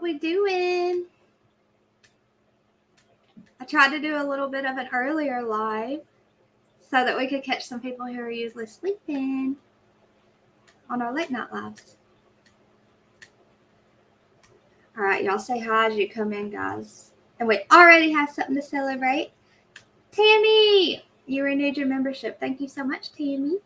what we doing? I tried to do a little bit of an earlier live so that we could catch some people who are usually sleeping on our late night lives. All right, y'all say hi as you come in, guys. And we already have something to celebrate. Tammy, you renewed your membership. Thank you so much, Tammy.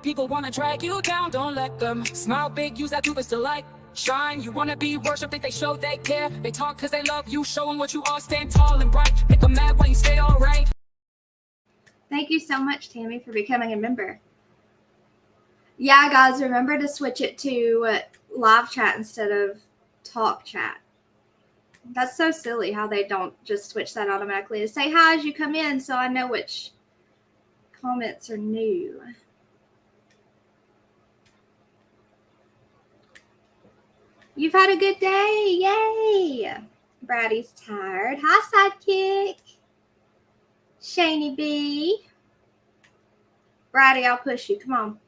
People wanna drag you down, don't let them. Smile big, use that purpose to light. Shine, you wanna be worshipped, think they show they care. They talk cause they love you, show them what you are, stand tall and bright. Make them mad when you stay alright. Thank you so much, Tammy, for becoming a member. Yeah, guys, remember to switch it to live chat instead of talk chat. That's so silly how they don't just switch that automatically to say hi as you come in so I know which comments are new. You've had a good day. Yay. Brady's tired. Hi, Sidekick. Shani B. Brady, I'll push you. Come on.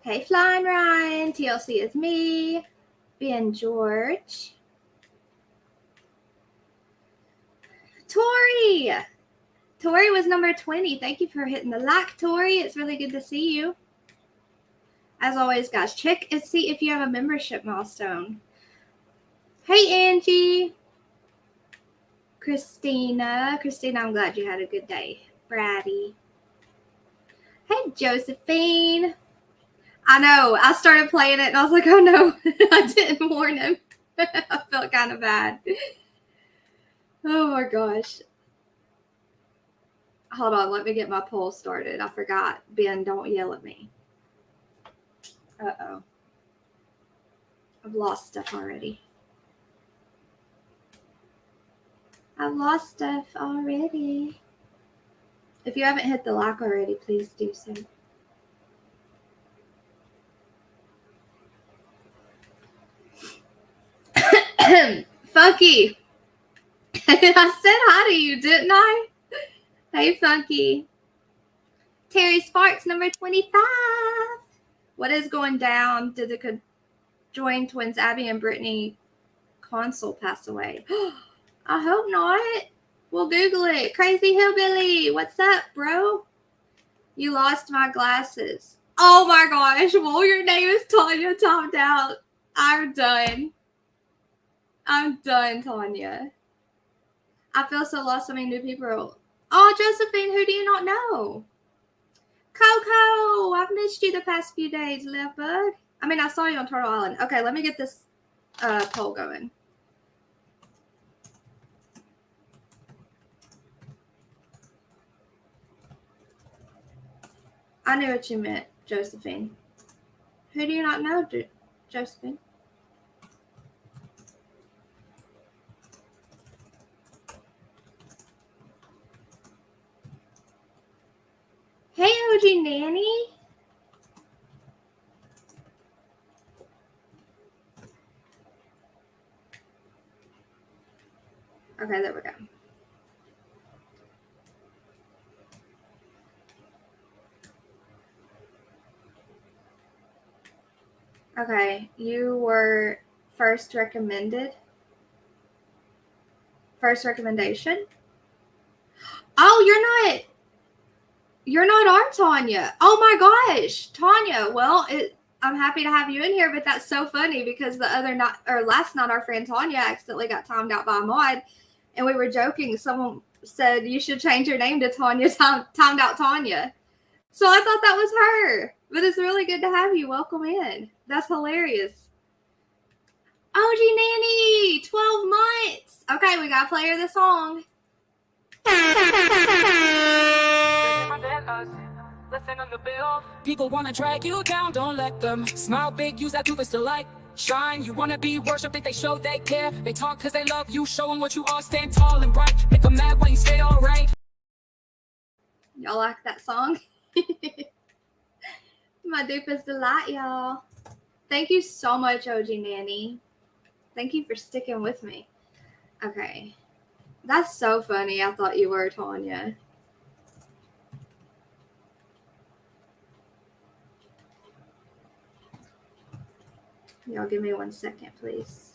Hey, Flying Ryan. TLC is me. Ben George. Tori. Tori was number 20. Thank you for hitting the like, Tori. It's really good to see you. As always, guys, check and see if you have a membership milestone. Hey, Angie. Christina, I'm glad you had a good day. Brady. Hey, Josephine. I know. I started playing it and I was like, oh no, I didn't warn him. I felt kind of bad. Oh my gosh. Hold on. Let me get my poll started. I forgot. Ben, don't yell at me. Uh-oh. I've lost stuff already. If you haven't hit the like already, please do so. Funky. I said hi to you, didn't I? Hey, Funky. Terry Sparks, number 25. What is going down? Did the conjoined twins Abby and Brittany Consul pass away? I hope not. We'll Google it. Crazy Hillbilly. What's up, bro? You lost my glasses. Oh my gosh. Well, your name is Tanya Topped Out. I'm done. Tanya. I feel so lost. So many new people. Oh, Josephine, who do you not know? Coco, I've missed you the past few days, love bug. I saw you on Turtle Island. Okay, let me get this poll going. I knew what you meant, Josephine. Who do you not know, Josephine? Hey, OG Nanny. Okay, there we go. Okay, you were first recommendation? Oh, you're not our Tanya. Oh my gosh, Tanya. Well, I'm happy to have you in here, but that's so funny because last night our friend Tanya accidentally got timed out by a mod, and we were joking. Someone said you should change your name to Tanya, timed out Tanya. So I thought that was her, but it's really good to have you. Welcome in. That's hilarious. OG Nanny, 12 months. Okay, we gotta play her the song. People wanna drag you down, don't let them. Smile big, use that purpose to light. Shine, you wanna be worshipped, think they show they care. They talk cause they love you, show them what you are, stand tall and bright. Make them mad when you stay alright. Y'all like that song? My deepest delight, y'all. Thank you so much, OG Nanny. Thank you for sticking with me. Okay. That's so funny. I thought you were Tanya. Y'all give me 1 second, please.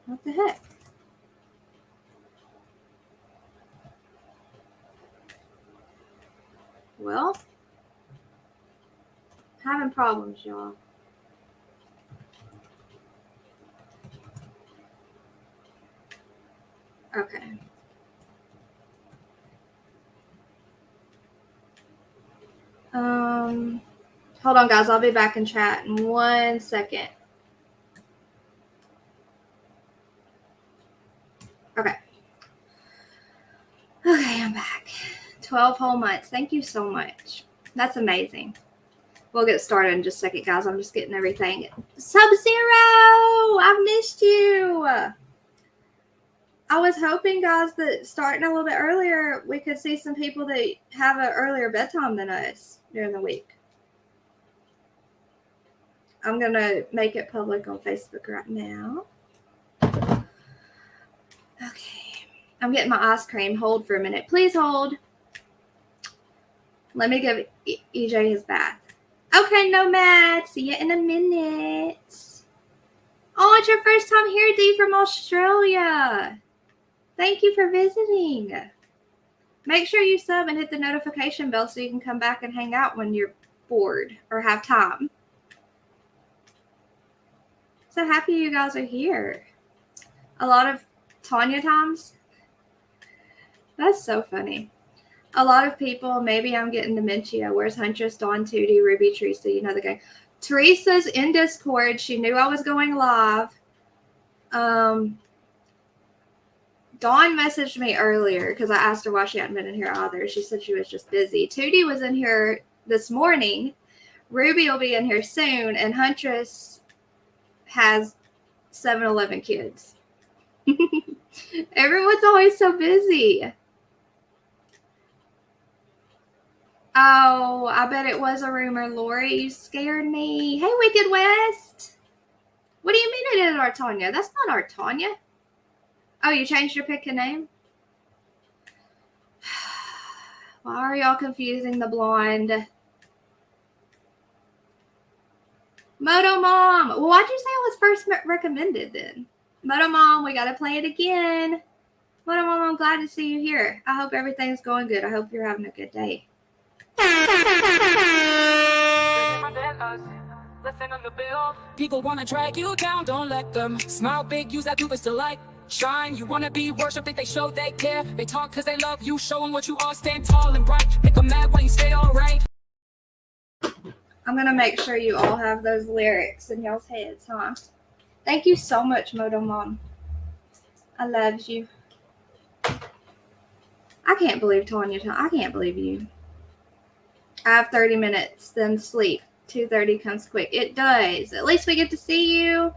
What the heck? Well, having problems, y'all. Okay. Hold on, guys. I'll be back in chat in 1 second. Okay. Okay, I'm back. 12 whole months. Thank you so much. That's amazing. We'll get started in just a second, guys. I'm just getting everything. Sub-Zero! I've missed you. I was hoping, guys, that starting a little bit earlier, we could see some people that have an earlier bedtime than us during the week. I'm going to make it public on Facebook right now. Okay. I'm getting my ice cream. Hold for a minute. Please hold. Let me give EJ his bath. Okay, Nomad. See you in a minute. Oh, it's your first time here, Dee, from Australia. Thank you for visiting. Make sure you sub and hit the notification bell so you can come back and hang out when you're bored or have time. So happy you guys are here. A lot of Tanya times. That's so funny. A lot of people, maybe I'm getting dementia. Where's Huntress, Dawn, Tootie, Ruby, Teresa? You know the gang. Teresa's in Discord. She knew I was going live. Dawn messaged me earlier because I asked her why she hadn't been in here either. She said she was just busy. Tootie was in here this morning. Ruby will be in here soon. And Huntress has 7-11 kids. Everyone's always so busy. Oh, I bet it was a rumor, Lori. You scared me. Hey, Wicked West. What do you mean it is our Tanya? That's not our Tanya. Oh, you changed your pick and name? Why are y'all confusing the blonde? Moto Mom. Well, why'd you say it was first recommended then? Moto Mom, we got to play it again. Moto Mom, I'm glad to see you here. I hope everything's going good. I hope you're having a good day. People wanna drag you down, don't let them. Smile big, use that purpose to light. Shine, you wanna be worshipped, think they show they care. They talk cause they love you, show them what you are, stand tall and bright. Make them mad when you stay alright. I'm gonna make sure you all have those lyrics in y'all's heads, huh? Thank you so much, Moto Mom. I love you. I can't believe Tanya. I can't believe you. I have 30 minutes, then sleep. 2:30 comes quick. It does. At least we get to see you.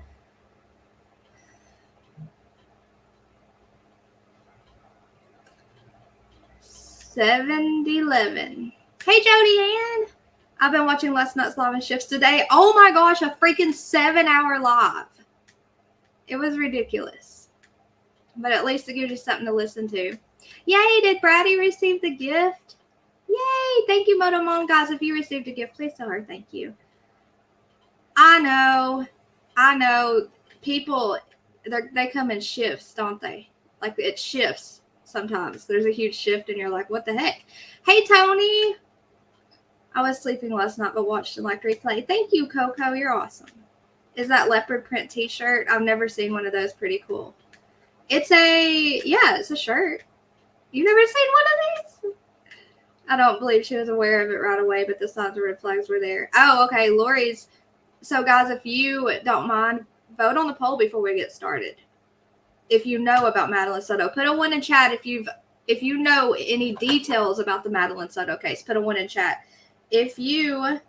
$7-11. Hey, Jody Ann. I've been watching Last Night's Live and Shifts today. Oh my gosh, a freaking 7-hour live. It was ridiculous. But at least it gives you something to listen to. Yay, did Braddy receive the gift? Yay, thank you, Moto Mom. Guys, if you received a gift, please tell her thank you. I know. People, they come in shifts, don't they? Like, it shifts sometimes. There's a huge shift, and you're like, what the heck? Hey, Tony. I was sleeping last night, but watched and liked replay. Thank you, Coco. You're awesome. Is that leopard print t-shirt? I've never seen one of those. Pretty cool. It's a shirt. You've never seen one of these? I don't believe she was aware of it right away, but the signs of red flags were there. Oh, okay. Lori's. So, guys, if you don't mind, vote on the poll before we get started. If you know about Madeline Soto, put a 1 in chat. If you know any details about the Madeline Soto case, put a 1 in chat. If you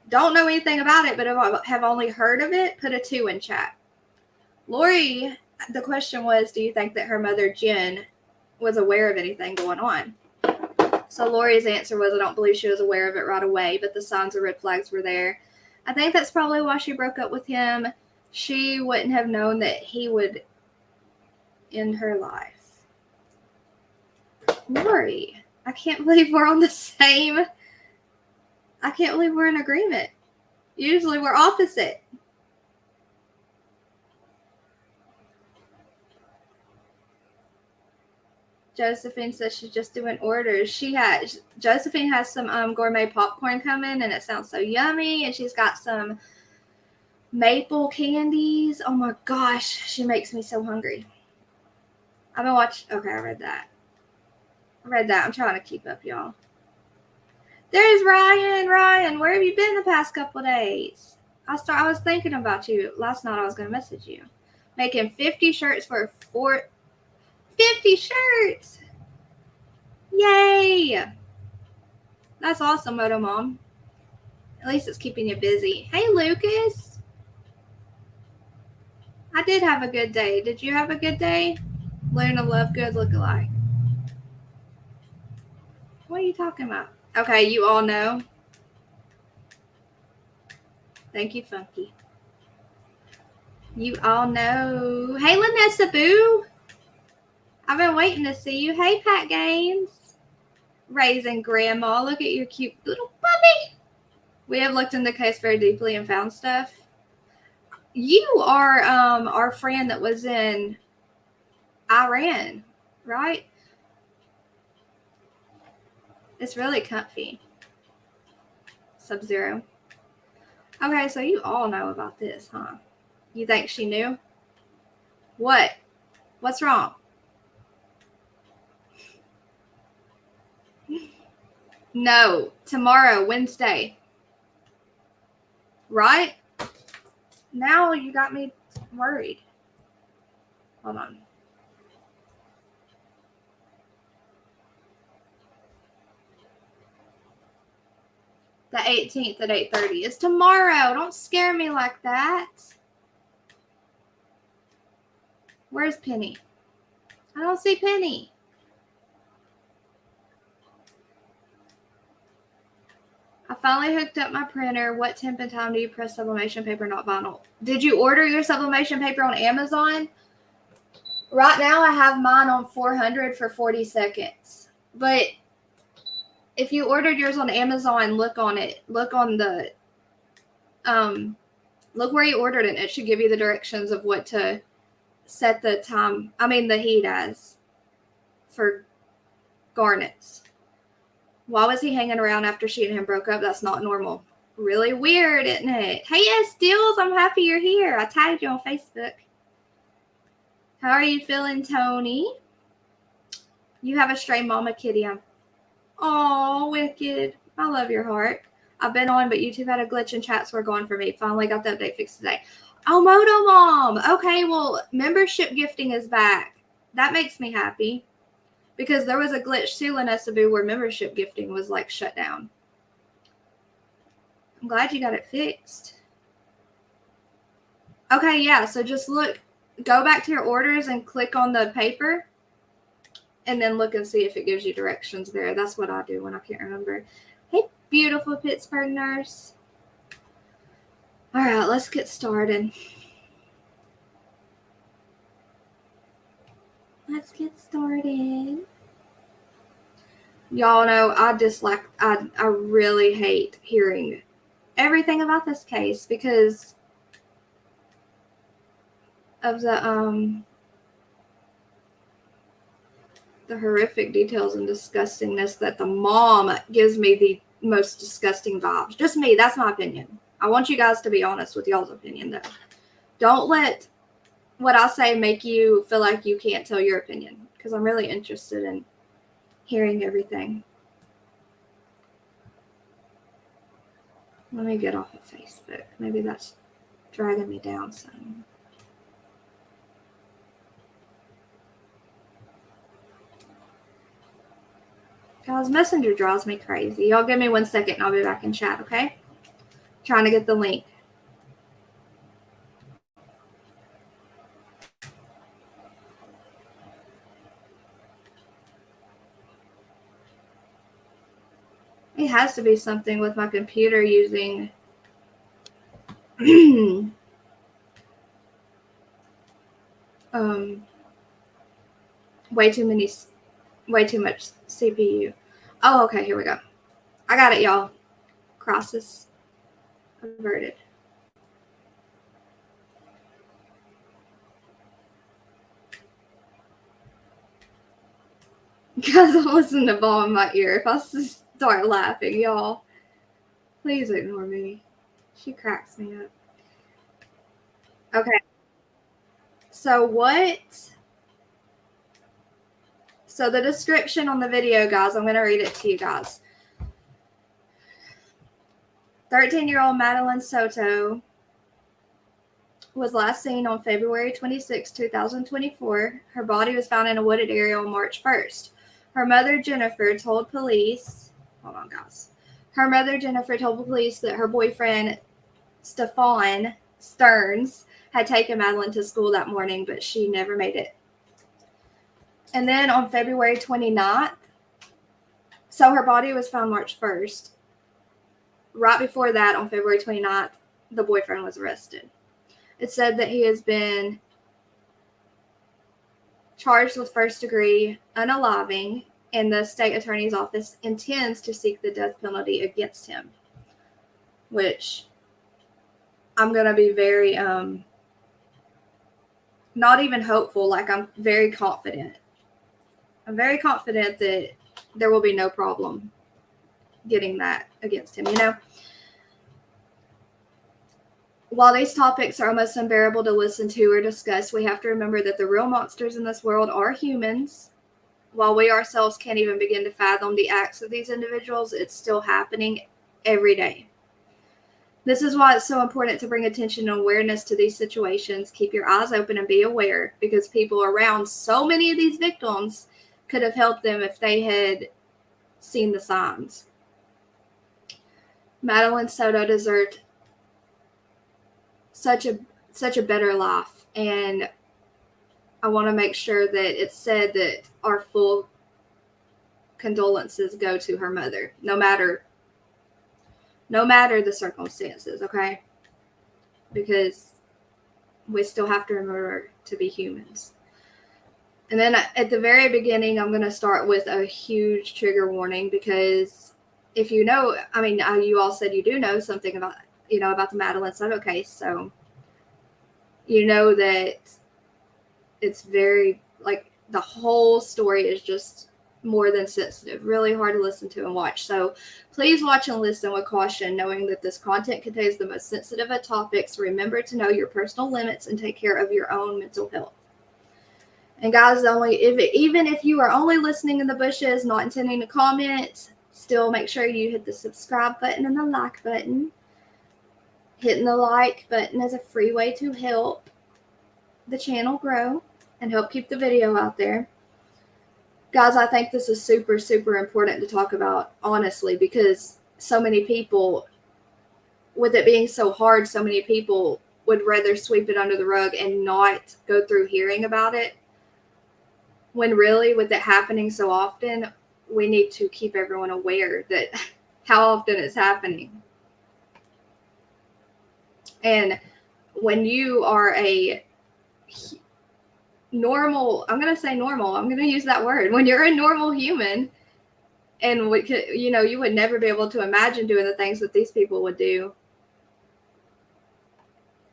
don't know anything about it, but have only heard of it, put a 2 in chat. Lori, the question was, do you think that her mother, Jen, was aware of anything going on? So Lori's answer was, I don't believe she was aware of it right away, but the signs of red flags were there. I think that's probably why she broke up with him. She wouldn't have known that he would end her life. Lori, I can't believe we're on the same. I can't believe we're in agreement. Usually we're opposite. Josephine says she's just doing orders. Josephine has some gourmet popcorn coming, and it sounds so yummy. And she's got some maple candies. Oh my gosh, she makes me so hungry. I've been watching. Okay, I read that. I'm trying to keep up, y'all. There's Ryan. Ryan, where have you been the past couple of days? I was thinking about you last night. I was going to message you. Making 50 shirts for 50 shirts. Yay. That's awesome, Moto Mom. At least it's keeping you busy. Hey, Lucas. I did have a good day. Did you have a good day? Learn to love good lookalike. What are you talking about? Okay, you all know. Thank you, Funky. You all know. Hey, Lanessa Boo. I've been waiting to see you. Hey, Pat Gaines. Raising Grandma. Look at your cute little puppy. We have looked in the case very deeply and found stuff. You are our friend that was in Iran, right? It's really comfy. Sub-Zero. Okay, so you all know about this, huh? You think she knew? What? What's wrong? No, tomorrow, Wednesday. Right? Now you got me worried. Hold on. The 18th at 8:30. It's tomorrow. Don't scare me like that. Where's Penny? I don't see Penny. I finally hooked up my printer. What temp and time do you press sublimation paper, not vinyl? Did you order your sublimation paper on Amazon? Right now I have mine on 400 for 40 seconds. But if you ordered yours on Amazon, look on it. Look on the look where you ordered it. It should give you the directions of what to set the time, the heat as for garnets. Why was he hanging around after she and him broke up? That's not normal. Really weird, isn't it? Hey, Stills, I'm happy you're here. I tagged you on Facebook. How are you feeling, Tony? You have a stray mama kitty. Oh, wicked. I love your heart. I've been on, but YouTube had a glitch and chats were gone for me. Finally got the update fixed today. Oh, Moto Mom. Okay, well, membership gifting is back. That makes me happy. Because there was a glitch too in SABU where membership gifting was like shut down. I'm glad you got it fixed. Okay, yeah, so just go back to your orders and click on the paper and then look and see if it gives you directions there. That's what I do when I can't remember. Hey, beautiful Pittsburgh nurse. All right, let's get started. Let's get started. Y'all know I really hate hearing everything about this case because of the horrific details and disgustingness that the mom gives me the most disgusting vibes. Just me, that's my opinion. I want you guys to be honest with y'all's opinion though. Don't let what I say make you feel like you can't tell your opinion because I'm really interested in hearing everything. Let me get off of Facebook. Maybe that's dragging me down some. Guys, Messenger drives me crazy. Y'all give me 1 second and I'll be back in chat, okay? Trying to get the link. It has to be something with my computer using way too much CPU. Oh, okay, here we go. I got it, y'all. Crosses. averted. Guys, I'm listening to ball in my ear. If I start laughing, y'all, please ignore me. She cracks me up. Okay. So the description on the video, guys, I'm going to read it to you guys. 13-year-old Madeline Soto was last seen on February 26, 2024. Her body was found in a wooded area on March 1st. Her mother, Jennifer, told police, Her mother, Jennifer, told police that her boyfriend, Stephan Sterns, had taken Madeline to school that morning, but she never made it. And then on February 29th, so her body was found March 1st. Right before that, on February 29th, the boyfriend was arrested. It said that he has been charged with first-degree unaliving, and the state attorney's office intends to seek the death penalty against him, which I'm going to be very, not even hopeful, like I'm very confident. I'm very confident that there will be no problem getting that against him, you know? While these topics are almost unbearable to listen to or discuss, we have to remember that the real monsters in this world are humans. While we ourselves can't even begin to fathom the acts of these individuals, it's still happening every day. This is why it's so important to bring attention and awareness to these situations. Keep your eyes open and be aware, because people around so many of these victims could have helped them if they had seen the signs. Madeline Soto deserved such a better life, and I want to make sure that it's said that our full condolences go to her mother, no matter the circumstances, okay? Because we still have to remember to be humans. And then at the very beginning, I'm going to start with a huge trigger warning, because if you know, I mean, you all said you do know something about the Madeline Soto case. So you know that it's very, like, the whole story is just more than sensitive, really hard to listen to and watch. So please watch and listen with caution, knowing that this content contains the most sensitive of topics. Remember to know your personal limits and take care of your own mental health. And guys, even if you are only listening in the bushes, not intending to comment, still make sure you hit the subscribe button and the like button. Hitting the like button is a free way to help the channel grow and help keep the video out there. Guys, I think this is super, super important to talk about, honestly, because so many people, with it being so hard, so many people would rather sweep it under the rug and not go through hearing about it. When really, with it happening so often, we need to keep everyone aware that how often it's happening. And when you are a normal, I'm going to use that word. When you're a normal human, and you would never be able to imagine doing the things that these people would do,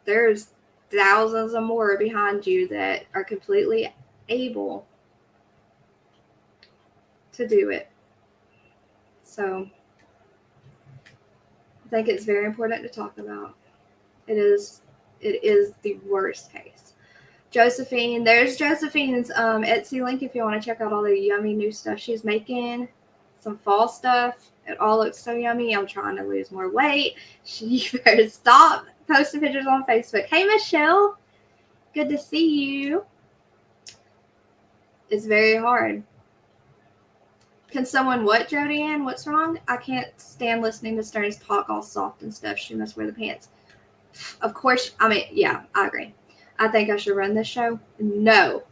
there's thousands of more behind you that are completely able to do it. So I think it's very important to talk about. It is the worst case. Josephine, there's Josephine's Etsy link if you want to check out all the yummy new stuff she's making. Some fall stuff. It all looks so yummy. I'm trying to lose more weight. You better stop posting pictures on Facebook. Hey, Michelle. Good to see you. It's very hard. Can someone what, Jody Ann? What's wrong? I can't stand listening to Sterns talk all soft and stuff. She must wear the pants. Of course, yeah, I agree. I think I should run this show. No.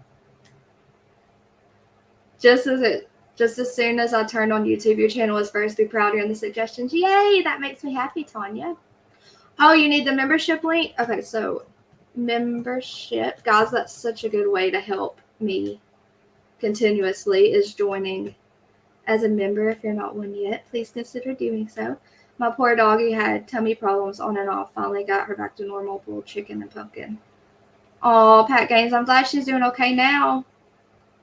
Just as soon as I turned on YouTube, your channel was first. Be proud in the suggestions. Yay, that makes me happy, Tanya. Oh, you need the membership link? Okay, so membership. Guys, that's such a good way to help me continuously, is joining as a member. If you're not one yet, please consider doing so. My poor doggy had tummy problems on and off. Finally got her back to normal. Boiled chicken and pumpkin. Oh, Pat Gaines, I'm glad she's doing okay now.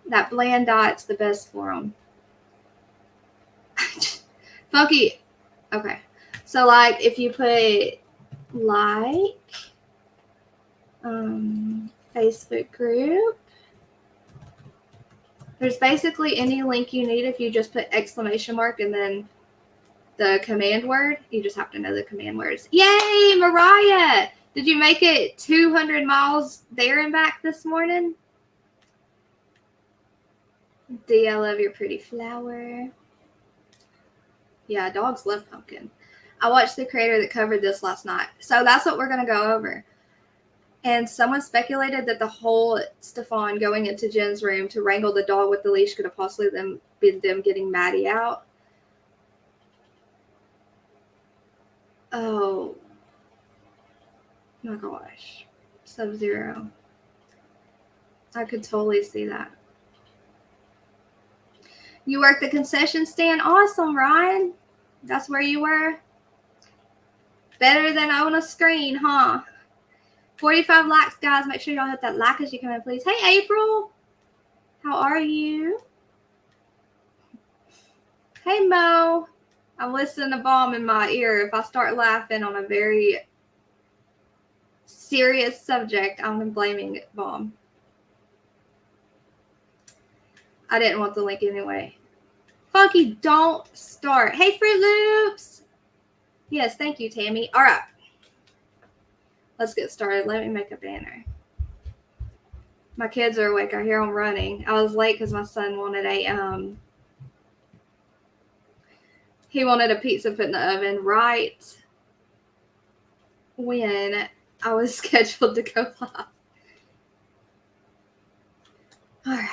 That bland diet's the best for them. Funky. Okay. So, like, if you put like, Facebook group, there's basically any link you need. If you just put exclamation mark and then the command word, you just have to know the command words. Yay, Mariah! Did you make it 200 miles there and back this morning? D, I love your pretty flower. Yeah, dogs love pumpkin. I watched the creator that covered this last night. So that's what we're going to go over. And someone speculated that the whole Stephan going into Jen's room to wrangle the dog with the leash could have possibly been them getting Maddie out. Oh my gosh. Sub-Zero. I could totally see that. You worked the concession stand? Awesome, Ryan. That's where you were? Better than on a screen, huh? 45 likes, guys. Make sure y'all hit that like as you come in, please. Hey, April. How are you? Hey, Mo. I'm listening to Bomb in my ear. If I start laughing on a very serious subject, I'm blaming Bomb. I didn't want the link anyway. Funky, don't start. Hey, Fruit Loops. Yes, thank you, Tammy. All right. Let's get started. Let me make a banner. My kids are awake. I hear them running. I was late because my son wanted he wanted a pizza put in the oven right when I was scheduled to go live. All right.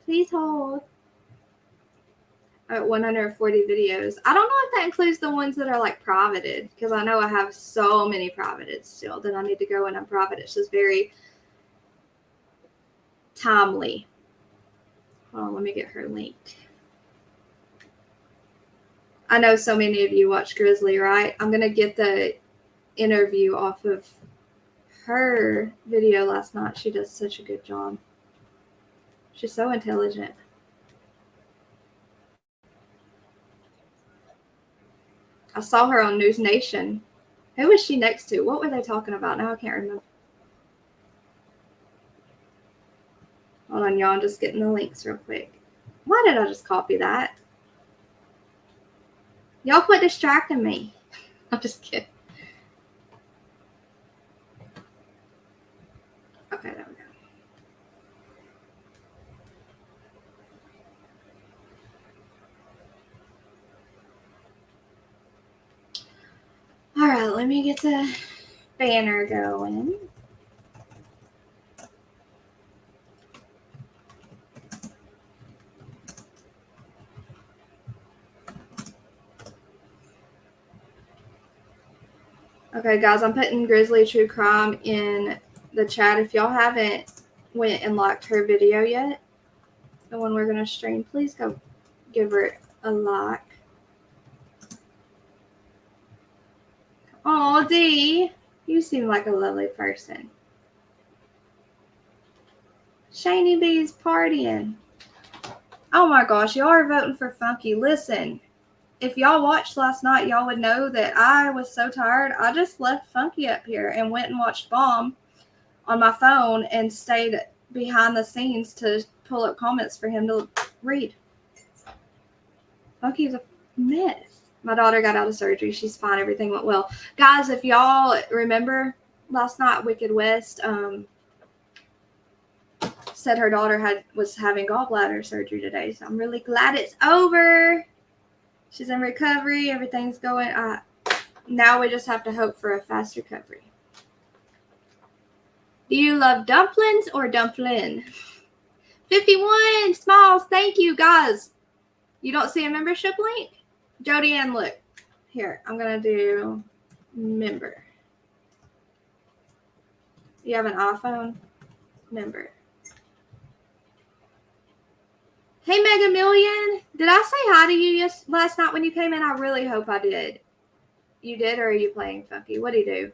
Please hold. At 140 videos. I don't know if that includes the ones that are like privated, because I know I have so many privated still that I need to go and unprivate. It's just very timely. Hold on, let me get her link. I know so many of you watch Grizzly, right? I'm going to get the interview off of her video last night. She does such a good job. She's so intelligent. I saw her on News Nation. Who was she next to? What were they talking about? Now I can't remember. Hold on, y'all. I'm just getting the links real quick. Why did I just copy that? Y'all quit distracting me. I'm just kidding. Okay, there we go. All right, let me get the banner going. Okay, guys, I'm putting Grizzly True Crime in the chat. If y'all haven't went and liked her video yet, the one we're going to stream, please go give her a like. Oh, Dee, you seem like a lovely person. Shani B's partying. Oh my gosh, y'all are voting for Funky. Listen, if y'all watched last night, y'all would know that I was so tired. I just left Funky up here and went and watched Bomb on my phone and stayed behind the scenes to pull up comments for him to read. Funky's a mess. My daughter got out of surgery. She's fine. Everything went well. Guys, if y'all remember last night, Wicked West said her daughter was having gallbladder surgery today. So I'm really glad it's over. She's in recovery. Everything's going. Now we just have to hope for a fast recovery. Do you love dumplings or dumpling? 51 Smalls. Thank you, guys. You don't see a membership link? Jody Ann, look. Here, I'm going to do member. You have an iPhone? Member. Hey, Mega Million. Did I say hi to you last night when you came in? I really hope I did. You did, or are you playing funky? What'd he do?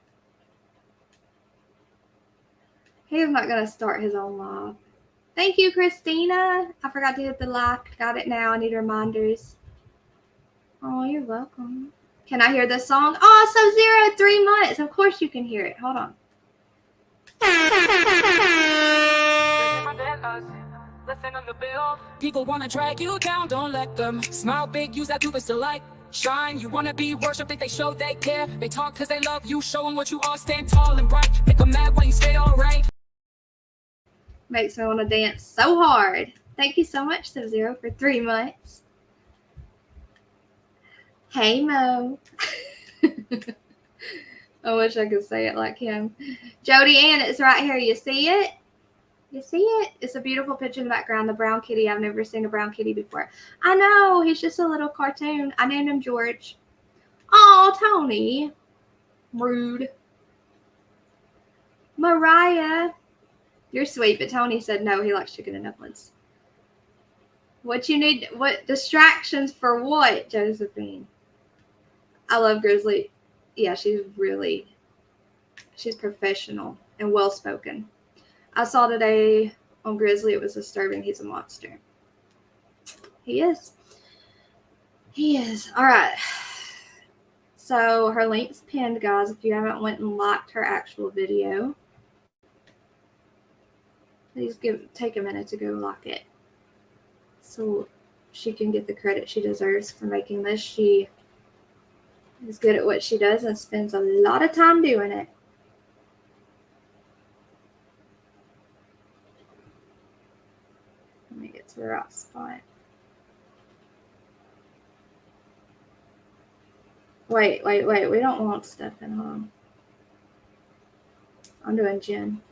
He's not going to start his own live. Thank you, Christina. I forgot to hit the like. Got it now. I need reminders. Oh, you're welcome. Can I hear this song? Oh, Sub-Zero, 3 months. Of course you can hear it. Hold on. People wanna drag you down, don't let them. Smile big, use that to the light. Shine, you wanna be worshipped, think they show they care. They talk cause they love you, show them what you are, stand tall and bright. Make them mad when you stay alright. Makes me want to dance so hard. Thank you so much, Sub-Zero, for 3 months. Hey, Mo. I wish I could say it like him. Jody Ann, it's right here. You see it? You see it? It's a beautiful picture in the background. The brown kitty. I've never seen a brown kitty before. I know. He's just a little cartoon. I named him George. Oh, Tony. Rude. Mariah. You're sweet, but Tony said no. He likes chicken and dumplings. What you need? What distractions for what, Josephine? I love Grizzly. Yeah, she's professional and well-spoken. I saw today on Grizzly, it was disturbing. He's a monster. He is. He is. All right. So her link's pinned, guys, if you haven't went and liked her actual video. Please take a minute to go like it so she can get the credit she deserves for making this. She is good at what she does and spends a lot of time doing it. Let me get to the right spot. Wait. We don't want Stephan, huh? I'm doing Jen.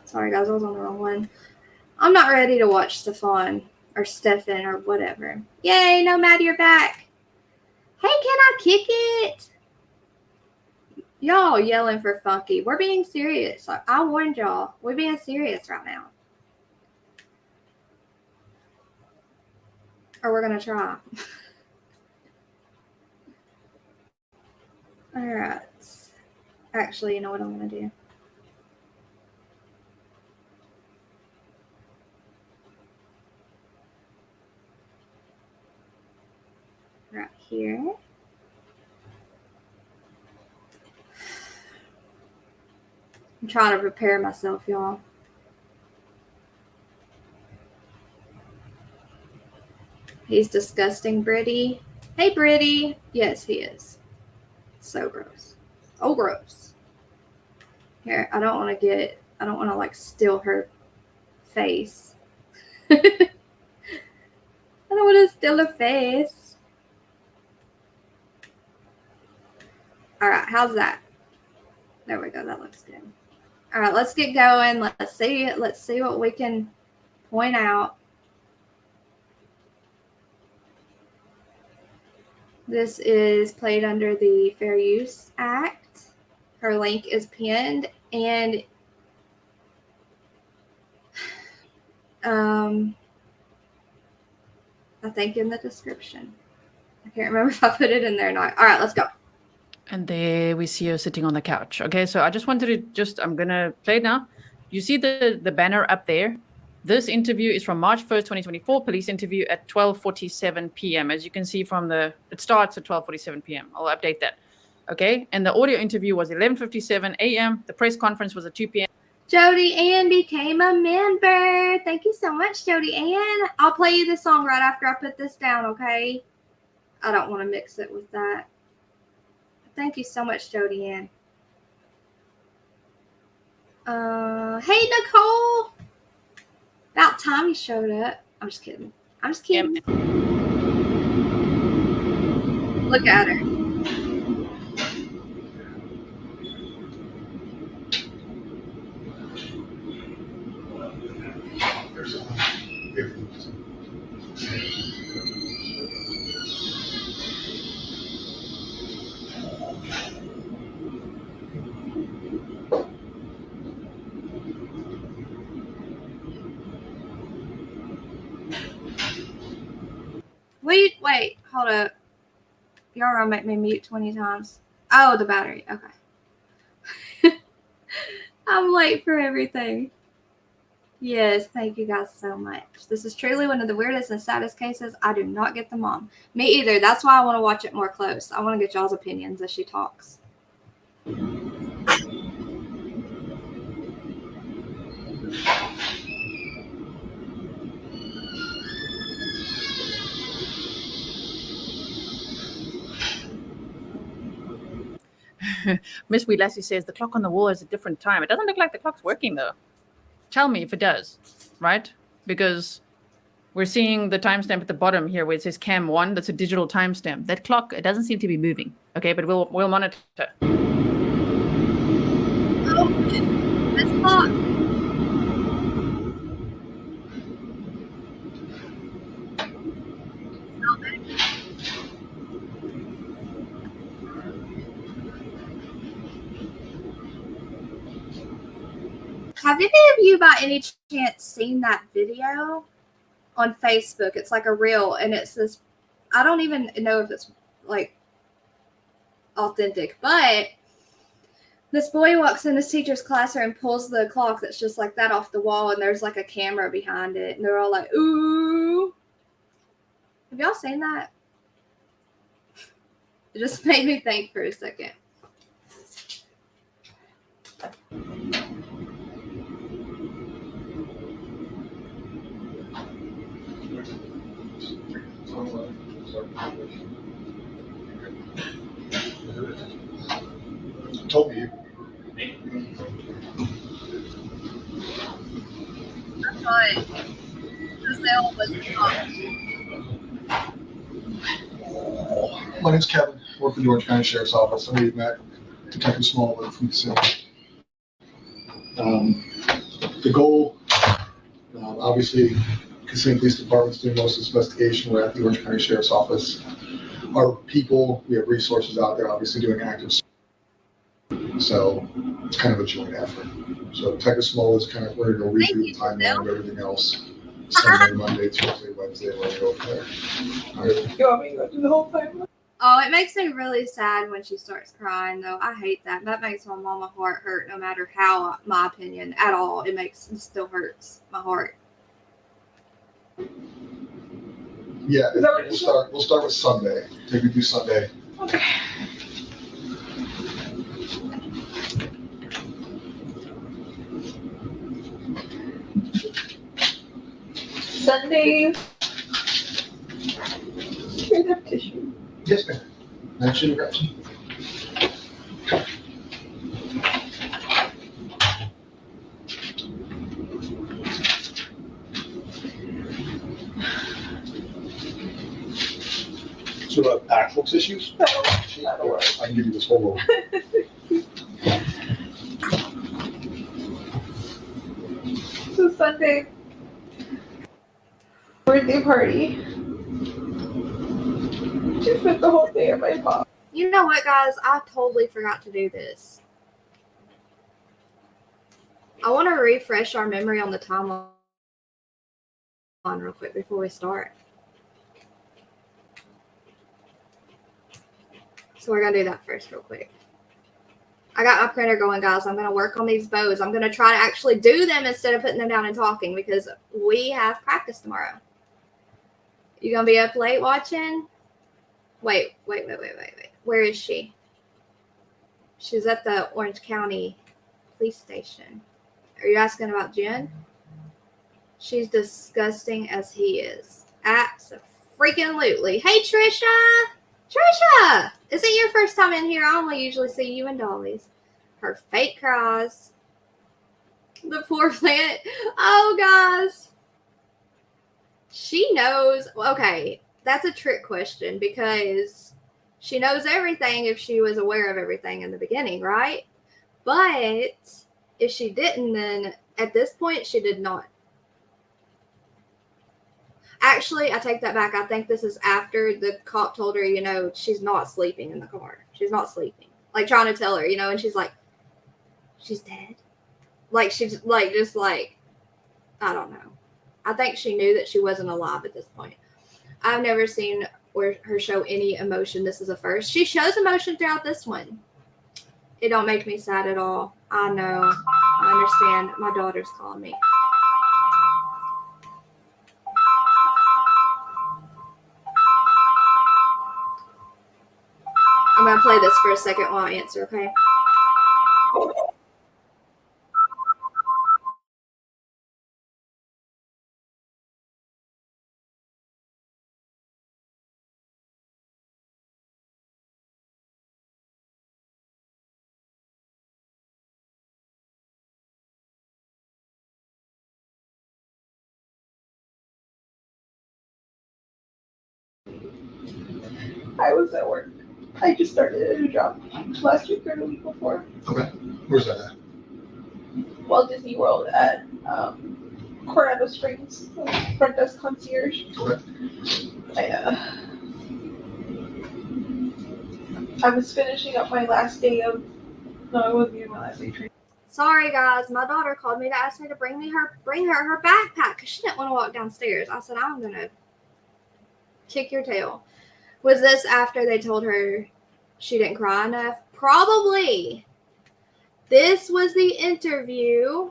Sorry, guys, I was on the wrong one. I'm not ready to watch Stephan or Stephan or whatever. Yay, Nomad, you're back. Hey, can I kick it? Y'all yelling for funky. We're being serious. I warned y'all. We're being serious right now. Or we're going to try. All right. Actually, you know what I'm going to do? Right here. I'm trying to prepare myself, y'all. He's disgusting, Britty. Hey, Britty. Yes, he is. So gross. Oh, gross. Here, I don't want to like steal her face. I don't want to steal her face. All right, how's that? There we go. That looks good. All right, let's get going. Let's see what we can point out. This is played under the Fair Use Act. Her link is pinned, and I think in the description. I can't remember if I put it in there or not. All right, let's go. And there we see her sitting on the couch. Okay, so I just wanted to I'm going to play it now. You see the banner up there? This interview is from March 1st, 2024, police interview at 12:47 p.m. As you can see from it starts at 12:47 p.m. I'll update that. Okay, and the audio interview was 11:57 a.m. The press conference was at 2 p.m. Jody Ann became a member. Thank you so much, Jody Ann. I'll play you this song right after I put this down, okay? I don't want to mix it with that. Thank you so much, Jody Ann. Hey, Nicole. About time you showed up. I'm just kidding. Look at her. Hold up. Y'all gonna make me mute 20 times. Oh, the battery. Okay. I'm late for everything. Yes, thank you guys so much. This is truly one of the weirdest and saddest cases. I do not get the mom. Me either. That's why I want to watch it more close. I want to get y'all's opinions as she talks. Miss Wee Lassie says the clock on the wall has a different time. It doesn't look like the clock's working though. Tell me if it does, right? Because we're seeing the timestamp at the bottom here where it says cam 1. That's a digital timestamp. That clock, it doesn't seem to be moving. Okay, but we'll monitor. Oh, this clock. Have any of you by any chance seen that video on Facebook? It's like a reel, and it's this, I don't even know if it's like authentic, but this boy walks in his teacher's classroom and pulls the clock that's just like that off the wall, and there's like a camera behind it, and they're all like, ooh. Have y'all seen that? It just made me think for a second. Told you. I thought the sale was My name's Kevin. I work for the Orange County Sheriff's Office. I met Detective Smallwood from the city. The goal, obviously, Kissimmee Police Department's doing most of this investigation. We're at the Orange County Sheriff's Office. Our people, we have resources out there, obviously doing active. So it's kind of a joint effort. So Detective Smallwood's kind of, we're going to go read through the timeline of everything else. Sunday, Monday, Tuesday, Wednesday, we're going to go from there. All right. You want me to go through the whole timeline? Oh, it makes me really sad when she starts crying, though. I hate that. That makes my mama heart hurt, no matter how, my opinion, at all. It still hurts my heart. Yeah, we'll start with Sunday. Take you through Sunday. Okay. Sunday. Here's that tissue. Yes, ma'am. Mention correction. So actual tissues? All right, I can give you this whole roll. So Sunday, birthday party. She spent the whole day at my mom. You know what, guys? I totally forgot to do this. I want to refresh our memory on the timeline real quick before we start. So we're going to do that first real quick. I got my printer going, guys. I'm going to work on these bows. I'm going to try to actually do them instead of putting them down and talking because we have practice tomorrow. You going to be up late watching? Wait. Where is she? She's at the Orange County Police Station. Are you asking about Jen? She's disgusting as he is. Abso-freaking-lutely. Hey, Trisha! Trisha! Is it your first time in here? I only usually see you and Dolly's. Her fake cries. The poor plant. Oh, guys. She knows. Okay, that's a trick question because she knows everything if she was aware of everything in the beginning, right? But if she didn't, then at this point, she did not. Actually, I take that back. I think this is after the cop told her, you know, she's not sleeping in the car. She's not sleeping. Like, trying to tell her, you know, and she's like, she's dead. Like, she's like, just like, I don't know. I think she knew that she wasn't alive at this point. I've never seen or her show any emotion. This is a first. She shows emotion throughout this one. It don't make me sad at all. I know. I understand. My daughter's calling me. I'm going to play this for a second while I answer, okay? I was at work. I just started a new job last week or the week before. Okay. Where's that at? Walt Disney World at Coronado Springs, front desk concierge. Okay. I was finishing up my last day of. No, it wasn't even my last day training. Sorry, guys. My daughter called me to ask me to bring her backpack because she didn't want to walk downstairs. I said, I'm going to kick your tail. Was this after they told her she didn't cry enough? Probably. This was the interview.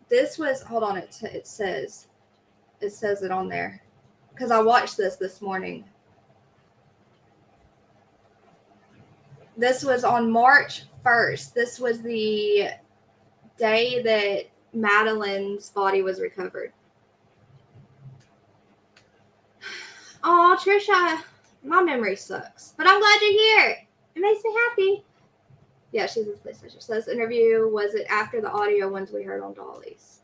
This was, hold on, it says it on there because I watched this morning. This was on March 1st. This was the day that Madeline's body was recovered. Oh, Trisha, my memory sucks, but I'm glad you're here. It makes me happy. Yeah, she's in police station. So this interview, was it after the audio ones we heard on Dolly's?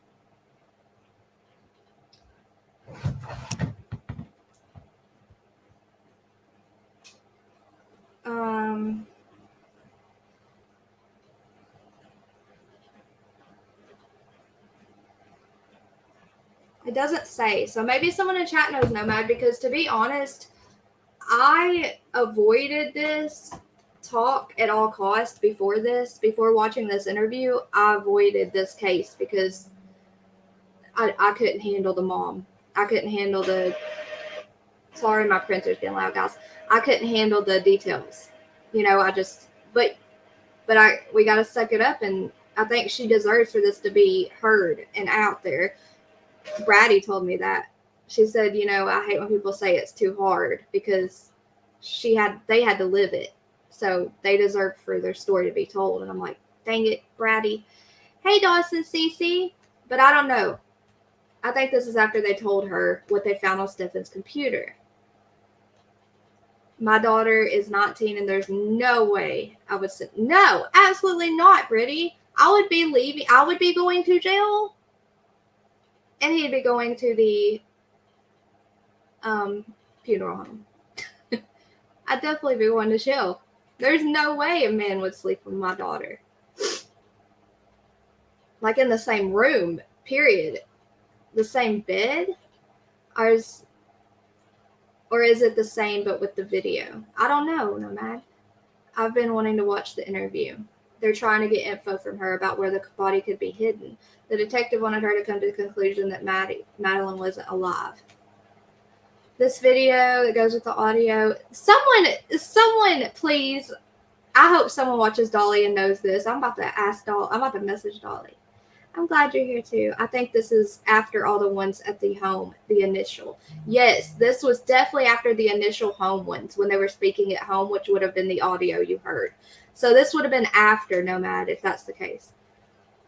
It doesn't say. So maybe someone in chat knows Nomad, because to be honest, I avoided this talk at all costs before watching this interview. I avoided this case because I couldn't handle the mom. I couldn't handle sorry, my printer's getting loud, guys. I couldn't handle the details. You know, but we got to suck it up, and I think she deserves for this to be heard and out there. Braddy told me that. She said, you know, I hate when people say it's too hard, because they had to live it. So they deserve for their story to be told. And I'm like, dang it, Braddy. Hey, Dawson CC. But I don't know. I think this is after they told her what they found on Stephan's computer. My daughter is 19, and there's no way I would say, no, absolutely not, Brittany. I would be leaving. I would be going to jail, and he'd be going to the funeral home. I'd definitely be going to jail. There's no way a man would sleep with my daughter. Like in the same room, period. The same bed? Or is it the same but with the video? I don't know, Nomad. I've been wanting to watch the interview. They're trying to get info from her about where the body could be hidden. The detective wanted her to come to the conclusion that Madeline wasn't alive. This video that goes with the audio. Someone, please. I hope someone watches Dolly and knows this. I'm about to message Dolly. I'm glad you're here too. I think this is after all the ones at the home, the initial. Yes, this was definitely after the initial home ones when they were speaking at home, which would have been the audio you heard. So this would have been after Nomad, if that's the case.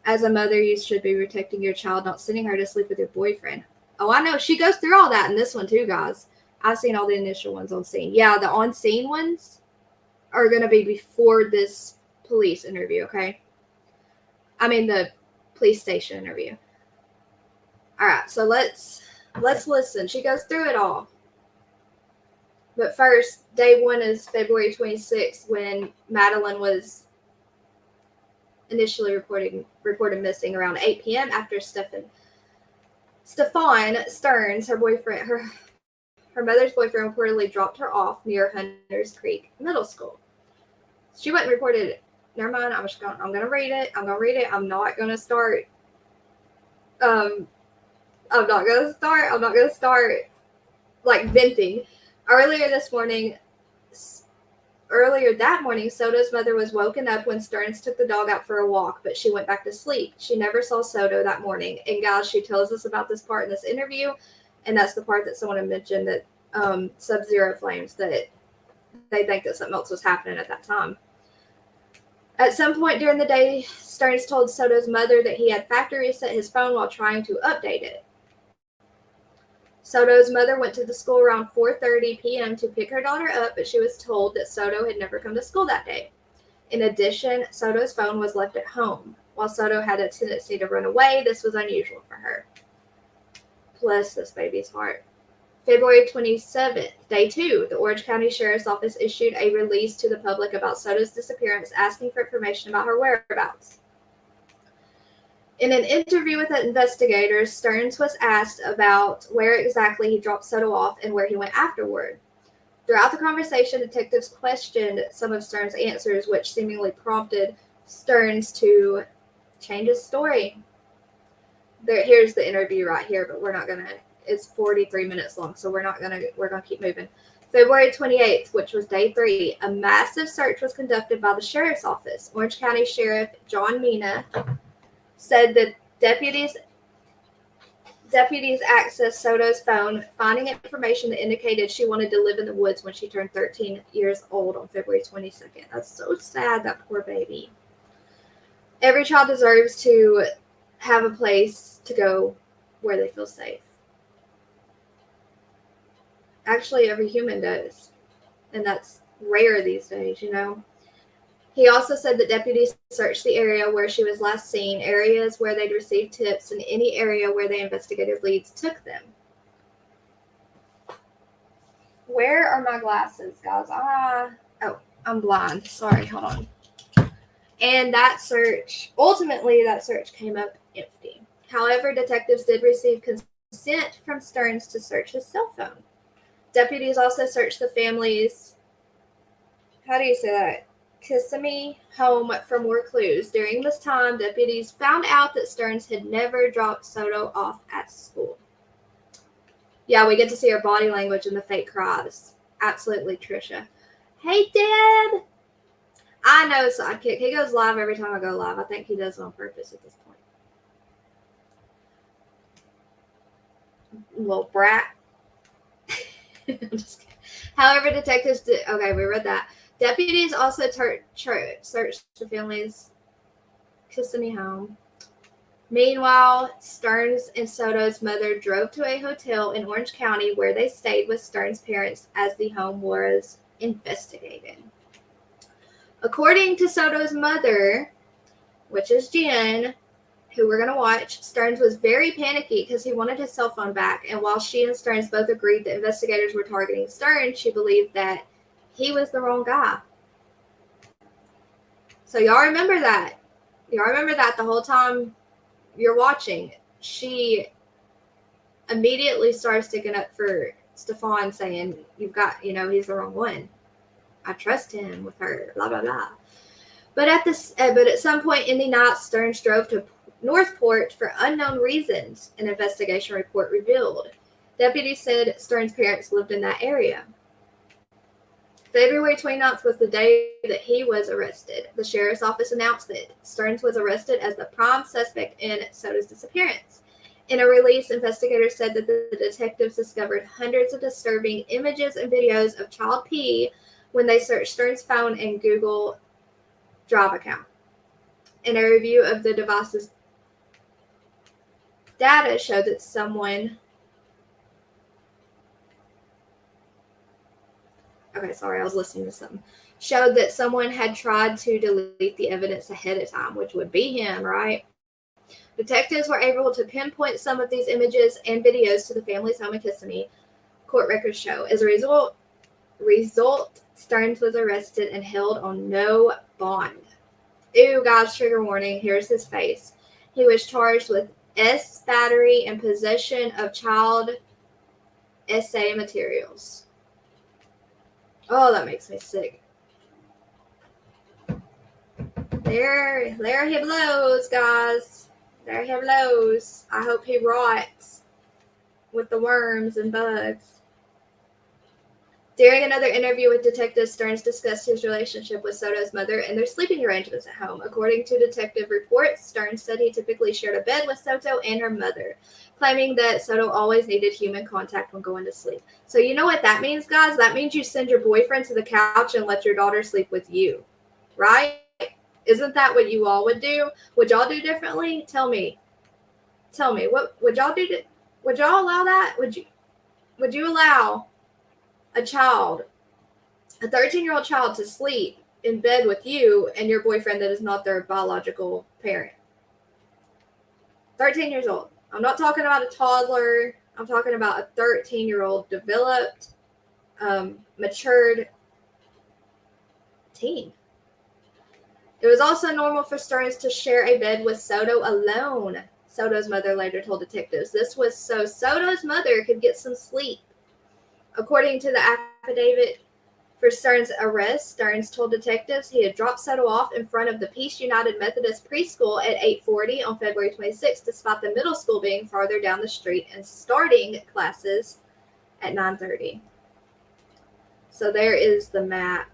As a mother, you should be protecting your child, not sending her to sleep with your boyfriend. Oh, I know. She goes through all that in this one too, guys. I've seen all the initial ones on scene. Yeah, the on scene ones are going to be before this police interview, okay? I mean, the police station interview. All right, so let's listen. She goes through it all. But first, day one is February 26th, when Madeline was initially reported missing around 8 p.m. after Stephan Sterns, her boyfriend, her mother's boyfriend, reportedly dropped her off near Hunters Creek Middle School. She wasn't reported. Never mind. I'm gonna read it. I'm not gonna start. I'm not gonna start like venting. Earlier that morning, Soto's mother was woken up when Sterns took the dog out for a walk, but she went back to sleep. She never saw Soto that morning. And guys, she tells us about this part in this interview, and that's the part that someone had mentioned that Sub-Zero Flames, that they think that something else was happening at that time. At some point during the day, Sterns told Soto's mother that he had factory reset his phone while trying to update it. Soto's mother went to the school around 4:30 p.m. to pick her daughter up, but she was told that Soto had never come to school that day. In addition, Soto's phone was left at home. While Soto had a tendency to run away, this was unusual for her. Bless this baby's heart. February 27th, day 2, the Orange County Sheriff's Office issued a release to the public about Soto's disappearance, asking for information about her whereabouts. In an interview with the investigators, Sterns was asked about where exactly he dropped Soto off and where he went afterward. Throughout the conversation, detectives questioned some of Sterns' answers, which seemingly prompted Sterns to change his story. Here's the interview right here, but we're not going to, it's 43 minutes long, so we're going to keep moving. February 28th, which was day 3, a massive search was conducted by the Sheriff's Office. Orange County Sheriff John Mina said that deputies accessed Soto's phone, finding information that indicated she wanted to live in the woods when she turned 13 years old on February 22nd. That's so sad, that poor baby. Every child deserves to have a place to go where they feel safe. Actually, every human does. And that's rare these days, you know. He also said that deputies searched the area where she was last seen, areas where they'd received tips, and any area where the investigative leads took them. Where are my glasses, guys? I'm blind. Sorry, hold on. And ultimately that search came up empty. However, detectives did receive consent from Sterns to search his cell phone. Deputies also searched the family's, how do you say that? Kissimmee home for more clues. During this time, deputies found out that Sterns had never dropped Soto off at school. Yeah, we get to see her body language and the fake cries. Absolutely, Trisha. Hey, Dad! I know Sidekick. He goes live every time I go live. I think he does it on purpose at this point. Little brat. I'm just kidding. However, detectives did... Okay, we read that. Deputies also searched the family's Kissimmee home. Meanwhile, Sterns and Soto's mother drove to a hotel in Orange County where they stayed with Sterns' parents as the home was investigated. According to Soto's mother, which is Jen, who we're going to watch, Sterns was very panicky because he wanted his cell phone back. And while she and Sterns both agreed that investigators were targeting Sterns, she believed that he was the wrong guy. So y'all remember that. Y'all remember that the whole time you're watching. She immediately starts sticking up for Stephan, saying, he's the wrong one. I trust him with her, blah, blah, blah. But at some point in the night, Sterns drove to Northport for unknown reasons, an investigation report revealed. Deputies said Sterns' parents lived in that area. February 29th was the day that he was arrested. The sheriff's office announced that Sterns was arrested as the prime suspect in Soto's disappearance. In a release, investigators said that the detectives discovered hundreds of disturbing images and videos of child pee when they searched Sterns' phone and Google Drive account. In a review of the device's data showed that someone showed that someone had tried to delete the evidence ahead of time, which would be him, right? Detectives were able to pinpoint some of these images and videos to the family's home in Kissimmee, court records show. As a result, Sterns was arrested and held on no bond. Ew, guys, trigger warning. Here's his face. He was charged with battery and possession of child essay materials. Oh, that makes me sick. There he blows, guys. There he blows. I hope he rots with the worms and bugs. During another interview with detectives, Sterns discussed his relationship with Soto's mother and their sleeping arrangements at home. According to detective reports, Sterns said he typically shared a bed with Soto and her mother, claiming that Soto always needed human contact when going to sleep. So you know what that means, guys? That means you send your boyfriend to the couch and let your daughter sleep with you, right? Isn't that what you all would do? Would y'all do differently? Tell me. What would y'all do? Would y'all allow that? Would you allow a child, a 13-year-old child, to sleep in bed with you and your boyfriend that is not their biological parent? 13 years old. I'm not talking about a toddler. I'm talking about a 13-year-old developed, matured teen. It was also normal for Sterns to share a bed with Soto alone, Soto's mother later told detectives. This was so Soto's mother could get some sleep. According to the affidavit for Sterns' arrest, Sterns told detectives he had dropped Soto off in front of the Peace United Methodist Preschool at 8:40 on February 26, despite the middle school being farther down the street and starting classes at 9:30. So there is the map.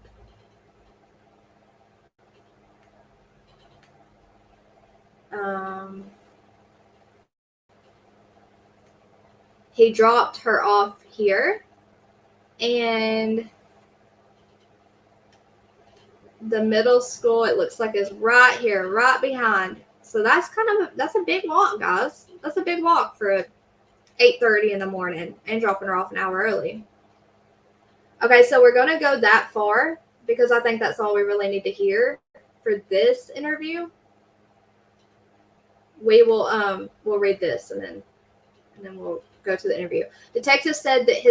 He dropped her off here, and the middle school, it looks like, is right here, right behind. So that's a big walk, guys. That's a big walk for 8:30 in the morning and dropping her off an hour early. Okay, so we're going to go that far because I think that's all we really need to hear for this interview. We will we'll read this and then we'll go to the interview. Detectives said that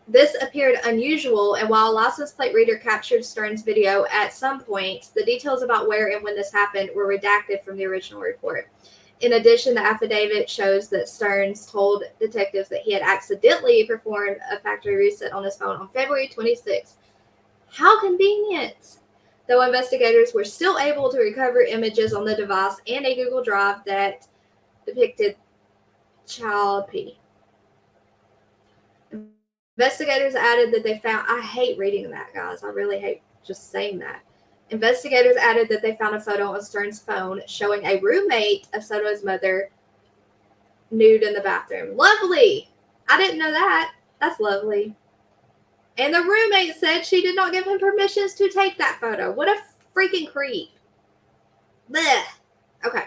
this appeared unusual, and while a license plate reader captured Sterns' video at some point, the details about where and when this happened were redacted from the original report. In addition, the affidavit shows that Sterns told detectives that he had accidentally performed a factory reset on his phone on February 26th. How convenient! Though investigators were still able to recover images on the device and a Google Drive that depicted child pee. Investigators added that they found, I hate reading that, guys. I really hate just saying that. Investigators added that they found a photo on Sterns' phone showing a roommate of Soto's mother nude in the bathroom. Lovely. I didn't know that. That's lovely. And the roommate said she did not give him permissions to take that photo. What a freaking creep. Blech. Okay.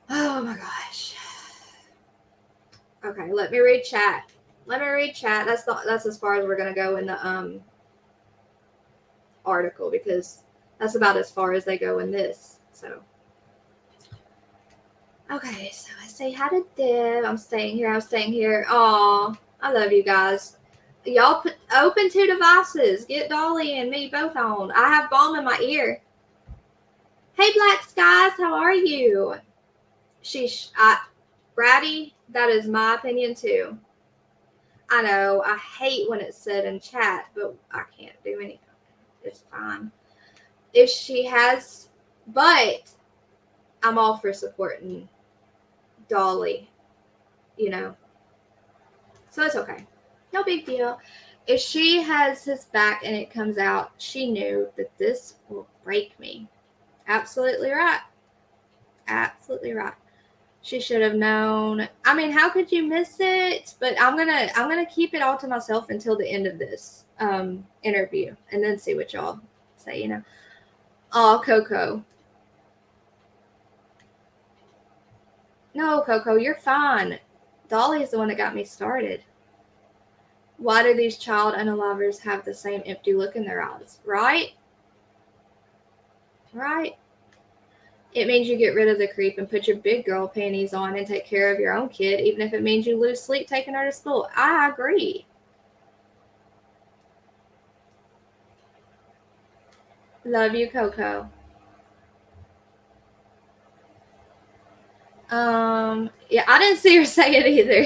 Oh my gosh. Okay, let me read chat. That's as far as we're gonna go in the article, because that's about as far as they go in this. So okay, so I say hi to Deb. I'm staying here. Aw, I love you guys. Y'all open 2 devices. Get Dolly and me both on. I have balm in my ear. Hey, Black Skies, how are you? Bratty, that is my opinion too. I know, I hate when it's said in chat, but I can't do anything. It's fine. If she has, but I'm all for supporting Dolly, so it's okay. No big deal. If she has his back and it comes out, she knew that this will break me. Absolutely right. Absolutely right. She should have known. I mean, how could you miss it? But I'm gonna keep it all to myself until the end of this interview, and then see what y'all say. Oh, Coco. No, Coco, you're fine. Dolly is the one that got me started. Why do these child unalivers have the same empty look in their eyes? Right? Right? It means you get rid of the creep and put your big girl panties on and take care of your own kid, even if it means you lose sleep taking her to school. I agree. Love you, Coco. Yeah, I didn't see her say it either.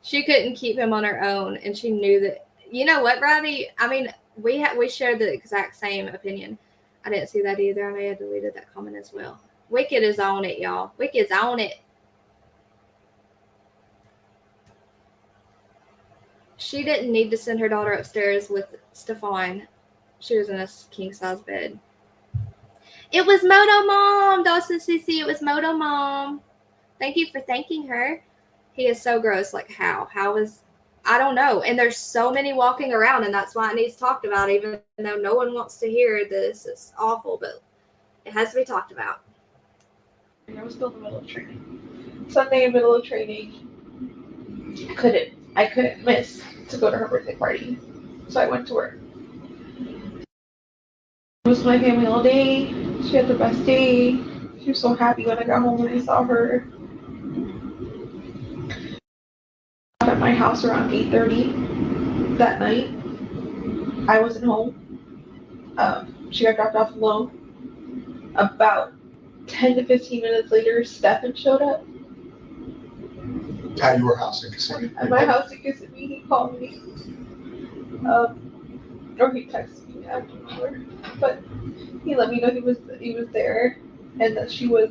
She couldn't keep him on her own, and she knew that. You know what, Robbie? I mean, we shared the exact same opinion. I didn't see that either. I may have deleted that comment as well. Wicked is on it, y'all. Wicked's on it. she didn't need to send her daughter upstairs with Stephan. She was in a king size bed. It was Moto Mom, Dawson CC. It was Moto Mom. Thank you for thanking her. He is so gross. Like, how? How is... I don't know. And there's so many walking around, and that's why it needs talked about, even though no one wants to hear this. It's awful, but it has to be talked about. I was still in the middle of training. Sunday in the middle of training, I couldn't miss to go to her birthday party. So I went to work. I was with my family all day. She had the best day. She was so happy when I got home and I saw her. At my house around 8:30 that night. I wasn't home. She got dropped off alone. About 10 to 15 minutes later, Stephan showed up. At your house in Kissimmee? At my house in Kissimmee, he called me. Or he texted me, I don't remember. But he let me know he was there and that she was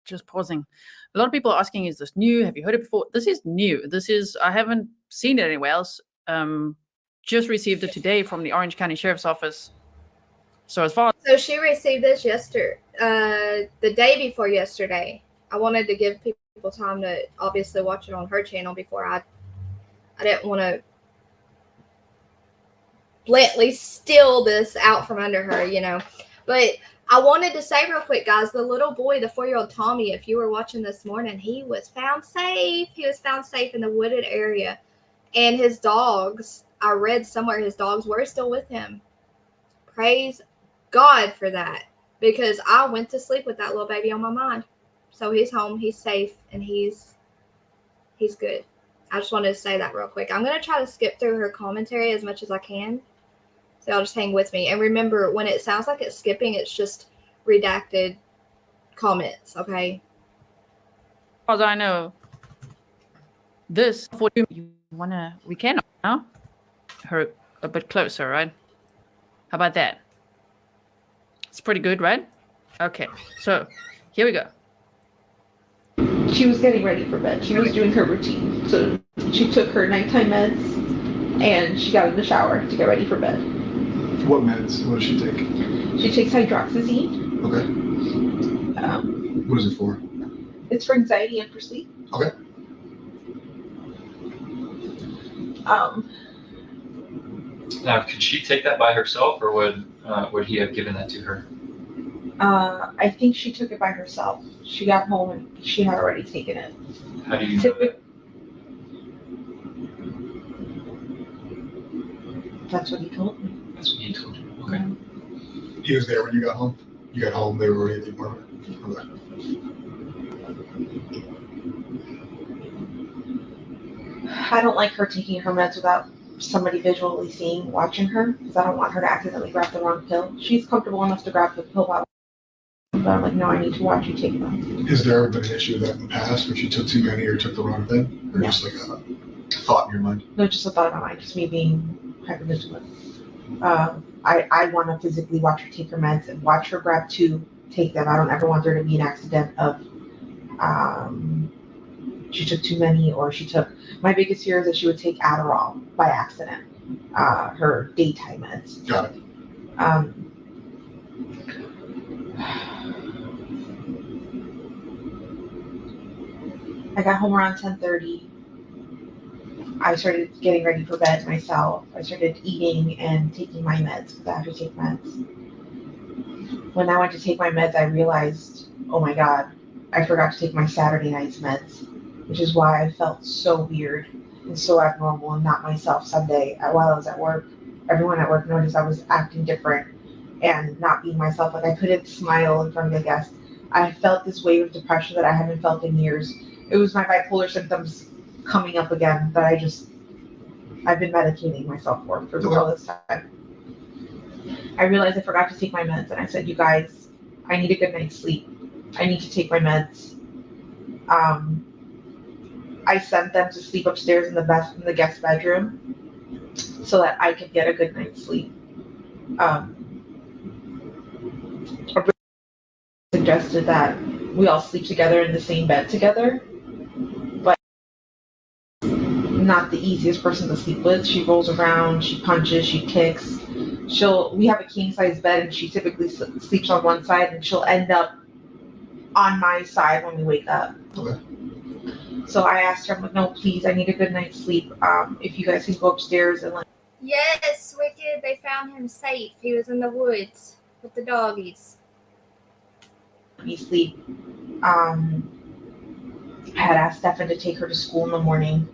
Just pausing. A lot of people are asking, is this new? Have you heard it before? This is new. I haven't seen it anywhere else. Just received it today from the Orange County Sheriff's Office. So she received this yesterday, the day before yesterday. I wanted to give people time to obviously watch it on her channel before I didn't want to blatantly steal this out from under her, you know. But I wanted to say real quick, guys, the little boy, the 4-year-old Tommy, if you were watching this morning, he was found safe. He was found safe in the wooded area. And his dogs, I read somewhere his dogs were still with him. Praise God for that. Because I went to sleep with that little baby on my mind. So he's home, he's safe, and he's good. I just wanted to say that real quick. I'm going to try to skip through her commentary as much as I can. So y'all just hang with me. And remember, when it sounds like it's skipping, it's just redacted comments, okay? As I know, this for you we can now her a bit closer, right? How about that? It's pretty good, right? Okay, so here we go. she was getting ready for bed. She was doing her routine. So she took her nighttime meds and she got in the shower to get ready for bed. What meds? What does she take? She takes hydroxyzine. Okay. What is it for? It's for anxiety and for sleep. Okay. Now, could she take that by herself, or would he have given that to her? I think she took it by herself. She got home and she had already taken it. How do you know that? That's what he told me. That's what he told you. Okay. He was there when you got home? You got home, they were already at the apartment? Okay. I don't like her taking her meds without somebody visually watching her, because I don't want her to accidentally grab the wrong pill. She's comfortable enough to grab the pill while, but I'm like, no, I need to watch you take them. Has there ever been an issue with that in the past, when she took too many or took the wrong thing? Or just like a thought in your mind? No, just a thought in my mind, just me being hypervigilant. I want to physically watch her take her meds and watch her grab 2, take them. I don't ever want there to be an accident of she took too many, or my biggest fear is that she would take Adderall by accident, her daytime meds. Got it. I got home around 10:30. I started getting ready for bed myself. I started eating and taking my meds, because I have to take meds. When I went to take my meds, I realized, oh my God, I forgot to take my Saturday night's meds, which is why I felt so weird and so abnormal and not myself Sunday while I was at work. Everyone at work noticed I was acting different and not being myself. Like, I couldn't smile in front of the guests. I felt this wave of depression that I haven't felt in years. It was my bipolar symptoms coming up again that I've been medicating myself for all this time. I realized I forgot to take my meds, and I said, you guys, I need a good night's sleep. I need to take my meds. I sent them to sleep upstairs in the guest bedroom so that I could get a good night's sleep. Suggested that we all sleep together in the same bed together. not the easiest person to sleep with. She rolls around, she punches, she kicks. We have a king size bed, and she typically sleeps on one side, and she'll end up on my side when we wake up. Okay. So I asked her, I'm like, no, please, I need a good night's sleep. If you guys can go upstairs and like. Yes, Wicked, they found him safe. He was in the woods with the doggies. Me sleep. I had asked Stephan to take her to school in the morning.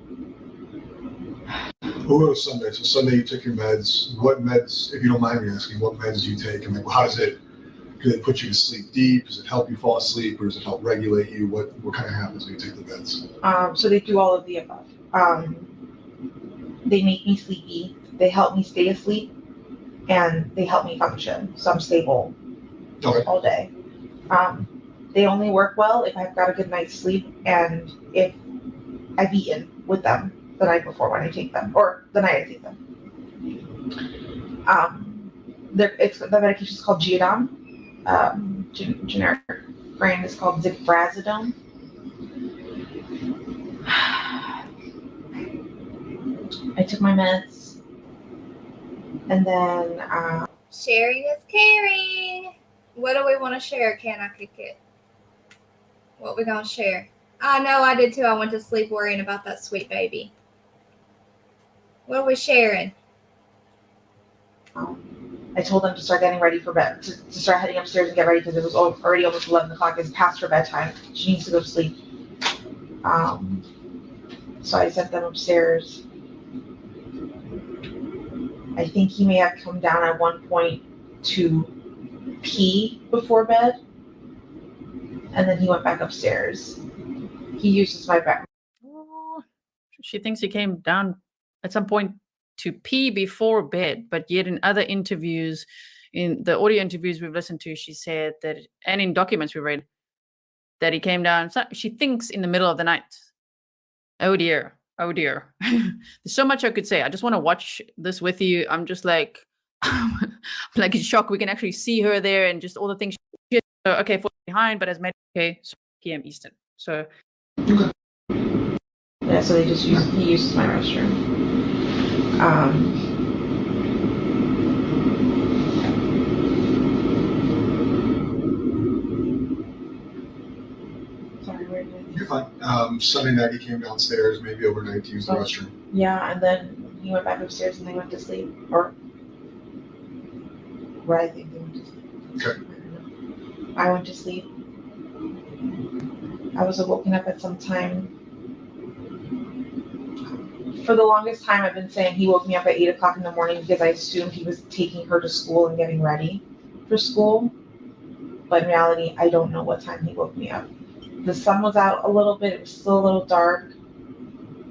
What was Sunday? So Sunday you took your meds. What meds, if you don't mind me asking, what meds do you take? And how does it put you to sleep deep? Does it help you fall asleep, or does it help regulate you? What kind of happens when you take the meds? So they do all of the above. They make me sleepy. They help me stay asleep, and they help me function. So I'm stable all day. They only work well if I've got a good night's sleep and if I've eaten with them the night before when I take them, or the night I take them. The medication is called Geodon. Generic brand is called Zifrazidone. I took my meds, and then Sharing is caring. What do we want to share? Can I kick it? What we gonna share? I know I did too. I went to sleep worrying about that sweet baby. What are we sharing? I told them to start getting ready for bed, to start heading upstairs and get ready because it was already almost 11 o'clock. It's past her bedtime. She needs to go to sleep. So I sent them upstairs. I think he may have come down at one point to pee before bed, and then he went back upstairs. He uses my back. She thinks he came down at some point to pee before bed, but yet in other interviews, in the audio interviews we've listened to, she said that, and in documents we read, that he came down, she thinks, in the middle of the night. Oh dear. Oh dear. There's so much I could say. I just want to watch this with you. I'm just like, I'm like in shock. We can actually see her there and just all the things she did. So, okay, for behind, but as made, okay, so PM Eastern. So. Yeah, so he uses my restroom. Sorry, where did I? You're fine. Sunday night he came downstairs, maybe overnight to use the restroom. Yeah, and then he went back upstairs and they went to sleep. Or where I think they went to sleep. Okay. I went to sleep. I was woken up at some time. For the longest time, I've been saying he woke me up at 8 o'clock in the morning because I assumed he was taking her to school and getting ready for school. But in reality, I don't know what time he woke me up. The sun was out a little bit. It was still a little dark.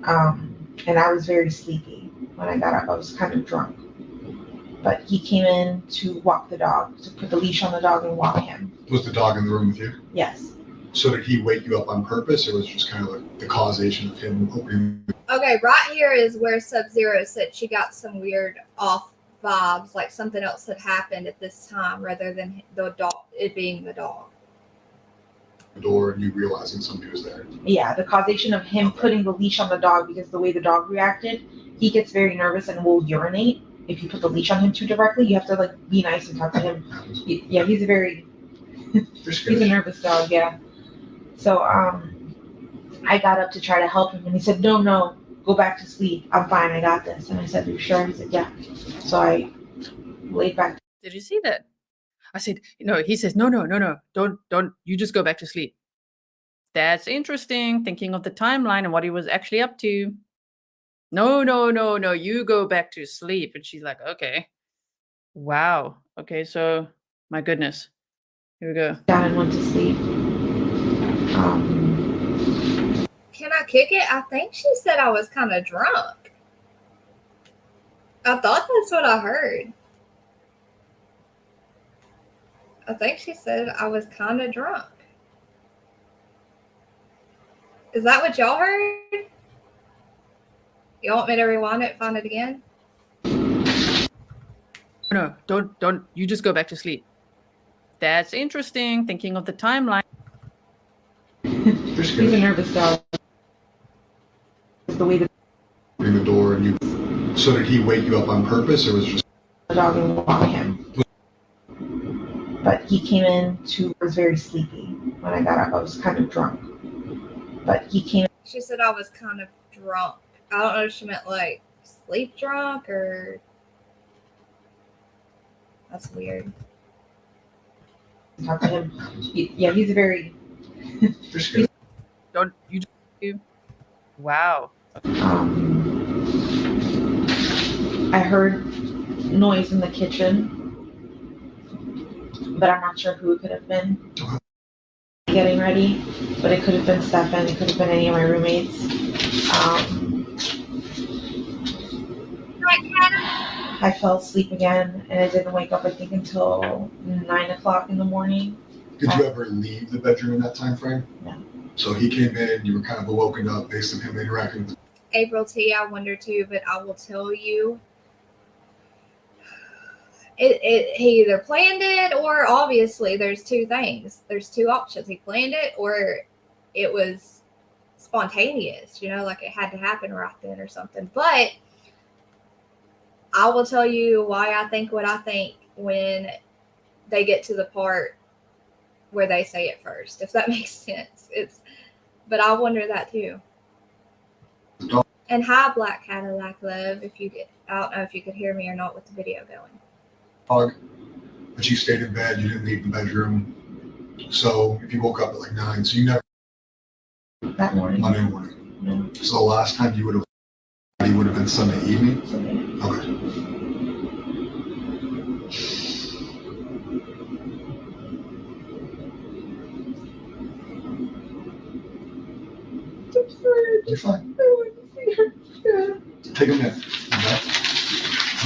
And I was very sleepy. When I got up, I was kind of drunk. But he came in to walk the dog, to put the leash on the dog and walk him. Was the dog in the room with you? Yes. So did he wake you up on purpose, or was it just kind of like the causation of him opening? Okay, right here is where Sub-Zero said she got some weird off vibes, like something else had happened at this time rather than the dog, it being the dog. The door and you realizing somebody was there. Yeah, the causation of him putting the leash on the dog, because the way the dog reacted, he gets very nervous and will urinate. If you put the leash on him too directly, you have to like be nice and talk to him. Yeah, he's a very he's a nervous dog. Yeah. So I got up to try to help him, and he said, "No, go back to sleep. I'm fine. I got this." And I said, "You sure?" He said, "Yeah." So I laid back. Did you see that? I said, no. He says, no. Don't. You just go back to sleep. That's interesting. Thinking of the timeline and what he was actually up to. No. You go back to sleep. And she's like, okay. Wow. Okay. So, my goodness. Here we go. Down and went to sleep. Can I kick it? I think she said I was kind of drunk. I thought that's what I heard. I think she said I was kind of drunk. Is that what y'all heard? You want me to rewind it, find it again? No, don't. You just go back to sleep. That's interesting. Thinking of the timeline. He's a nervous dog. The way that in the door and you. So did he wake you up on purpose, or was it just The dog and walk him. But he came in was very sleepy. When I got up, I was kind of drunk. But he came. She said I was kind of drunk. I don't know if she meant like sleep drunk or. That's weird. Talk to him. He's a very. just good? Don't you? Wow. I heard noise in the kitchen, but I'm not sure who it could have been. Getting ready, but it could have been Stephan. It could have been any of my roommates. I fell asleep again, and I didn't wake up, I think, until 9 o'clock in the morning. Did you ever leave the bedroom in that time frame? No. So he came in, you were kind of awoken up based on him interacting with. April T, I wonder too, but I will tell you, he either planned it or obviously there's two things. There's two options. He planned it or it was spontaneous, like it had to happen right then or something. But I will tell you why I think what I think when they get to the part where they say it first, if that makes sense. But I wonder that too. And hi, Black Cadillac Love. I don't know if you could hear me or not with the video going. Dog, but you stayed in bed. You didn't leave the bedroom. So if you woke up at like 9, so you never. That morning. Monday morning. No. So the last time you would have been Sunday evening. Sunday. Okay. You're fine. Take a minute. Okay?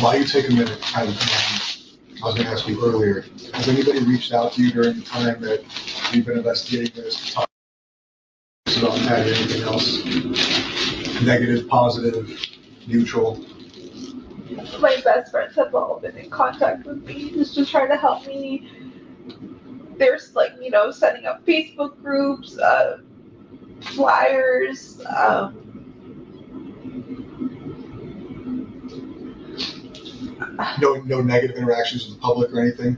While you take a minute, I was going to ask you earlier, has anybody reached out to you during the time that you've been investigating this to talk about that or anything else? Negative, positive, neutral? My best friends have all been in contact with me just to try to help me. There's setting up Facebook groups, flyers, No negative interactions with the public or anything?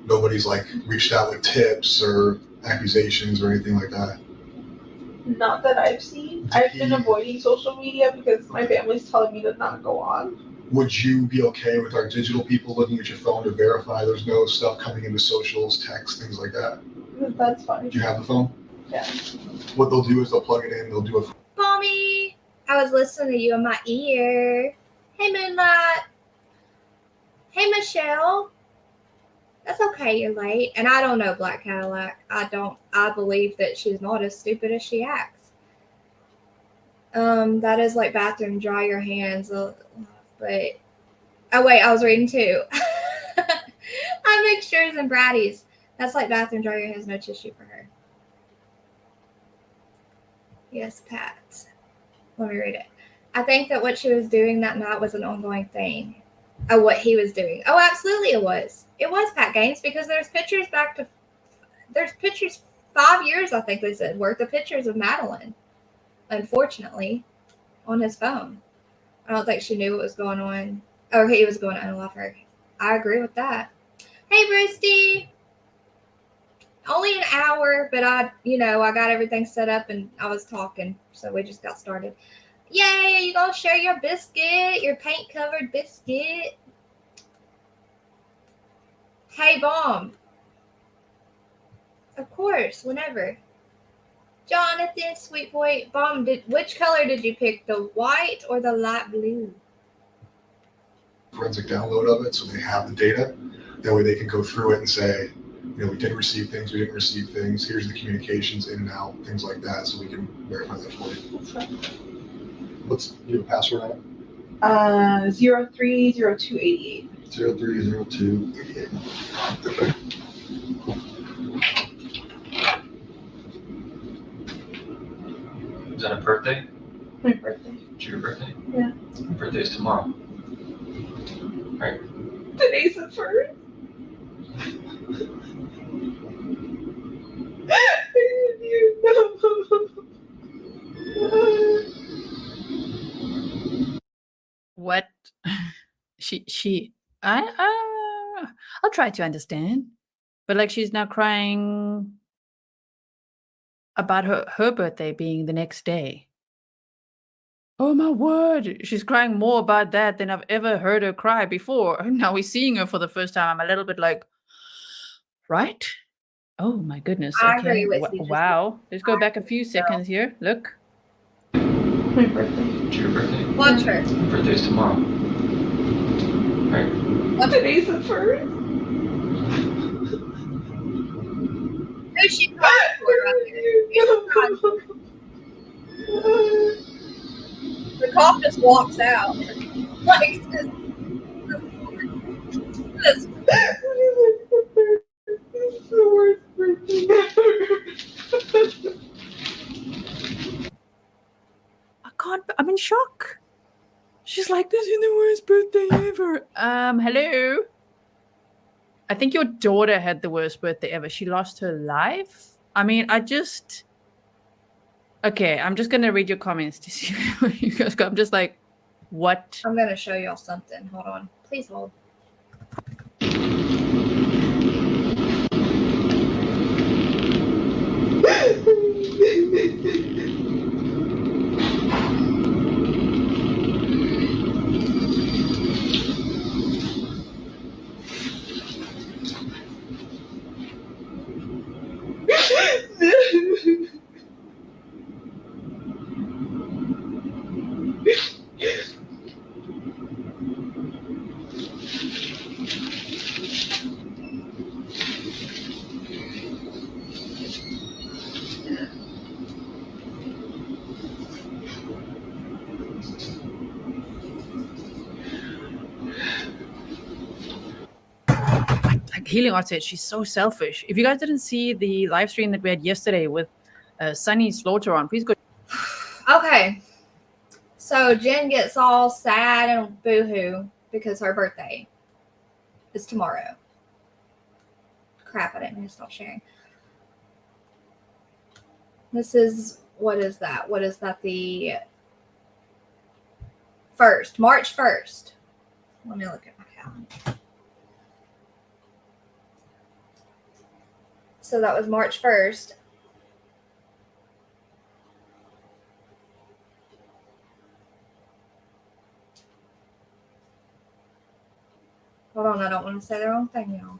Nobody's reached out with tips or accusations or anything like that? not that I've seen. I've been avoiding social media because my family's telling me to not go on. Would you be okay with our digital people looking at your phone to verify there's no stuff coming into socials, text, things like that? That's fine. Do you have the phone? Yeah. What they'll do is they'll plug it in, they'll do a. Mommy, I was listening to you in my ear. Hey, Moonlight. Hey, Michelle. That's okay, you're late. And I don't know Black Cadillac. I believe that she's not as stupid as she acts. That is like bathroom, dry your hands. But, oh wait, I was reading too. I mixtures and bratties. That's like bathroom, dry your hands, no tissue for her. Yes, Pat. Let me read it. I think that what she was doing that night was an ongoing thing. Oh, what he was doing. Oh, absolutely it was. It was Pat Gaines because there's pictures 5 years, I think they said, worth of pictures of Madeline, unfortunately, on his phone. I don't think she knew what was going on. Or he was going to unlove her. I agree with that. Hey, Brewsty. Only an hour, but I got everything set up and I was talking, so we just got started. Yay, you gonna share your biscuit, your paint-covered biscuit? Hey, Bomb. Of course, whenever. Jonathan, sweet boy. Bomb, which color did you pick, the white or the light blue? Forensic download of it, so they have the data. That way they can go through it and say, we did receive things, we didn't receive things, here's the communications in and out, things like that, so we can verify that for you. That's fine. You have a password on it? 030288. 030288. Is that a birthday? My birthday. It's your birthday? Yeah. My birthday is tomorrow. Right. Today's the 1st. I'll try to understand. But like she's now crying about her birthday being the next day. Oh my word. She's crying more about that than I've ever heard her cry before. Now we're seeing her for the first time. I'm a little bit like, right? Oh my goodness. I Okay. agree with you. Wow. Let's go back a few seconds here. Look. My birthday. It's your birthday. Watch her. Your birthday's tomorrow. Right? Today's the first. Who's she crying for right there? Who's she crying for? The cop just walks out. Like, this It's the worst birthday ever. I'm in shock. She's like, this is the worst birthday ever. Hello. I think your daughter had the worst birthday ever. She lost her life. I mean, okay, I'm just gonna read your comments to see what you guys got. I'm just like, what? I'm gonna show y'all something. Hold on. Please hold. Like Healing Art said, she's so selfish. If you guys didn't see the live stream that we had yesterday with Sunny Slaughter on, please go. Okay. So Jen gets all sad and boohoo because her birthday is tomorrow. Crap, I didn't mean to stop sharing. This is, what is that? What is that? The 1st, March 1st. Let me look at my calendar. So that was March 1st. Hold on, I don't want to say the wrong thing, y'all.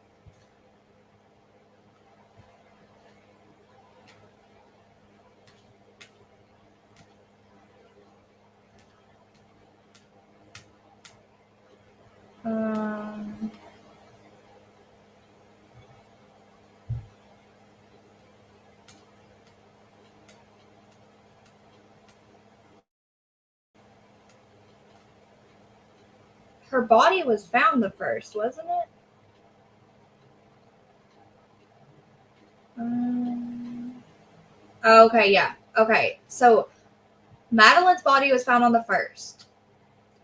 Her body was found the 1st, wasn't it? Okay, yeah. Okay, so Madeline's body was found on the 1st.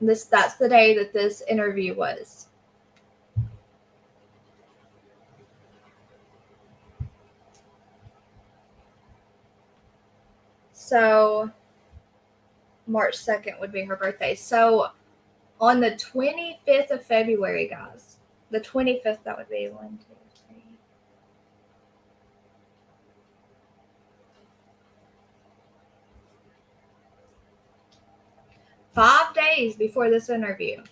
That's the day that this interview was. So March 2nd would be her birthday. So on the 25th of February, guys, the 25th, that would be 1, 2, 3. Five days before this interview.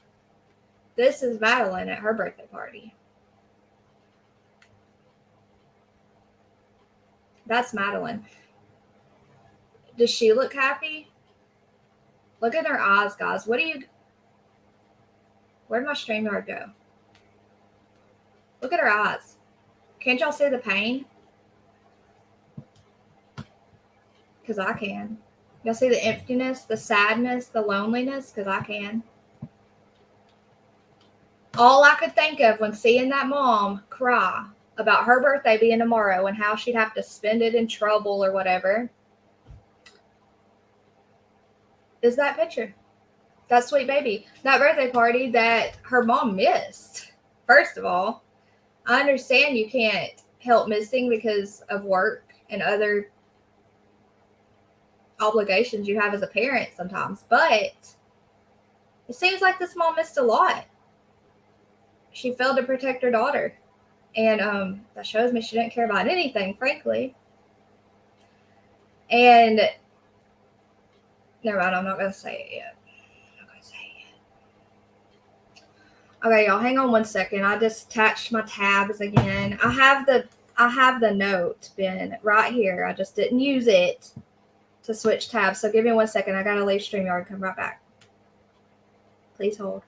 This is Madeline at her birthday party. That's Madeline. Does she look happy? Look at her eyes, guys. Where'd my StreamYard go? Look at her eyes. Can't y'all see the pain? Because I can. Y'all see the emptiness, the sadness, the loneliness? Because I can. All I could think of when seeing that mom cry about her birthday being tomorrow and how she'd have to spend it in trouble or whatever is that picture. That sweet baby. That birthday party that her mom missed. First of all, I understand you can't help missing because of work and other obligations you have as a parent sometimes, but it seems like this mom missed a lot. she failed to protect her daughter. And that shows me she didn't care about anything, frankly. And never mind, I'm not going to say it yet. Okay, y'all, hang on one second. I just attached my tabs again. I have the note bin right here. I just didn't use it to switch tabs. So give me 1 second. I gotta leave StreamYard and come right back. Please hold.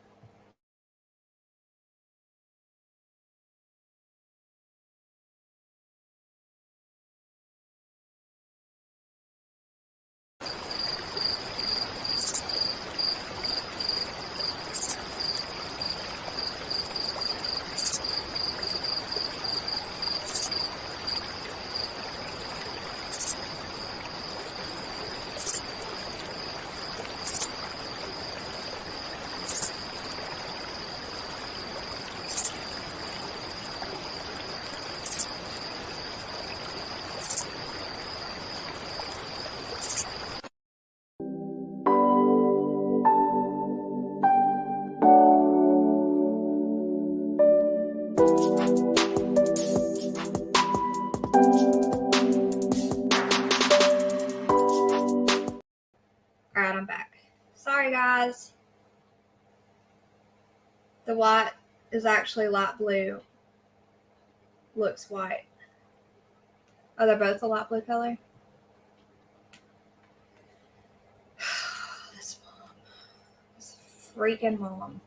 Alright, I'm back. Sorry, guys. The white is actually light blue. Looks white. Oh, they're both a light blue color? This mom. This freaking mom.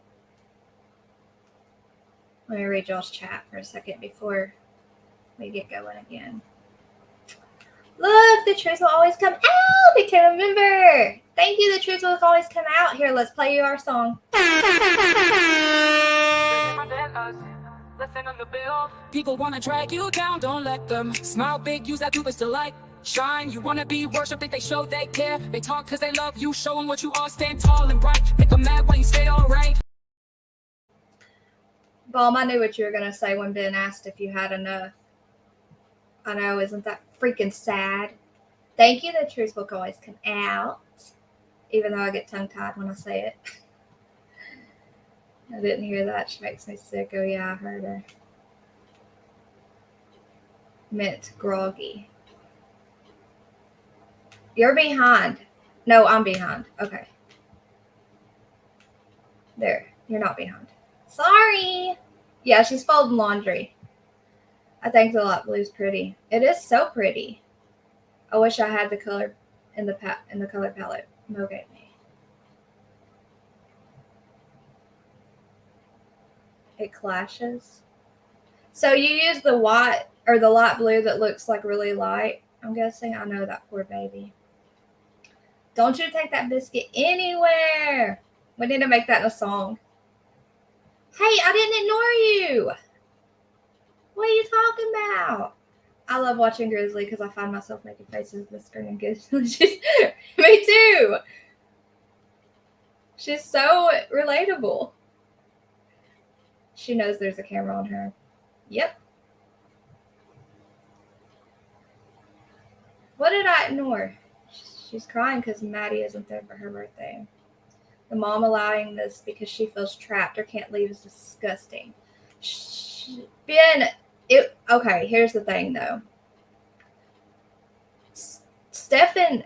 Let me read y'all's chat for a second before we get going again. Look, the truth will always come out. Became a member. Thank you. The truth will always come out. Here, let's play you our song. People wanna drag you down, don't let them. Smile big, use that to the light. Shine, you wanna be worshipped, think they show they care. They talk cause they love you, show them what you are, stand tall and bright. Make them mad when you say alright. Balm, I knew what you were gonna say when Ben asked if you had enough. I know, isn't that freaking sad? Thank you, the truth will always come out. Even though I get tongue-tied when I say it. I didn't hear that. She makes me sick. Oh yeah, I heard her. Mint groggy. You're behind. No, I'm behind. Okay. There. You're not behind. Sorry. Yeah, she's folding laundry. I think the light blue's pretty. It is so pretty. I wish I had the color in the color palette Mo gave me. It clashes. So you use the white or the light blue that looks like really light. I'm guessing. I know that poor baby. Don't you take that biscuit anywhere. We need to make that in a song. Hey, I didn't ignore you. What are you talking about? I love watching Grizzly because I find myself making faces at the screen and good. Me too. She's so relatable. She knows there's a camera on her. Yep. What did I ignore? She's crying because Maddie isn't there for her birthday. The mom allowing this because she feels trapped or can't leave is disgusting. Ben, okay, here's the thing though. Stephan,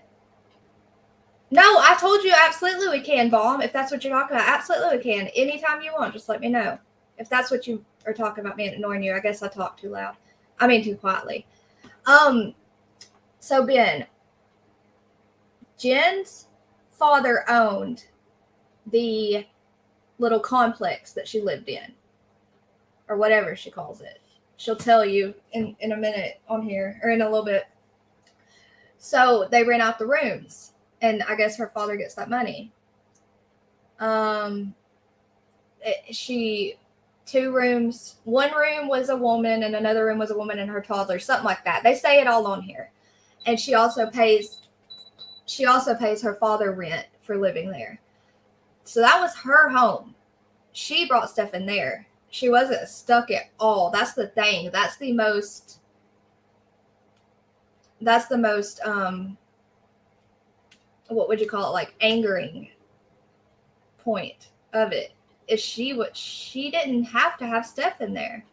no, I told you absolutely we can, Balm. If that's what you're talking about, absolutely we can. Anytime you want, just let me know. If that's what you are talking about me ignoring you, I guess I talk too loud. I mean too quietly. So Ben, Jen's father owned the little complex that she lived in, or whatever she calls it. She'll tell you in a minute on here, or in a little bit. So they rent out the rooms, and I guess her father gets that money. Two rooms. One room was a woman, and another room was a woman and her toddler, something like that. They say it all on here, and she also pays her father rent for living there. So that was her home. She brought Stephan there. She wasn't stuck at all. That's the thing. That's the most what would you call it? Like angering point of it is she didn't have to have Stephan there.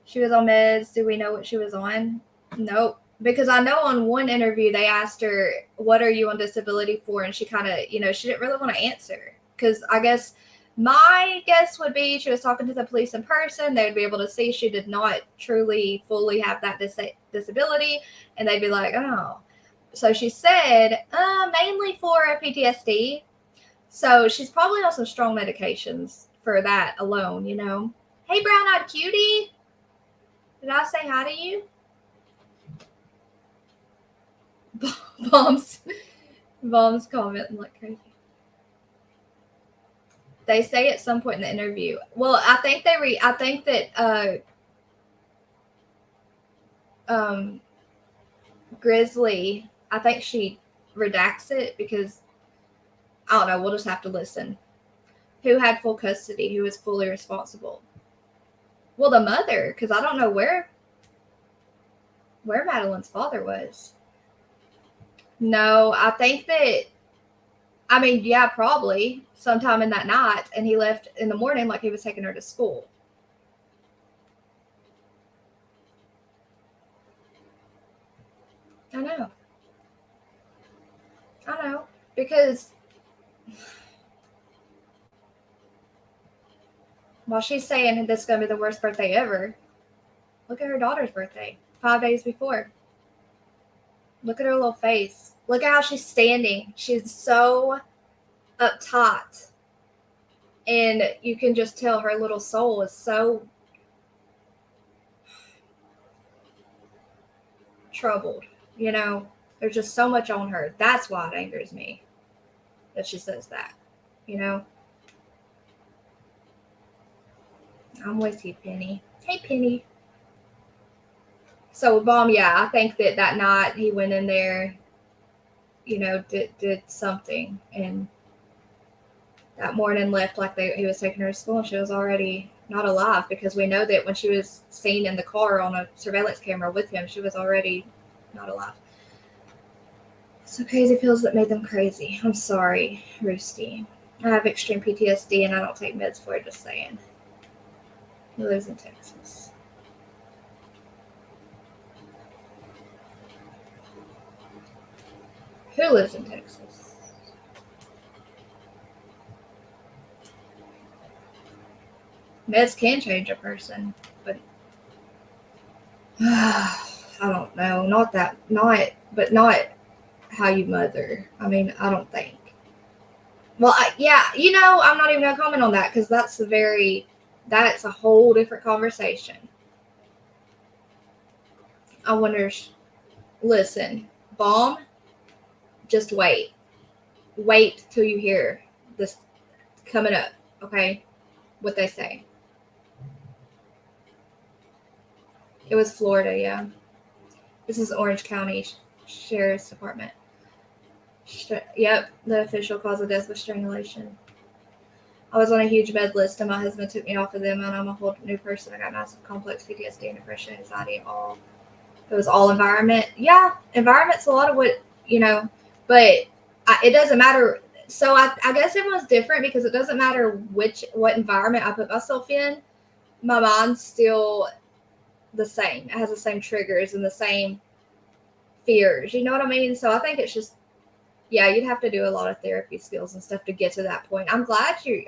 She was on meds. Do we know what she was on? Nope. Because I know on one interview they asked her, what are you on disability for? And she kind of, she didn't really want to answer. Because I guess my guess would be she was talking to the police in person. They would be able to see she did not truly, fully have that disability. And they'd be like, oh. So she said, mainly for PTSD. So she's probably on some strong medications for that alone, Hey, brown-eyed cutie. Did I say hi to you? Mom's commenting like crazy. They say at some point in the interview. Well, I think that Grizzly, I think she redacts it because I don't know. We'll just have to listen. Who had full custody? Who was fully responsible? Well, the mother, because I don't know where Madeline's father was. No, I think that, yeah, probably sometime in that night, and he left in the morning like he was taking her to school. I know, because while she's saying this is going to be the worst birthday ever, look at her daughter's birthday, 5 days before. Look at her little face. Look at how she's standing. She's so uptight. And you can just tell her little soul is so troubled. There's just so much on her. That's why it angers me that she says that. I'm with you, Penny. Hey, Penny. So, Mom, yeah, I think that night he went in there, did something. And that morning left like he was taking her to school, and she was already not alive, because we know that when she was seen in the car on a surveillance camera with him, she was already not alive. So crazy pills that made them crazy. I'm sorry, Roosty. I have extreme PTSD and I don't take meds for it, just saying. He lives in Texas. Who lives in Texas? Meds can change a person, but I don't know. Not how you mother. I don't think. Well, I'm not even going to comment on that, because that's a whole different conversation. I wonder, listen, Bomb, just wait. Wait till you hear this coming up, okay? What they say. It was Florida, yeah. This is Orange County Sheriff's Department. Yep, the official cause of death was strangulation. I was on a huge med list, and my husband took me off of them, and I'm a whole new person. I got massive complex PTSD and depression, anxiety, all. It was all environment. Yeah, environment's a lot of what, but it doesn't matter. So I guess everyone's different, because it doesn't matter what environment I put myself in. My mind's still the same. It has the same triggers and the same fears. You know what I mean? So I think it's just, yeah, you'd have to do a lot of therapy skills and stuff to get to that point. I'm glad you're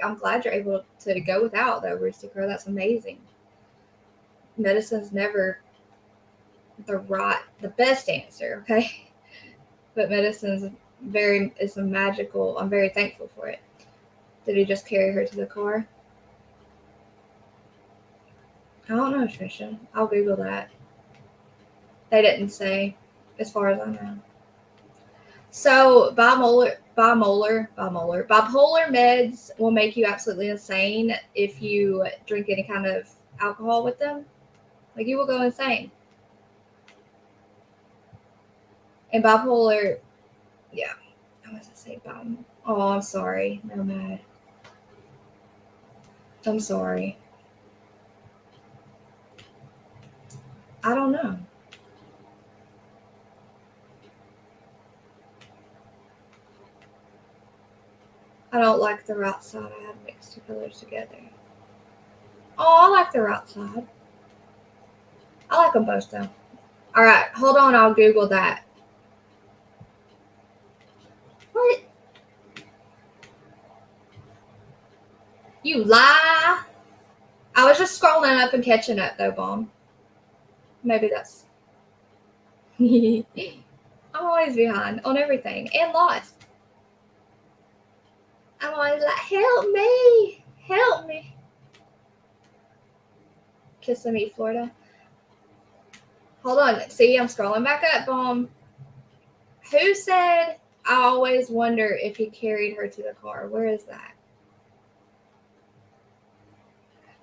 able to go without, though, Rooster Crow. That's amazing. Medicine's never the best answer, okay? But medicine's it's a magical. I'm very thankful for it. Did he just carry her to the car? I don't know, Trisha. I'll Google that. They didn't say, as far as I know. So bipolar meds will make you absolutely insane if you drink any kind of alcohol with them. Like, you will go insane. And bipolar, yeah. I was going to say bipolar. Oh, I'm sorry. No, mad. I'm sorry. I don't know. I don't like the right side. I have mix two colors together. Oh, I like the right side. I like them both though. All right, hold on. I'll Google that. What? You lie. I was just scrolling up and catching up though, Bomb. Maybe that's. I'm always behind on everything and lost. I'm always like, help me. Help me. Kissimmee, Florida. Hold on. See, I'm scrolling back up, Bomb. Who said I always wonder if he carried her to the car? Where is that?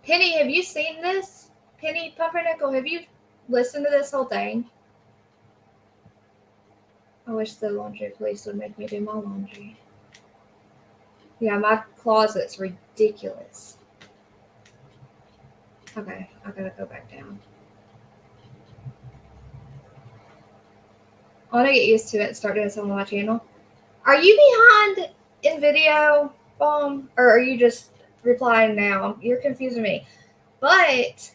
Penny, have you seen this? Penny Pumpernickel, have you listened to this whole thing? I wish the laundry police would make me do my laundry. Yeah, my closet's ridiculous. Okay, I gotta go back down. I want to get used to it and start doing something on my channel. Are you behind in video, Bomb? Or are you just replying now? You're confusing me. But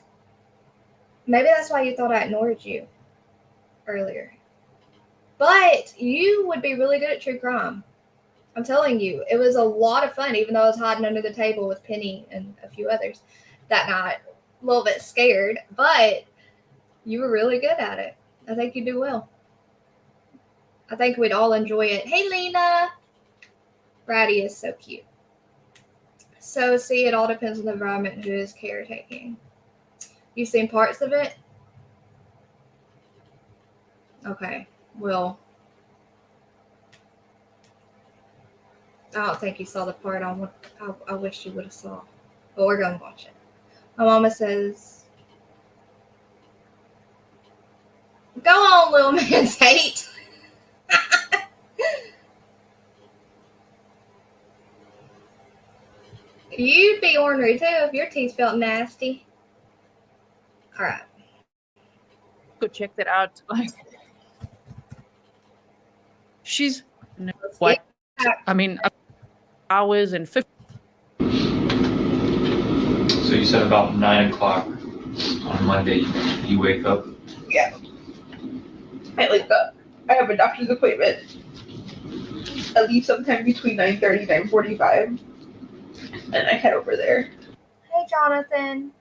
maybe that's why you thought I ignored you earlier. But you would be really good at true crime. I'm telling you, it was a lot of fun, even though I was hiding under the table with Penny and a few others that night. A little bit scared, but you were really good at it. I think you do well. I think we'd all enjoy it. Hey, Lena. Ratty is so cute. So, see, it all depends on the environment and who is caretaking. You've seen parts of it? Okay, well, I don't think you saw the part I wish you would have saw. But we're going to watch it. My mama says, go on, little man's hate. You'd be ornery too if your teeth felt nasty. All right. Go check that out. Like, she's what? I mean, hours and 50. So you said about 9 o'clock on Monday you wake up. Yeah. I wake up. I have a doctor's appointment. I leave sometime between 9:30 and 9:45. And I head over there. Hey, Jonathan.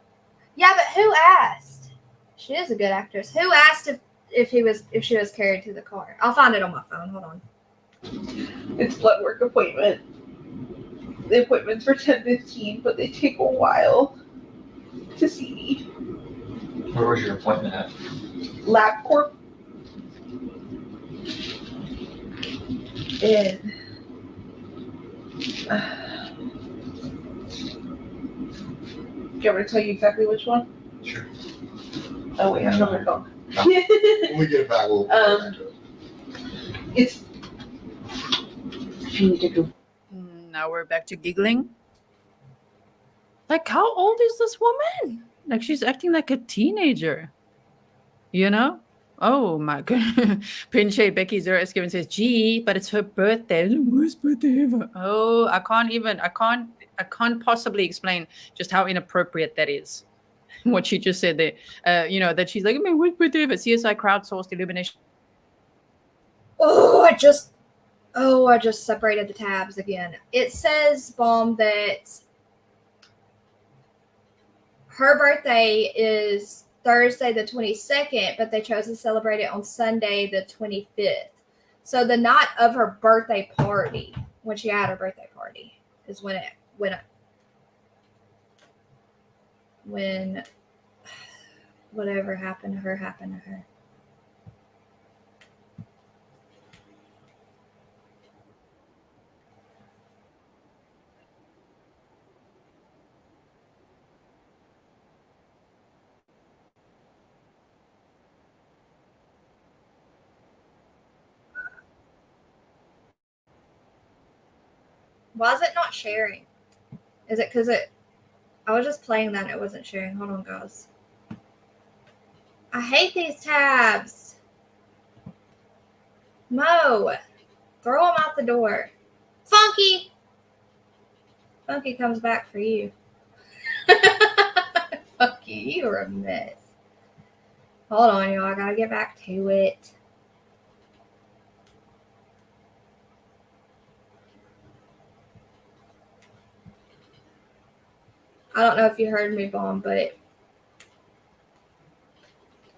Yeah, but who asked? She is a good actress. Who asked if she was carried to the car? I'll find it on my phone. Hold on. It's blood work appointment. The appointment's for 10:15, but they take a while to see me. Where was your appointment at? LabCorp. And do you want me to tell you exactly which one? Sure. Oh wait, I'm on my phone. When we get it back, we'll go back to it. It's. You need to go. Now we're back to giggling. Like, how old is this woman? Like, she's acting like a teenager. You know? Oh my god. Pinche Becky Zero Escaven says, gee, but it's her birthday. It's the worst birthday ever. Oh, I can't possibly explain just how inappropriate that is. What she just said there. You know, that she's like, my worst birthday ever. CSI crowdsourced illumination. Oh, I just separated the tabs again. It says, Bomb, that her birthday is Thursday the 22nd, but they chose to celebrate it on Sunday the 25th. So the night of her birthday party, when she had her birthday party, is when whatever happened to her happened to her. Why is it not sharing? Is it because I was just playing that and it wasn't sharing. Hold on, guys. I hate these tabs. Mo, throw them out the door. Funky. Funky comes back for you. Fuck you. You're a mess. Hold on, y'all. I gotta get back to it. I don't know if you heard me, Bomb, but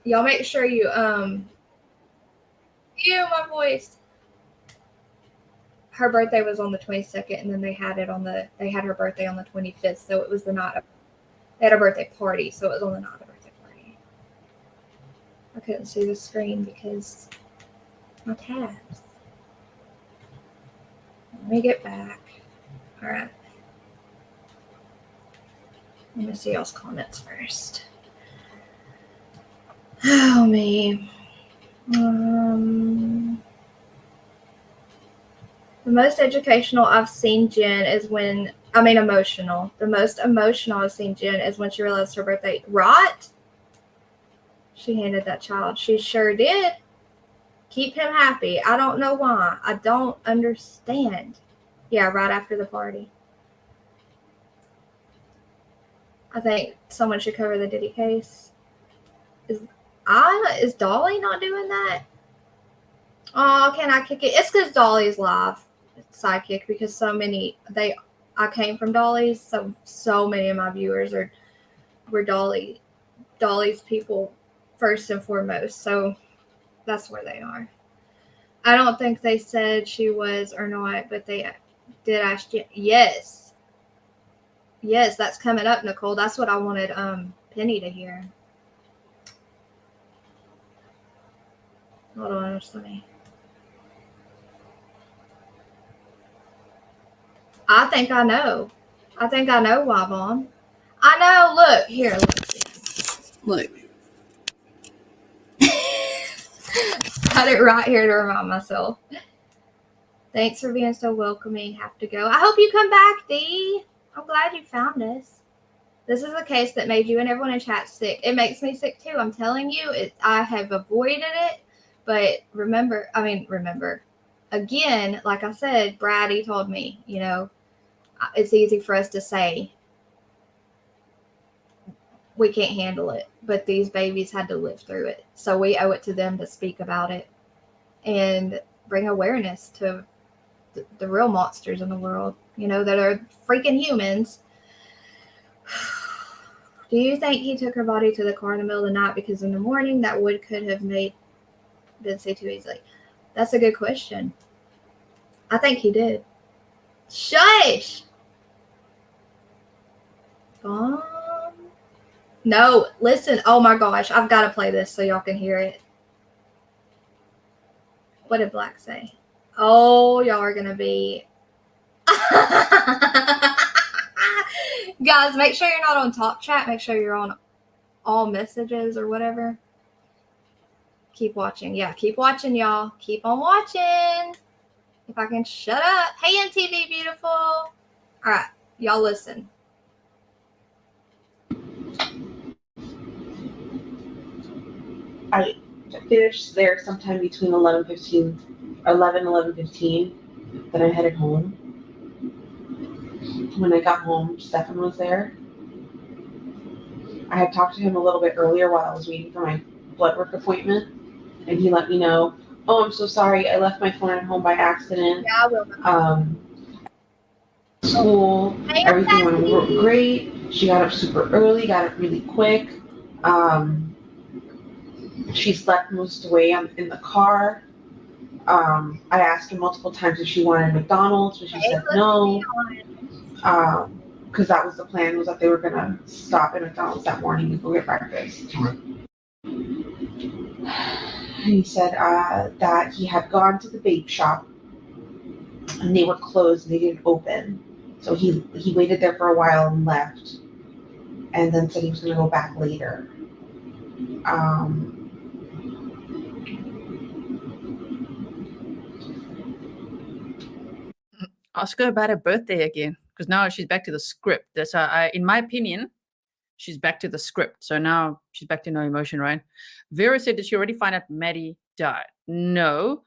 y'all make sure you my voice. Her birthday was on the 22nd, and then they had her birthday on the 25th, so it was they had a birthday party, so it was on the not a birthday party. I couldn't see the screen because my tabs. Let me get back. All right. Let me see y'all's comments first. Oh, me. The most educational I've seen Jen is emotional. The most emotional I've seen Jen is when she realized her birthday. Right? She handed that child. She sure did. Keep him happy. I don't know why. I don't understand. Yeah, right after the party. I think someone should cover the Diddy case. Is Dolly not doing that? Oh, can I kick it? It's because Dolly's live sidekick, because I came from Dolly's, so many of my viewers were Dolly's people first and foremost. So that's where they are. I don't think they said she was or not, but they did ask you. Yes, that's coming up, Nicole. That's what I wanted Penny to hear. Hold on, just let me. I think I know why, Vaughn. I know. Look here. Look. Got it right here to remind myself. Thanks for being so welcoming. Have to go. I hope you come back, Dee. I'm glad you found us. This is a case that made you and everyone in chat sick. It makes me sick too. I'm telling you. I have avoided it, but remember. Again, like I said, Brady told me, it's easy for us to say we can't handle it, but these babies had to live through it. So we owe it to them to speak about it and bring awareness to the real monsters in the world, that are freaking humans. Do you think he took her body to the car in the middle of the night because in the morning that wood could have been say too easily? That's a good question. I think he did. Shush! No, listen. Oh my gosh, I've got to play this so y'all can hear it. What did Black say? Oh, y'all are going to be... Guys, make sure you're not on Talk Chat. Make sure you're on all messages or whatever. Keep watching. Yeah, keep watching, y'all. Keep on watching. If I can shut up. Hey, MTV Beautiful. All right, y'all listen. I finished there sometime between 11:15. Then I headed home. When I got home, Stephan was there. I had talked to him a little bit earlier while I was waiting for my blood work appointment, and he let me know, "Oh, I'm so sorry. I left my phone at home by accident. Yeah, I will. School, everything went great. She got up super early, got up really quick. She slept most of the way in the car. I asked her multiple times if she wanted McDonald's, but she said no. Because that was the plan, was that they were going to stop at McDonald's that morning and go get breakfast. Right. He said that he had gone to the vape shop and they were closed and they didn't open. So he waited there for a while and left, and then said he was going to go back later. Ask her about her birthday again, because now she's back to the script. That's in my opinion, she's back to the script. So now she's back to no emotion, right? Vera said, did she already find out Maddie died? No.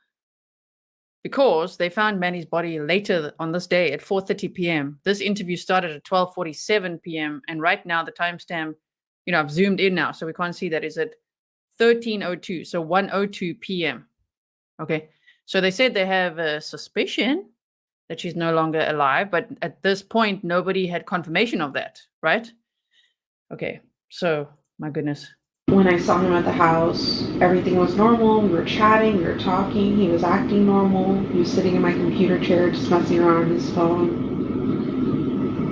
because they found Manny's body later on this day at 4:30 p.m. This interview started at 12:47 p.m. and right now the timestamp, I've zoomed in now, so we can't see that, is at 13:02, so 1:02 p.m. Okay, so they said they have a suspicion that she's no longer alive, but at this point, nobody had confirmation of that, right? Okay, so my goodness. When I saw him at the house, everything was normal. We were chatting, we were talking. He was acting normal. He was sitting in my computer chair, just messing around on his phone.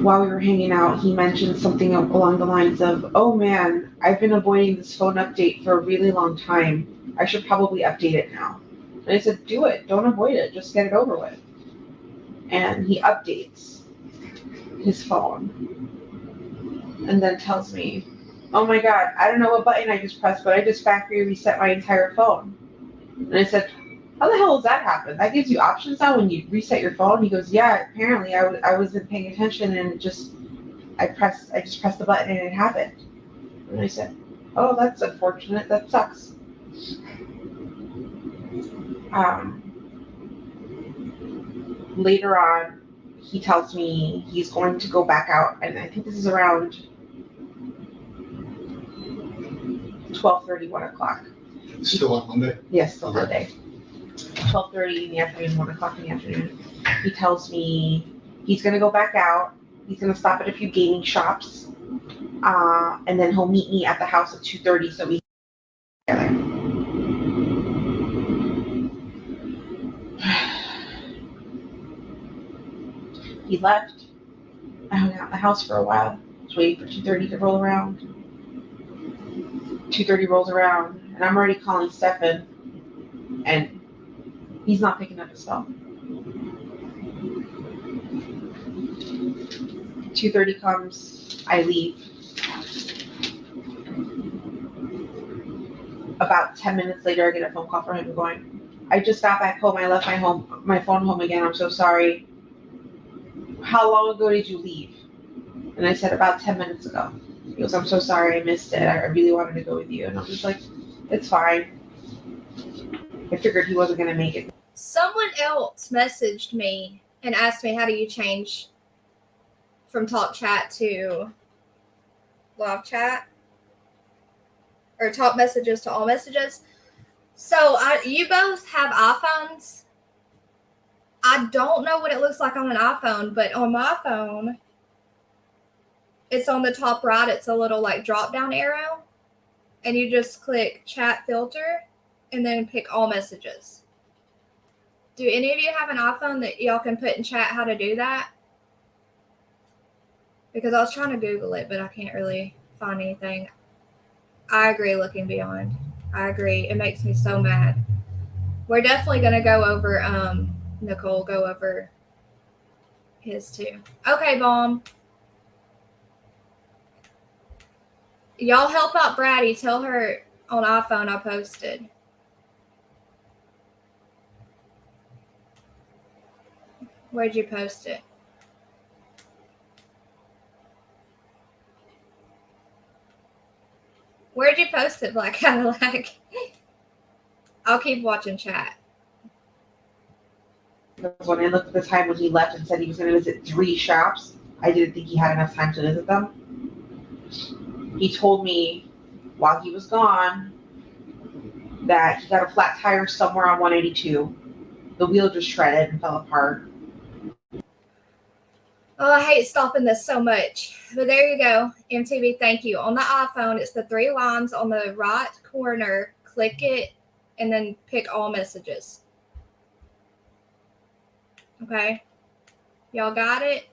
While we were hanging out, he mentioned something along the lines of, "Oh man, I've been avoiding this phone update for a really long time. I should probably update it now." And I said, "Do it. Don't avoid it. Just get it over with." And he updates his phone and then tells me, "Oh my God, I don't know what button I just pressed, but I just factory reset my entire phone." And I said, "How the hell does that happen? That gives you options now when you reset your phone?" He goes, "Yeah, apparently I wasn't paying attention and I just pressed the button and it happened." And I said, "Oh, that's unfortunate. That sucks." Later on, he tells me he's going to go back out, and I think this is around 12:30, 1 o'clock. Still on Monday? Yes, still Okay. Monday. 12:30 in the afternoon, 1 o'clock in the afternoon. He tells me he's going to go back out. He's going to stop at a few gaming shops, and then he'll meet me at the house at 2:30 so we can get together. He left. I hung out in the house for a while. Just waiting for 2:30 to roll around. 2:30 rolls around, and I'm already calling Stephan, and he's not picking up his phone. 2:30 comes, I leave. About 10 minutes later, I get a phone call from him going, "I just got back home. I left my phone home again. I'm so sorry. How long ago did you leave?" And I said, "About 10 minutes ago." He goes, "I'm so sorry. I missed it. I really wanted to go with you." And I'm just like, "It's fine." I figured he wasn't going to make it. Someone else messaged me and asked me, how do you change from talk chat to live chat? Or talk messages to all messages. So you both have iPhones. I don't know what it looks like on an iPhone, but on my phone, it's on the top right. It's a little like drop down arrow. And you just click chat filter and then pick all messages. Do any of you have an iPhone that y'all can put in chat how to do that? Because I was trying to Google it, but I can't really find anything. I agree, looking beyond. I agree. It makes me so mad. We're definitely going to go over, Nicole, go over his too. Okay, Bomb. Y'all help out Bratty. Tell her on iPhone I posted. Where'd you post it? Where'd you post it, Black Cadillac? I'll keep watching chat. When I looked at the time when he left and said he was going to visit 3 shops, I didn't think he had enough time to visit them. He told me while he was gone that he got a flat tire somewhere on 182. The wheel just shredded and fell apart. Oh, I hate stopping this so much. But there you go. MTV, thank you. On the iPhone, it's the 3 lines on the right corner. Click it and then pick all messages. Okay? Y'all got it?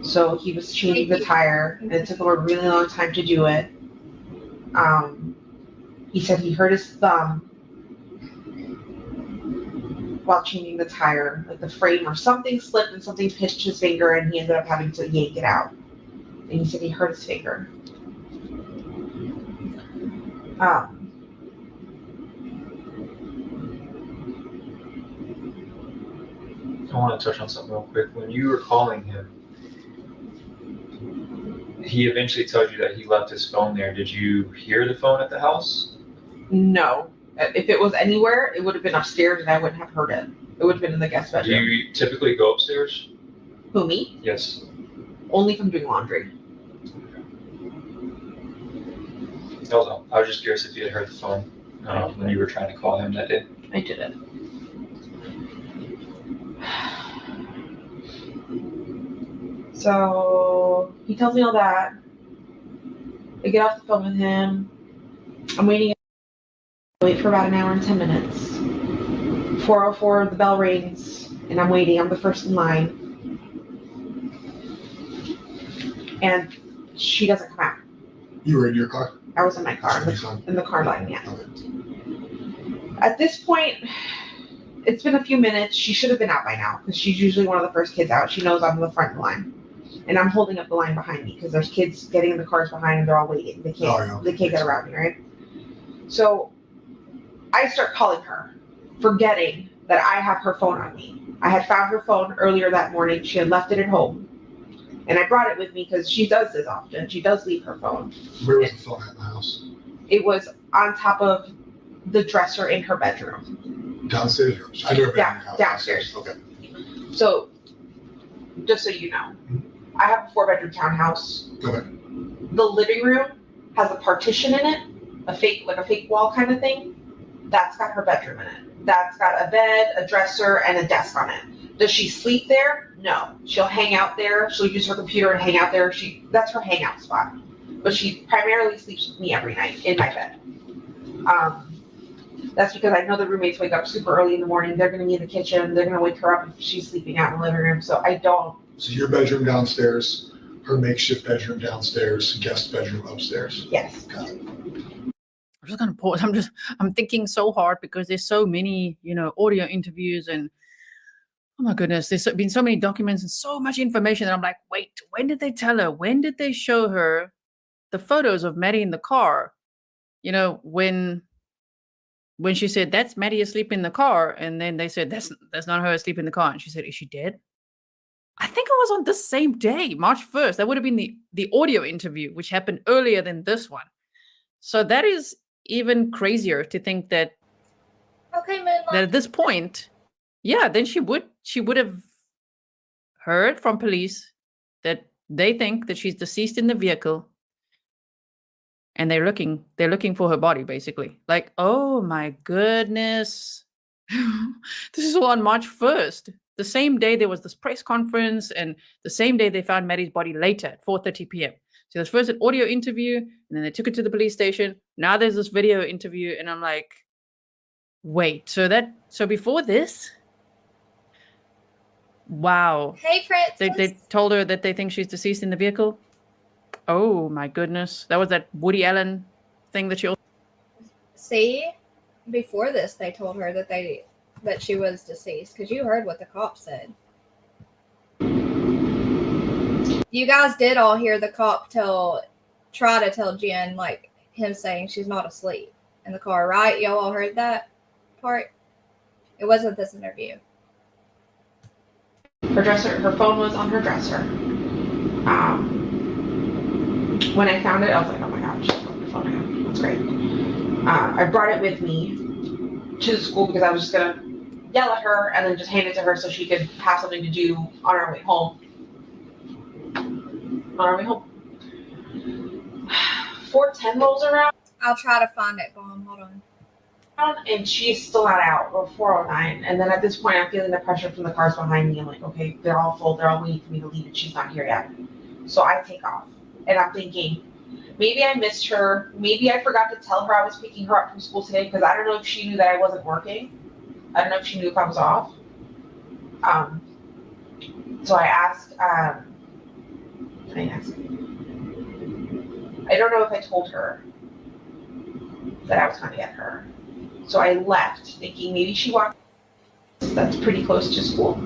So he was changing the tire, and it took him a really long time to do it. He said he hurt his thumb while changing the tire, like the frame or something slipped and something pinched his finger, and he ended up having to yank it out. And he said he hurt his finger. I want to touch on something real quick. When you were calling him, he eventually told you that he left his phone there. Did you hear the phone at the house? No, If it was anywhere, it would have been upstairs and I wouldn't have heard it. It would have ben in the guest Do bedroom. you typically go upstairs? Who, me? Yes. Only if I'm doing laundry. I was just curious if you had heard the phone when you were trying to call him that day. I didn't. So he tells me all that. I get off the phone with him. I'm waiting. I wait for about an hour and 10 minutes. 4:04, the bell rings, and I'm waiting. I'm the first in line. And she doesn't come out. You were in your car? I was in my car, in the car line, yeah. At this point, it's been a few minutes. She should have been out by now because she's usually one of the first kids out. She knows I'm in the front line. And I'm holding up the line behind me because there's kids getting in the cars behind and they're all waiting. They can't get around me, right? So I start calling her, forgetting that I have her phone on me. I had found her phone earlier that morning. She had left it at home. And I brought it with me because she does this often. She does leave her phone. Where was the phone at in the house? It was on top of the dresser in her bedroom. Downstairs? I never been in the house. Downstairs. Okay. So, just so you know, I have a 4-bedroom townhouse. Okay. The living room has a partition in it, a fake wall kind of thing. That's got her bedroom in it. That's got a bed, a dresser, and a desk on it. Does she sleep there? No. She'll hang out there. She'll use her computer and hang out there. That's her hangout spot. But she primarily sleeps with me every night in my bed. That's because I know the roommates wake up super early in the morning. They're going to be in the kitchen. They're going to wake her up if she's sleeping out in the living room. So I don't. So your bedroom downstairs, her makeshift bedroom downstairs, guest bedroom upstairs. Yes. I'm just gonna pause. I'm thinking so hard because there's so many, audio interviews and oh my goodness, there's been so many documents and so much information that I'm like, wait, when did they tell her? When did they show her the photos of Maddie in the car? When she said, that's Maddie asleep in the car. And then they said, that's not her asleep in the car. And she said, is she dead? I think it was on this same day, March 1st. That would have been the audio interview, which happened earlier than this one. So that is even crazier to think that, Madeline. that at this point, then she would have heard from police that they think that she's deceased in the vehicle. And they're looking for her body, basically. Like, oh my goodness. This is all on March 1st. The same day there was this press conference, and the same day they found Maddie's body later at 4:30 p.m. So there's first an audio interview, and then they took it to the police station. Now there's this video interview, and I'm like, wait, so before this? Wow. Hey, Francis. They told her that they think she's deceased in the vehicle? Oh my goodness. That was that Woody Allen thing that she also... See? Before this, they told her that she was deceased, because you heard what the cop said. You guys did all hear the cop try to tell Jen, like, him saying she's not asleep in the car, right? Y'all all heard that part? It wasn't this interview. Her phone was on her dresser. When I found it, I was like, oh my God, she's on her phone again. That's great. I brought it with me to the school because I was just going to yell at her and then just hand it to her so she could have something to do on our way home. 4:10 rolls around. I'll try to find it, Mom. Hold on. And she's still not out, or 4:09. And then at this point, I'm feeling the pressure from the cars behind me. I'm like, okay, they're all full. They're all waiting for me to leave, and she's not here yet. So I take off. And I'm thinking, maybe I missed her. Maybe I forgot to tell her I was picking her up from school today, because I don't know if she knew that I wasn't working. I don't know if she knew if I was off. So I asked, I don't know if I told her that I was going to get her. So I left thinking maybe she walked. That's pretty close to school.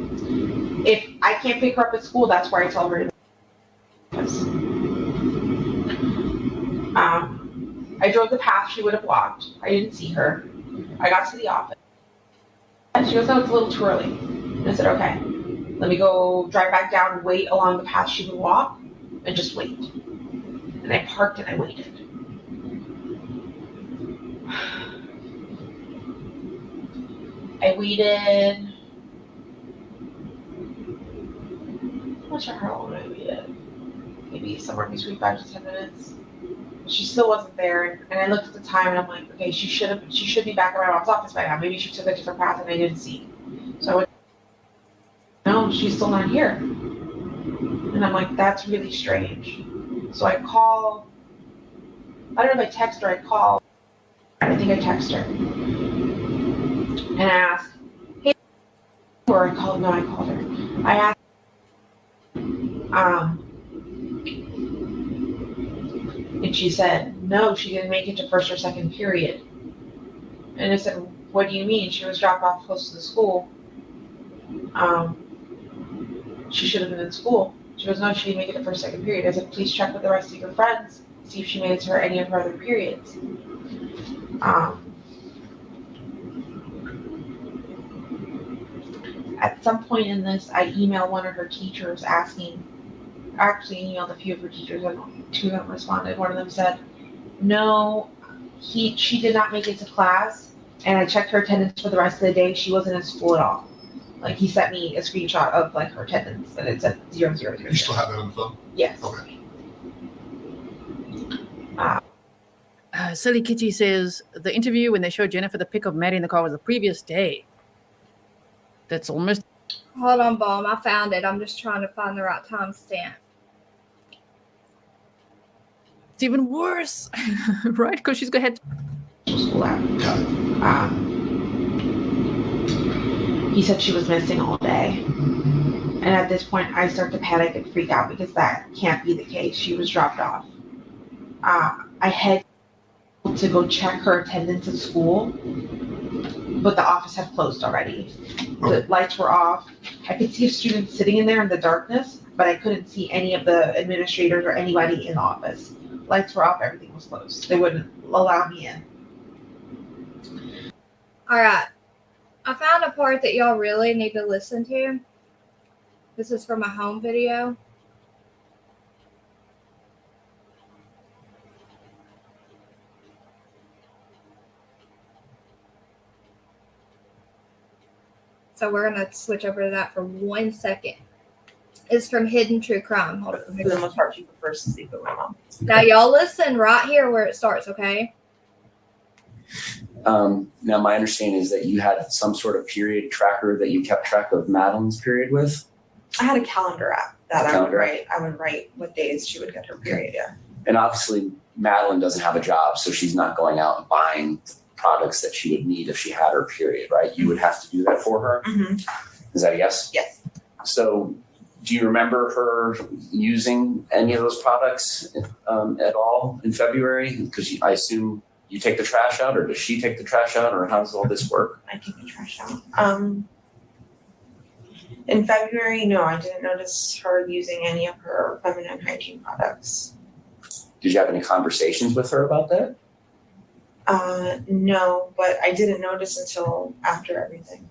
If I can't pick her up at school, that's where I tell her to. I drove the path she would have walked. I didn't see her. I got to the office. And she goes, oh, it's a little too early. And I said, okay, let me go drive back down and wait along the path she would walk and just wait. And I parked and I waited. I waited. I'm not sure how long I waited. Maybe somewhere between 5 to 10 minutes. She still wasn't there, and I looked at the time, and I'm like, okay, she should be back at my mom's office by now. Maybe she took a different path, and I didn't see. So I went, no, she's still not here. And I'm like, that's really strange. So I call. I don't know if I text or I call. I think I text her, and I asked, hey, or I called. No, I called her. I asked, and she said, no, she didn't make it to first or second period. And I said, what do you mean? She was dropped off close to the school. She should have been in school. She goes, no, she didn't make it to first, second period. I said, please check with the rest of your friends, see if she made it to any of her other periods. At some point in this, I emailed one of her teachers asking, actually emailed a few of her teachers, and 2 of them responded. One of them said, no, she did not make it to class, and I checked her attendance for the rest of the day. She wasn't in school at all. Like, he sent me a screenshot of like her attendance, and it said 0, 0, 0. You still have that on the phone? Yes. Okay. Silly Kitty says the interview when they showed Jennifer the pic of Maddie in the car was the previous day. That's almost. Hold on, Bomb. I found it. I'm just trying to find the right timestamp. It's even worse, right? Because she's going to head School out. Got it. He said she was missing all day. And at this point, I start to panic and freak out because that can't be the case. She was dropped off. I had to go check her attendance at school, but the office had closed already. The lights were off. I could see a student sitting in there in the darkness, but I couldn't see any of the administrators or anybody in the office. Lights were off, everything was closed. They wouldn't allow me in. All right. I found a part that y'all really need to listen to. This is from a home video. So we're going to switch over to that for 1 second. It's from Hidden True Crime. Hold on. For the most part, she prefers to sleep with my mom. Now, y'all listen right here where it starts, okay? Now, my understanding is that you had some sort of period tracker that you kept track of Madeline's period with. I had a calendar app that I would write what days she would get her period, yeah. And obviously, Madeline doesn't have a job, so she's not going out and buying products that she would need if she had her period, right? You would have to do that for her. Mm-hmm. Is that a yes? Yes. So, do you remember her using any of those products at all in February? Because I assume you take the trash out, or does she take the trash out, or how does all this work? I take the trash out. In February, no, I didn't notice her using any of her feminine hygiene products. Did you have any conversations with her about that? No, but I didn't notice until after everything.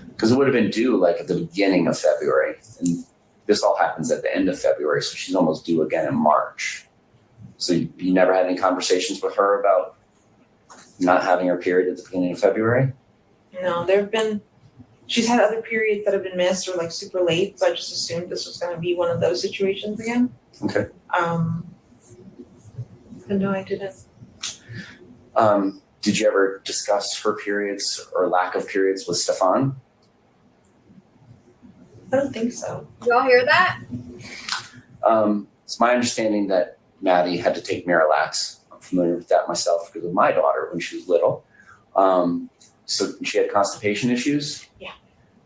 Because it would have been due like at the beginning of February, and this all happens at the end of February, so she's almost due again in March. So you never had any conversations with her about not having her period at the beginning of February? No, she's had other periods that have been missed or like super late, so I just assumed this was going to be one of those situations again. Okay. But no, I didn't. Did you ever discuss her periods or lack of periods with Stephan? I don't think so. Y'all hear that? It's my understanding that Maddie had to take Miralax. I'm familiar with that myself because of my daughter when she was little. So she had constipation issues? Yeah.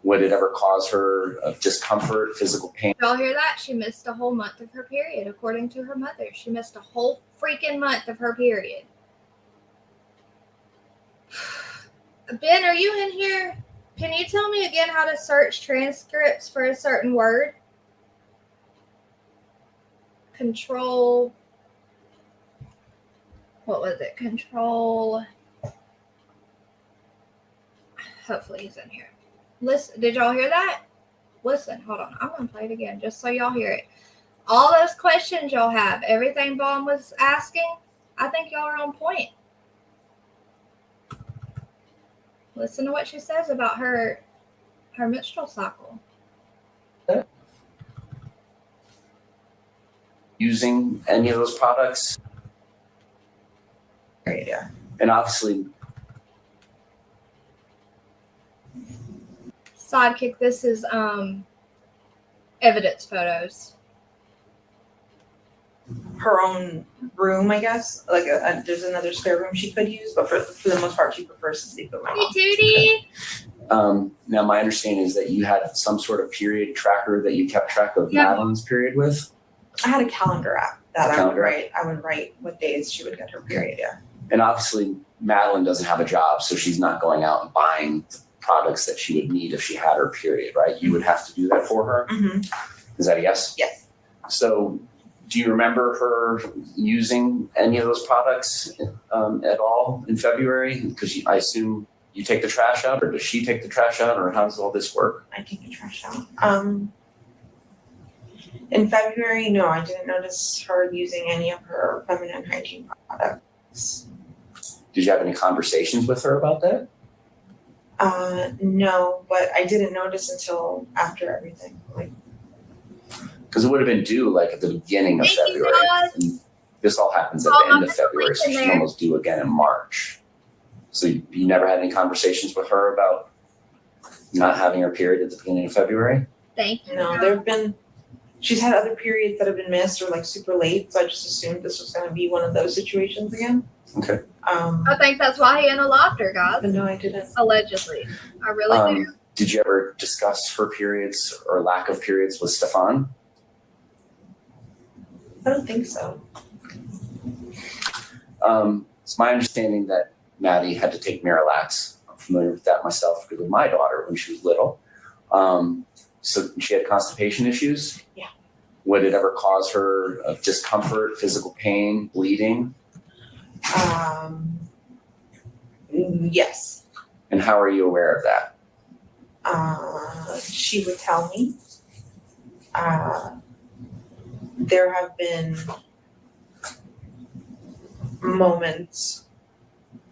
Would it ever cause her discomfort, physical pain? Y'all hear that? She missed a whole month of her period, according to her mother. She missed a whole freaking month of her period. Ben, are you in here? Can you tell me again how to search transcripts for a certain word? Control. What was it? Control. Hopefully he's in here. Listen, did y'all hear that? Listen, hold on. I'm going to play it again just so y'all hear it. All those questions y'all have, everything Baum was asking, I think y'all are on point. Listen to what she says about her menstrual cycle. Using any of those products? Yeah. And obviously, Sidekick, this is evidence photos. Her own room, I guess. Like there's another spare room she could use, but for the most part, she prefers to sleep with my mom. Hey, Tootie. Now my understanding is that you had some sort of period tracker that you kept track of Yeah. Madeline's period with. I had a calendar app that I would write what days she would get her period. Yeah. And obviously, Madeline doesn't have a job, so she's not going out and buying the products that she would need if she had her period, right? You would have to do that for her. Mm-hmm. Is that a yes? Yes. So, do you remember her using any of those products at all in February? Because I assume you take the trash out, or does she take the trash out, or how does all this work? I take the trash out. In February, no, I didn't notice her using any of her feminine hygiene products. Did you have any conversations with her about that? No, but I didn't notice until after everything. Because it would have been due like at the beginning of Thank you, February. guys. And this all happens at the end of February, so she's almost due again in March. So you never had any conversations with her about not having her period at the beginning of February? Thank you. No, she's had other periods that have been missed or like super late, so I just assumed this was going to be one of those situations again. Okay. I think that's why he unalived her, guys. But no, I didn't. Allegedly. I really do. Did you ever discuss her periods or lack of periods with Stephan? I don't think so. It's my understanding that Maddie had to take Miralax. I'm familiar with that myself because of my daughter when she was little. So she had constipation issues? Yeah. Would it ever cause her discomfort, physical pain, bleeding? Yes. And how are you aware of that? She would tell me. There have been moments.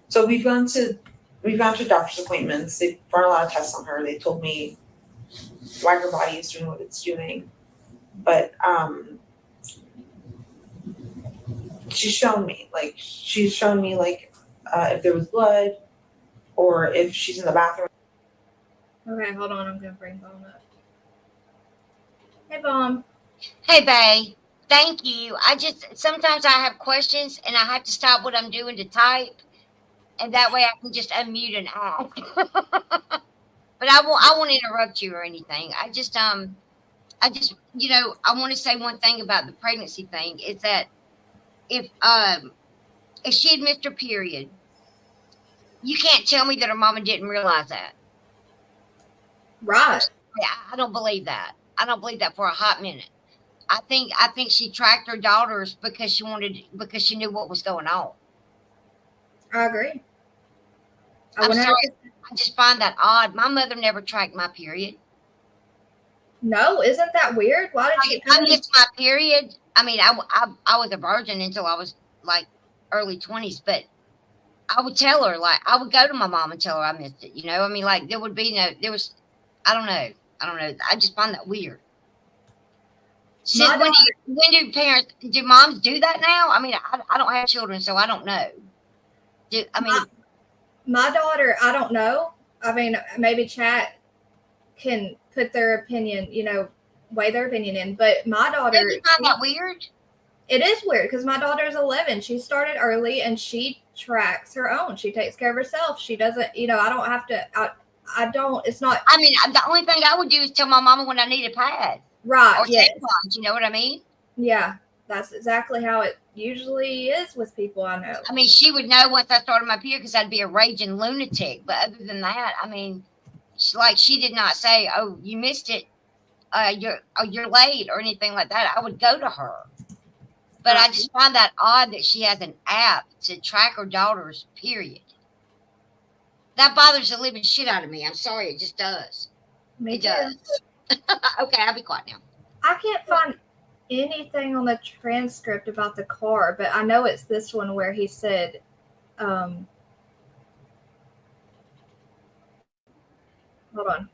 So we've gone to doctor's appointments. They've run a lot of tests on her. They told me why her body is doing what it's doing. But she's shown me if there was blood or if she's in the bathroom. Okay, hold on. I'm going to bring Bomb up. Hey, Bomb. Hey, bae. Thank you. Sometimes I have questions and I have to stop what I'm doing to type, and that way I can just unmute and ask. But I won't interrupt you or anything. I want to say one thing about the pregnancy thing is that if she had missed her period, you can't tell me that her mama didn't realize that. Right. Yeah, I don't believe that. I don't believe that for a hot minute. I think she tracked her daughters because she knew what was going on. I agree. I'm sorry. I just find that odd. My mother never tracked my period. No, isn't that weird? Why did she? I missed my period. I mean, I was a virgin until I was like early 20s, but I would tell her, like, I would go to my mom and tell her I missed it. You know, I mean, like, I don't know. I just find that weird. When do moms do that now? I mean, I don't have children, so I don't know. My daughter, I don't know. I mean, maybe chat can put their opinion, weigh their opinion in. But my daughter, do you find that weird? It is weird because my daughter's 11. She started early and she tracks her own. She takes care of herself. She doesn't, I don't have to. I don't. It's not. I mean, the only thing I would do is tell my mama when I need a pad. Right. Or yes. tampons, you know what I mean? Yeah, that's exactly how it usually is with people I know. I mean, she would know once I started my period because I'd be a raging lunatic. But other than that, I mean, she did not say, "Oh, you missed it. You're late" or anything like that. I would go to her. But I just find that odd that she has an app to track her daughter's period. That bothers the living shit out of me. I'm sorry, it just does. Me it too. does. Okay, I'll be quiet now. I can't find anything on the transcript about the car, but I know it's this one where he said, Hold on.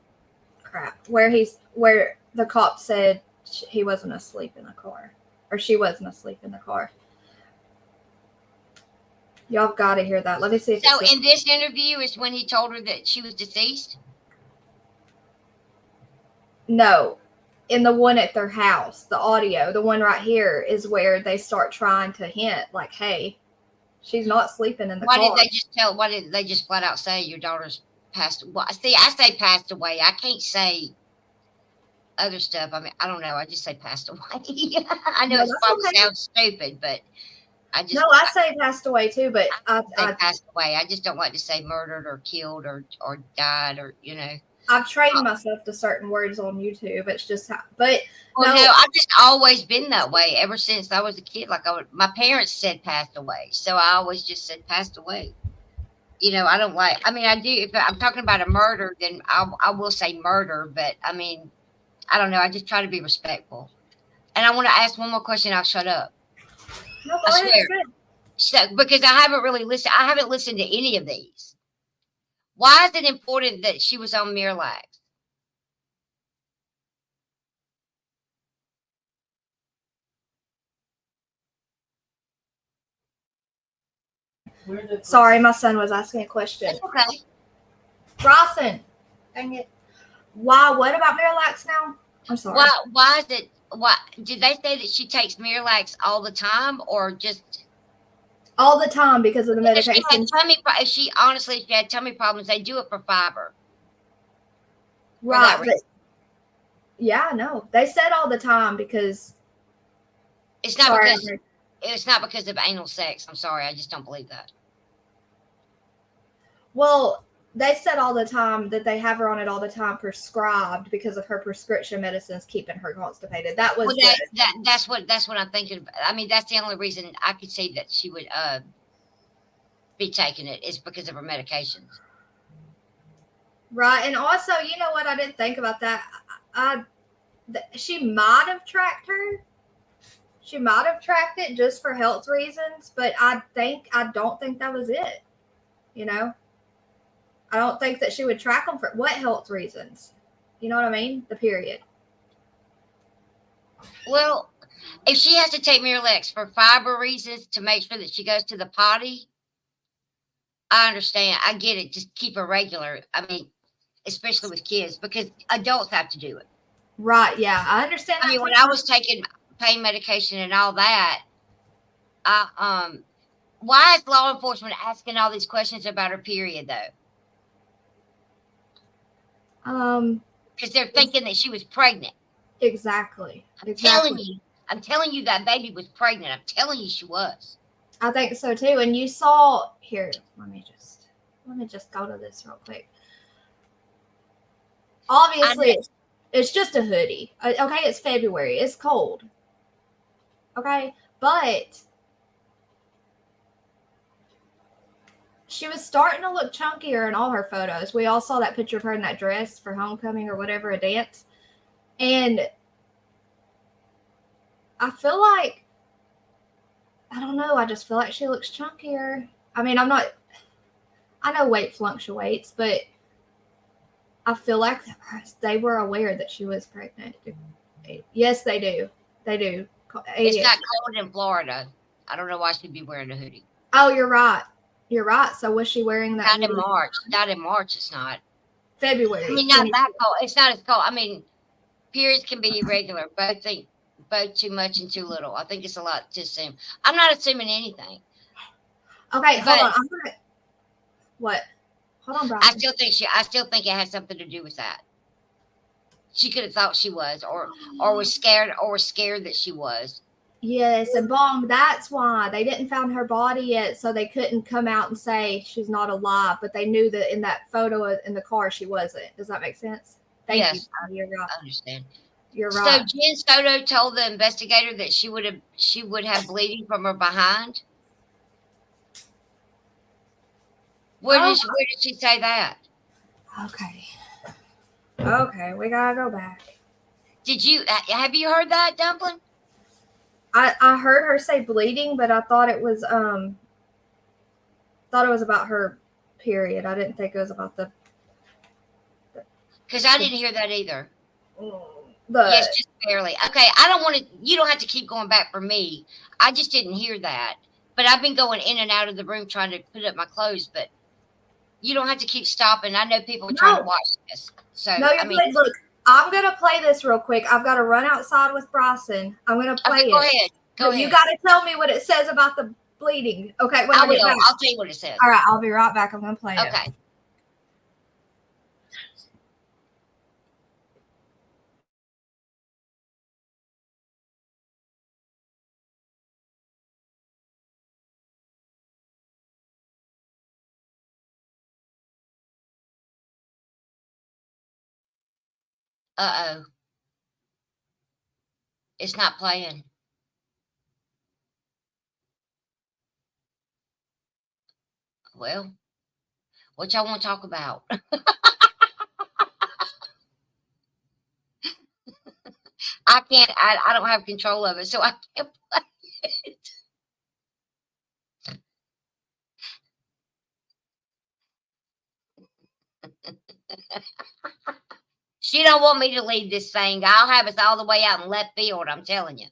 Crap. Where the cop said he wasn't asleep in the car, or she wasn't asleep in the car. Y'all got to hear that. Let me see if So it's in this interview is when he told her that she was deceased? No. In the one at their house, the audio, the one right here is where they start trying to hint, like, hey, she's not sleeping in the car. Why did they just flat out say your daughter's passed? Well, see, I say passed away. I can't say other stuff. I mean, I don't know. I just say passed away. I know No, it that's probably okay. sounds stupid, but I say passed away too, but I say passed away. I just don't like to say murdered or killed or died or, you know. I've trained myself to certain words on YouTube. It's just how, but well, no, I've just always been that way ever since I was a kid. Like my parents said passed away, so I always just said passed away. You know, I don't like. I mean, I do. If I'm talking about a murder, then I will say murder. But I mean, I don't know. I just try to be respectful. And I want to ask one more question. I'll shut up. No, I swear. So, because I haven't listened to any of these. Why is it important that she was on Miralax? Sorry, my son was asking a question. It's okay. Rawson, dang it. Why? What about Miralax now? I'm sorry. Why is it? Why did they say that she takes Miralax all the time, or just all the time because of the medication? If she had tummy problems, they do it for fiber. Right. Yeah, no. They said all the time because it's not because of anal sex. I'm sorry, I just don't believe that. Well, they said all the time that they have her on it all the time prescribed because of her prescription medicines keeping her constipated. That was that's what I'm thinking. I mean, that's the only reason I could see that she would be taking it is because of her medications. Right, and also, you know what? I didn't think about that. She might have tracked her. She might have tracked it just for health reasons, but I don't think that was it. You know, I don't think that she would track them for what health reasons. You know what I mean? The period. Well, if she has to take Miralax for fiber reasons to make sure that she goes to the potty, I understand. I get it. Just keep her regular. I mean, especially with kids, because adults have to do it. Right. Yeah, I understand. I mean, when I was taking pain medication and all that, why is law enforcement asking all these questions about her period though? Because they're thinking that she was pregnant. Exactly. I'm telling you that baby was pregnant. I'm telling you she was. I think so too. And you saw here, let me just go to this real quick. Obviously, it's just a hoodie. Okay, it's February. It's cold. Okay, but she was starting to look chunkier in all her photos. We all saw that picture of her in that dress for homecoming or whatever, a dance. And I feel like, I don't know, I just feel like she looks chunkier. I mean, I know weight fluctuates, but I feel like they were aware that she was pregnant. Yes, they do. They do. It's not cold in Florida. I don't know why she'd be wearing a hoodie. Oh, you're right. You're right. So was she wearing that? Not in March. Not in March. It's not. February. I mean, not that cold. It's not as cold. I mean, periods can be irregular. Both too much and too little. I think it's a lot to assume. I'm not assuming anything. Okay, hold on. What? Hold on, Brian. I still think it has something to do with that. She could have thought she was, or was scared, that she was. Yes, and Bong, that's why they didn't find her body yet, so they couldn't come out and say she's not alive. But they knew that in that photo in the car she wasn't. Does that make sense? Thank you. You're right. I understand. You're right. So Jen Soto told the investigator that she would have bleeding from her behind. Where did she say that? Okay, we gotta go back. Have you heard that, Dumpling? I heard her say bleeding, but I thought it was about her period. I didn't think it was about the Because I didn't hear that either. The Yes, just barely. Okay, I don't want to. You don't have to keep going back for me. I just didn't hear that. But I've been going in and out of the room trying to put up my clothes. But you don't have to keep stopping. I know people are trying to watch this. So no, you're I mean, good. Look, I'm gonna play this real quick. I've got to run outside with Bryson. I'm gonna play okay, it. go ahead. Go But ahead. you got to tell me what it says about the bleeding. Okay, when I I get will. back. I'll tell you what it says. All right, I'll be right back. I'm gonna play it. Okay. Uh-oh. It's not playing. Well, what y'all want to talk about? I can't. I don't have control of it, so I can't play it. She don't want me to lead this thing. I'll have us all the way out in left field. I'm telling you.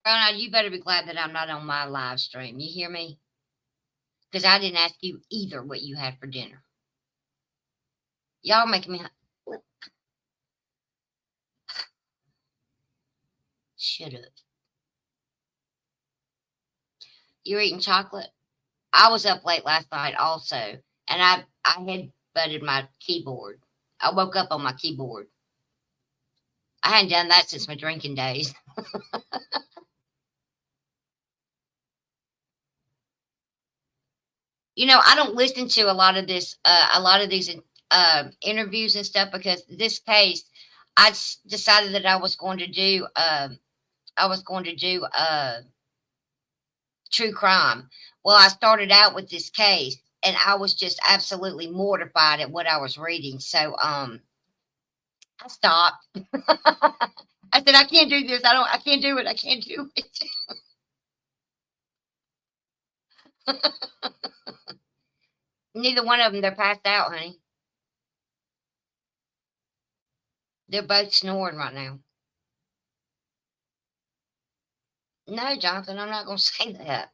Rona, you better be glad that I'm not on my live stream. You hear me? Because I didn't ask you either what you had for dinner. Y'all making me. Shut up. You're eating chocolate? I was up late last night also, and I had butted my keyboard. I woke up on my keyboard. I hadn't done that since my drinking days. You know, I don't listen to a lot of these interviews and stuff because this case, I decided that I was going to do true crime. Well, I started out with this case, and I was just absolutely mortified at what I was reading. So, I stopped. I said, I can't do this. I can't do it. I can't do it. Neither one of them, they're passed out, honey. They're both snoring right now. No, Jonathan, I'm not going to say that.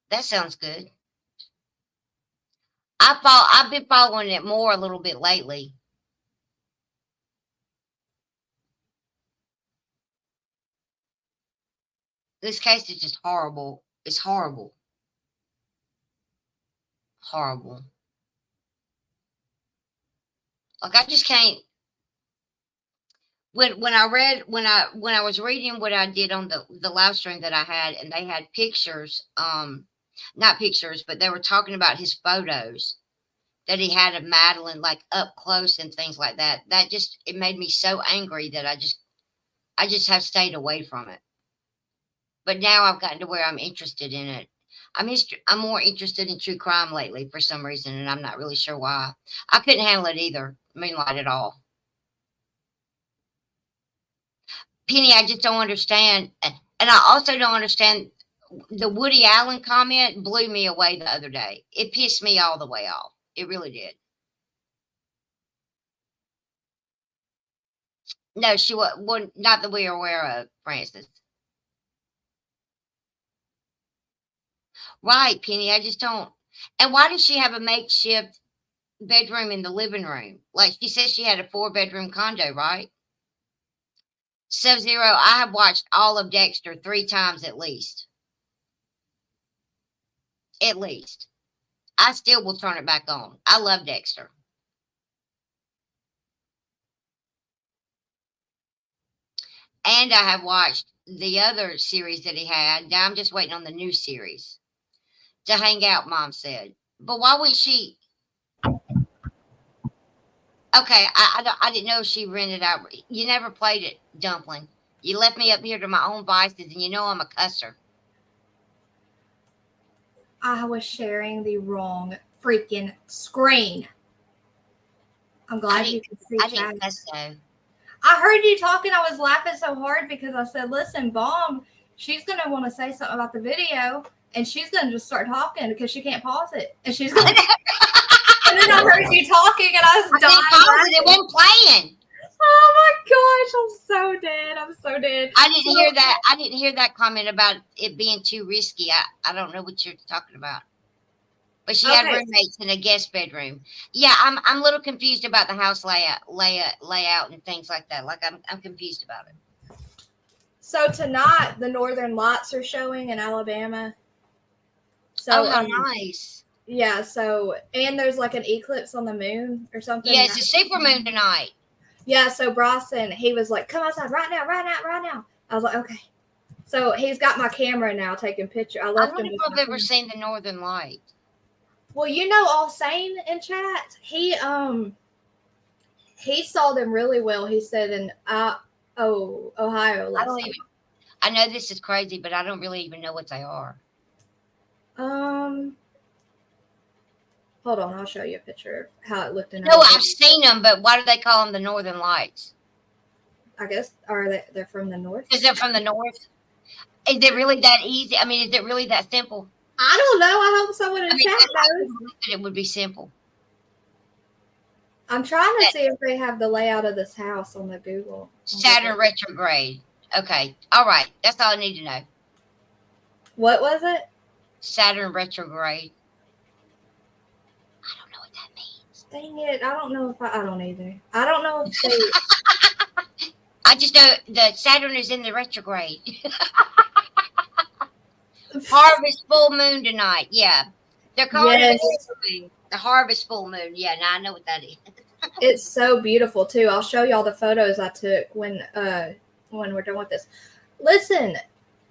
That sounds good. I've been following it more a little bit lately. This case is just horrible. It's horrible. Horrible. Like I just can't. When I was reading what I did on the live stream that I had, and they had pictures, not pictures, but they were talking about his photos that he had of Madeline like up close and things like that. That just it made me so angry that I just have stayed away from it. But now I've gotten to where I'm interested in it. I'm more interested in true crime lately for some reason, and I'm not really sure why. I couldn't handle it either, Moonlight at all. Penny, I just don't understand. And I also don't understand the Woody Allen comment blew me away the other day. It pissed me all the way off. It really did. No, she was not that we are aware of, Francis. Right, Penny. I just don't. And why does she have a makeshift bedroom in the living room? Like she said, she had a 4-bedroom condo, right? Sub-Zero, I have watched all of Dexter 3 times at least. At least. I still will turn it back on. I love Dexter. And I have watched the other series that he had. Now I'm just waiting on the new series to hang out, Mom said. But why wouldn't she? Okay, I didn't know she rented out. You never played it, Dumpling. You left me up here to my own vices, and you know I'm a cusser. I was sharing the wrong freaking screen. I'm glad you didn't- can see I chat. didn't guess so. I heard you talking. I was laughing so hard because I said, listen, Bomb, she's going to want to say something about the video, and she's going to just start talking because she can't pause it. And she's going to. And then I heard you talking, and I was I didn't pause it. It dying. wasn't playing. Oh my gosh, I'm so dead. I'm so dead. I didn't hear that. I didn't hear that comment about it being too risky. I don't know what you're talking about. But she had Okay. roommates in a guest bedroom. Yeah, I'm a little confused about the house layout and things like that. Like I'm confused about it. So tonight, the Northern Lights are showing in Alabama. So, Oh, how nice. Yeah, so, and there's like an eclipse on the moon or something. Yeah, it's a super moon tonight. Yeah, so Bryson, he was like, come outside right now, right now, right now. I was like, okay. So he's got my camera now taking pictures. I I left him wonder with if my I've ever camera. seen the Northern Light. Well, you know, All Sane in chat, he saw them really well. He said in Ohio last time. I know this is crazy, but I don't really even know what they are. Hold on, I'll show you a picture of how it looked in. No, I've seen them, but why do they call them the Northern Lights? I guess they're from the north? Is it from the north? Is it really that easy? I mean, is it really that simple? I don't know. I hope someone in chat knows. I believe that it would be simple. I'm trying to see if they have the layout of this house on the Google. Saturn retrograde. Okay. All right. That's all I need to know. What was it? Saturn retrograde. I don't know what that means. Dang it. I don't know if I don't either. I don't know if they. I just know the Saturn is in the retrograde. Harvest full moon tonight. Yeah. They're calling it the harvest full moon. Yeah, now I know what that is. It's so beautiful too. I'll show y'all the photos I took when we're done with this. Listen,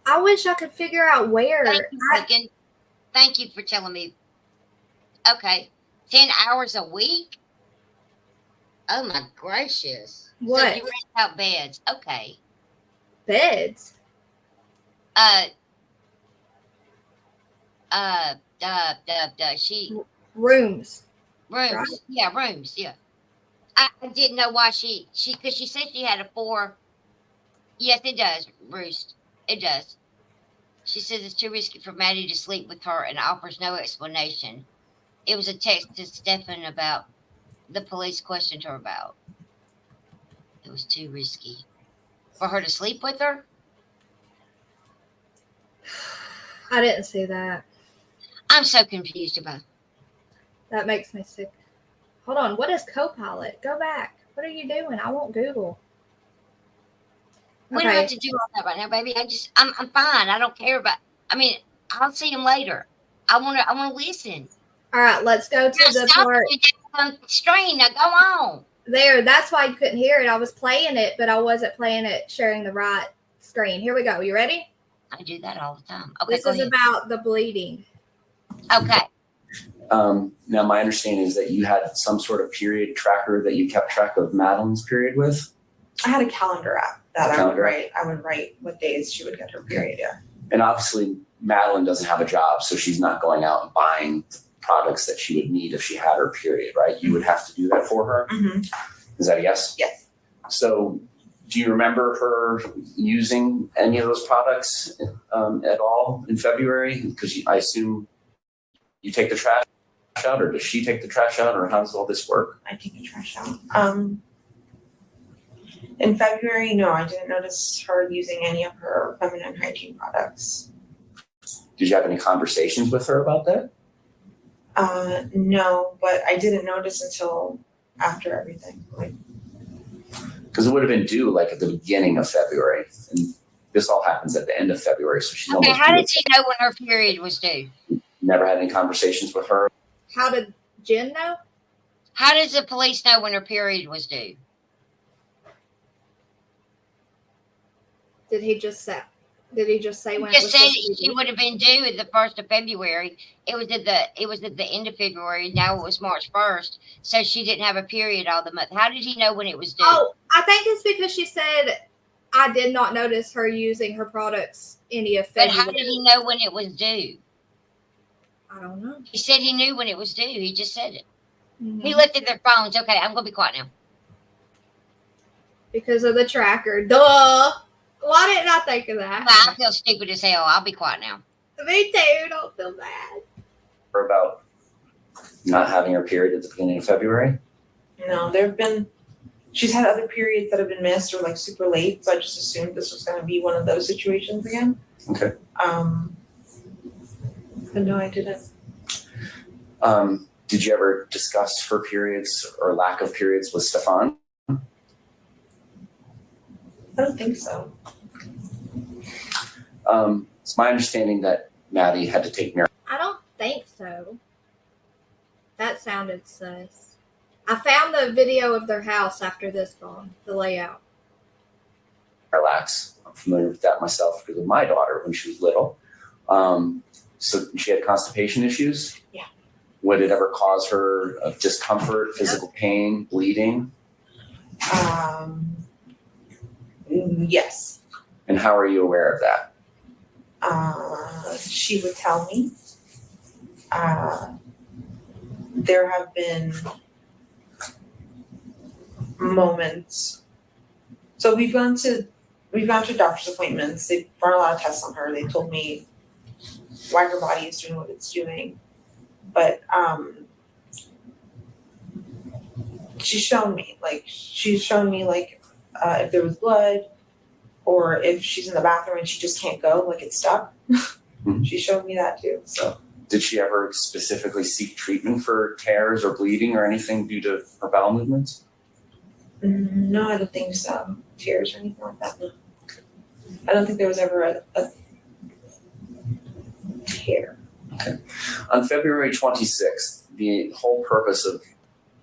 I wish I could figure out where. Thank you, Megan. Thank you for telling me. Okay. 10 hours a week? Oh my gracious. What? So you rent out beds. Okay. Beds? Rooms. Rooms. Right? Yeah, rooms. Yeah. I didn't know why because she said she had a 4. Yes, it does, Roost. It does. She says it's too risky for Maddie to sleep with her and offers no explanation. It was a text to Stephan about the police questioned her about. It was too risky for her to sleep with her. I didn't see that. I'm so confused about it. That makes me sick. Hold on. What is Copilot? Go back. What are you doing? I won't Google. We don't have to do all that right now, baby. I'm fine. I don't care about. I mean, I'll see him later. I want to listen. All right, let's go to the part. Strain. Now go on. There. That's why you couldn't hear it. I was playing it, but I wasn't playing it sharing the right screen. Here we go. You ready? I do that all the time. Okay, this is about the bleeding. Okay. Now, my understanding is that you had some sort of period tracker that you kept track of Madeline's period with. I had a calendar app that I would write what days she would get her period. Yeah. And obviously, Madeline doesn't have a job, so she's not going out and buying products that she would need if she had her period, right? You would have to do that for her. Mm-hmm. Is that a yes? Yes. So, do you remember her using any of those products at all in February? Because I assume you take the trash out, or does she take the trash out, or how does all this work? I take the trash out. In February, no, I didn't notice her using any of her feminine hygiene products. Did you have any conversations with her about that? No, but I didn't notice until after everything. Because it would have been due like at the beginning of February, and this all happens at the end of February, so she's almost how due. did she know when her period was due? Never had any conversations with her. How did Jen know? How does the police know when her period was due? Did he just say when He it just was said supposed to she be? would have been due at the 1st of February. It was at the end of February. Now it was March 1st, so she didn't have a period all the month. How did he know when it was due? Oh, I think it's because she said I did not notice her using her products any of But February. how did he know when it was due? I don't know. He said he knew when it was due. He just said it. He lifted their phones. Okay, I'm gonna be quiet now. Because of the tracker. Duh. Why didn't I think of that? I feel stupid as hell. I'll be quiet now. Me too. Don't feel bad. Or about not having her period at the beginning of February? No, she's had other periods that have been missed or like super late, so I just assumed this was gonna be one of those situations again. Okay. But no, I didn't. Did you ever discuss her periods or lack of periods with Stephan? I don't think so. It's my understanding that Maddie had to take I don't think so. That sounded sus. I found the video of their house after this one, the layout. Miralax. I'm familiar with that myself because of my daughter when she was little. So she had constipation issues? Yeah. Would it ever cause her discomfort, physical pain, bleeding? Yes. And how are you aware of that? She would tell me. There have been moments. So we've gone to doctor's appointments. They've run a lot of tests on her. They told me why her body is doing what it's doing. But she's shown me if there was blood or if she's in the bathroom and she just can't go, like it's stuck. Mm-hmm. She showed me that too. So did she ever specifically seek treatment for tears or bleeding or anything due to her bowel movements? No, I don't think so. Tears or anything like that. No. I don't think there was ever a tear. Okay. On February 26th, the whole purpose of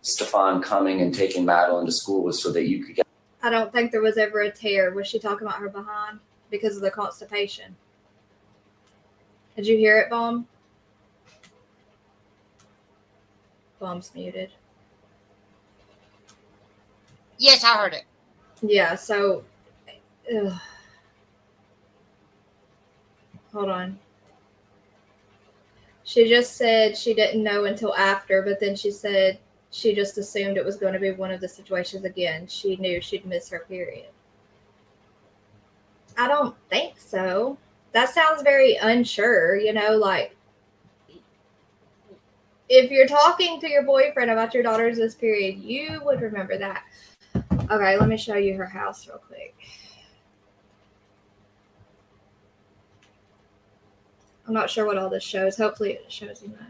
Stephan coming and taking Madeline to school was so that you could get. I don't think there was ever a tear. Was she talking about her behind because of the constipation? Did you hear it, Bomb? Bomb's muted. Yes, I heard it. Yeah, so hold on. She just said she didn't know until after, but then she said she just assumed it was going to be one of the situations again. She knew she'd miss her period. I don't think so. That sounds very unsure, like if you're talking to your boyfriend about your daughter's this period, you would remember that. Okay, let me show you her house real quick. I'm not sure what all this shows. Hopefully it shows enough.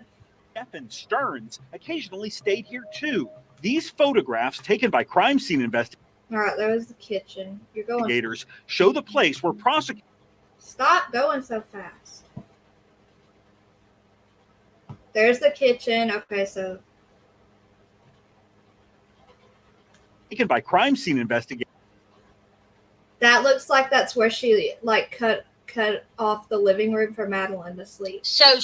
Stephan Sterns occasionally stayed here too. These photographs taken by crime scene investigators All right, there was the kitchen. You're going. Show the place where prosecutors. Stop going so fast. There's the kitchen. Okay, so. Taken by crime scene investigators. That looks like that's where she cut off the living room for Madeline to sleep. So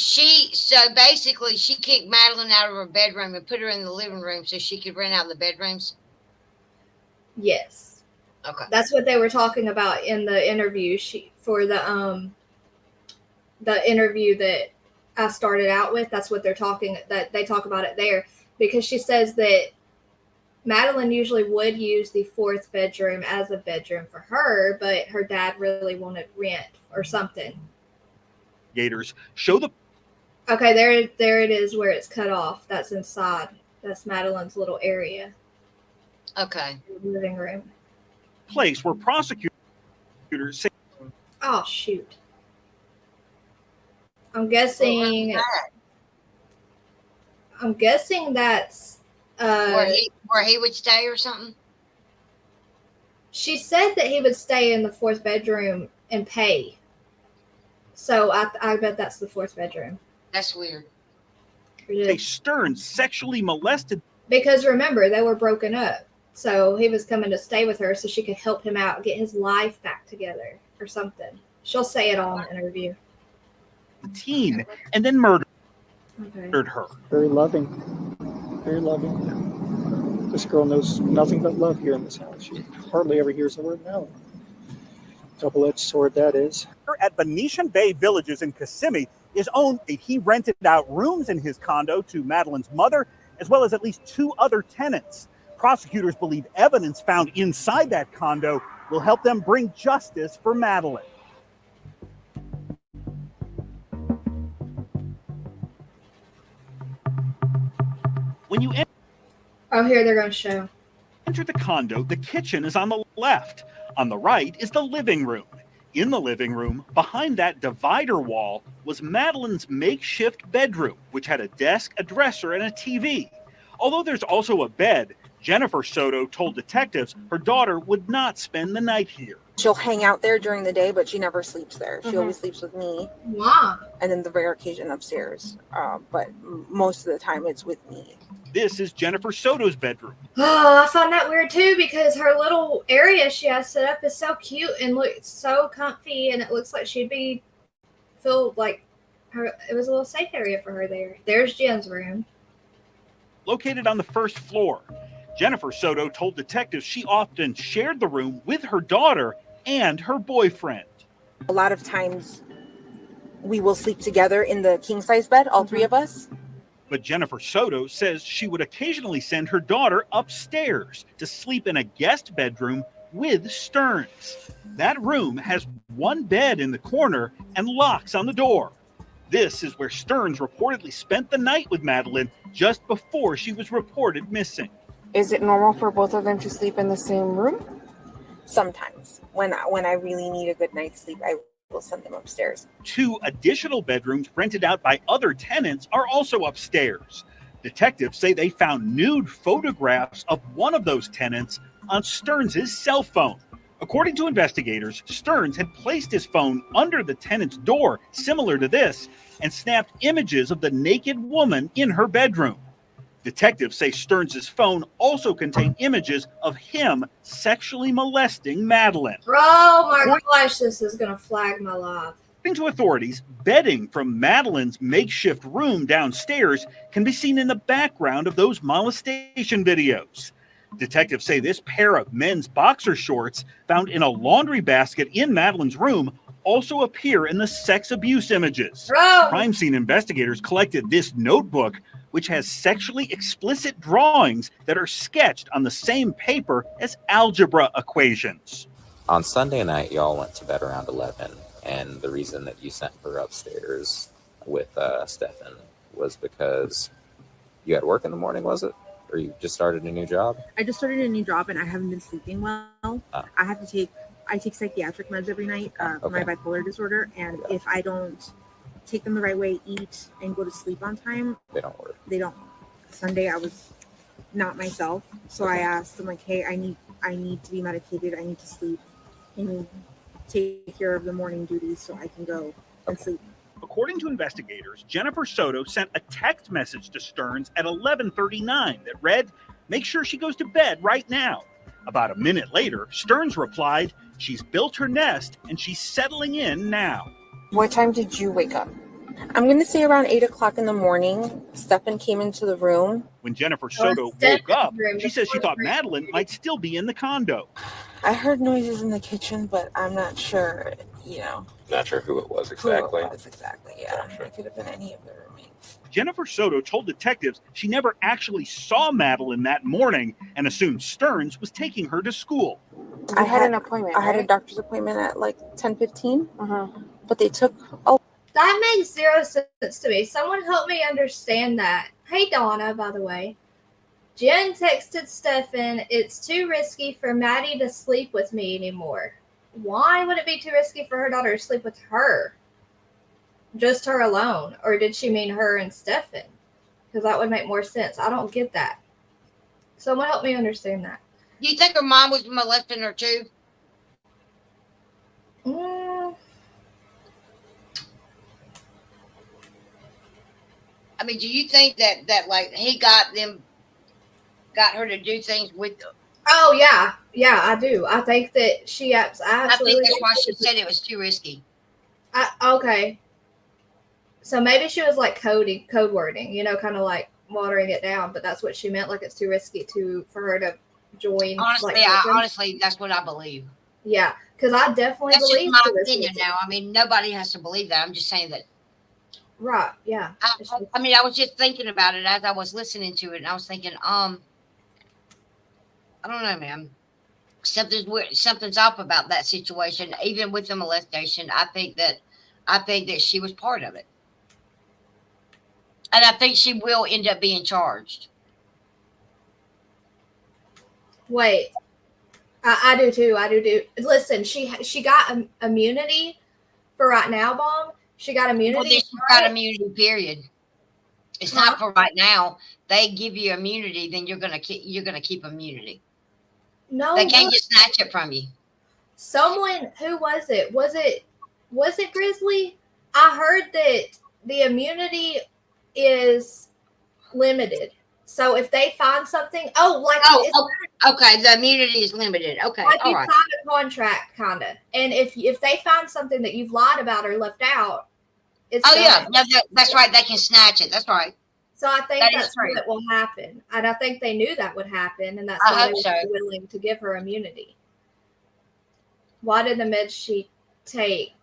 basically she kicked Madeline out of her bedroom and put her in the living room so she could rent out the bedrooms? Yes. Okay. That's what they were talking about in the interview. For the interview that I started out with, that's what they talk about it there, because she says that Madeline usually would use the fourth bedroom as a bedroom for her, but her dad really wanted rent or something. Gators show the. Okay, there it is where it's cut off. That's inside. That's Madeline's little area. Okay. Living room. Place where prosecutors say. Oh shoot. I'm guessing that's where he would stay or something. She said that he would stay in the fourth bedroom and pay. So I bet that's the fourth bedroom. That's weird. Sterns sexually molested. Because remember, they were broken up. So he was coming to stay with her so she could help him out, get his life back together or something. She'll say it all in the interview. Teen and then murdered her. Very loving. Very loving. This girl knows nothing but love here in this house. She hardly ever hears the word no. Double-edged sword that is. At Venetian Bay Villages in Kissimmee is owned. He rented out rooms in his condo to Madeline's mother as well as at least 2 other tenants. Prosecutors believe evidence found inside that condo will help them bring justice for Madeline. When you Oh, here they're going to show. enter the condo, the kitchen is on the left. On the right is the living room. In the living room, behind that divider wall, was Madeline's makeshift bedroom, which had a desk, a dresser, and a TV. Although there's also a bed, Jennifer Soto told detectives her daughter would not spend the night here. She'll hang out there during the day, but she never sleeps there. She always sleeps with me. Wow. And then the rare occasion upstairs. But most of the time it's with me. This is Jennifer Soto's bedroom. Oh, I find that weird too because her little area she has set up is so cute and looks so comfy, and it looks like she'd feel like it was a little safe area for her there. There's Jen's room. Located on the first floor, Jennifer Soto told detectives she often shared the room with her daughter and her boyfriend. A lot of times we will sleep together in the king size bed, all 3 of us. But Jennifer Soto says she would occasionally send her daughter upstairs to sleep in a guest bedroom with Sterns. That room has 1 bed in the corner and locks on the door. This is where Sterns reportedly spent the night with Madeline just before she was reported missing. Is it normal for both of them to sleep in the same room? Sometimes. When I really need a good night's sleep, I will send them upstairs. 2 additional bedrooms rented out by other tenants are also upstairs. Detectives say they found nude photographs of one of those tenants on Sterns' cell phone. According to investigators, Sterns had placed his phone under the tenant's door, similar to this, and snapped images of the naked woman in her bedroom. Detectives say Sterns' phone also contained images of him sexually molesting Madeline. Oh my gosh, this is going to flag my life. According to authorities, bedding from Madeline's makeshift room downstairs can be seen in the background of those molestation videos. Detectives say this pair of men's boxer shorts found in a laundry basket in Madeline's room also appear in the sex abuse images. Bro. Crime scene investigators collected this notebook, which has sexually explicit drawings that are sketched on the same paper as algebra equations. On Sunday night, y'all went to bed around 11, and the reason that you sent her upstairs with Stephan was because you had work in the morning, was it? Or you just started a new job? I just started a new job and I haven't been sleeping well. I take psychiatric meds every night for my bipolar disorder, and if I don't take them the right way, eat, and go to sleep on time, they don't work. They don't. Sunday I was not myself, so I asked them, like, hey, I need to be medicated. I need to sleep. Can you take care of the morning duties so I can go and sleep? According to investigators, Jennifer Soto sent a text message to Sterns at 11:39 that read, "Make sure she goes to bed right now." About a minute later, Sterns replied, "She's built her nest and she's settling in now." What time did you wake up? I'm going to say around 8 o'clock in the morning. Stephan came into the room. When Jennifer Soto woke up, she says she thought Madeline might still be in the condo. I heard noises in the kitchen, but I'm not sure, Not sure who it was exactly. Yeah. Gotcha. It could have been any of the roommates. Jennifer Soto told detectives she never actually saw Madeline that morning and assumed Sterns was taking her to school. I had an appointment. I had a doctor's appointment at like 10:15, but they took That makes zero sense to me. Someone help me understand that. Hey, Donna, by the way. Jen texted Stephan, "It's too risky for Maddie to sleep with me anymore." Why would it be too risky for her daughter to sleep with her? Just her alone? Or did she mean her and Stephan? Because that would make more sense. I don't get that. Someone help me understand that. Do you think her mom was molesting her too? I mean, do you think that like he got her to do things with them? Oh, yeah. Yeah, I do. I think that she absolutely... I think that's why she said it was too risky. Okay. So maybe she was like code wording, kind of like watering it down, but that's what she meant. Like it's too risky for her to join. Honestly, that's what I believe. Yeah, because I definitely that's believe just my opinion now. I mean, nobody has to believe that. I'm just saying that. Right. Yeah. I mean, I was just thinking about it as I was listening to it, and I was thinking, I don't know, man. Something's weird. Something's off about that situation. Even with the molestation, I think that she was part of it, and I think she will end up being charged. Wait, I do too. I do. Listen, she got immunity for right now, Bomb. She got immunity. Well, then she got immunity. Period. It's not for right now. They give you immunity, then you're gonna keep immunity. No, they can't just snatch it from you. Someone, who was it? Was it Grizzly? I heard that the immunity is limited. So if they find something, okay, the immunity is limited. Okay, like all you right. signed a contract, kind of. And if they find something that you've lied about or left out, it's yeah, that's right. They can snatch it. That's right. So I think that's what will happen, and I think they knew that would happen, and that's why they were willing to give her immunity. Why did the meds she take?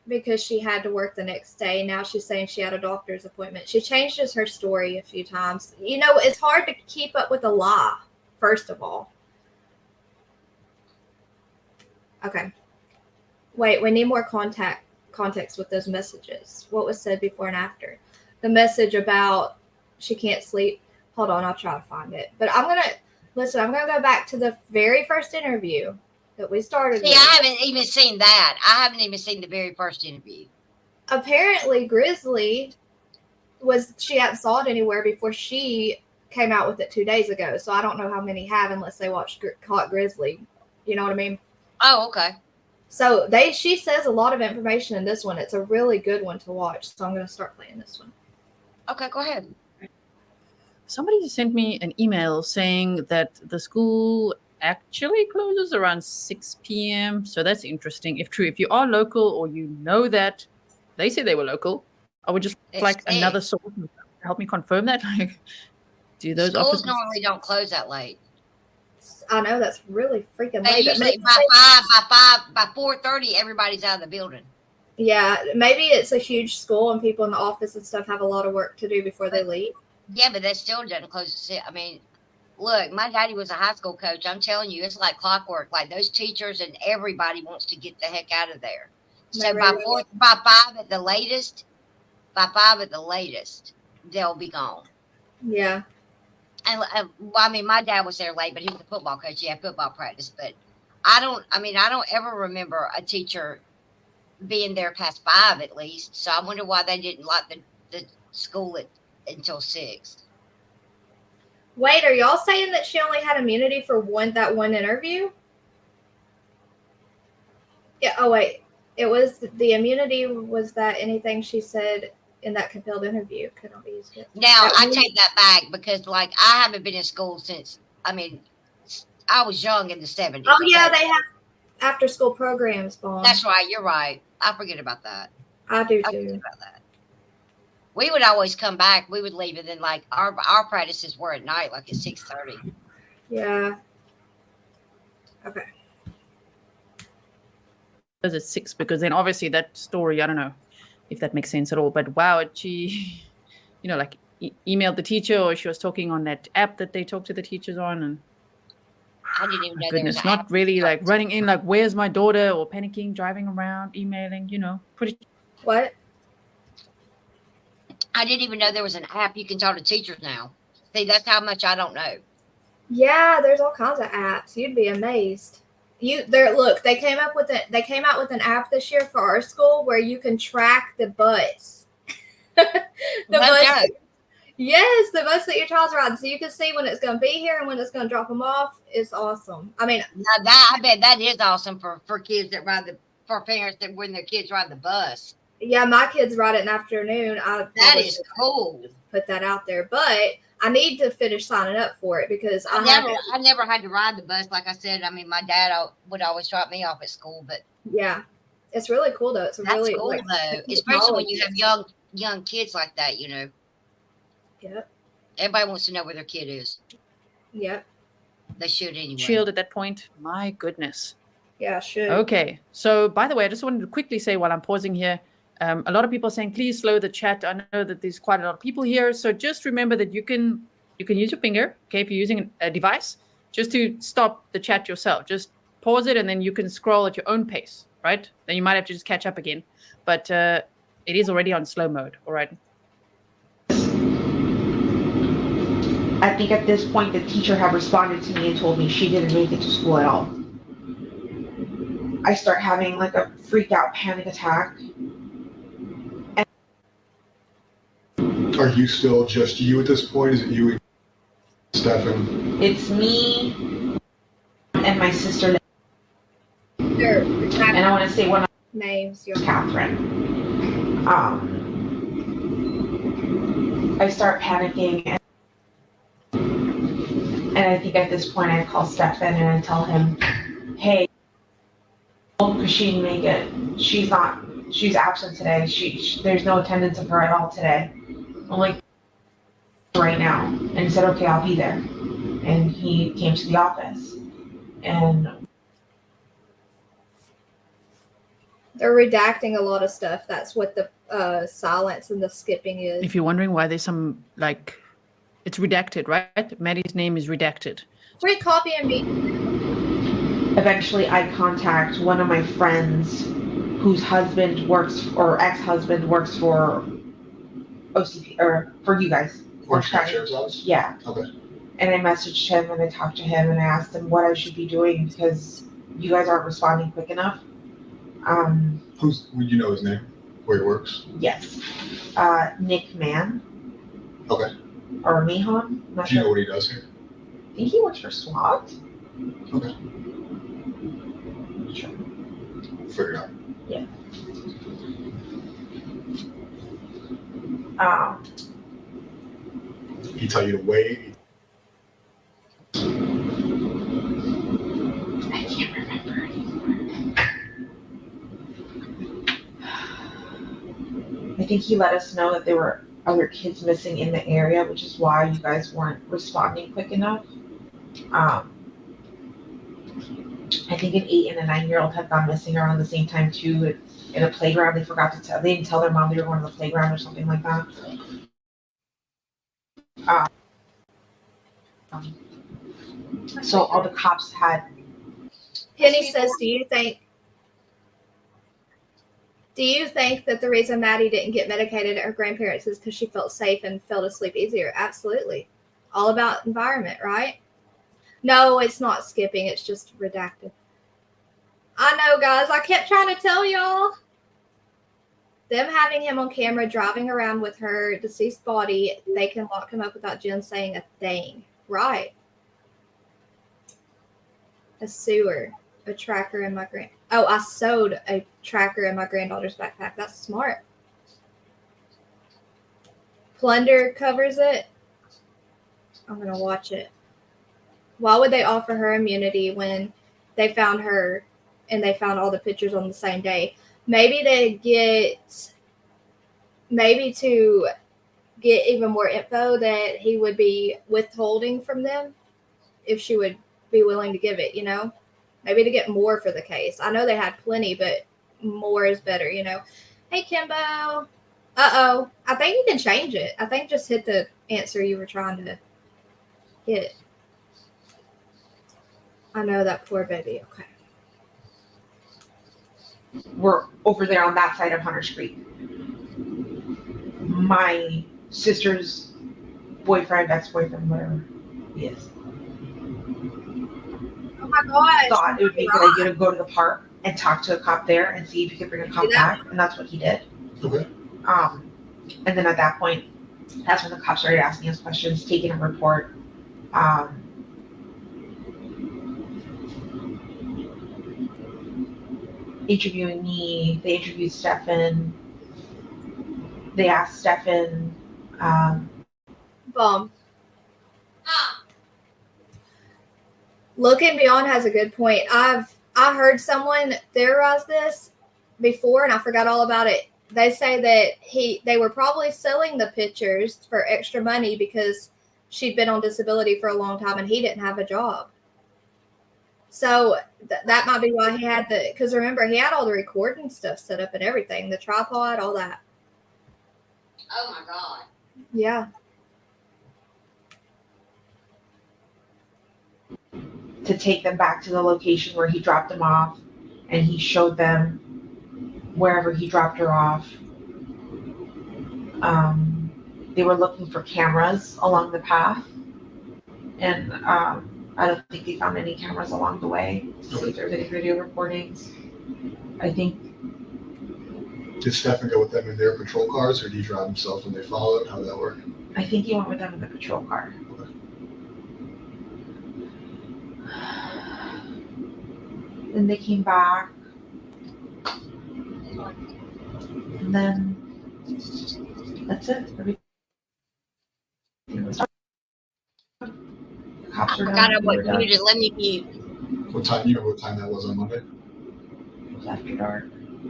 Because she had to work the next day. Now she's saying she had a doctor's appointment. She changes her story a few times. You know, it's hard to keep up with a lie, first of all. Okay. Wait, we need more context with those messages. What was said before and after? The message about she can't sleep. Hold on, I'll try to find it. But I'm going to go back to the very first interview that we started with. I haven't even seen that. I haven't even seen the very first interview. Apparently, Grizzly she hadn't saw it anywhere before she came out with it 2 days ago. So I don't know how many have unless they watched Caught Grizzly. You know what I mean? Oh, okay. So she says a lot of information in this one. It's a really good one to watch. So I'm going to start playing this one. Okay, go ahead. Somebody sent me an email saying that the school actually closes around 6 p.m. So that's interesting. If true, if you are local or you know that they say they were local, I would just like another source to help me confirm that. Like, do those schools offices normally don't close that late? I know that's really freaking they late. Usually by 4:30, everybody's out of the building. Yeah, maybe it's a huge school and people in the office and stuff have a lot of work to do before they leave. Yeah, but that still doesn't close at 6. I mean, look, my daddy was a high school coach. I'm telling you, it's like clockwork. Like those teachers and everybody wants to get the heck out of there. So by 5 at the latest, they'll be gone. Yeah. And I mean, my dad was there late, but he was a football coach. He had football practice. But I don't ever remember a teacher being there past 5 at least. So I wonder why they didn't lock the school until 6. Wait, are y'all saying that she only had immunity for that one interview? Yeah. Oh wait, it was the immunity. Was that anything she said in that compelled interview couldn't be used? Now I take that back because like I haven't been in school since. I mean, I was young in the 70s. Oh yeah, they have after school programs. Bon. That's right. You're right. I forget about that. I do too. I forget about that. We would always come back. We would leave, and then like our practices were at night, like at 6:30. Yeah. Okay. It was at 6 because then obviously that story, I don't know if that makes sense at all. But wow, she, like emailed the teacher, or she was talking on that app that they talk to the teachers on, and I didn't even know. Goodness, not really like running in like, "Where's my daughter?" or panicking, driving around, emailing. Pretty. What? I didn't even know there was an app you can talk to teachers now. See, that's how much I don't know. Yeah, there's all kinds of apps. You'd be amazed. They came out with an app this year for our school where you can track the bus. Yes, the bus that your child's riding, so you can see when it's going to be here and when it's going to drop them off. It's awesome. I mean, I bet that is awesome for kids that for parents that when their kids ride the bus. Yeah, my kids ride it in the afternoon. That is cool. Put that out there, but I need to finish signing up for it because I never had to ride the bus. Like I said, I mean, my dad would always drop me off at school, but yeah, it's really cool though. It's that's really cool though, especially when you have young kids like that. Yep. Everybody wants to know where their kid is. Yep. They should anyway. Shield at that point. My goodness. Yeah, should. Okay. So, by the way, I just wanted to quickly say while I'm pausing here, A lot of people are saying, please slow the chat. I know that there's quite a lot of people here. So just remember that you can use your finger, okay, if you're using a device, just to stop the chat yourself. Just pause it and then you can scroll at your own pace, right? Then you might have to just catch up again. But it is already on slow mode, all right? I think at this point the teacher had responded to me and told me she didn't make it to school at all. I start having like a freak out panic attack. Are you still just you at this point? Is it you and Stephan? It's me and my sister. And I want to say one of names. Catherine. I start panicking, and I think at this point I call Stephan and I tell him, "Hey, because she didn't make it. She's absent today. There's no attendance of her at all today. I'm like, right now." And he said, "Okay, I'll be there." And he came to the office, and they're redacting a lot of stuff. That's what the silence and the skipping is. If you're wondering why there's some, like, it's redacted, right? Maddie's name is redacted. Quit copying me. Eventually I contact one of my friends whose husband works, or ex-husband works for OCP, or for you guys. Orange County Sheriff's Office? Yeah. Okay. And I messaged him and I talked to him and I asked him what I should be doing because you guys aren't responding quick enough. You know his name? Where he works? Yes. Nick Mann. Okay. Or Mahon. Do you know what he does here? I think he works for SWAT. Okay. Sure. Figure it out. Yeah. He tell you to wait? I can't remember anymore. I think he let us know that there were other kids missing in the area, which is why you guys weren't responding quick enough. I think an 8 and a 9-year-old had gone missing around the same time too. In a playground, they forgot to tell. They didn't tell their mom they were going to the playground or something like that. So all the cops had. Penny says, do you think that the reason Maddie didn't get medicated at her grandparents is because she felt safe and fell asleep easier? Absolutely. All about environment, right? No, it's not skipping. It's just redacted. I know, guys. I kept trying to tell y'all. Them having him on camera driving around with her deceased body, they can lock him up without Jen saying a thing. Right. A sewer. A tracker in my I sewed a tracker in my granddaughter's backpack. That's smart. Plunder covers it. I'm gonna watch it. Why would they offer her immunity when they found her and they found all the pictures on the same day? Maybe to get even more info that he would be withholding from them if she would be willing to give it, Maybe to get more for the case. I know they had plenty, but more is better, Hey, Kimbo. Uh-oh. I think you can change it. I think just hit the answer you were trying to hit. I know that poor baby. Okay. We're over there on that side of Hunter's Creek. My sister's boyfriend, ex-boyfriend, whatever he is. Oh my gosh. Thought it would be a good idea to go to the park and talk to a cop there and see if he could bring a cop back, and that's what he did. Okay. And then at that point, that's when the cops started asking us questions, taking a report. Interviewing me, they interviewed Stephan. They asked Stephan. Boom. Looking Beyond has a good point. I heard someone theorize this before, and I forgot all about it. They say that they were probably selling the pictures for extra money because she'd been on disability for a long time and he didn't have a job. So that might be why he had because remember, he had all the recording stuff set up and everything, the tripod, all that. Oh my God. Yeah. To take them back to the location where he dropped them off, and he showed them wherever he dropped her off. They were looking for cameras along the path, and I don't think they found any cameras along the way to see if there was any video recordings. I think. Did Stephan go with them in their patrol cars, or did he drive himself when they followed? How did that work? I think he went with them in the patrol car. Okay. Then they came back, and then that's it. Everything was done. The cops were I done. forgot I We were was done. muted. Let me mute. What time? You know what time that was on Monday? It was after dark.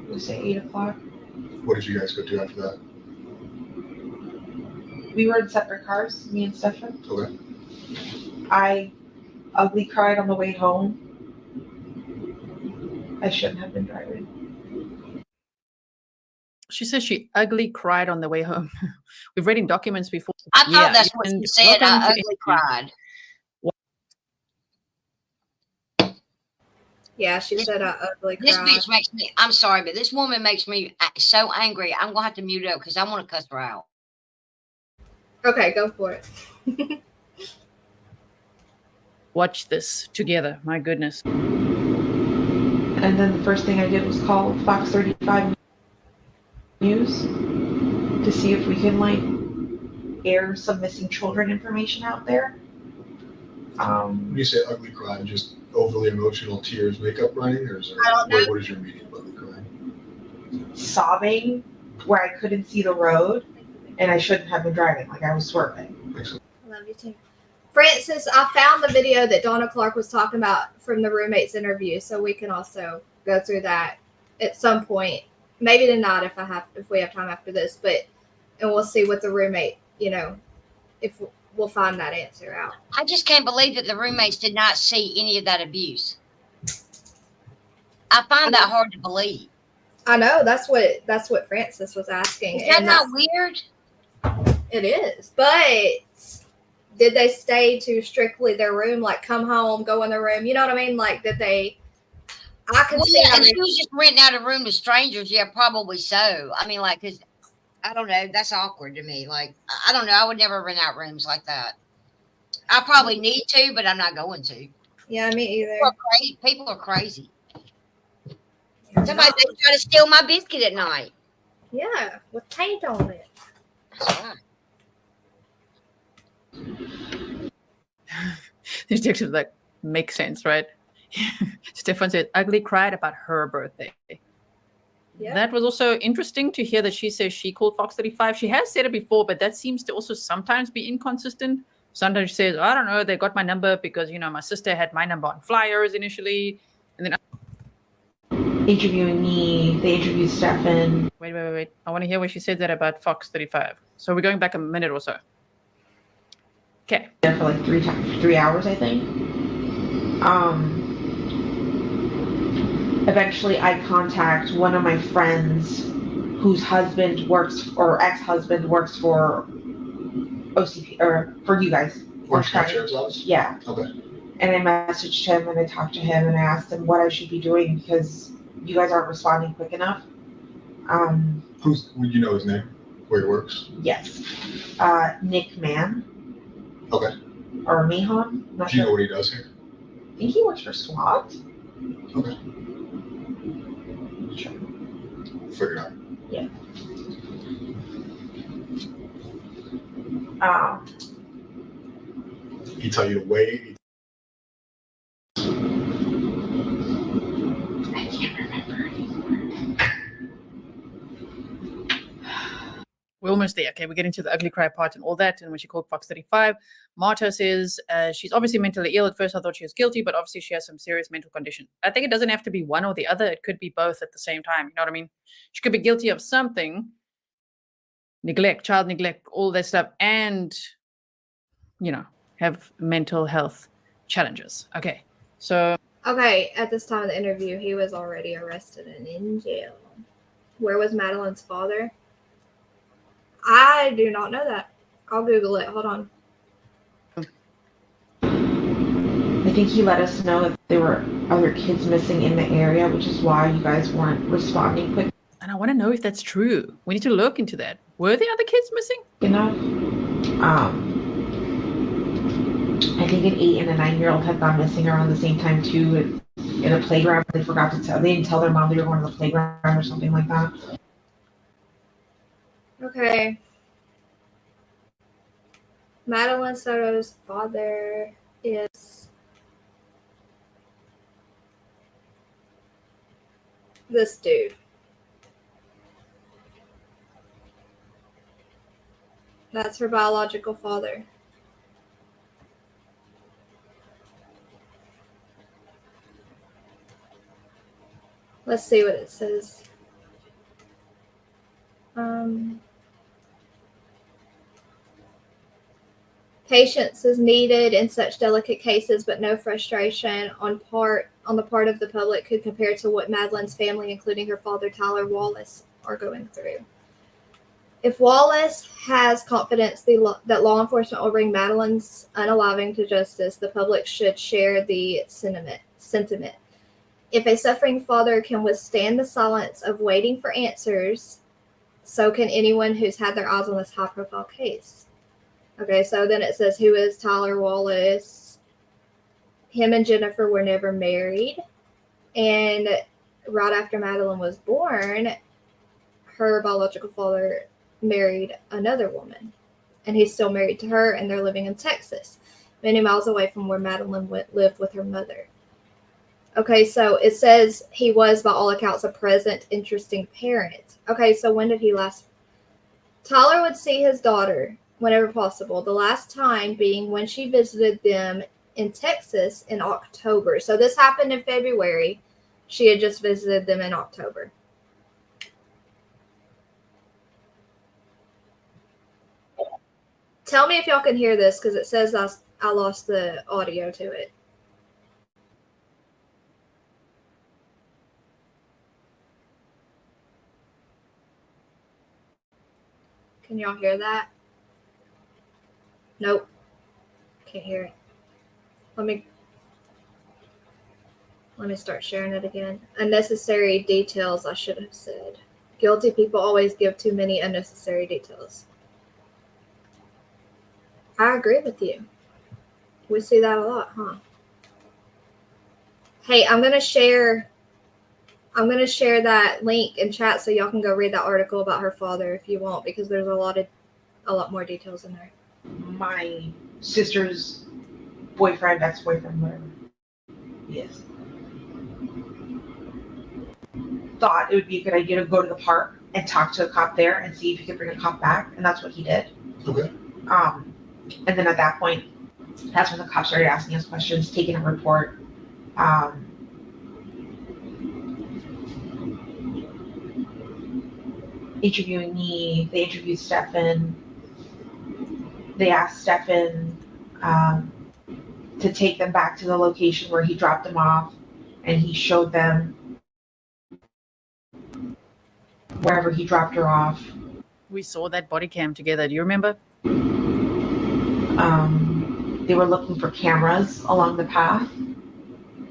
We say 8 o'clock. What did you guys go do after that? We were in separate cars, me and Stephan. Okay. I ugly cried on the way home. I shouldn't have been driving. She says she ugly cried on the way home. We've read in documents before. I thought that's what and she said. welcome I to ugly cried. Yeah, she said I ugly This cried. bitch makes me, I'm sorry, but this woman makes me so angry. I'm going to have to mute up because I want to cuss her out. Okay, go for it. Watch this together. My goodness. And then the first thing I did was call Fox 35 News to see if we can air some missing children information out there. When you say ugly crying, just overly emotional tears, makeup running, or is there, what is your meaning of ugly crying? Sobbing where I couldn't see the road and I shouldn't have been driving, I was swerving. I love you too. Francis, I found the video that Donna Clark was talking about from the roommates interview, so we can also go through that at some point. Maybe tonight if we have time after this, and we'll see what the roommate, if we'll find that answer out. I just can't believe that the roommates did not see any of that abuse. I find that hard to believe. I know that's what Francis was asking. Is that not weird? It is, but did they stay to strictly their room? Come home, go in their room. You know what I mean? Did they? I can see. Yeah, and she was just renting out a room to strangers. Yeah, probably so. I mean, because I don't know. That's awkward to me. I don't know. I would never rent out rooms like that. I probably need to, but I'm not going to. Yeah, me either. People are crazy. Somebody may try to steal my biscuit at night. Yeah, with paint on it. That's right. The detective makes sense, right? Stephan said ugly cried about her birthday. Yeah. That was also interesting to hear that she says she called Fox 35. She has said it before, but that seems to also sometimes be inconsistent. Sometimes she says, I don't know, they got my number because, my sister had my number on flyers initially. And then interviewing me, they interviewed Stephan. Wait. I want to hear what she said that about Fox 35. So we're going back a minute or so. Okay. There for 3 hours, I think. Eventually I contact one of my friends whose husband works, or ex-husband works for OCP, or for you guys. Orange County Sheriff's Office? Yeah. Okay. And I messaged him and I talked to him and I asked him what I should be doing because you guys aren't responding quick enough. Would you know his name? Where he works? Yes. Nick Mann. Okay. Or Mihan. Do you know what he does here? I think he works for SWAT. Okay. Sure. Figure it out. Yeah. He tell you to wait. I can't remember anymore. We're almost there. Okay, we're getting to the ugly cry part and all that. And when she called Fox 35, Marta says she's obviously mentally ill. At first, I thought she was guilty, but obviously she has some serious mental condition. I think it doesn't have to be one or the other. It could be both at the same time. You know what I mean? She could be guilty of something, neglect, child neglect, all that stuff, and, have mental health challenges. Okay, so Okay, at this time of the interview, he was already arrested and in jail. Where was Madeline's father? I do not know that. I'll Google it. Hold on. I think he let us know that there were other kids missing in the area, which is why you guys weren't responding quick And I want to know if that's true. We need to look into that. Were there other kids missing? enough. I think an 8 and a 9-year-old had gone missing around the same time too, in a playground. They forgot to tell. They didn't tell their mom they were going to the playground or something like that. Okay. Madeline Soto's father is this dude. That's her biological father. Let's see what it says. Patience is needed in such delicate cases, but no frustration on the part of the public could compare to what Madeline's family, including her father Tyler Wallace, are going through. If Wallace has confidence that law enforcement will bring Madeline's unaliving to justice, the public should share the sentiment. If a suffering father can withstand the silence of waiting for answers, so can anyone who's had their eyes on this high-profile case. Okay, so then it says, who is Tyler Wallace? Him and Jennifer were never married. And right after Madeline was born, her biological father married another woman. And he's still married to her, and they're living in Texas, many miles away from where Madeline lived with her mother. Okay, so it says he was, by all accounts, a present, interesting parent. Okay, so when did he last? Tyler would see his daughter whenever possible, the last time being when she visited them in Texas in October. So this happened in February. She had just visited them in October. Tell me if y'all can hear this, because it says I lost the audio to it. Can y'all hear that? Nope. Can't hear it. Let me start sharing it again. Unnecessary details, I should have said. Guilty people always give too many unnecessary details. I agree with you. We see that a lot, huh? Hey, I'm gonna share that link in chat so y'all can go read that article about her father if you want, because there's a lot more details in there. My sister's boyfriend, ex-boyfriend, whatever he is, thought it would be a good idea to go to the park and talk to a cop there and see if he could bring a cop back, and that's what he did. Okay. And then at that point, that's when the cops started asking us questions, taking a report. Interviewing me. They interviewed Stephan. They asked Stephan to take them back to the location where he dropped them off, and he showed them wherever he dropped her off. We saw that body cam together. Do you remember? They were looking for cameras along the path,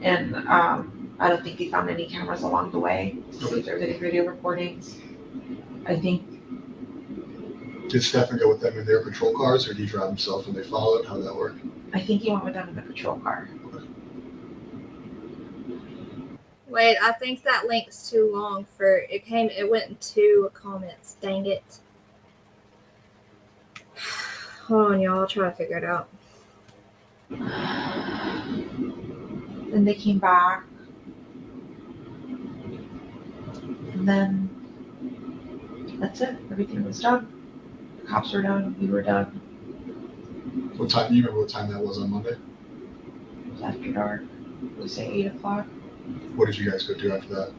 and I don't think they found any cameras along the way. So if there's any video recordings, I think. Did Stephan go with them in their patrol cars, or did he drive himself and they followed? How did that work? I think he went with them in the patrol car. Okay. Wait, I think that link's too long for it. It went in 2 comments. Dang it. Hold on, y'all. I'll try to figure it out. Then they came back. And then that's it. Everything was done. The cops were done. We were done. What time? Do you remember what time that was on Monday? It was after dark. It was say 8 o'clock. What did you guys go do after that?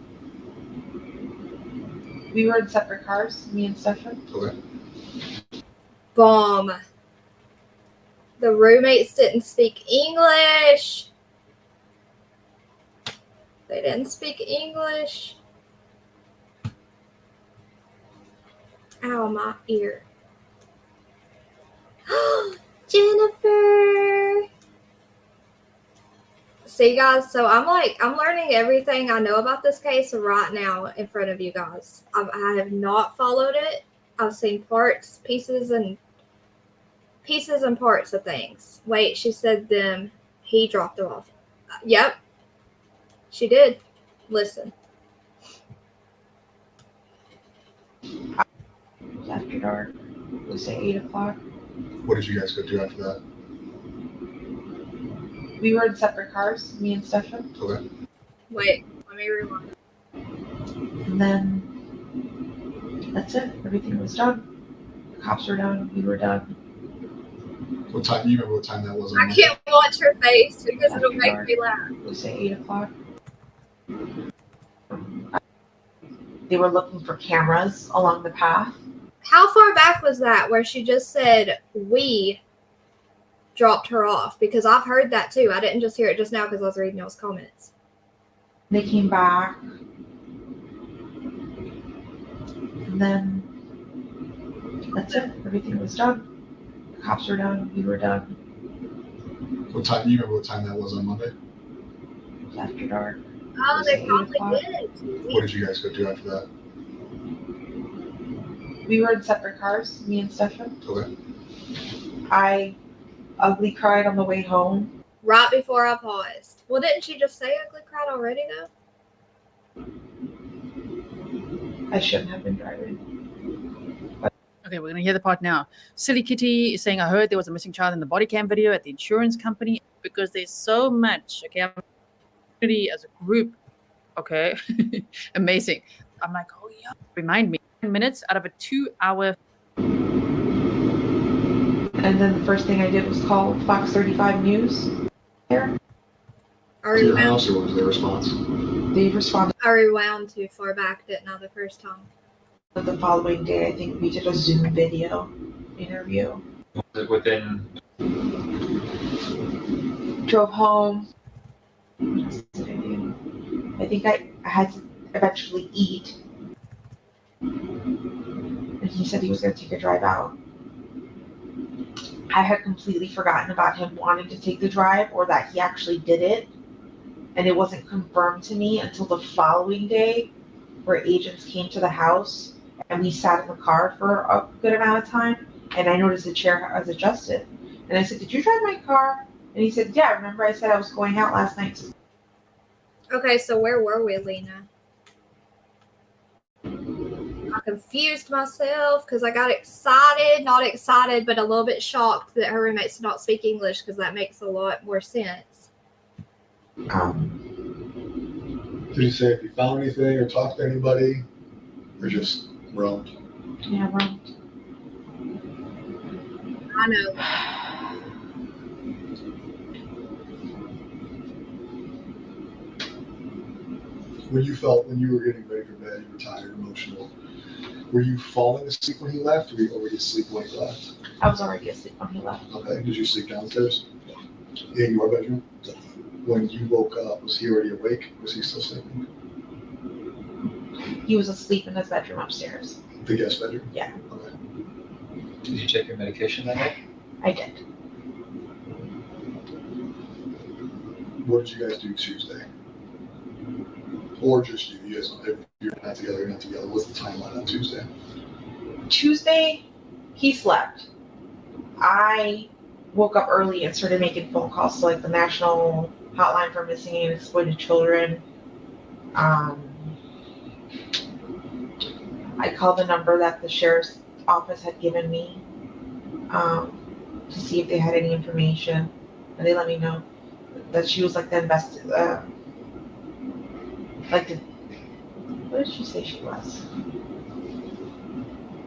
We were in separate cars, me and Stephan. Okay. Bomb. The roommates didn't speak English. They didn't speak English. Ow, my ear. Jennifer. See, guys, so I'm learning everything I know about this case right now in front of you guys. I have not followed it. I've seen parts, pieces and parts of things. Wait, she said them. He dropped them off. Yep, she did. Listen. After dark, we'll say 8 o'clock. What did you guys go do after that? We were in separate cars, me and Stephan. Okay. Wait, let me rewind. And then that's it. Everything was done. The cops were done. We were done. What time? Do you remember what time that was? I can't watch her face because it'll make me laugh. We'll say 8 o'clock. They were looking for cameras along the path. How far back was that where she just said we dropped her off? Because I've heard that too. I didn't just hear it just now because I was reading y'all's comments. They came back. And then that's it. Everything was done. The cops were done. We were done. What time? Do you remember what time that was on Monday? It was after dark. Oh, It was they 8 probably o'clock. did. What did you guys go do after that? We were in separate cars, me and Stephan. Okay. I ugly cried on the way home. Right before I paused. Well, didn't she just say ugly cried already, though? I shouldn't have been driving. Okay, we're going to hear the part now. Silly Kitty is saying, I heard there was a missing child in the body cam video at the insurance company because there's so much, okay, I'm pretty as a group, okay, amazing. I'm like, oh yeah, remind me, 10 minutes out of a 2-hour. And then the first thing I did was call Fox 35 News. There. I To your rewound, house, or what was their response? They responded I rewound too far back, didn't I, the first time? the following day. I think we did a Zoom video interview. Was it within? Drove home. What else did I do? I think I had to eventually eat. And he said he was going to take a drive out. I had completely forgotten about him wanting to take the drive or that he actually did it. And it wasn't confirmed to me until the following day where agents came to the house and we sat in the car for a good amount of time. And I noticed the chair was adjusted. And I said, did you drive my car? And he said, yeah, remember I said I was going out last night. Okay, so where were we, Lena? I confused myself because I got excited, not excited, but a little bit shocked that her roommates did not speak English because that makes a lot more sense. Did you say if you found anything or talked to anybody, or just roamed? Yeah, well. I know. When you were getting ready for bed, you were tired, emotional. Were you falling asleep when he left, or were you asleep when he left? I was already asleep when he left. Okay. Did you sleep downstairs? In your bedroom? When you woke up, was he already awake? Was he still sleeping? He was asleep in his bedroom upstairs. The guest bedroom? Yeah. Okay. Did you take your medication that night? I did. What did you guys do Tuesday? Or just you? You guys, if you're not together, you're not together. What's the timeline on Tuesday? Tuesday, he slept. I woke up early and started making phone calls to like the National Hotline for Missing and Exploited Children. I called the number that the sheriff's office had given me to see if they had any information, and they let me know that she was like the what did she say she was?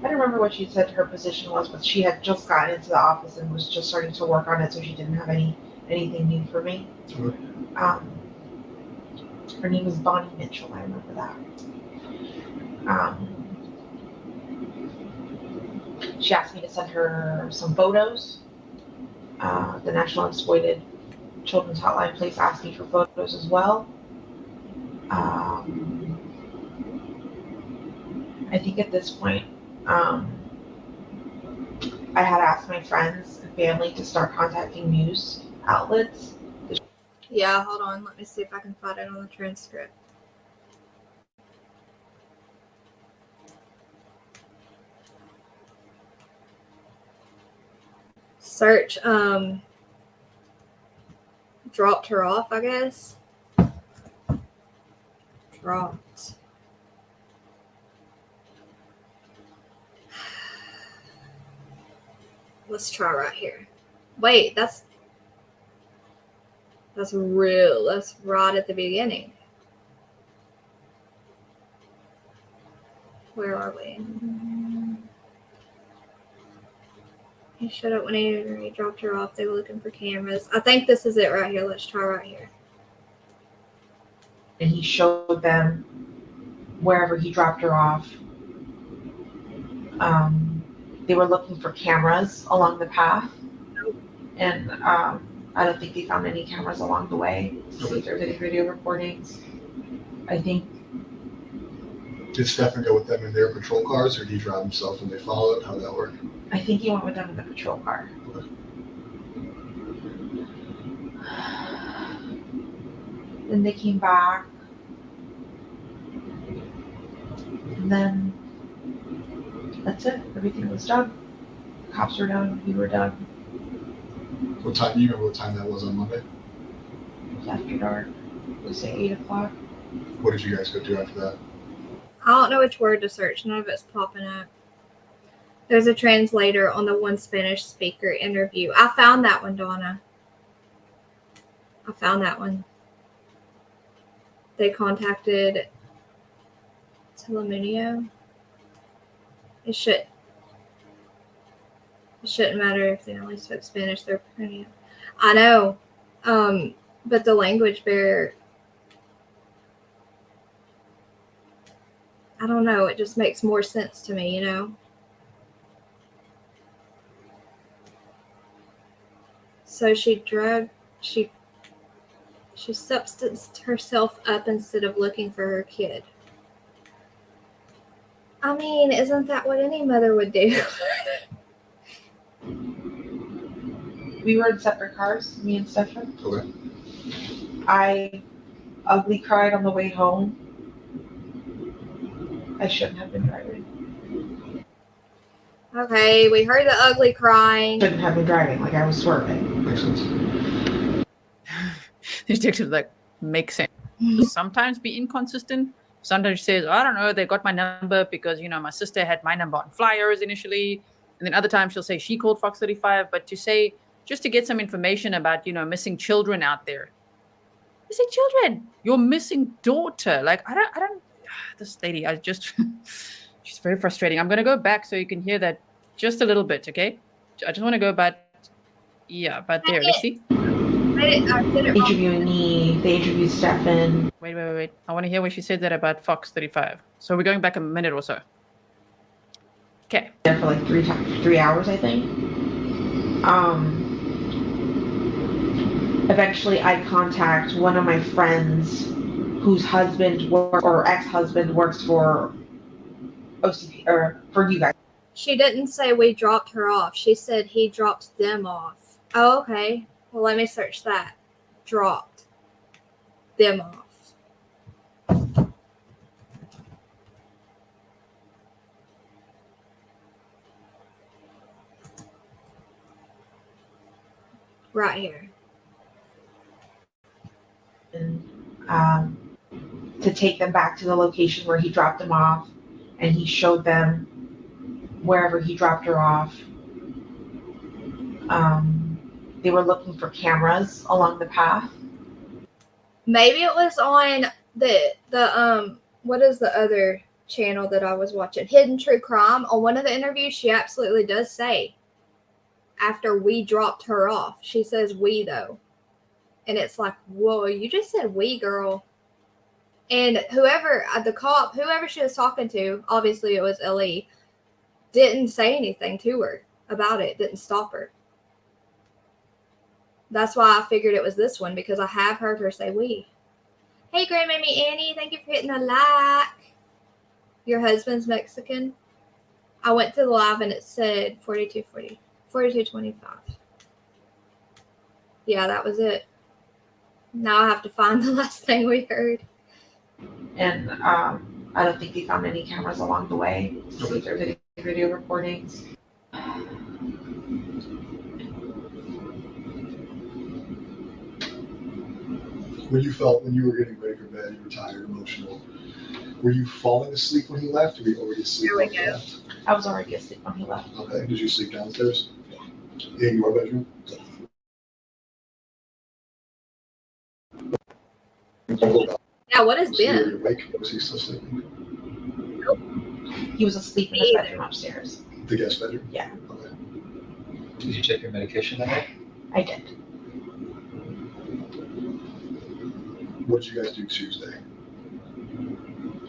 I don't remember what she said her position was, but she had just gotten into the office and was just starting to work on it, so she didn't have anything new for me. Her name was Bonnie Mitchell. I remember that. She asked me to send her some photos. The National Exploited Children's Hotline place asked me for photos as well. I think at this point, I had asked my friends and family to start contacting news outlets. Yeah, hold on. Let me see if I can find it on the transcript. Search dropped her off, I guess. Dropped. Let's try right here. Wait, that's real. That's right at the beginning. Where are we? He showed up when he dropped her off. They were looking for cameras. I think this is it right here. Let's try right here. And he showed them wherever he dropped her off. They were looking for cameras along the path. And I don't think they found any cameras along the way to see if there's any video recordings. I think. Did Stephan go with them in their patrol cars, or did he drive himself and they followed? How did that work? I think he went with them in the patrol car. Okay. Then they came back. And then that's it. Everything was done. The cops were done. We were done. What time? Do you remember what time that was on Monday? It was after dark. Let's say 8 o'clock. What did you guys go do after that? I don't know which word to search. None of it's popping up. There's a translator on the one Spanish speaker interview. I found that one, Donna. I found that one. They contacted Telemunio. It shouldn't matter if they only spoke Spanish. They're pretty. I know, but the language barrier. I don't know. It just makes more sense to me, you know. So she substanced herself up instead of looking for her kid. I mean, isn't that what any mother would do? We were in separate cars, me and Stephan. Okay. I ugly cried on the way home. I shouldn't have been driving. Okay, we heard the ugly crying. Shouldn't have been driving, like I was swerving. Makes sense. The detective like makes sense. Sometimes be inconsistent. Sometimes she says, I don't know, they got my number because, you know, my sister had my number on flyers initially. And then other times she'll say she called Fox 35. But to say, just to get some information about, you know, missing children out there. Missing children, your missing daughter. Like, I don't, this lady, she's very frustrating. I'm going to go back so you can hear that just a little bit, okay? I just want to go back. Yeah, about there. Let's see. Interviewing me, they interviewed Stephan. Wait. I want to hear what she said that about Fox 35. So we're going back a minute or so. Okay. There for like 3 hours, I think. Eventually I contact one of my friends whose husband or ex-husband works for OCP or for you guys. She didn't say we dropped her off. She said he dropped them off. Oh, okay. Well, let me search that. Dropped them off. Right here. And, to take them back to the location where he dropped them off, and he showed them wherever he dropped her off. They were looking for cameras along the path. Maybe it was on the what is the other channel that I was watching? Hidden True Crime. On one of the interviews, she absolutely does say after we dropped her off. She says we though. And it's like, whoa, you just said we, girl. And whoever, the cop, whoever she was talking to, obviously it was LE, didn't say anything to her about it, didn't stop her. That's why I figured it was this one, because I have heard her say we. Hey, Grandmammy Annie, thank you for hitting the like. Your husband's Mexican. I went to the live and it said 42.25. Yeah, that was it. Now I have to find the last thing we heard. And I don't think they found any cameras along the way to see if there's any video recordings. When you felt when you were getting ready for bed, you were tired, emotional. Were you falling asleep when he left, or were you already asleep when he left? I was already asleep when he left. Okay. Did you sleep downstairs? Yeah. In your bedroom? Yeah, what has Was he been? already awake, or was he still sleeping? He was asleep in his bedroom upstairs. The guest bedroom? Yeah. Okay. Did you take your medication that night? I did. What did you guys do Tuesday?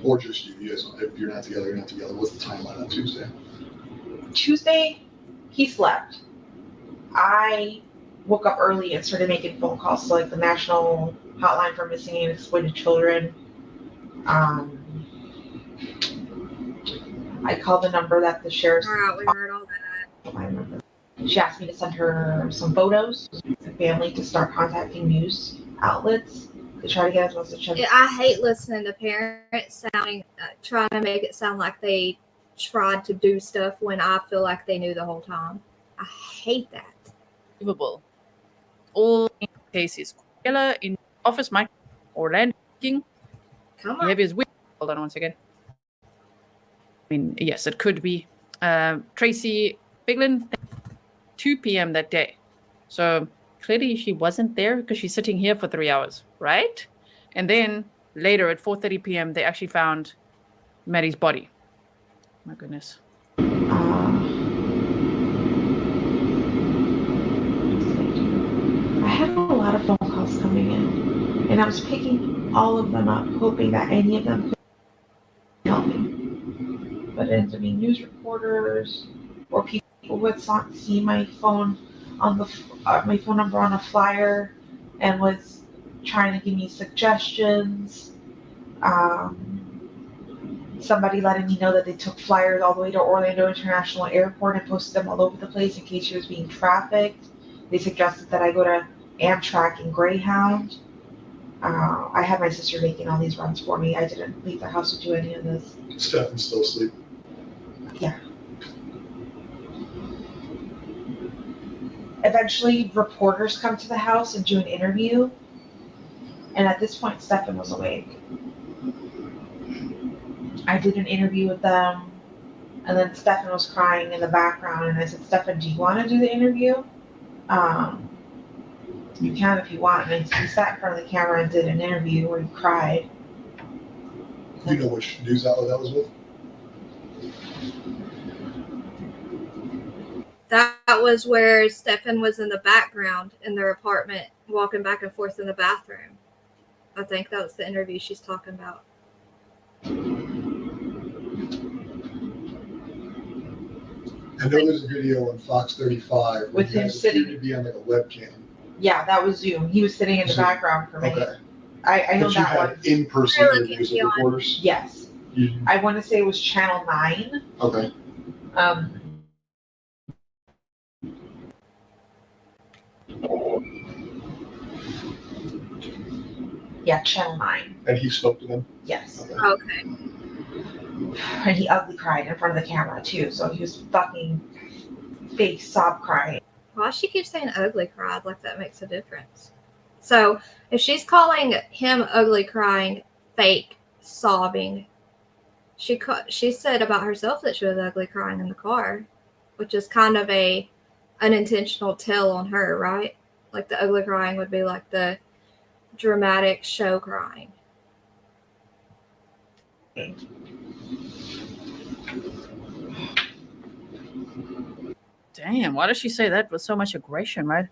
Or just you? You guys, if you're not together, you're not together. What's the timeline on Tuesday? Tuesday, he slept. I woke up early and started making phone calls to like the National Hotline for Missing and Exploited Children. I called the number that the sheriff's. All right, we heard all that. I remember. She asked me to send her some photos of the family to start contacting news outlets to try to get as much attention. I hate listening to parents trying to make it sound like they tried to do stuff when I feel like they knew the whole time. I hate that. Unbelievable. All cases. Yellow in office, Mike Orlando King. Come on. Behavior is weird. Hold on one second. I mean, yes, it could be. Tracy Biglin, 2 p.m. that day. So clearly she wasn't there because she's sitting here for 3 hours, right? And then later at 4:30 p.m., they actually found Maddie's body. My goodness. I had a lot of phone calls coming in, and I was picking all of them up, hoping that any of them could help me. But it ended up being news reporters or people who had seen my phone on my phone number on a flyer and was trying to give me suggestions. Somebody letting me know that they took flyers all the way to Orlando International Airport and posted them all over the place in case she was being trafficked. They suggested that I go to Amtrak and Greyhound. I had my sister making all these runs for me. I didn't leave the house to do any of this. Stephan's still asleep. Yeah. Eventually, reporters come to the house and do an interview. And at this point, Stephan was awake. I did an interview with them, and then Stephan was crying in the background. And I said, Stephan, do you want to do the interview? You can if you want. And he sat in front of the camera and did an interview where he cried. Do you know which news outlet that was with? That was where Stephan was in the background in their apartment, walking back and forth in the bathroom. I think that was the interview she's talking about. I know there's a video on Fox 35 with him sitting to be on like a webcam. Yeah, that was Zoom. He was sitting in the background for me. Okay. I know but you that had one. in-person interviews with reporters? Yes. I want to say it was Channel 9. Okay. Yeah, Channel 9. And he spoke to them? Yes. Okay. And he ugly cried in front of the camera too, so he was fucking fake sob crying. Why she keeps saying ugly cried like that makes a difference? So if she's calling him ugly crying, fake sobbing, she said about herself that she was ugly crying in the car, which is kind of a unintentional tell on her, right? Like the ugly crying would be like the dramatic show crying. Damn, why does she say that with so much aggression, right?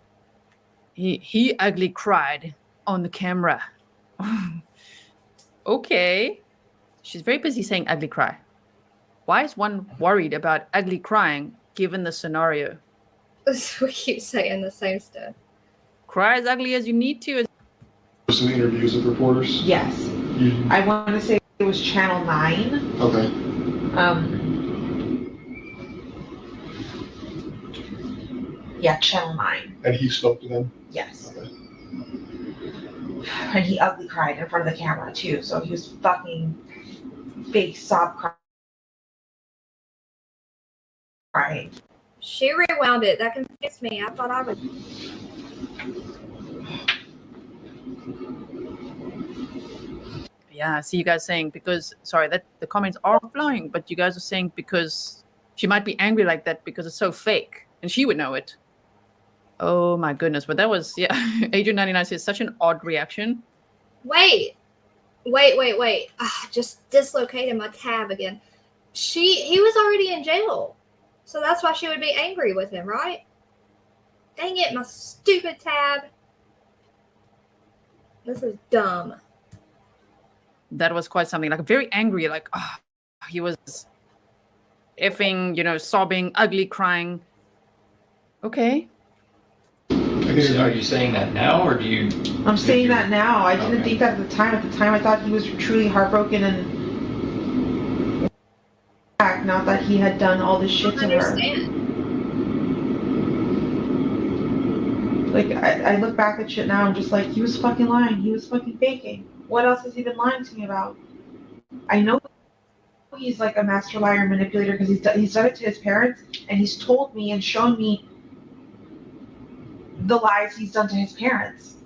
He ugly cried on the camera. Okay. She's very busy saying ugly cry. Why is one worried about ugly crying given the scenario? We keep saying the same stuff. Cry as ugly as you need to. in-person interviews with reporters? Yes. Mm-hmm. I want to say it was Channel 9. Okay. Yeah, Channel 9. And he spoke to them? Yes. Okay. And he ugly cried in front of the camera too, so he was fucking big sob crying. She rewound it. That confused me. I thought I would. Yeah, I see you guys saying because that the comments are flowing, but you guys are saying because she might be angry like that because it's so fake, and she would know it. Oh my goodness! But that was Adrian99 says such an odd reaction. Wait. Just dislocated my tab again. He was already in jail, so that's why she would be angry with him, right? Dang it, my stupid tab. This is dumb. That was quite something. Like very angry. Like he was effing, sobbing, ugly, crying. Okay. Are you saying that now, or do you? I'm saying that now. I didn't think that at the time. At the time, I thought he was truly heartbroken and not that he had done all this shit to her. Like, I look back at shit now, I'm just like, he was fucking lying. He was fucking faking. What else has he been lying to me about? I know he's like a master liar and manipulator because he's done it to his parents, and he's told me and shown me the lies he's done to his parents.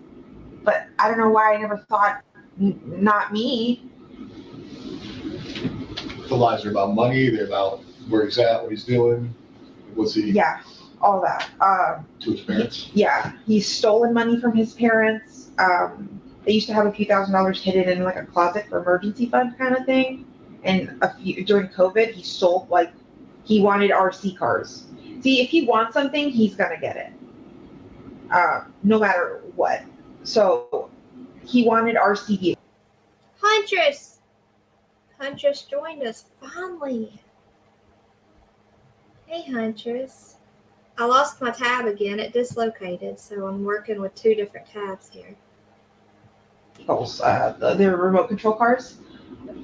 But I don't know why I never thought, not me. The lies are about money, they're about where he's at, what he's doing, what's he... Yeah, all that. To his parents? Yeah, he's stolen money from his parents. They used to have a few $1,000s hidden in like a closet for emergency fund kind of thing. And during COVID, he stole, like, he wanted RC cars. See, if he wants something, he's gonna get it. No matter what. So he wanted RC vehicles. Huntress joined us finally. Hey, Huntress. I lost my tab again. It dislocated, so I'm working with two different tabs here. They're remote control cars,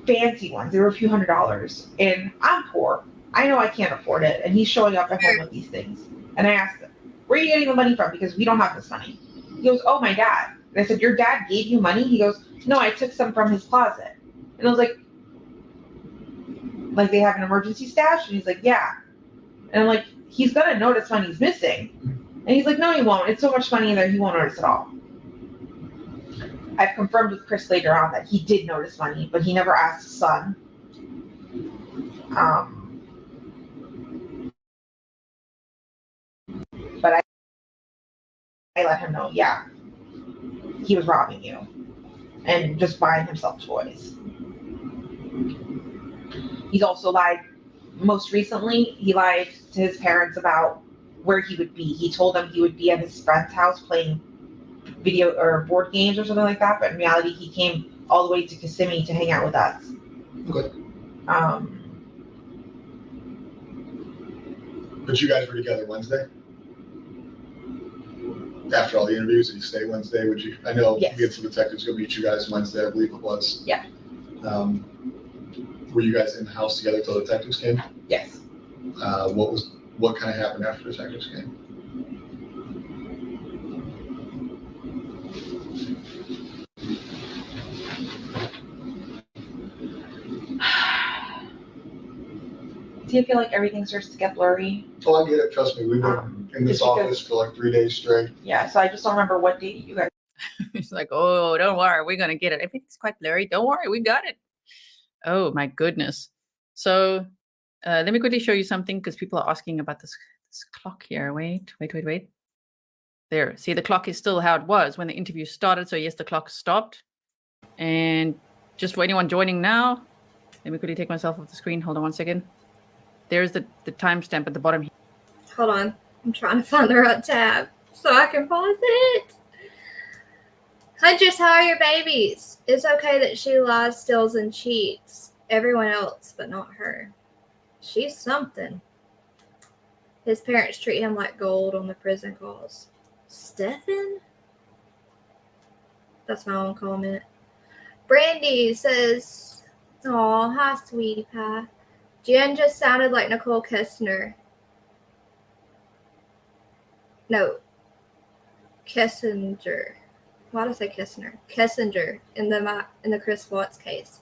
fancy ones. They were a few $100s, and I'm poor. I know I can't afford it, and he's showing up at home with these things. And I asked him, "Where are you getting the money from? Because we don't have this money." He goes, "Oh, my dad." And I said, "Your dad gave you money?" He goes, "No, I took some from his closet." And I was like they have an emergency stash? And he's like, "Yeah." And I'm like, he's gonna notice money's missing. And he's like, "No, he won't. It's so much money in there, he won't notice at all." I've confirmed with Chris later on that he did notice money, but he never asked his son. But I let him know, yeah, he was robbing you and just buying himself toys. He's also lied. Most recently, he lied to his parents about where he would be. He told them he would be at his friend's house playing video or board games or something like that, but in reality, he came all the way to Kissimmee to hang out with us. Okay. But you guys were together Wednesday? After all the interviews, did you stay Wednesday? Would you? I know Yes. we had some detectives go meet you guys Wednesday, I believe it was. Yeah. Were you guys in the house together till the detectives came? Yes. What kind of happened after the detectives came? See, I feel like everything starts to get blurry. Oh, I get it. Trust me. We've been in this office for like 3 days straight. Yeah, so I just don't remember what date you guys. It's like, oh, don't worry, we're gonna get it. Everything's quite blurry. Don't worry, we got it. Oh my goodness. So let me quickly show you something because people are asking about this clock here. Wait. There. See, the clock is still how it was when the interview started. So yes, the clock stopped. And just for anyone joining now, let me quickly take myself off the screen. Hold on 1 second. There's the timestamp at the bottom here. Hold on. I'm trying to find the right tab so I can pause it. Huntress, how are your babies? It's okay that she lies, steals, and cheats. Everyone else, but not her. She's something. His parents treat him like gold on the prison calls. Stephan? That's my own comment. Brandy says, "Oh, hi, sweetie pie. Jen just sounded like Nicole Kessner. No, Kessinger. Why did I say Kessner? Kessinger in the Chris Watts case,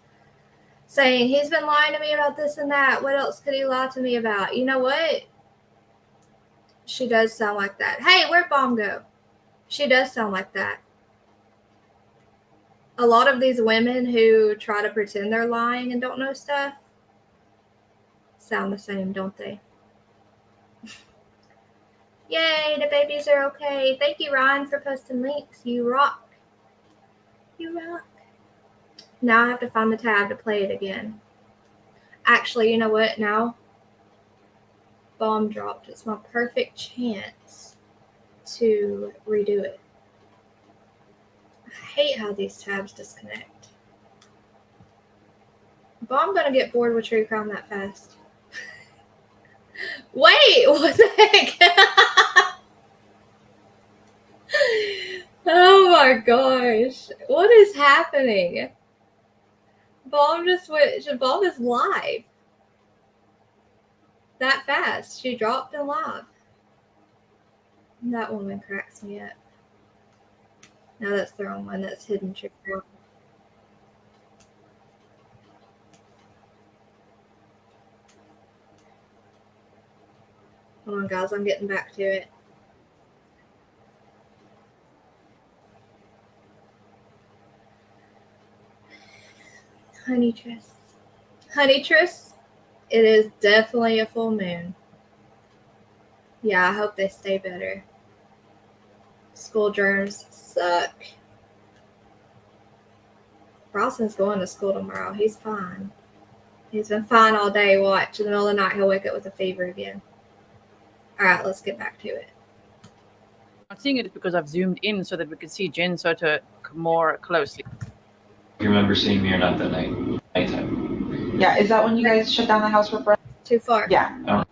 saying he's been lying to me about this and that. What else could he lie to me about? You know what? She does sound like that. Hey, where'd Bomb go? She does sound like that. A lot of these women who try to pretend they're lying and don't know stuff sound the same, don't they? Yay, the babies are okay. Thank you, Ryan, for posting links. You rock. You rock. Now I have to find the tab to play it again. Actually, you know what? Now Bomb dropped. It's my perfect chance to redo it. I hate how these tabs disconnect. Bomb gonna get bored with True Crime that fast. Wait, what the heck? Oh my gosh. What is happening? Bomb just switched. Bomb is live. That fast. She dropped in live. That woman cracks me up. No, that's the wrong one. That's Hidden True Crime. Hold on, guys. I'm getting back to it. Honeytress. Honeytress, it is definitely a full moon. Yeah, I hope they stay better. School germs suck. Bronson's going to school tomorrow. He's fine. He's been fine all day. Watch. In the middle of the night, he'll wake up with a fever again. All right, let's get back to it. I'm seeing it because I've zoomed in so that we can see Jen Soto more closely. You remember seeing me or not that night? Nighttime. Yeah, is that when you guys shut down the house for friends? Too far. Yeah.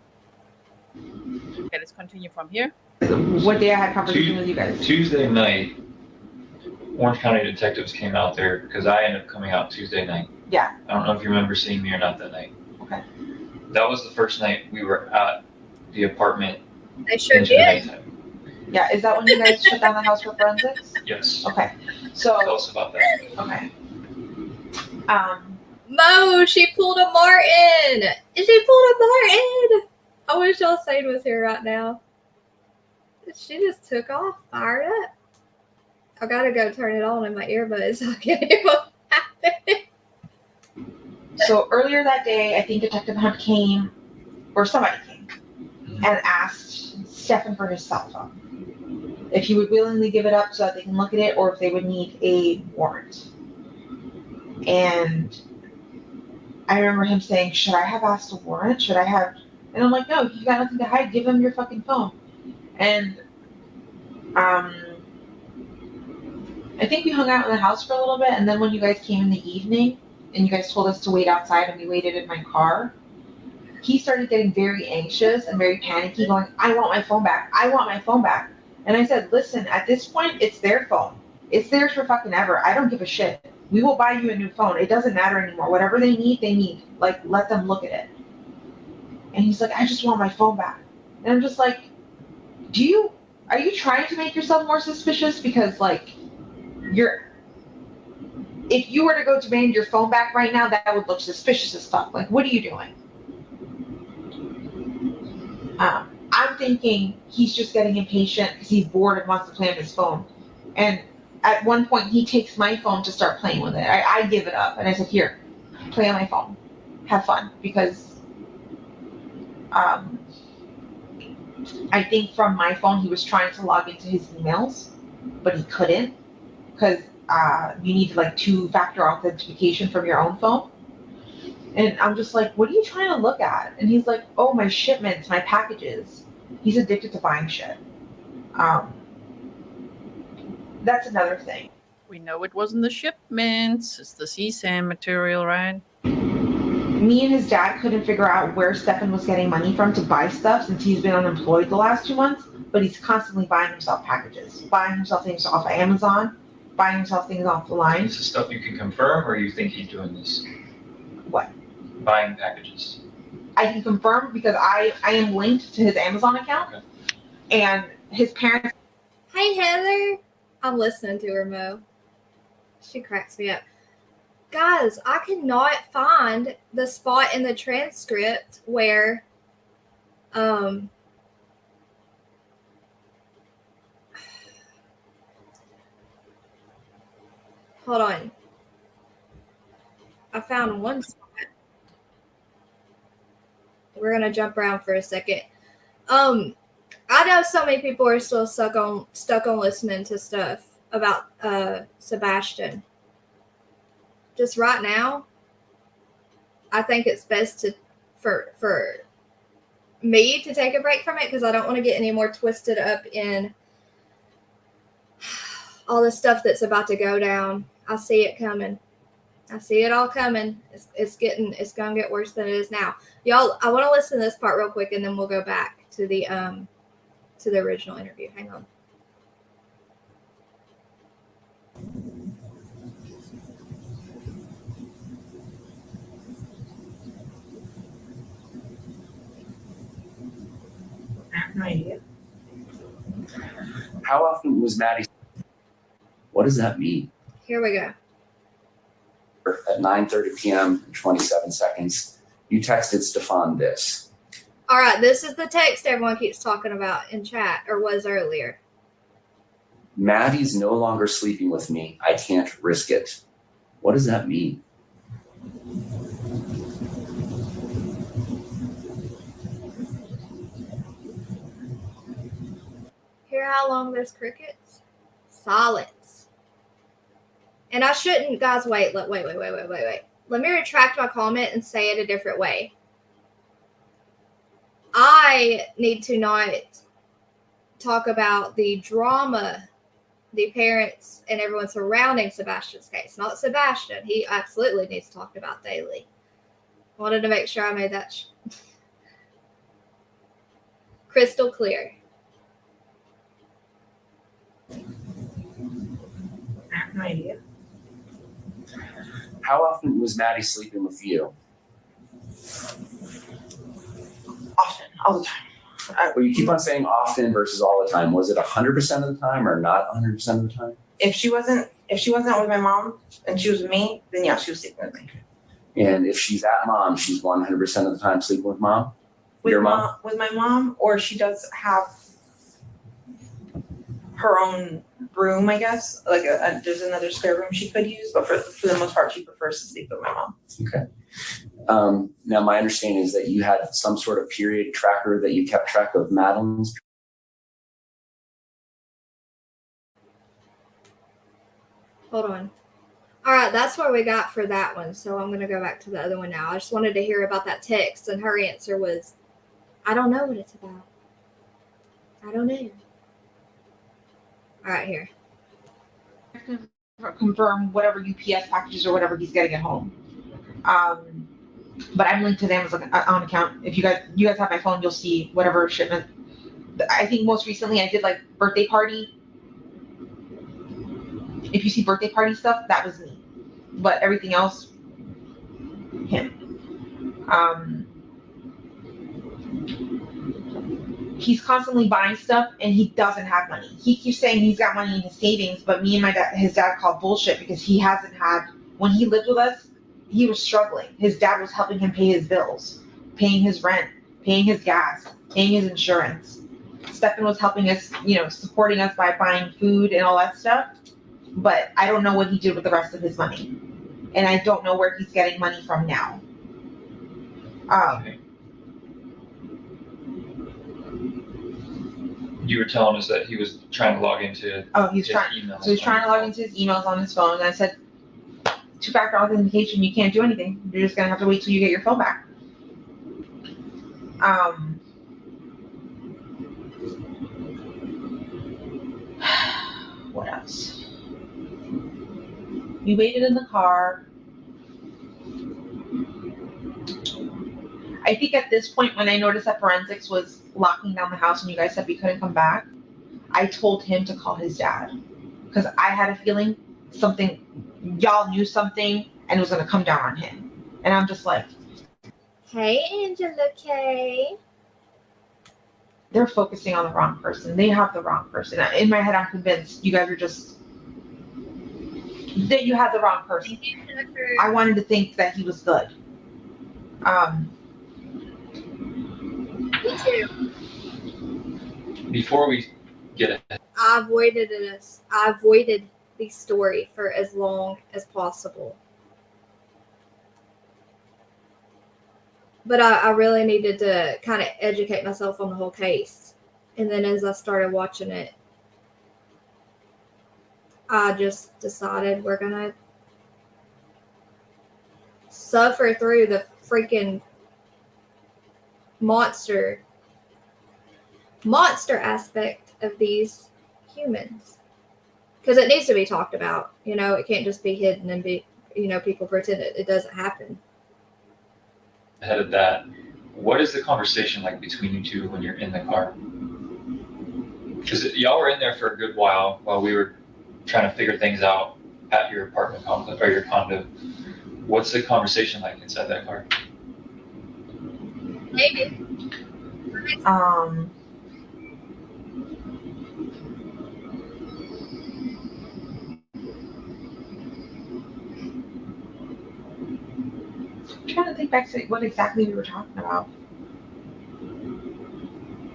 Okay, let's continue from here. What day I had conversation with you guys? Tuesday night, Orange County detectives came out there because I ended up coming out Tuesday night. Yeah. I don't know if you remember seeing me or not that night. Okay. That was the first night we were at the apartment. I sure into the did. nighttime. Yeah, is that when you guys shut down the house for forensics? Yes. Okay. So. Tell us about that. Okay. Mo, she pulled a Martin. She pulled a Martin. I wish y'all Sade was here right now. She just took off, fired up. I gotta go turn it on in my earbuds so I can hear what happened. So earlier that day, I think Detective Hunt came, or somebody came, and asked Stephan for his cell phone. If he would willingly give it up so that they can look at it, or if they would need a warrant. And I remember him saying, should I have asked a warrant? Should I have? And I'm like, no, you got nothing to hide. Give him your fucking phone. And I think we hung out in the house for a little bit. And then when you guys came in the evening and you guys told us to wait outside and we waited in my car, he started getting very anxious and very panicky, going, I want my phone back. I want my phone back. And I said, listen, at this point, it's their phone. It's theirs for fucking ever. I don't give a shit. We will buy you a new phone. It doesn't matter anymore. Whatever they need, they need. Like, let them look at it. And he's like, I just want my phone back. And I'm just like, are you trying to make yourself more suspicious? Because, like, if you were to go demand your phone back right now, that would look suspicious as fuck. Like, what are you doing? I'm thinking he's just getting impatient because he's bored and wants to play on his phone. And at one point, he takes my phone to start playing with it. I give it up. And I said, here, play on my phone. Have fun. Because I think from my phone, he was trying to log into his emails, but he couldn't. Because you need, like, 2-factor authentication from your own phone. And I'm just like, what are you trying to look at? And he's like, oh, my shipments, my packages. He's addicted to buying shit. That's another thing. We know it wasn't the shipments. It's the CSAM material, right? Me and his dad couldn't figure out where Stephan was getting money from to buy stuff since he's been unemployed the last 2 months, but he's constantly buying himself packages, buying himself things off Amazon. buying himself things off the line. Is this stuff you can confirm, or you think he's doing this? What? Buying packages. I can confirm because I am linked to his Amazon account, Okay. and his parents. Hey, Heather. I'm listening to her, Mo. She cracks me up. Guys, I cannot find the spot in the transcript where hold on. I found one spot. We're gonna jump around for a second. I know so many people are still stuck on listening to stuff about Sebastian. Just right now, I think it's best for me to take a break from it because I don't want to get any more twisted up in all the stuff that's about to go down. I see it coming. I see it all coming. It's gonna get worse than it is now. Y'all, I want to listen to this part real quick and then we'll go back to the original interview. Hang on. I have no idea. How often was Maddie? What does that mean? Here we go. At 9:30 p.m. and 27 seconds, you texted Stephan this. All right, this is the text everyone keeps talking about in chat, or was earlier. Maddie's no longer sleeping with me. I can't risk it. What does that mean? Hear how long there's crickets? Silence. And I shouldn't, guys, wait. Let me retract my comment and say it a different way. I need to not talk about the drama the parents and everyone surrounding Sebastian's case, not Sebastian. He absolutely needs to talk about daily. Wanted to make sure I made that crystal clear. I have no idea. How often was Maddie sleeping with you? Often, all the time. Well, you keep on saying often versus all the time. Was it 100% of the time or not 100% of the time? If she wasn't with my mom and she was with me, then yeah, she was sleeping with me. And if she's at mom, she's 100% of the time sleeping with mom? Your mom? With my mom, or she does have her own room, I guess. Like there's another spare room she could use, but for the most part, she prefers to sleep with my mom. Okay. Now, my understanding is that you had some sort of period tracker that you kept track of Madeline's. Hold on. All right, that's what we got for that one. So I'm going to go back to the other one now. I just wanted to hear about that text, and her answer was, I don't know what it's about. I don't know. All right, here. Confirm whatever UPS packages or whatever he's getting at home. But I'm linked to the Amazon account. If you guys have my phone, you'll see whatever shipment. I think most recently I did like birthday party. If you see birthday party stuff, that was me. But everything else, him. He's constantly buying stuff and he doesn't have money. He keeps saying he's got money in his savings, but me and his dad called bullshit because he hasn't had, when he lived with us, he was struggling. His dad was helping him pay his bills, paying his rent, paying his gas, paying his insurance. Stephan was helping us, supporting us by buying food and all that stuff. But I don't know what he did with the rest of his money. And I don't know where he's getting money from now. You were telling us that he was trying to log into his emails. So he's trying to log into his emails on his phone. And I said, 2-factor authentication, you can't do anything. You're just going to have to wait till you get your phone back. What else? We waited in the car. I think at this point, when I noticed that forensics was locking down the house and you guys said we couldn't come back, I told him to call his dad. Because I had a feeling y'all knew something and it was going to come down on him. And I'm just like, Hey, Angela K. They're focusing on the wrong person. They have the wrong person. In my head, I'm convinced you guys are that you had the wrong person. I wanted to think that he was good. Me too. Before we get ahead, I avoided the story for as long as possible. But I really needed to kind of educate myself on the whole case. And then as I started watching it, I just decided we're going to suffer through the freaking monster aspect of these humans. Because it needs to be talked about. You know, it can't just be hidden and be, you know, people pretend it doesn't happen. ahead of that, what is the conversation like between you two when you're in the car? Because y'all were in there for a good while we were trying to figure things out at your apartment complex or your condo. What's the conversation like inside that car? Maybe. I'm trying to think back to what exactly we were talking about.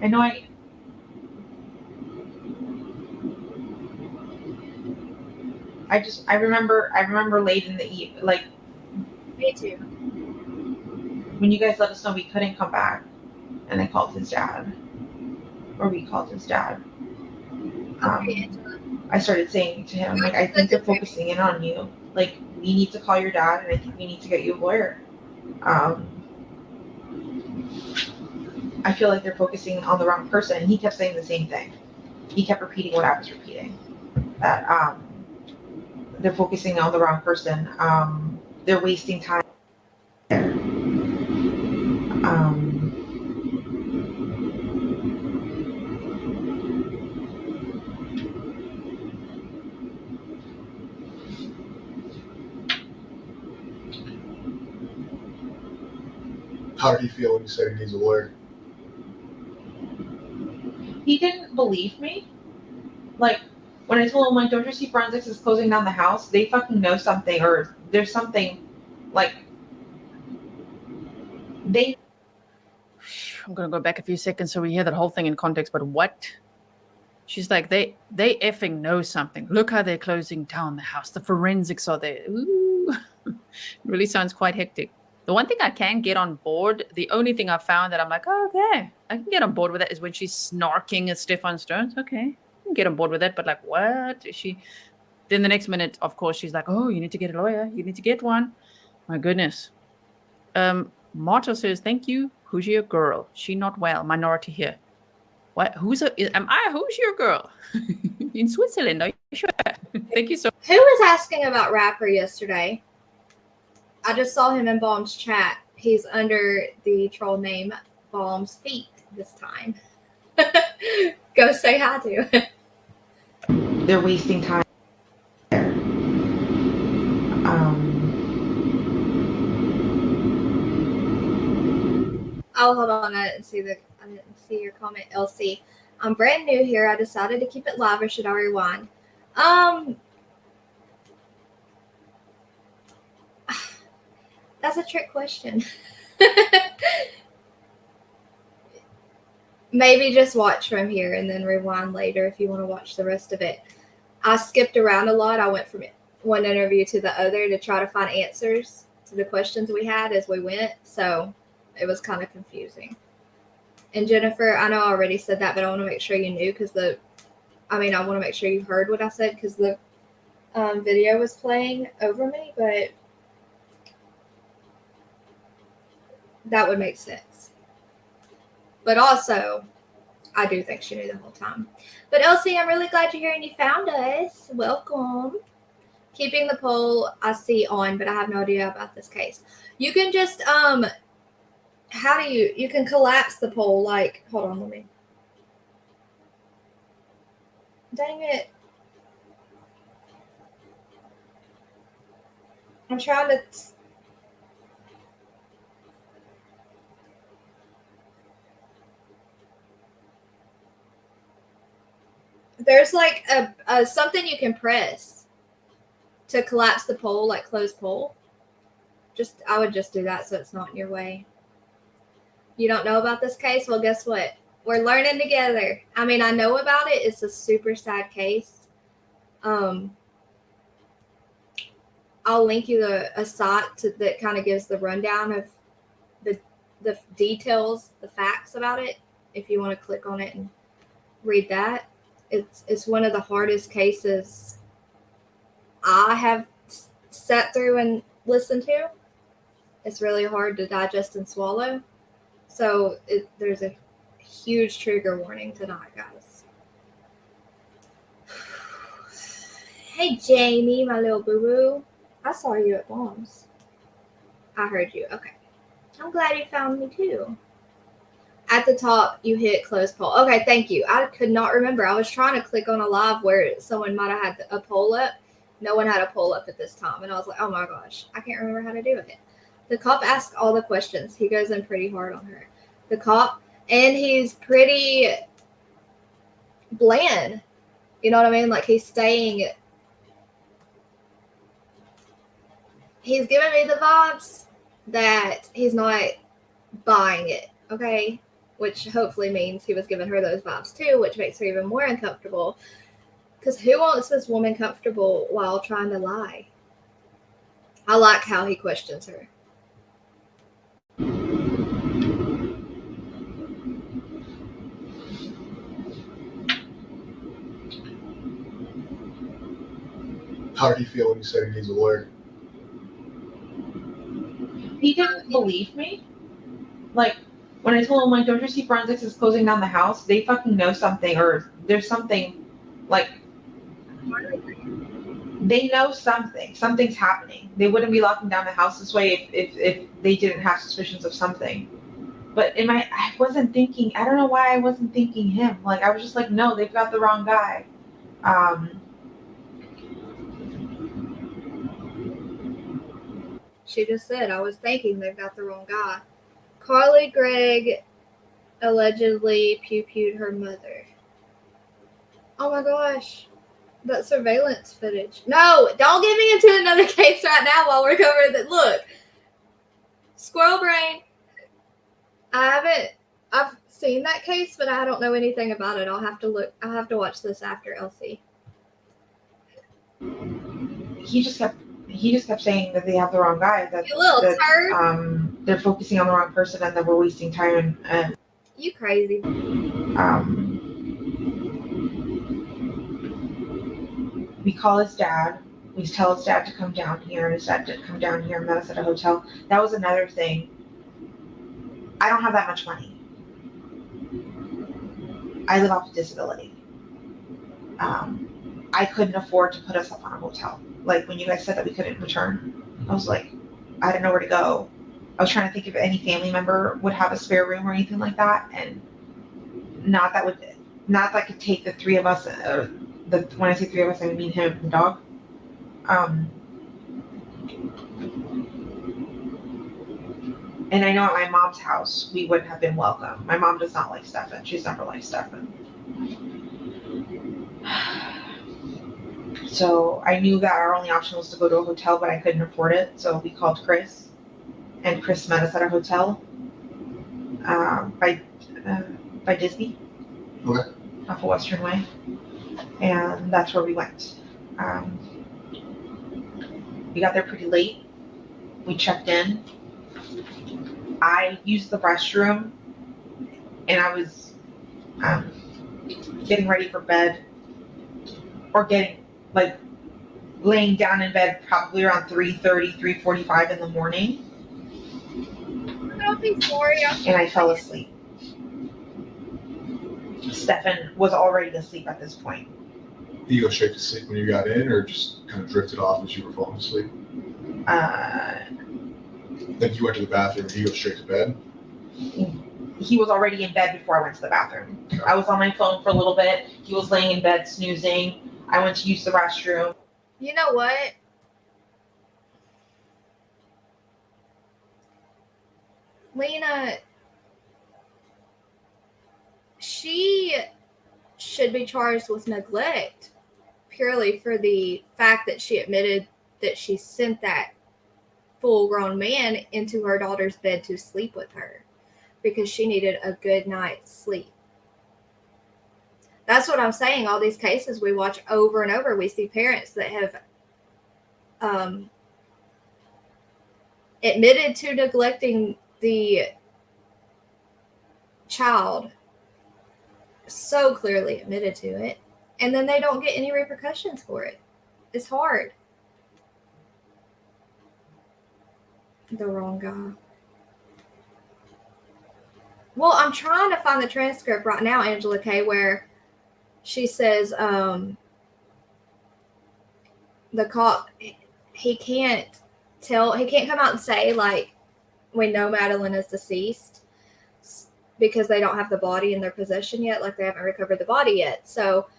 I know I remember late in the evening, like, Me too. when you guys let us know we couldn't come back, and I called his dad, or we called his dad. I started saying to him, like, I think they're focusing in on you. Like, we need to call your dad, and I think we need to get you a lawyer. I feel like they're focusing on the wrong person. And he kept saying the same thing. He kept repeating what I was repeating. That they're focusing on the wrong person. They're wasting time. How did he feel when you said he needs a lawyer? He didn't believe me. Like, when I told him, like, don't you see forensics is closing down the house? They fucking know something, or there's something, like, they. I'm gonna go back a few seconds so we hear that whole thing in context. But what? She's like, they effing know something. Look how they're closing down the house. The forensics are there. Ooh. Really sounds quite hectic. The one thing I can get on board, the only thing I found that I'm like, oh, okay, I can get on board with that, is when she's snarking at Stephan Sterns. Okay, I can get on board with that. But like, what is she? Then the next minute, of course, she's like, oh, you need to get a lawyer. You need to get one. My goodness. Marta says, thank you. Who's your girl? She not well. Minority here. What? Who's your girl? In Switzerland, are you sure? Thank you so much. Who was asking about Rapper yesterday? I just saw him in Baum's chat. He's under the troll name Baum's Feet this time. Go say hi to. They're wasting time. Oh, hold on. I didn't see your comment, Elsie. I'm brand new here. I decided to keep it live, or should I rewind? That's a trick question. Maybe just watch from here and then rewind later if you want to watch the rest of it. I skipped around a lot. I went from one interview to the other to try to find answers to the questions we had as we went. So it was kind of confusing. And Jennifer, I know I already said that, but I want to make sure you knew I want to make sure you heard what I said because the video was playing over me, but that would make sense. But also, I do think she knew the whole time. But Elsie, I'm really glad you're here and you found us. Welcome. Keeping the poll I see on, but I have no idea about this case. You can just you can collapse the poll, like, hold on, let me. Dang it. I'm trying to. There's like a something you can press to collapse the poll, like close poll. I would just do that so it's not in your way. You don't know about this case? Well, guess what? We're learning together. I mean, I know about it. It's a super sad case. I'll link you a site that kind of gives the rundown of the details, the facts about it. If you want to click on it and read that, it's one of the hardest cases I have sat through and listened to. It's really hard to digest and swallow. So there's a huge trigger warning tonight, guys. Hey, Jamie, my little boo-boo. I saw you at Mom's. I heard you. Okay. I'm glad you found me, too. At the top, you hit close poll. Okay, thank you. I could not remember. I was trying to click on a live where someone might have had a poll up. No one had a poll up at this time. And I was like, oh, my gosh. I can't remember how to do it. The cop asks all the questions. He goes in pretty hard on her. The cop, and he's pretty bland. You know what I mean? Like he's giving me the vibes that he's not buying it, okay? Which hopefully means he was giving her those vibes too, which makes her even more uncomfortable. Because who wants this woman comfortable while trying to lie? I like how he questions her. How did he feel when you said he needs a lawyer? He didn't believe me. Like, when I told him, like, don't you see forensics is closing down the house? They fucking know something, or there's something, like, they know something. Something's happening. They wouldn't be locking down the house this way if they didn't have suspicions of something. But I wasn't thinking, I don't know why I wasn't thinking him. Like, I was just like, no, they've got the wrong guy. She just said, I was thinking they've got the wrong guy. Carly Gregg allegedly pew-pewed her mother. Oh my gosh. That surveillance footage. No, don't get me into another case right now while we're covering that. Look. Squirrel brain. I've seen that case, but I don't know anything about it. I'll have to watch this after, Elsie. He just kept saying that they have the wrong guy. That, You little turd. They're focusing on the wrong person and that we're wasting time. And You crazy. We call his dad. We tell his dad to come down here, and his dad did come down here and met us at a hotel. That was another thing. I don't have that much money. I live off of disability. I couldn't afford to put us up on a hotel. Like when you guys said that we couldn't return, I was like, I didn't know where to go. I was trying to think if any family member would have a spare room or anything like that, and not that could take the three of us. When I say three of us, I mean him and the dog. And I know at my mom's house, we wouldn't have been welcome. My mom does not like Stephan. She's never liked Stephan. So I knew that our only option was to go to a hotel, but I couldn't afford it. So we called Chris, and Chris met us at our hotel by Disney, Okay. off of Western Way. And that's where we went. We got there pretty late. We checked in. I used the restroom, and I was getting ready for bed, or laying down in bed probably around 3:30, 3:45 in the morning. And I fell asleep. Stephan was already asleep at this point. Did you go straight to sleep when you got in, or just kind of drifted off as you were falling asleep? Like you went to the bathroom, did you go straight to bed? He was already in bed before I went to the bathroom. Okay. I was on my phone for a little bit. He was laying in bed snoozing. I went to use the restroom. You know what? Lena, she should be charged with neglect purely for the fact that she admitted that she sent that full-grown man into her daughter's bed to sleep with her because she needed a good night's sleep. That's what I'm saying. All these cases we watch over and over, we see parents that have admitted to neglecting the child, so clearly admitted to it, and then they don't get any repercussions for it. It's hard. The wrong guy. Well, I'm trying to find the transcript right now, Angela Kay, where she says the cop, he can't come out and say, like, we know Madeline is deceased because they don't have the body in their possession yet, like they haven't recovered the body yet. So,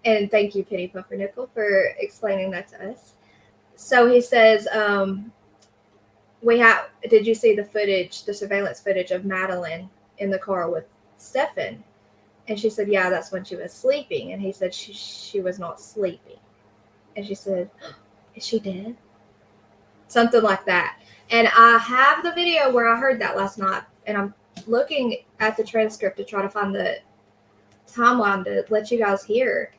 and thank you, Penny Pumpernickel, for explaining that to us. So he says, did you see the footage, the surveillance footage of Madeline in the car with Stephan? And she said, yeah, that's when she was sleeping. And he said she was not sleeping. And she said, is she dead? Something like that. And I have the video where I heard that last night, and I'm looking at the transcript to try to find the timeline to let you guys hear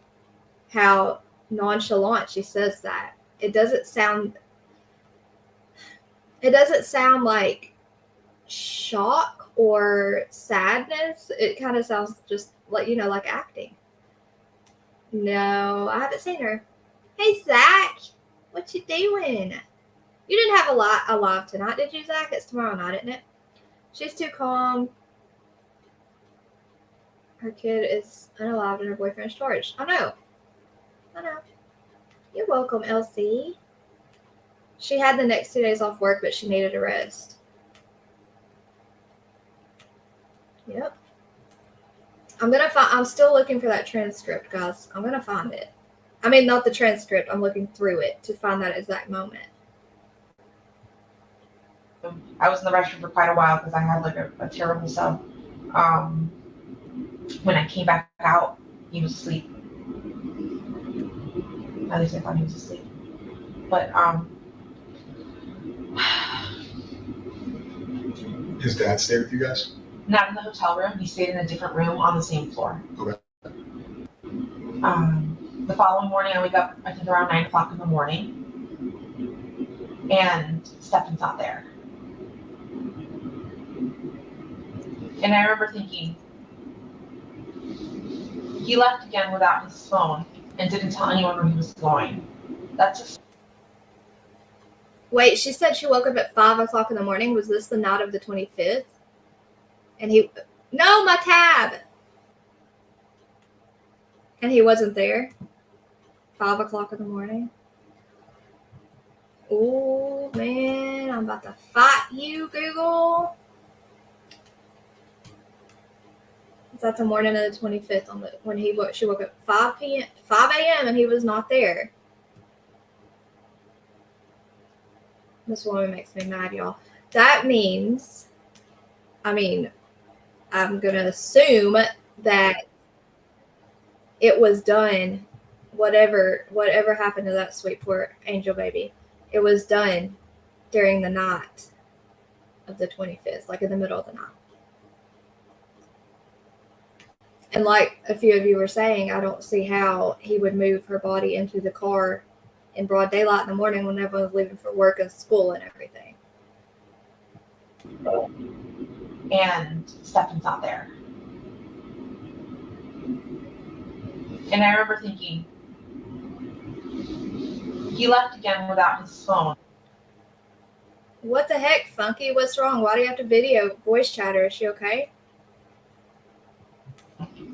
how nonchalant she says that. It doesn't sound like shock or sadness. It kind of sounds just like, like acting. No, I haven't seen her. Hey, Zach, what you doing? You didn't have a live tonight, did you, Zach? It's tomorrow night, isn't it? She's too calm. Her kid is unalived and her boyfriend's charged. I know. You're welcome, Elsie. She had the next 2 days off work, but she needed a rest. Yep. I'm still looking for that transcript, guys. I'm gonna find it. I mean, not the transcript. I'm looking through it to find that exact moment. I was in the restroom for quite a while because I had like a terrible sub. When I came back out, he was asleep. At least I thought he was asleep. But His dad stayed with you guys? not in the hotel room. He stayed in a different room on the same floor. Okay. The following morning, I wake up, I think around 9 o'clock in the morning, and Stephan's not there. And I remember thinking, he left again without his phone and didn't tell anyone where he was going. That's just... Wait, she said she woke up at 5 o'clock in the morning. Was this the night of the 25th? And no, my tab! And he wasn't there? 5 o'clock in the morning? Oh, man, I'm about to fight you, Google. That's the morning of the 25th when she woke up 5 a.m. and he was not there. This woman makes me mad, y'all. That means, I'm going to assume that it was done, whatever happened to that sweet poor angel baby, it was done during the night of the 25th, like in the middle of the night. And like a few of you were saying, I don't see how he would move her body into the car in broad daylight in the morning when everyone was leaving for work and school and everything. And Stephan's not there. And I remember thinking, he left again without his phone. What the heck, Funky? What's wrong? Why do you have to voice chat her? Is she okay?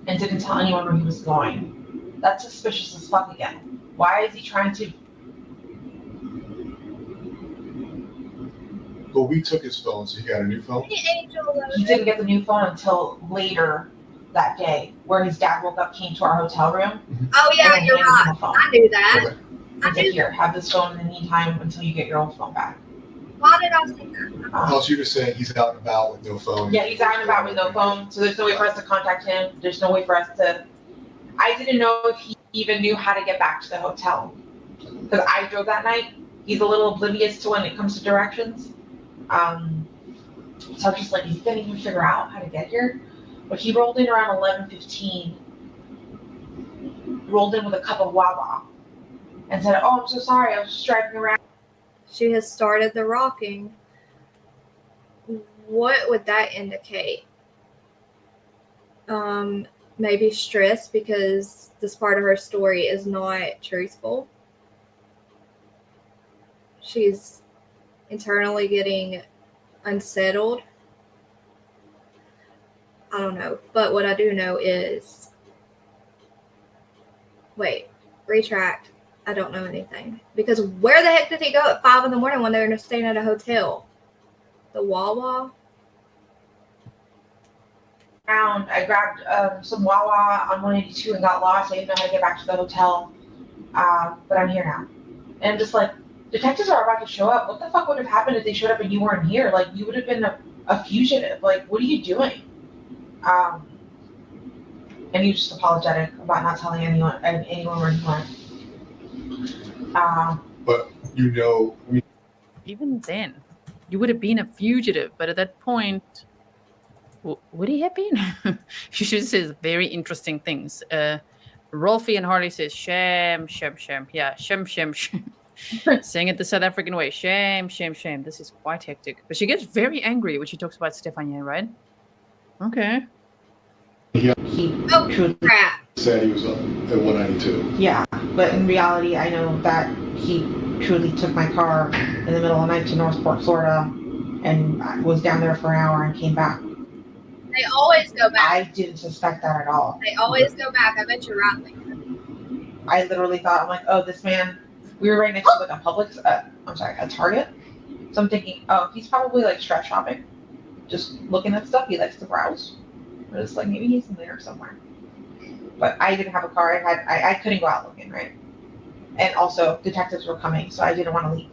And didn't tell anyone where he was going. That's suspicious as fuck again. Why is he trying to... Well, we took his phone, so he got a new phone. He didn't get the new phone until later that day, where his dad woke up, came to our hotel room. Oh, yeah, you're right. I knew that. I said, here, have this phone in the meantime until you get your old phone back. Why did have I seen that? Oh, so you're just saying he's out and about with no phone? Yeah, he's out and about with no phone, so there's no way for us to contact him. There's no way for us to. I didn't know if he even knew how to get back to the hotel because I drove that night. He's a little oblivious to when it comes to directions. So I'm just like, he didn't even figure out how to get here. But he rolled in around 11:15. Rolled in with a cup of Wawa and said, "Oh, I'm so sorry. I was just driving around." She has started the rocking. What would that indicate? Maybe stress because this part of her story is not truthful. She's internally getting unsettled. I don't know. But what I do know is, wait, retract. I don't know anything. Because where the heck did he go at 5 a.m. when they were staying at a hotel? The Wawa? I grabbed some Wawa on 182 and got lost. I didn't know how to get back to the hotel. But I'm here now. And I'm just like, detectives are about to show up. What the fuck would have happened if they showed up and you weren't here? Like, you would have been a fugitive. Like, what are you doing? And he was just apologetic about not telling anyone where he went. But you know, I mean, Even then, you would have been a fugitive, but at that point, would he have been? She just says very interesting things. Rolfie and Harley says, shame, shame, shame. Yeah, shame, shame, shame. Saying it the South African way. Shame, shame, shame. This is quite hectic. But she gets very angry when she talks about Stefan, right? Okay. he Truly Crap. said he was at 192. Yeah, but in reality, I know that he truly took my car in the middle of the night to Northport, Florida, and I was down there for an hour and came back. They always go back. I didn't suspect that at all. They always go back. I bet you're right. I literally thought, I'm like, oh, this man, we were right next to like a Target. So I'm thinking, oh, he's probably like stress shopping, just looking at stuff. He likes to browse. But it's like, maybe he's in there somewhere. But I didn't have a car. I couldn't go out looking, right? And also, detectives were coming, so I didn't want to leave.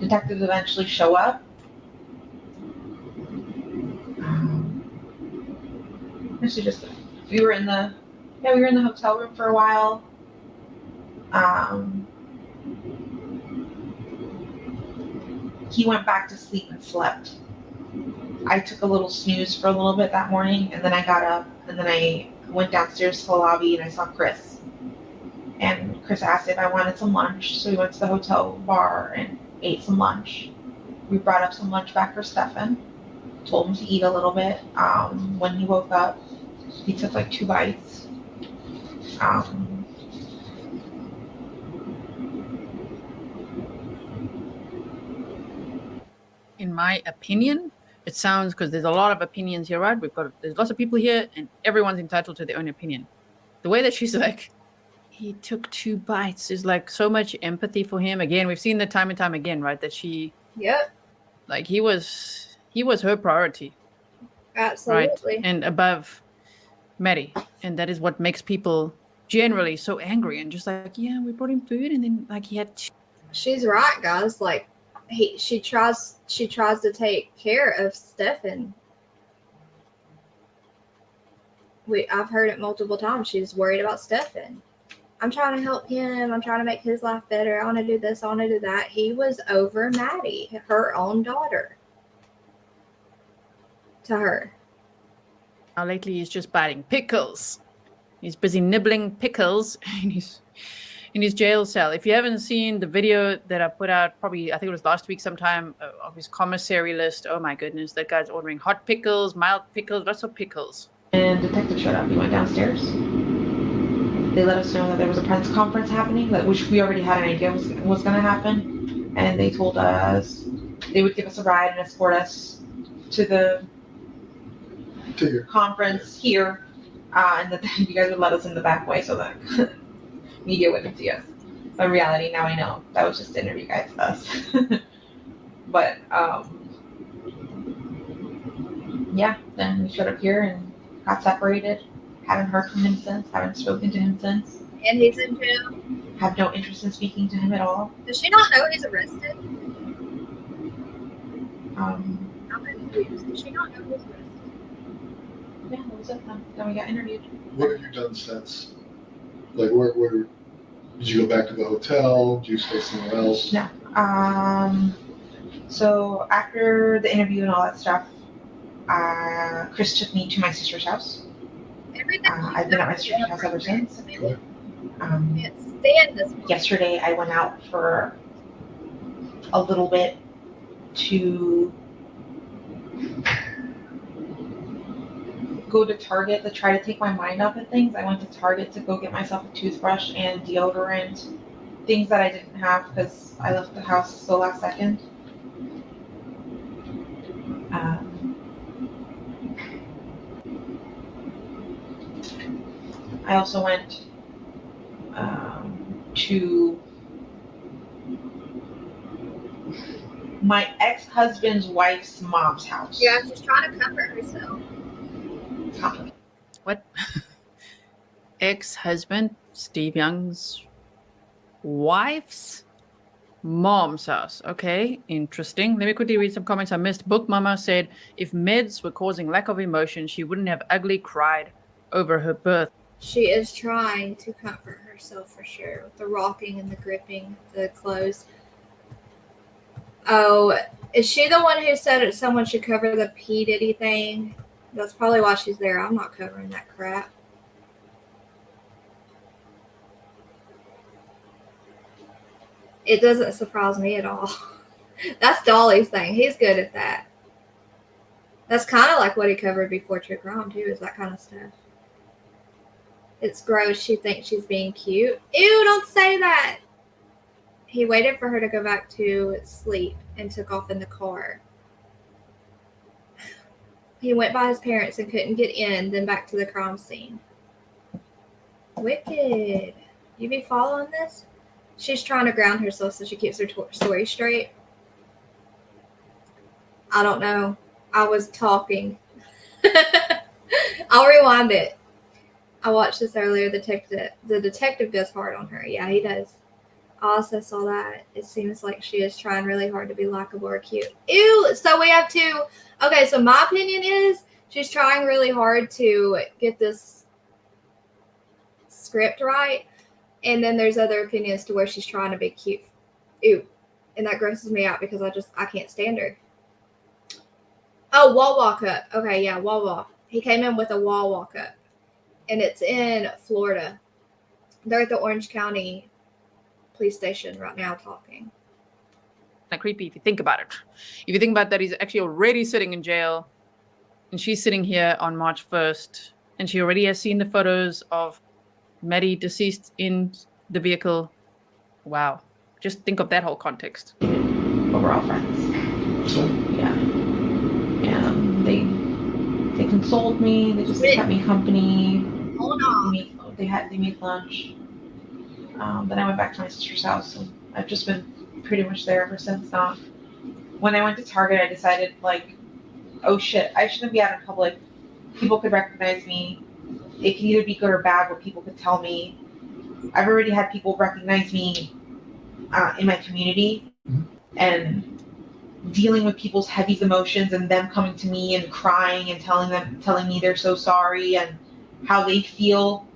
Detectives eventually show up. We were in the hotel room for a while. He went back to sleep and slept. I took a little snooze for a little bit that morning, and then I got up, and then I went downstairs to the lobby, and I saw Chris. And Chris asked if I wanted some lunch, so we went to the hotel bar and ate some lunch. We brought up some lunch back for Stephan, told him to eat a little bit. When he woke up, he took like 2 bites. In my opinion, it sounds, because there's a lot of opinions here, right? There's lots of people here, and everyone's entitled to their own opinion. The way that she's like, he took 2 bites is like so much empathy for him. Again, we've seen that time and time again, right? That she, Yep. like, he was her priority, Absolutely. right? And above Maddie, and that is what makes people generally so angry and just like, yeah, we brought him food, and then like he had. She's right, guys. Like, she tries to take care of Stephan. I've heard it multiple times. She's worried about Stephan. I'm trying to help him. I'm trying to make his life better. I want to do this. I want to do that. He was over Maddie, her own daughter, to her. Now lately he's just biting pickles. He's busy nibbling pickles in his jail cell. If you haven't seen the video that I put out, probably I think it was last week sometime, of his commissary list. Oh my goodness, that guy's ordering hot pickles, mild pickles, lots of pickles. And detective showed up. He went downstairs. They let us know that there was a press conference happening, which we already had an idea was going to happen. And they told us they would give us a ride and escort us to the conference here, and that you guys would let us in the back way so that media wouldn't see us. But in reality, now I know that was just to interview guys with us. But yeah, then we showed up here and got separated. Haven't heard from him since. Haven't spoken to him since. And he's in jail. have no interest in speaking to him at all. Does she not know he's arrested? Um, I'm confused. Does she not know he's arrested? yeah, that was it. Then we got interviewed. What have you done since? Like, where did you go back to the hotel? Did you stay somewhere else? No. So after the interview and all that stuff, Chris took me to my sister's house. I've been at my sister's house ever since. Yesterday I went out for a little bit to go to Target to try to take my mind off of things. I went to Target to go get myself a toothbrush and deodorant, things that I didn't have because I left the house the last second. I also went to my ex-husband's wife's mom's house. Yeah, she's trying to comfort herself. What? Ex-husband Steve Young's wife's mom's house. Okay, interesting. Let me quickly read some comments I missed. Book Mama said if meds were causing lack of emotion, she wouldn't have ugly cried over her birth. She is trying to comfort herself for sure with the rocking and the gripping, the clothes. Oh, is she the one who said that someone should cover the P. Diddy thing? That's probably why she's there. I'm not covering that crap. It doesn't surprise me at all. That's Dolly's thing. He's good at that. That's kind of like what he covered before True Crime, too, is that kind of stuff. It's gross. She thinks she's being cute. Ew, don't say that. He waited for her to go back to sleep and took off in the car. He went by his parents and couldn't get in, then back to the crime scene. Wicked. You be following this? She's trying to ground herself so she keeps her story straight. I don't know. I was talking. I'll rewind it. I watched this earlier. The detective goes hard on her. Yeah, he does. I also saw that. It seems like she is trying really hard to be likable or cute. Ew! So we have to... Okay, so my opinion is she's trying really hard to get this script right. And then there's other opinions to where she's trying to be cute. Ew. And that grosses me out because I can't stand her. Oh, Wawa cup. Okay, yeah, Wawa. He came in with a Wawa cup. And it's in Florida. They're at the Orange County police station right now talking. Kind of creepy if you think about it. If you think about that, he's actually already sitting in jail. And she's sitting here on March 1st. And she already has seen the photos of Maddie deceased in the vehicle. Wow. Just think of that whole context. But we're all friends. Yeah. And they consoled me. They just kept me company. Hold on. They made lunch. Then I went back to my sister's house, and I've just been pretty much there ever since. When I went to Target, I decided, like, oh shit, I shouldn't be out in public. People could recognize me. It can either be good or bad, but people could tell me. I've already had people recognize me in my community, and dealing with people's heavy emotions and them coming to me and crying and telling me they're so sorry and how they feel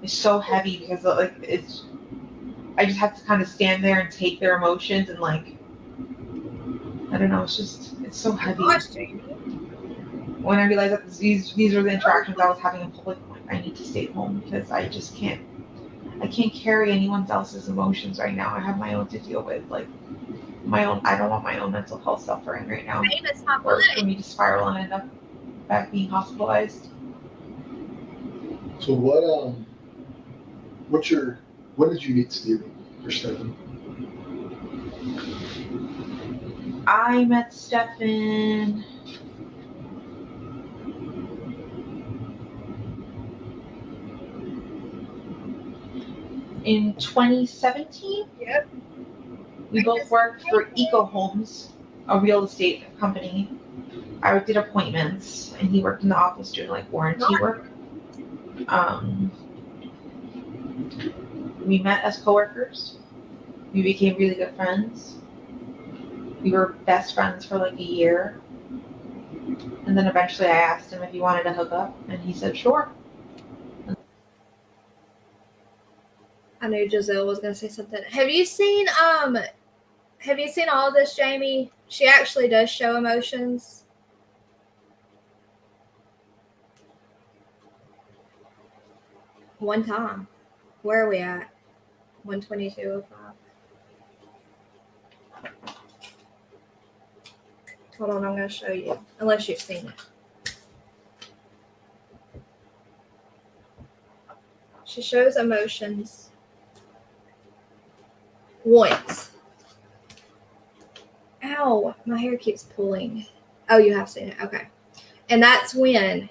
is so heavy because like I just have to kind of stand there and take their emotions and like I don't know, it's so heavy. When I realized that these are the interactions I was having in public, I'm like, I need to stay home because I just can't carry anyone else's emotions right now. I have my own to deal with, like my own. I don't want my own mental health suffering right now, or for me to spiral and end up back being hospitalized. So when did you meet Stephen or Stephan? I met Stephan in 2017. Yep. We both worked for Eco Homes, a real estate company. I did appointments, and he worked in the office doing like warranty work. We met as coworkers. We became really good friends. We were best friends for like a year. And then eventually I asked him if he wanted to hook up, and he said, sure. I knew Giselle was going to say something. Have you seen all of this, Jamie? She actually does show emotions. One time. Where are we at? 122.05. Hold on, I'm going to show you. Unless you've seen it. She shows emotions once. Ow, my hair keeps pulling. Oh, you have seen it. Okay. And that's when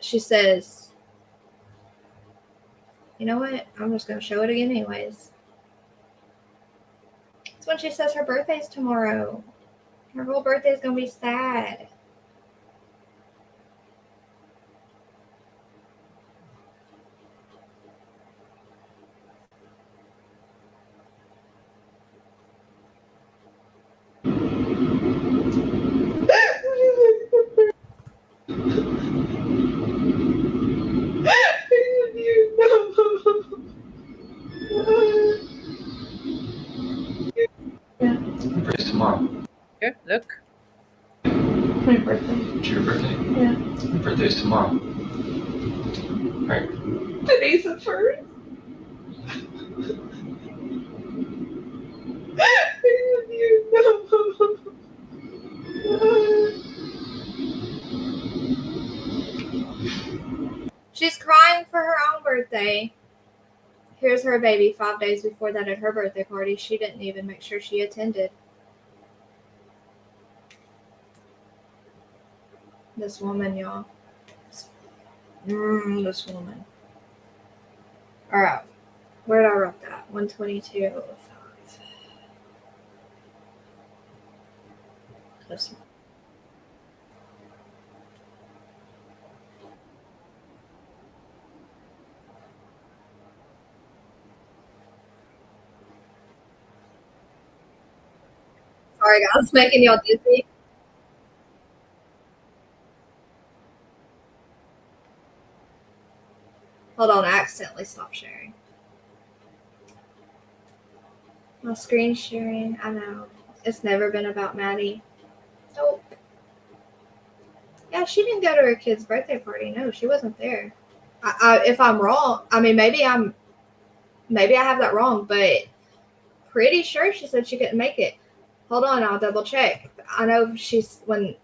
she says, you know what? I'm just going to show it again anyways. It's when she says her birthday's tomorrow. Her whole birthday's going to be sad. Birthday's tomorrow. Here, look. My birthday. It's your birthday? Yeah. Your birthday's tomorrow. Right. Today's the first. She's crying for her own birthday. Here's her baby 5 days before that at her birthday party. She didn't even make sure she attended. This woman, y'all. This woman. All right. Where did I write that? 122.05. This one. Sorry, guys, making y'all dizzy. Hold on, I accidentally stopped sharing. My screen sharing, I know. It's never been about Maddie. Nope. Yeah, she didn't go to her kid's birthday party. No, she wasn't there. If I'm wrong, I mean, maybe I have that wrong, but pretty sure she said she couldn't make it. Hold on, I'll double check. I know when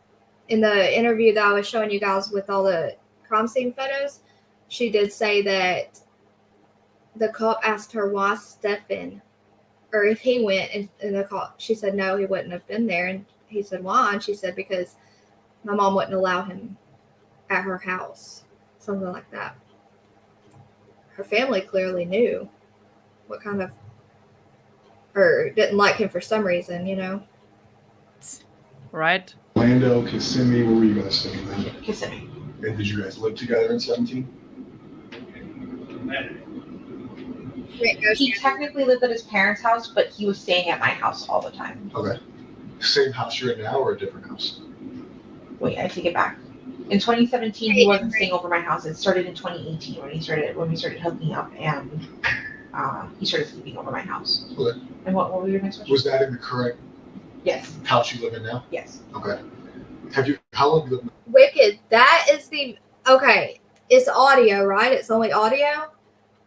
in the interview that I was showing you guys with all the crime scene photos, she did say that the cop asked her why Stephan, or if he went, and the cop, she said no, he wouldn't have been there, and he said why, and she said because my mom wouldn't allow him at her house, something like that. Her family clearly knew what kind of, or didn't like him for some reason, you know. Right. Orlando, Kissimmee, where were you guys staying then? Kissimmee. And did you guys live together in 17? He technically lived at his parents' house, but he was staying at my house all the time. Okay. Same house you're in now or a different house? Wait, I take it back. In 2017, he wasn't staying over my house. It started in 2018 when we started hooking up, and he started sleeping over my house. Okay. And what were your next question? Was that in the current Yes. house you live in now? Yes. Okay. How long have you lived in? Wicked. That is okay. It's audio, right? It's only audio?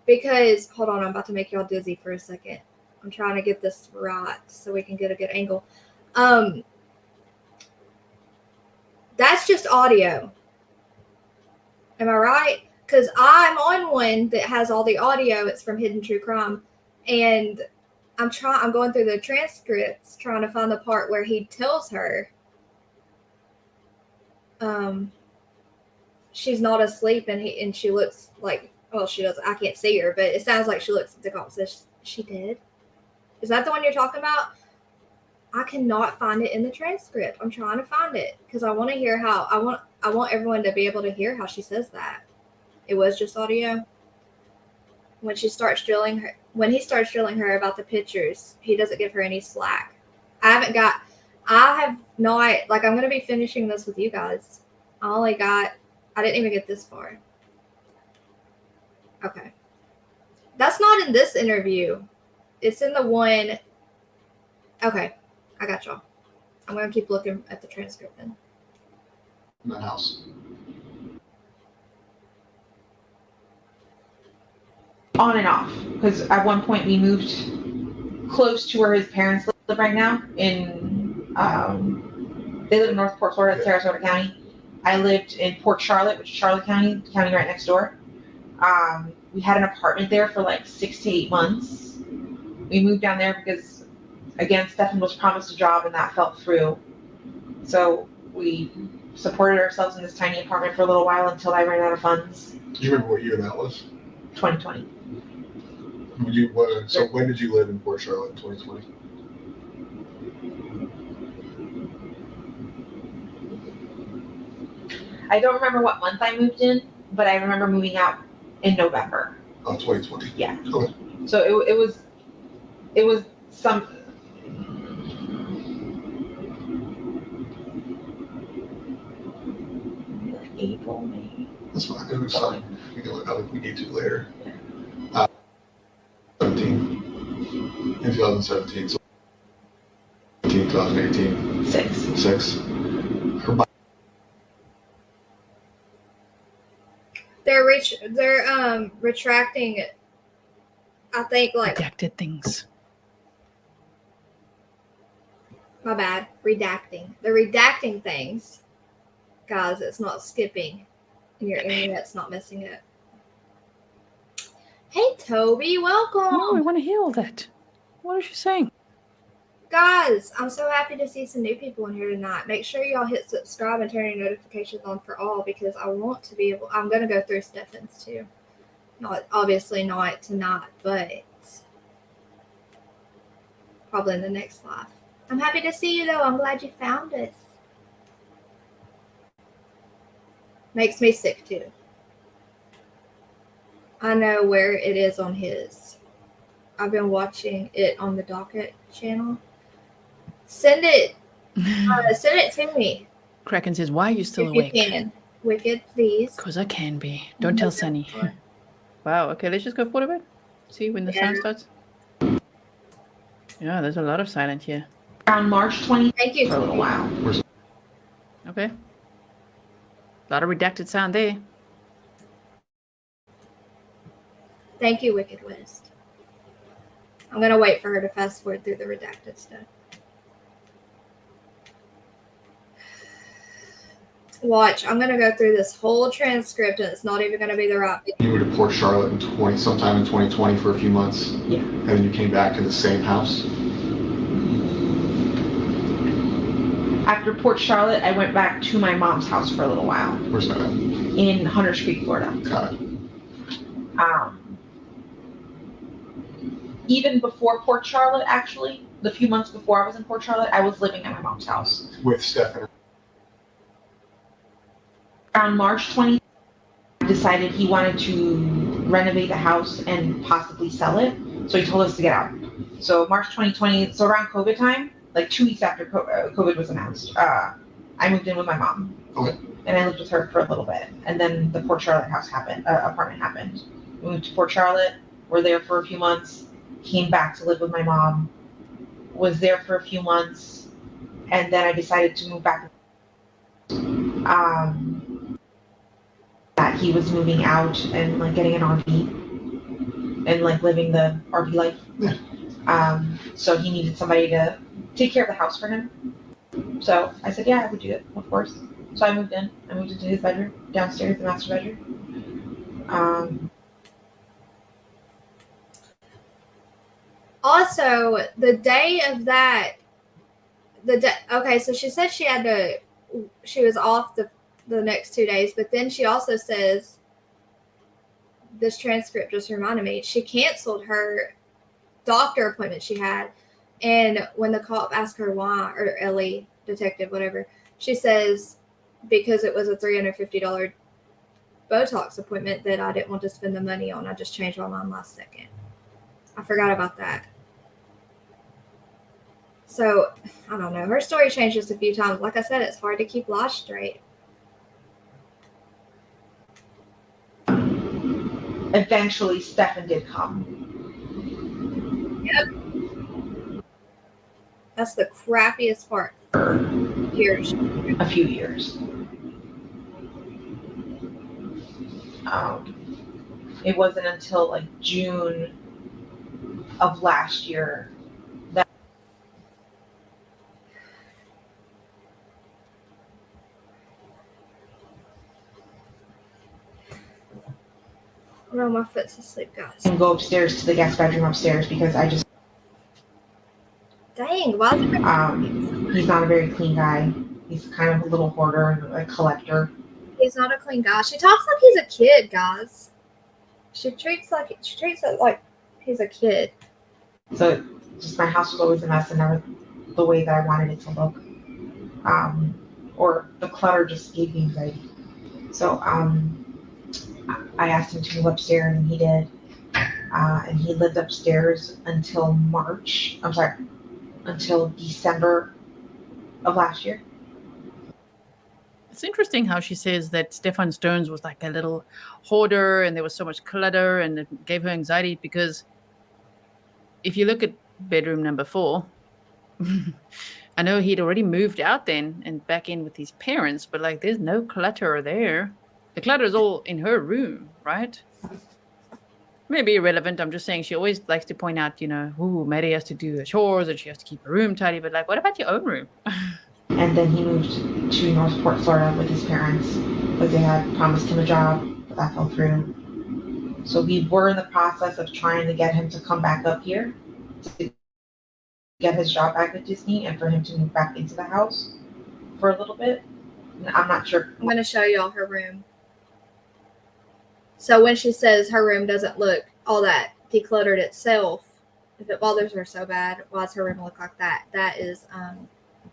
Because, hold on, I'm about to make y'all dizzy for a second. I'm trying to get this right so we can get a good angle. That's just audio. Am I right? Because I'm on one that has all the audio. It's from Hidden True Crime. And I'm going through the transcripts trying to find the part where he tells her she's not asleep, and she looks like, well, she doesn't, I can't see her, but it sounds like she looks at the cop and says, she did? Is that the one you're talking about? I cannot find it in the transcript. I'm trying to find it because I want to hear how, I want everyone to be able to hear how she says that. It was just audio. when he starts drilling her about the pictures, he doesn't give her any slack. I have not, like, I'm going to be finishing this with you guys. I didn't even get this far. Okay. That's not in this interview. It's in the one. Okay. I got y'all. I'm going to keep looking at the transcript then. In that house. On and off, because at one point we moved close to where his parents live right now. They live in North Port Florida, Sarasota County. I lived in Port Charlotte, which is Charlotte County, the county right next door. We had an apartment there for like 6 to 8 months. We moved down there because, again, Stephan was promised a job and that fell through. So we supported ourselves in this tiny apartment for a little while until I ran out of funds. Do you remember what year that was? 2020. So when did you live in Port Charlotte in 2020? I don't remember what month I moved in, but I remember moving out in November. Oh, 2020. Yeah. Okay. So it was some. April, May. That's fine. It was fine. We can look up if we need to later. 17. In 2017. So 2018. 6. They're retracting, I think, like, Redacted things. my bad, redacting. They're redacting things. Guys, it's not skipping. And your internet's not missing it. Hey, Toby, welcome. No, I want to hear all that. What is she saying? Guys, I'm so happy to see some new people in here tonight. Make sure y'all hit subscribe and turn your notifications on for all, because I want to be able. I'm going to go through Stephan's too. Obviously not tonight, but probably in the next live. I'm happy to see you though. I'm glad you found us. Makes me sick too. I know where it is on his. I've been watching it on the Docket channel. Send it to me. Kraken says, why are you still if awake? You can. Wicked, please. Because I can be. Don't tell Sunny. Wow, okay, let's just go forward a bit. See when the sound starts. Yeah, there's a lot of silence here. Around March 20th. Thank you. For a little while. Okay. A lot of redacted sound there. Thank you, Wicked West. I'm going to wait for her to fast forward through the redacted stuff. Watch, I'm going to go through this whole transcript and it's not even going to be the right video. You were to Port Charlotte sometime in 2020 for a few months. Yeah. And then you came back to the same house. After Port Charlotte, I went back to my mom's house for a little while. Where's that at? In Hunters Creek, Florida. Got it. Even before Port Charlotte, actually, the few months before I was in Port Charlotte, I was living at my mom's house. With Stephan. Around March 20th, I decided he wanted to renovate the house and possibly sell it. So he told us to get out. So March 2020, so around COVID time, like 2 weeks after COVID was announced, I moved in with my mom. Okay. And I lived with her for a little bit. And then the Port Charlotte apartment happened. We moved to Port Charlotte, were there for a few months, came back to live with my mom, was there for a few months, and then I decided to move back. That he was moving out and like getting an RV and like living the RV life. Yeah. So he needed somebody to take care of the house for him. So I said, yeah, I would do it, of course. So I moved in. I moved into his bedroom, downstairs, the master bedroom. Also, the day of that, okay, so she said she was off the next 2 days, but then she also says, this transcript just reminded me, she canceled her doctor appointment she had. And when the cop asked her why, or Ellie, detective, whatever, she says, because it was a $350 Botox appointment that I didn't want to spend the money on. I just changed my mind last second. I forgot about that. So, I don't know. Her story changed just a few times. Like I said, it's hard to keep lies straight. Eventually, Stephan did come. Yep. That's the crappiest part. Years. A few years. It wasn't until like June of last year that Oh, my foot's asleep, guys. I can go upstairs to the guest bedroom upstairs because I just Dang, why is it he's not a very clean guy. He's kind of a little hoarder and a collector. He's not a clean guy. She talks like he's a kid, guys. She treats it like he's a kid. So just my house was always a mess and never the way that I wanted it to look. Or the clutter just gave me anxiety. So I asked him to move upstairs and he did. And he lived upstairs until until December of last year. It's interesting how she says that Stephan Sterns was like a little hoarder and there was so much clutter and it gave her anxiety, because if you look at bedroom number 4, I know he'd already moved out then and back in with his parents, but like there's no clutter there. The clutter is all in her room, right? Maybe irrelevant. I'm just saying she always likes to point out, Maddie has to do the chores and she has to keep her room tidy, but like, what about your own room? And then he moved to Northport, Florida with his parents, but they had promised him a job, but that fell through. So we were in the process of trying to get him to come back up here to get his job back at Disney and for him to move back into the house for a little bit. I'm not sure. I'm going to show y'all her room. So when she says her room doesn't look all that decluttered itself, if it bothers her so bad, why does her room look like that?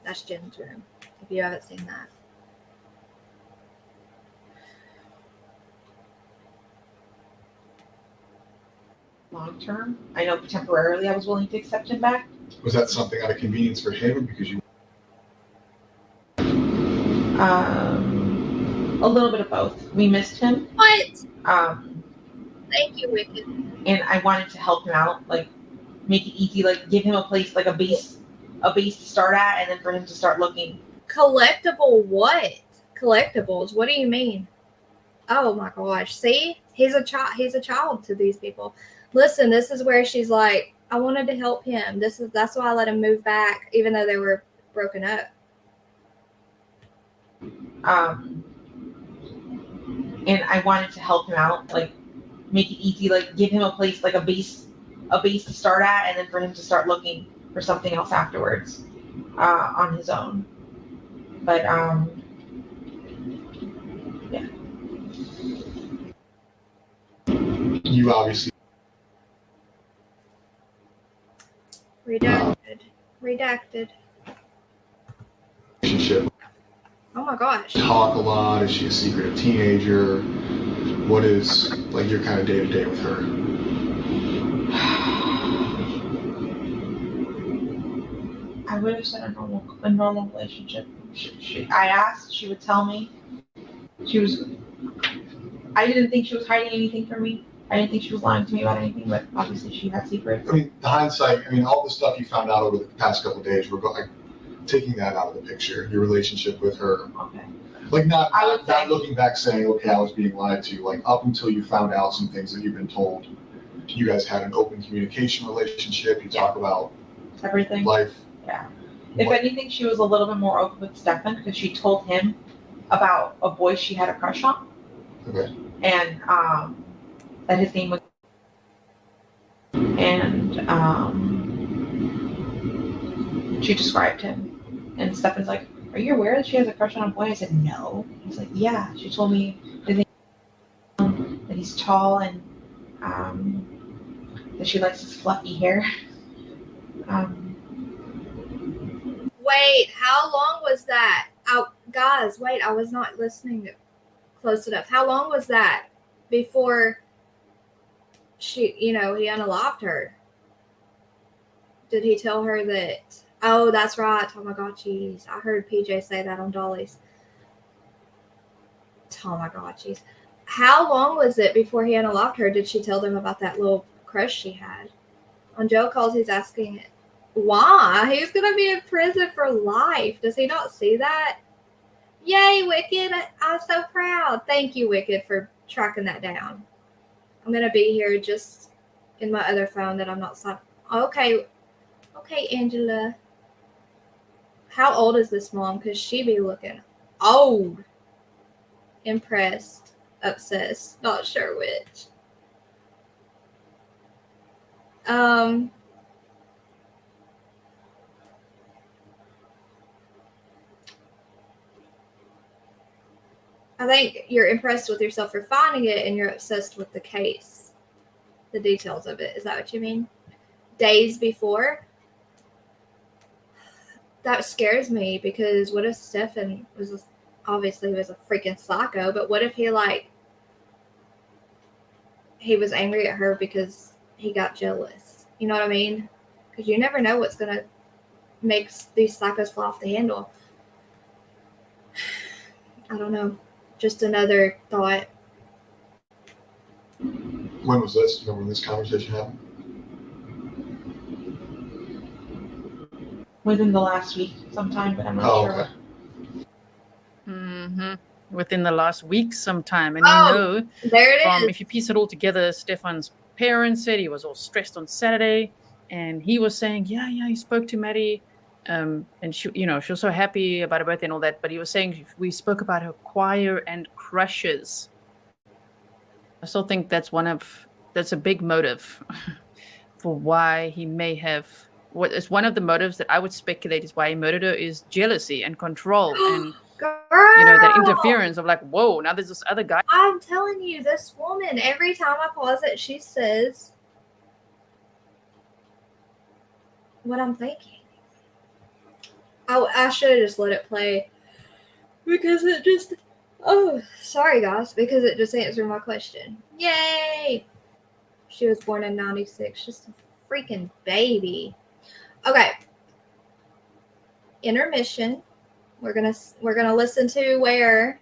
That's Jen's room, if you haven't seen that. Long term, I know temporarily I was willing to accept him back. Was that something out of convenience for him, or because you? A little bit of both. We missed him. What? Thank you, Wicked. And I wanted to help him out, like make it easy, like give him a place, like a base to start at, and then for him to start looking. Collectible what? Collectibles? What do you mean? Oh my gosh! See, he's a child. He's a child to these people. Listen, this is where she's like, I wanted to help him. That's why I let him move back, even though they were broken up. And I wanted to help him out, like make it easy, like give him a place, like a base to start at, and then for him to start looking for something else afterwards, on his own. But yeah. You obviously. Redacted. Relationship. Oh my gosh. Talk a lot. Is she a secretive teenager? What is like your kind of day to day with her? I would have said a normal relationship. I asked, she would tell me. I didn't think she was hiding anything from me. I didn't think she was lying to me about anything, but obviously she had secrets. I mean, the hindsight, all the stuff you found out over the past couple of days, we're like taking that out of the picture, your relationship with her. Okay. Like not looking back saying, okay, I was being lied to, like up until you found out some things that you've been told. You guys had an open communication relationship. You talk about everything. Life. Yeah. If anything, she was a little bit more open with Stephan because she told him about a boy she had a crush on. Okay. And that his name was, and she described him, and Stephan's like, "Are you aware that she has a crush on a boy?" I said, "No." He's like, "Yeah." She told me that he's tall and that she likes his fluffy hair. Wait, how long was that? Guys, wait, I was not listening close enough. How long was that before he unalived her? Did he tell her that? Oh, that's right. Tamagotchis. I heard PJ say that on Dolly's. Tamagotchis. How long was it before he unalived her? Did she tell them about that little crush she had? On Joe Calls, he's asking why. He's going to be in prison for life. Does he not see that? Yay, Wicked. I'm so proud. Thank you, Wicked, for tracking that down. I'm going to be here just in my other phone that I'm not signed. Okay, Angela. How old is this mom? Because she be looking old. Impressed. Obsessed. Not sure which. I think you're impressed with yourself for finding it and you're obsessed with the case. The details of it. Is that what you mean? Days before? That scares me because what if Stephan was a freaking psycho, but what if he was angry at her because he got jealous? You know what I mean? Because you never know what's going to make these psychos fly off the handle. I don't know. Just another thought. When was this? Do you remember when this conversation happened? Within the last week sometime, but I'm not sure. Okay. Within the last week sometime. And there it is. If you piece it all together, Stephan's parents said he was all stressed on Saturday, and he was saying, yeah, he spoke to Maddie, and she was so happy about her birthday and all that, but he was saying we spoke about her choir and crushes. I still think that's a big motive for why he may have. What is one of the motives that I would speculate is why he murdered her is jealousy and control and that interference of whoa, now there's this other guy. I'm telling you, this woman, every time I pause it, she says what I'm thinking. I should have just let it play because it just sorry guys, because it just answered my question. Yay! She was born in 96, just a freaking baby. Okay. Intermission. We're gonna listen to where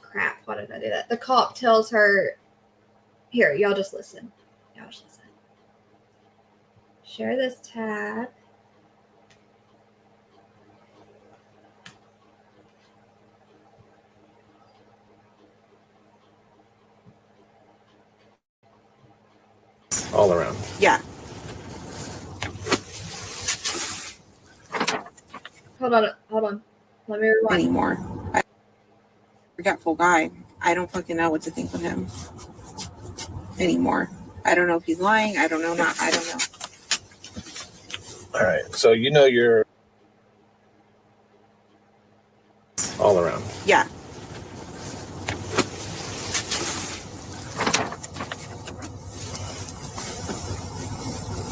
crap. Why did I do that? The cop tells her. Here, y'all just listen. Share this tab. All around. Yeah. Hold on. Let me rewind. Anymore. Forgetful guy. I don't fucking know what to think of him anymore. I don't know if he's lying. I don't know. I don't know. All right. So you're all around. Yeah.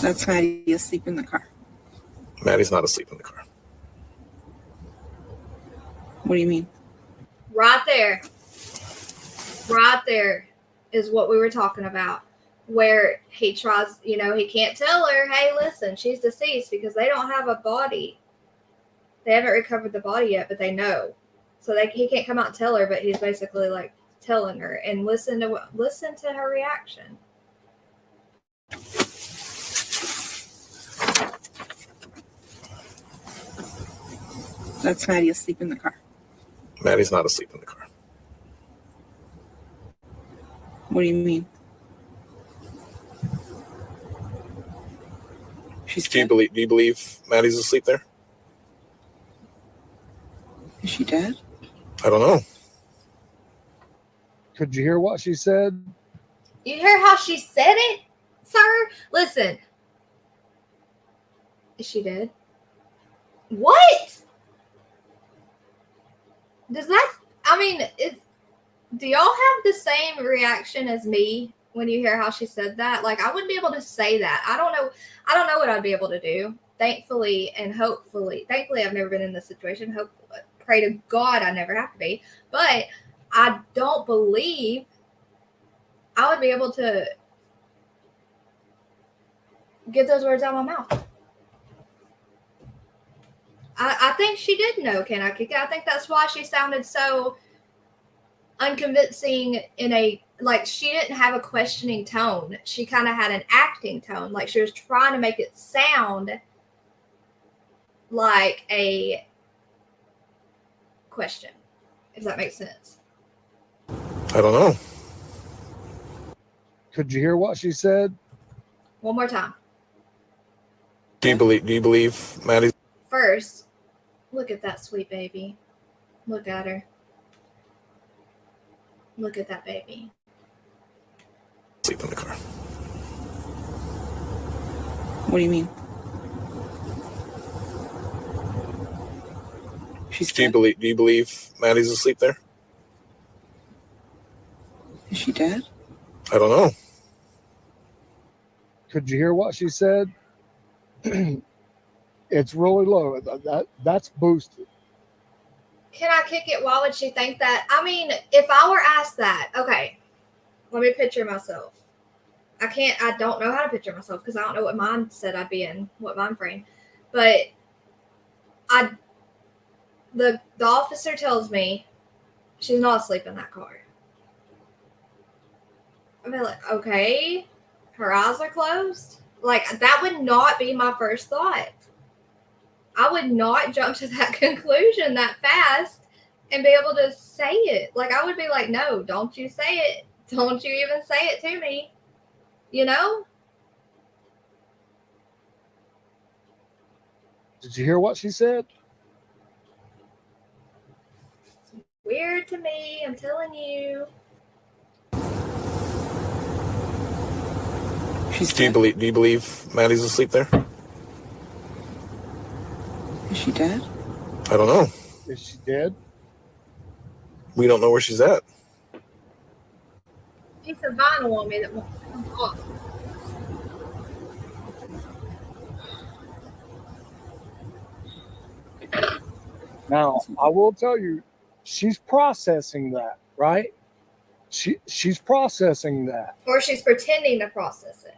That's Maddie asleep in the car. Maddie's not asleep in the car. What do you mean? Right there is what we were talking about, where he tries, he can't tell her, hey, listen, she's deceased because they don't have a body. They haven't recovered the body yet, but they know. So he can't come out and tell her, but he's basically telling her, and listen to her reaction. That's Maddie asleep in the car. Maddie's not asleep in the car. What do you mean? Do you believe Maddie's asleep there? Is she dead? I don't know. Could you hear what she said? You hear how she said it, sir? Listen. Is she dead? What? Do y'all have the same reaction as me when you hear how she said that? I wouldn't be able to say that. I don't know what I'd be able to do. thankfully and hopefully, thankfully I've never been in this situation. Hopefully, pray to God I never have to be. But I don't believe I would be able to get those words out of my mouth. I think she did know, can I kick it? I think that's why she sounded so unconvincing in a, like, she didn't have a questioning tone. She kind of had an acting tone. Like she was trying to make it sound like a question, if that makes sense. I don't know. Could you hear what she said? One more time. Do you believe Maddie's First, look at that sweet baby. Look at her. Look at that baby. asleep in the car? What do you mean? Do you believe Maddie's asleep there? Is she dead? I don't know. Could you hear what she said? It's really low. That's boosted. Can I kick it? Why would she think that? I mean, if I were asked that, okay, let me picture myself. I don't know how to picture myself because I don't know what mindset I'd be in, what mind frame. But the officer tells me she's not asleep in that car. I'd be like, okay, her eyes are closed. Like, that would not be my first thought. I would not jump to that conclusion that fast and be able to say it. Like, I would be like, no, don't you say it. Don't you even say it to me. You know? Did you hear what she said? Weird to me, I'm telling you. Do you believe Maddie's asleep there? Is she dead? I don't know. Is she dead? We don't know where she's at. Piece of vinyl on me that won't come off. Now, I will tell you, she's processing that, right? She's processing that. Or she's pretending to process it.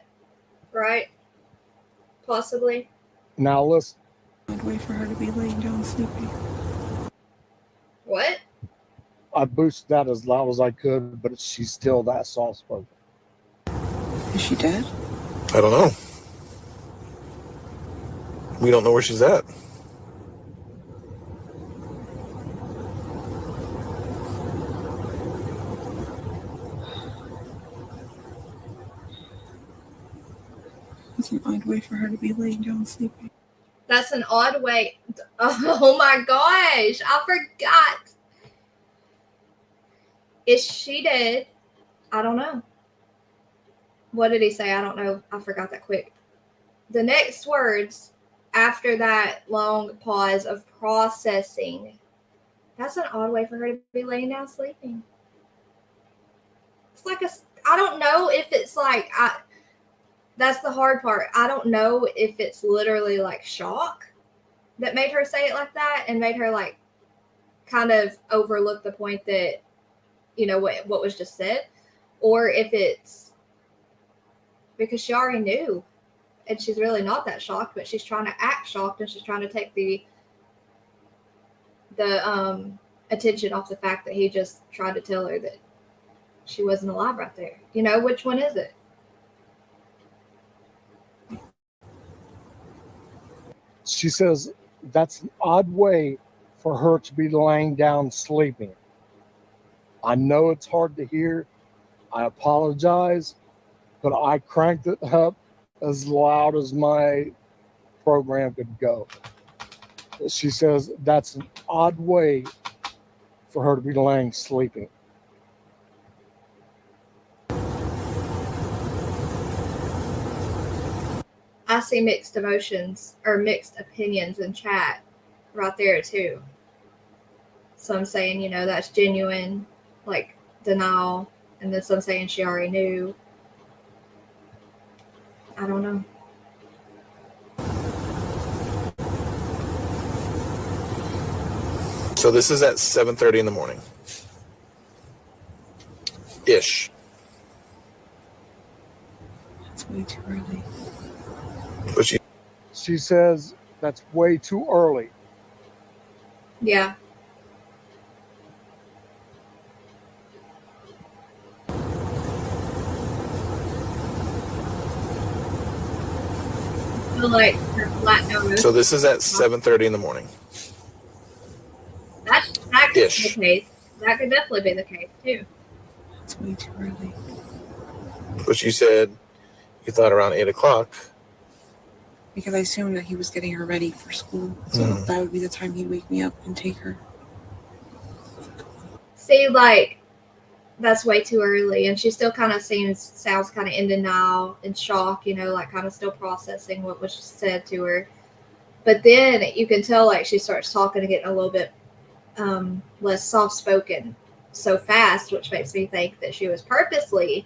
Right? Possibly. Now, listen. I'd wait for her to be laying down sleeping. What? I boosted that as loud as I could, but she's still that soft spoken. Is she dead? I don't know. We don't know where she's at. That's an odd way for her to be laying down sleeping. That's an odd way. Oh my gosh. I forgot. Is she dead? I don't know. What did he say? I don't know. I forgot that quick. The next words after that long pause of processing. That's an odd way for her to be laying down sleeping. It's like I don't know if it's like, that's the hard part. I don't know if it's literally like shock that made her say it like that and made her like kind of overlook the point that, you know, what was just said, or if it's because she already knew and she's really not that shocked, but she's trying to act shocked and she's trying to take the attention off the fact that he just tried to tell her that she wasn't alive right there. You know, which one is it? She says that's an odd way for her to be laying down sleeping. I know it's hard to hear. I apologize, but I cranked it up as loud as my program could go. She says that's an odd way for her to be laying sleeping. I see mixed emotions or mixed opinions in chat right there too. Some saying, you know, that's genuine, like denial, and then some saying she already knew. I don't know. So this is at 7:30 in the morning. Ish. It's way too early. But She says that's way too early. Yeah. I feel like her flat nose. So this is at 7:30 in the morning. That could be Ish. the case. That could definitely be the case too. It's way too early. But you said you thought around 8 o'clock. Because I assumed that he was getting her ready for school. So that would be the time he'd wake me up and take her. See, like, that's way too early. And she still kind of sounds kind of in denial and shock, you know, like kind of still processing what was said to her. But then you can tell, like, she starts talking and getting a little bit less soft-spoken so fast, which makes me think that she was purposely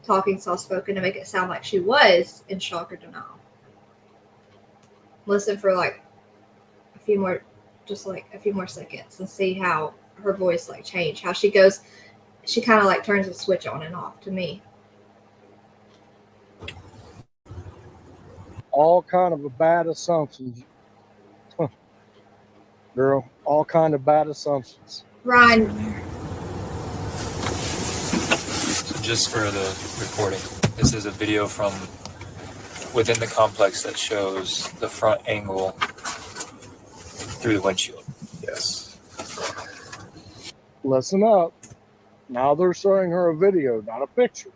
talking soft-spoken to make it sound like she was in shock or denial. Listen for like a few more seconds and see how her voice like change, how she goes. She kind of like turns the switch on and off to me. All kind of bad assumptions. Girl, all kind of bad assumptions. Ryan. So just for the recording, this is a video from within the complex that shows the front angle through the windshield. Yes. Listen up. Now they're showing her a video, not a picture.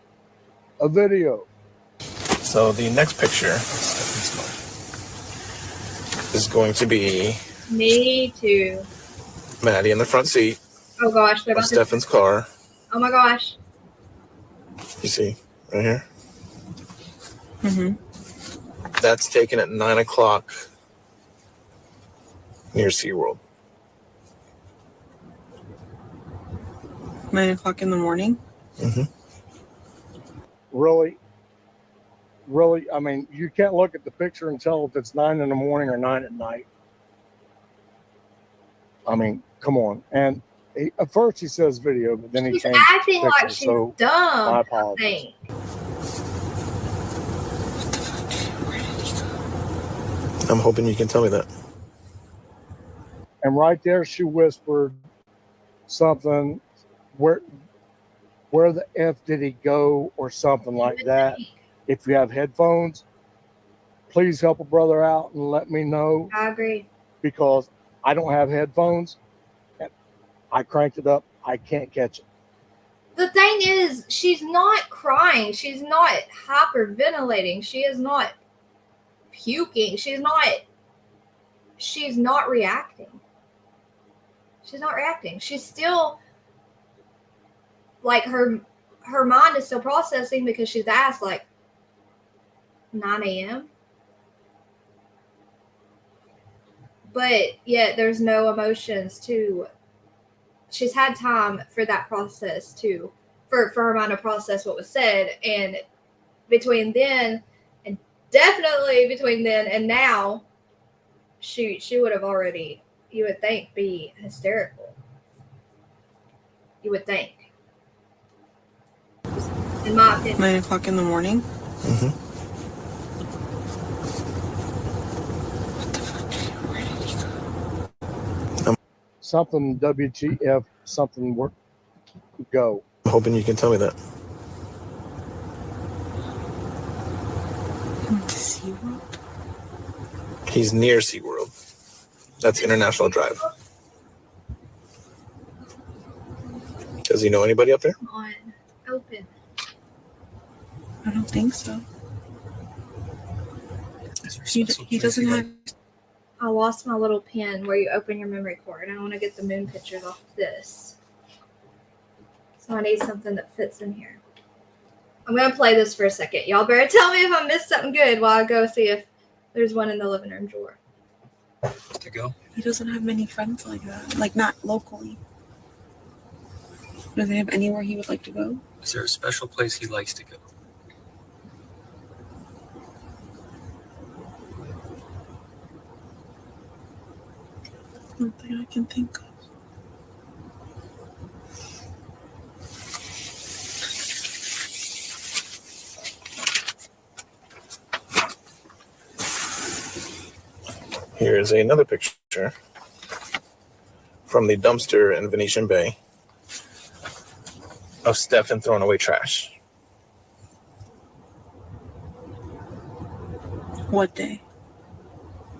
A video. So the next picture is going to be Me too. Maddie in the front seat Oh gosh, they're of about to. Stephan's car. Oh my gosh. You see right here? Mm-hmm. That's taken at 9 o'clock near SeaWorld. 9 o'clock in the morning. Mm-hmm. Really? I mean, you can't look at the picture and tell if it's 9 in the morning or 9 at night. I mean, come on. And at first he says video, but then he She's changed acting the picture, like she's so dumb. I I apologize. think. I'm hoping you can tell me that. And right there she whispered something, where the F did he go, or something like that. If you have headphones, please help a brother out and let me know, I agree. because I don't have headphones. And I cranked it up. I can't catch it. The thing is, she's not crying. She's not hyperventilating. She is not puking. She's not reacting. She's not reacting. She's still like her mind is still processing because she's asked like 9 a.m. But yet there's no emotions to. She's had time for that process to, for her mind to process what was said, and between then and definitely between then and now, she would have already, you would think, be hysterical. You would think, in my opinion. 9 o'clock in the morning. Mm-hmm. Something WTF, something work, go. I'm hoping you can tell me that. He went to SeaWorld? He's near SeaWorld. That's International Drive. Does he know anybody up there? Come on, open. I don't think so. He doesn't have. I lost my little pen where you open your memory card. I want to get the moon pictures off of this. So I need something that fits in here. I'm going to play this for a second. Y'all better tell me if I missed something good while I go see if there's one in the living room drawer. To go? He doesn't have many friends like that. Like, not locally. Does he have anywhere he would like to go? Is there a special place he likes to go? Nothing I can think of. Here's another picture from the dumpster in Venetian Bay of Stephan throwing away trash. What day?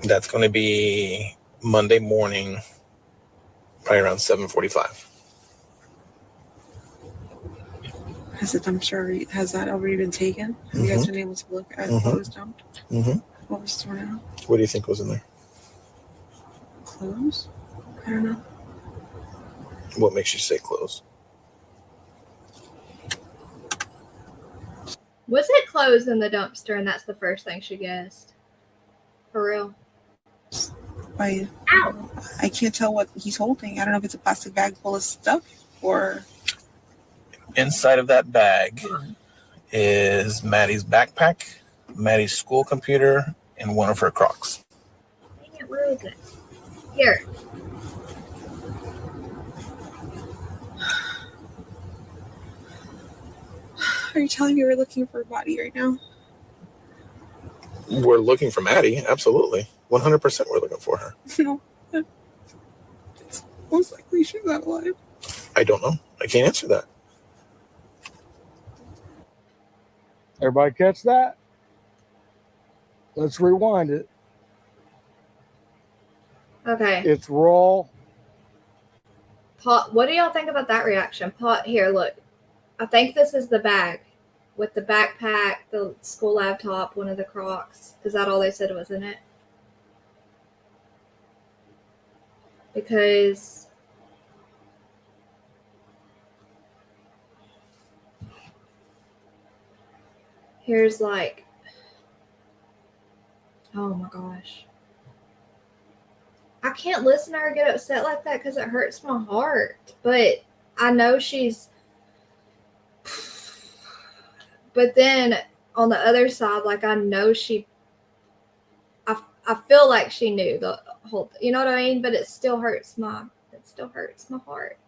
That's going to be Monday morning, probably around 7:45. Has the dumpster has that already been taken? Have you guys been able to look at what was dumped? What was thrown out? What do you think was in there? Clothes? I don't know. What makes you say clothes? Was it clothes in the dumpster and that's the first thing she guessed? For real? I can't tell what he's holding. I don't know if it's a plastic bag full of stuff or... Inside of that bag is Maddie's backpack, Maddie's school computer, and one of her Crocs. Dang it, where is it? Here. Are you telling me we're looking for a body right now? We're looking for Maddie, absolutely. 100% we're looking for her. No. It's most likely she's not alive. I don't know. I can't answer that. Everybody catch that? Let's rewind it. Okay. It's raw. What do y'all think about that reaction? Here, look. I think this is the bag with the backpack, the school laptop, one of the Crocs. Is that all they said was in it? Because here's like, oh my gosh. I can't listen to her get upset like that because it hurts my heart. But I know she's... But then on the other side, like I know she... I feel like she knew the whole... You know what I mean? But it still hurts my heart.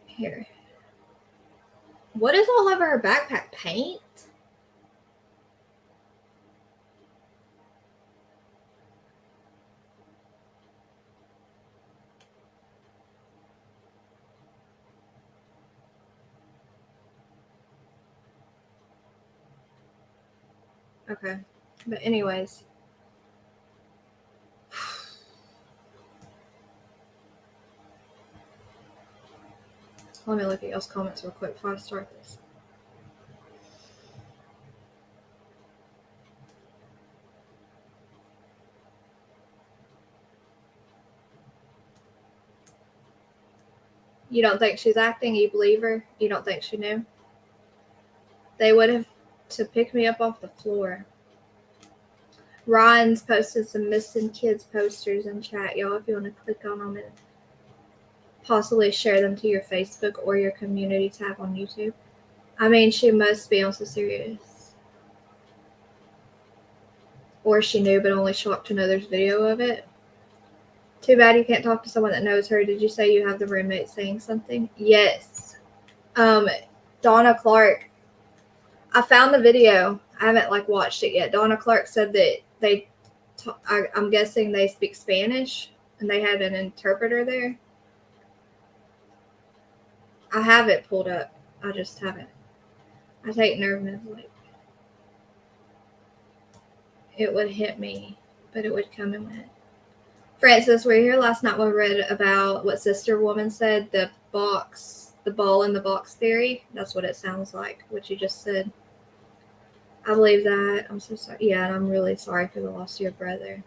Here. What is all over her backpack? Paint? Okay. But anyways. Let me look at y'all's comments real quick before I start this. You don't think she's acting? You believe her? You don't think she knew? They would have to pick me up off the floor. Ryan's posted some missing kids posters in chat, y'all. If you want to click on them and possibly share them to your Facebook or your community tab on YouTube. I mean, she must be on so serious. Or she knew but only shocked to know there's video of it. Too bad you can't talk to someone that knows her. Did you say you have the roommate saying something? Yes. Donna Clark. I found the video. I haven't watched it yet. Donna Clark said that I'm guessing they speak Spanish and they had an interpreter there. I have it pulled up. I just haven't. I take nerve meds. It would hit me, but it would come and went. Francis, were you here last night when we read about what Sister Woman said? The ball in the box theory? That's what it sounds like, what you just said. I believe that. I'm so sorry. Yeah, and I'm really sorry for the loss of your brother.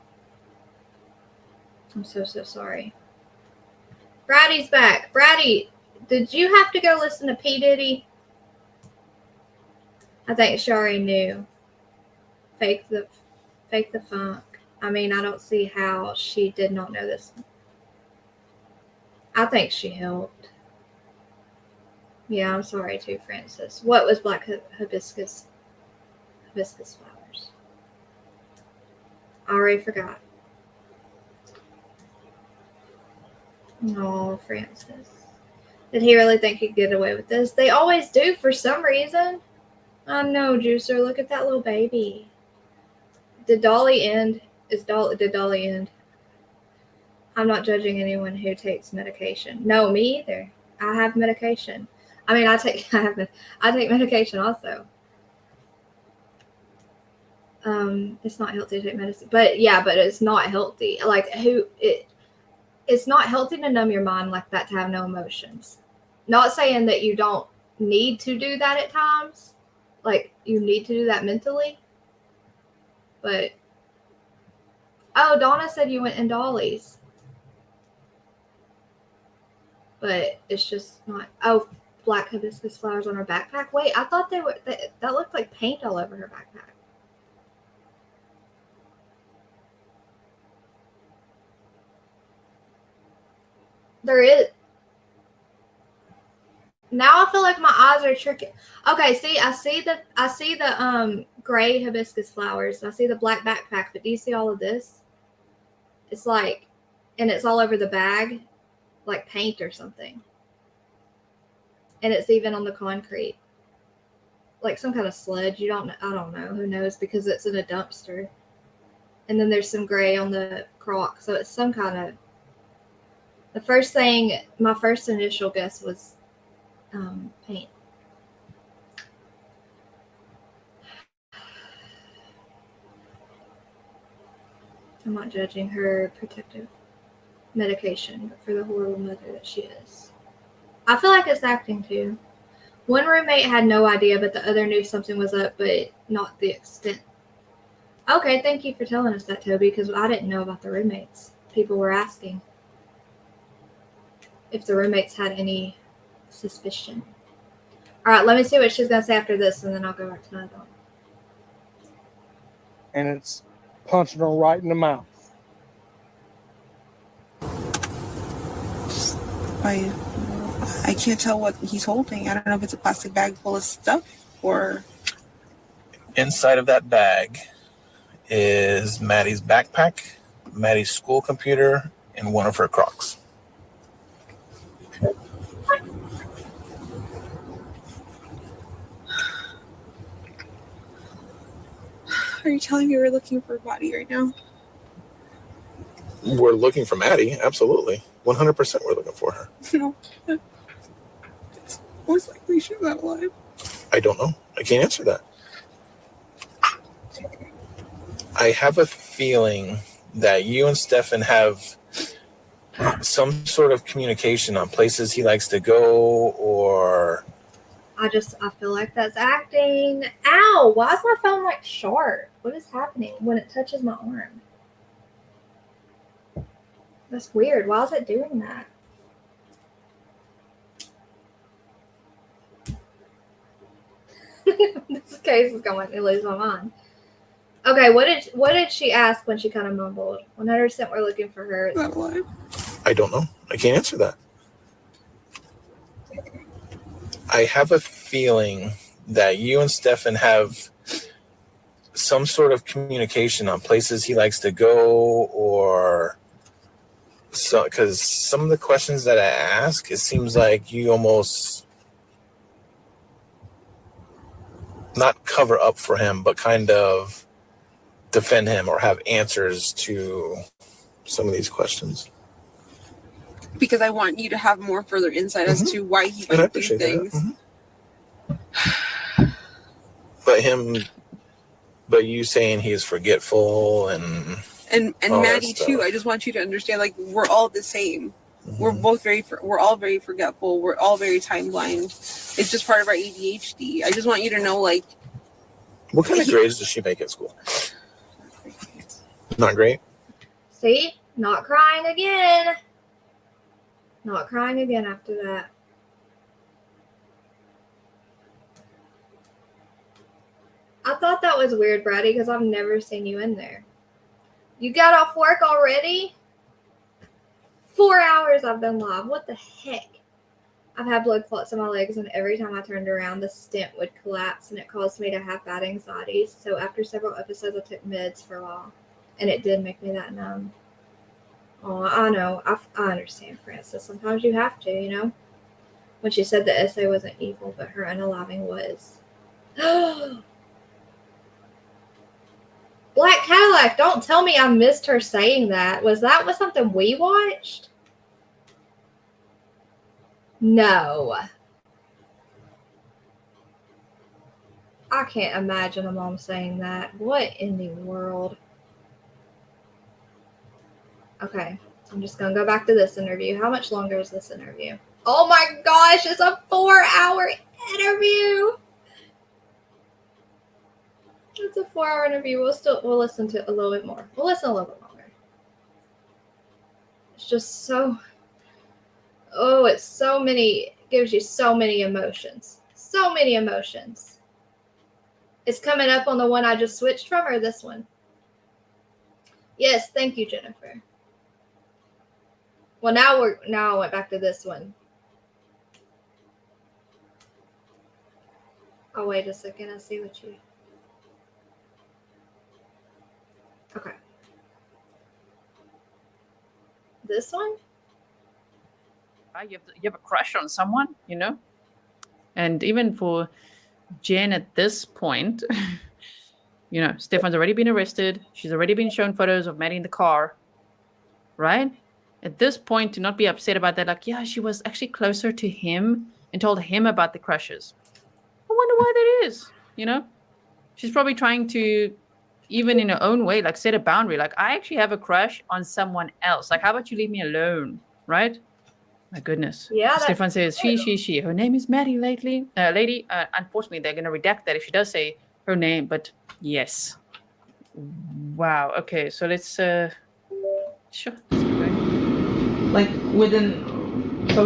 I'm so sorry. Brady's back. Brady, did you have to go listen to P. Diddy? I think she already knew. Fake the funk. I mean, I don't see how she did not know this. I think she helped. Yeah, I'm sorry too, Francis. What was black hibiscus flowers? I already forgot. Oh, Francis. Did he really think he'd get away with this? They always do for some reason. I know, Juicer. Look at that little baby. Did Dolly end? Did Dolly end? I'm not judging anyone who takes medication. No, me either. I have medication. I mean, I take medication also. It's not healthy to take medicine, but it's not healthy. Like it's not healthy to numb your mind like that, to have no emotions. Not saying that you don't need to do that at times. Like, you need to do that mentally. But, oh, Donna said you went in Dolly's. But it's just not, oh, black hibiscus flowers on her backpack. Wait, I thought that looked like paint all over her backpack. There is. Now I feel like my eyes are tricky. Okay, see, I see the gray hibiscus flowers. I see the black backpack, but do you see all of this? It's like, and it's all over the bag, like paint or something. And it's even on the concrete, like some kind of sludge. I don't know. Who knows? Because it's in a dumpster. And then there's some gray on the crock, so it's some kind of. My first initial guess was paint. I'm not judging her protective medication, but for the horrible mother that she is. I feel like it's acting too. One roommate had no idea, but the other knew something was up, but not the extent. Okay, thank you for telling us that, Toby, because I didn't know about the roommates. People were asking if the roommates had any suspicion. All right, let me see what she's going to say after this, and then I'll go back to another one. And it's punching her right in the mouth. I can't tell what he's holding. I don't know if it's a plastic bag full of stuff or... Inside of that bag is Maddie's backpack, Maddie's school computer, and one of her Crocs. Are you telling me we're looking for a body right now? We're looking for Maddie, absolutely. 100% we're looking for her. No. It's most likely she's not alive. I don't know. I can't answer that. I have a feeling that you and Stephan have some sort of communication on places he likes to go, or... I feel like that's acting. Ow! Why is my phone like sharp? What is happening when it touches my arm? That's weird. Why is it doing that? This case is going to lose my mind. Okay, what did she ask when she kind of mumbled? 100% we're looking for her. Not alive. I don't know. I can't answer that. I have a feeling that you and Stephan have some sort of communication on places he likes to go, or so, because some of the questions that I ask, it seems like you almost not cover up for him, but kind of defend him or have answers to some of these questions. Because I want you to have more further insight as to why he might do things. But you saying he is forgetful and Maddie too. I just want you to understand, like, we're all the same. Mm-hmm. We're all very forgetful. We're all very time blind. It's just part of our ADHD. I just want you to know, like, what kind of grades does she make at school? Not great. See, not crying again. Not crying again after that. I thought that was weird, Brady, because I've never seen you in there. You got off work already? 4 hours I've been live. What the heck? I've had blood clots in my legs, and every time I turned around, the stent would collapse, and it caused me to have bad anxiety. So after several episodes, I took meds for a while, and it did make me that numb. Oh, I know. I understand, Francis. Sometimes you have to, you know? When she said the essay wasn't evil, but her unaliving was. Black Cadillac, don't tell me I missed her saying that. Was something we watched? No. I can't imagine a mom saying that. What in the world? Okay, I'm just going to go back to this interview. How much longer is this interview? Oh my gosh, it's a 4-hour interview. It's a 4-hour interview. We'll listen to a little bit more. We'll listen a little bit longer. It's just so, it's so many, gives you so many emotions. So many emotions. It's coming up on the one I just switched from, or this one? Yes, thank you, Jennifer. Well, now I went back to this one. Oh, wait a second. I see what you. Okay. This one? You have a crush on someone, you know? And even for Jen at this point, you know, Stephan's already been arrested. She's already been shown photos of Maddie in the car, right? At this point, to not be upset about that, like, yeah, she was actually closer to him and told him about the crushes. I wonder why that is, you know? She's probably trying to, even in her own way, like set a boundary. Like, I actually have a crush on someone else. Like, how about you leave me alone, right? My goodness. Yeah. Stephan says, she. Her name is Maddie lady. Unfortunately, they're going to redact that if she does say her name, but yes. Wow. Okay, so let's, sure. Let's keep going. Like within a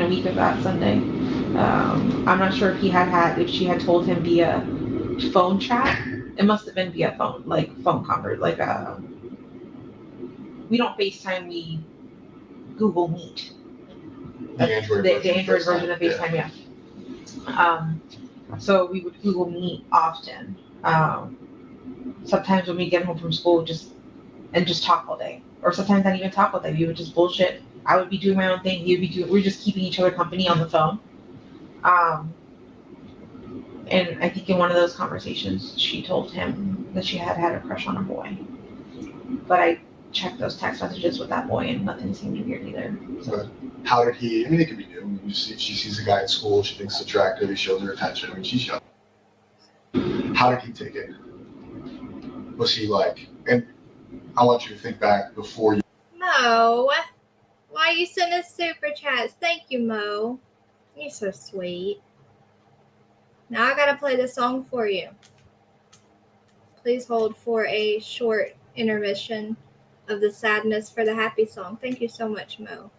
week of that Sunday, I'm not sure if if she had told him via phone chat. It must have been via phone, like phone convert, like we don't FaceTime, we Google Meet. The Android version of FaceTime, yeah. So we would Google Meet often. Sometimes when we get home from school, just talk all day, or sometimes not even talk all day. We would just bullshit. I would be doing my own thing. He would be doing. We're just keeping each other company on the phone. And I think in one of those conversations, she told him that she had a crush on a boy. But I checked those text messages with that boy, and nothing seemed weird either. So. How did he? I mean, it could be new. I mean, she sees a guy at school. She thinks it's attractive. He shows her attention. I mean, she's young. How did he take it? Was he like? And I want you to think back before you. Mo, why you send us super chats? Thank you, Mo. You're so sweet. Now I gotta play the song for you. Please hold for a short intermission of the sadness for the happy song. Thank you so much, Mo.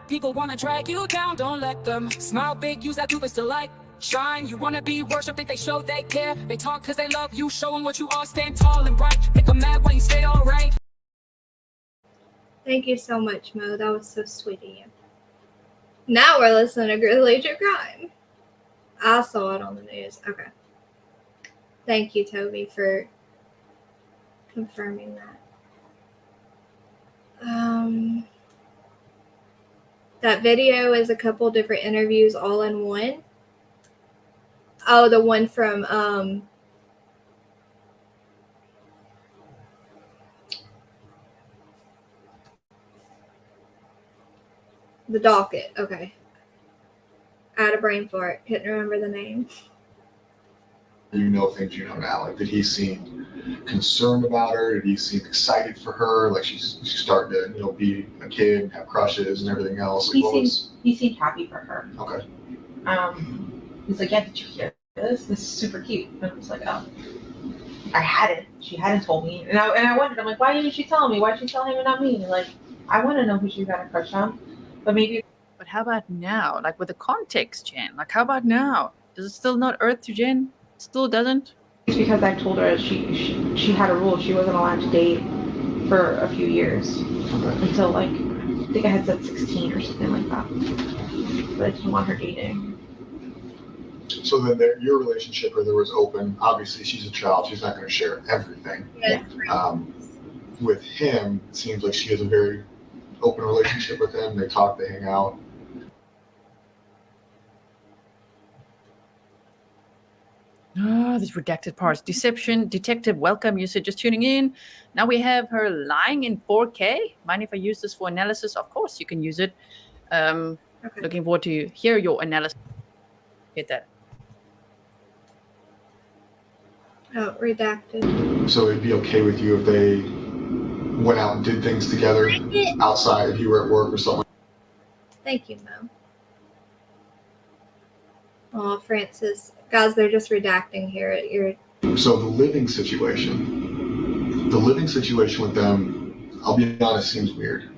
People wanna drag you down, don't let them. Smile big, use that purpose to light. Shine, you wanna be worshipped, think they show they care. They talk cause they love you, show them what you are, stand tall and bright. Make them mad when you stay alright. Thank you so much, Mo. That was so sweet of you. Now we're listening to Grizzly True Crime. I saw it on the news. Okay. Thank you, Toby, for confirming that. That video is a couple different interviews all in one. Oh, the one from the docket. Okay. I had a brain fart. Couldn't remember the name. You know things you know now. Like, did he seem concerned about her? Did he seem excited for her? Like she's starting to, you know, be a kid and have crushes and everything else. Like, he seemed happy for her. Okay. He's like, yeah, did you hear this? This is super cute. And I was like, oh, I hadn't. She hadn't told me. And I wondered, I'm like, why didn't she tell me? Why'd she tell him and not me? And like, I want to know who she got a crush on. But maybe. But how about now? Like with the context, Jen? Like how about now? Does it still not earth to Jen? Still doesn't? It's because I told her she had a rule. She wasn't allowed to date for a few years. Okay. Until like, I think I had said 16 or something like that. But I didn't want her dating. So then your relationship, where there was open, obviously she's a child. She's not going to share everything. Yeah. With him, it seems like she has a very open relationship with him. They talk, they hang out. Oh, these redacted parts. Deception, detective, welcome. You said just tuning in. Now we have her lying in 4K. Mind if I use this for analysis? Of course, you can use it. Looking forward to hear your analysis. Hit that. Oh, redacted. So it'd be okay with you if they went out and did things together outside if you were at work or something? Thank you, Mo. Oh, Francis. Guys, they're just redacting here. So the living situation with them, I'll be honest, seems weird.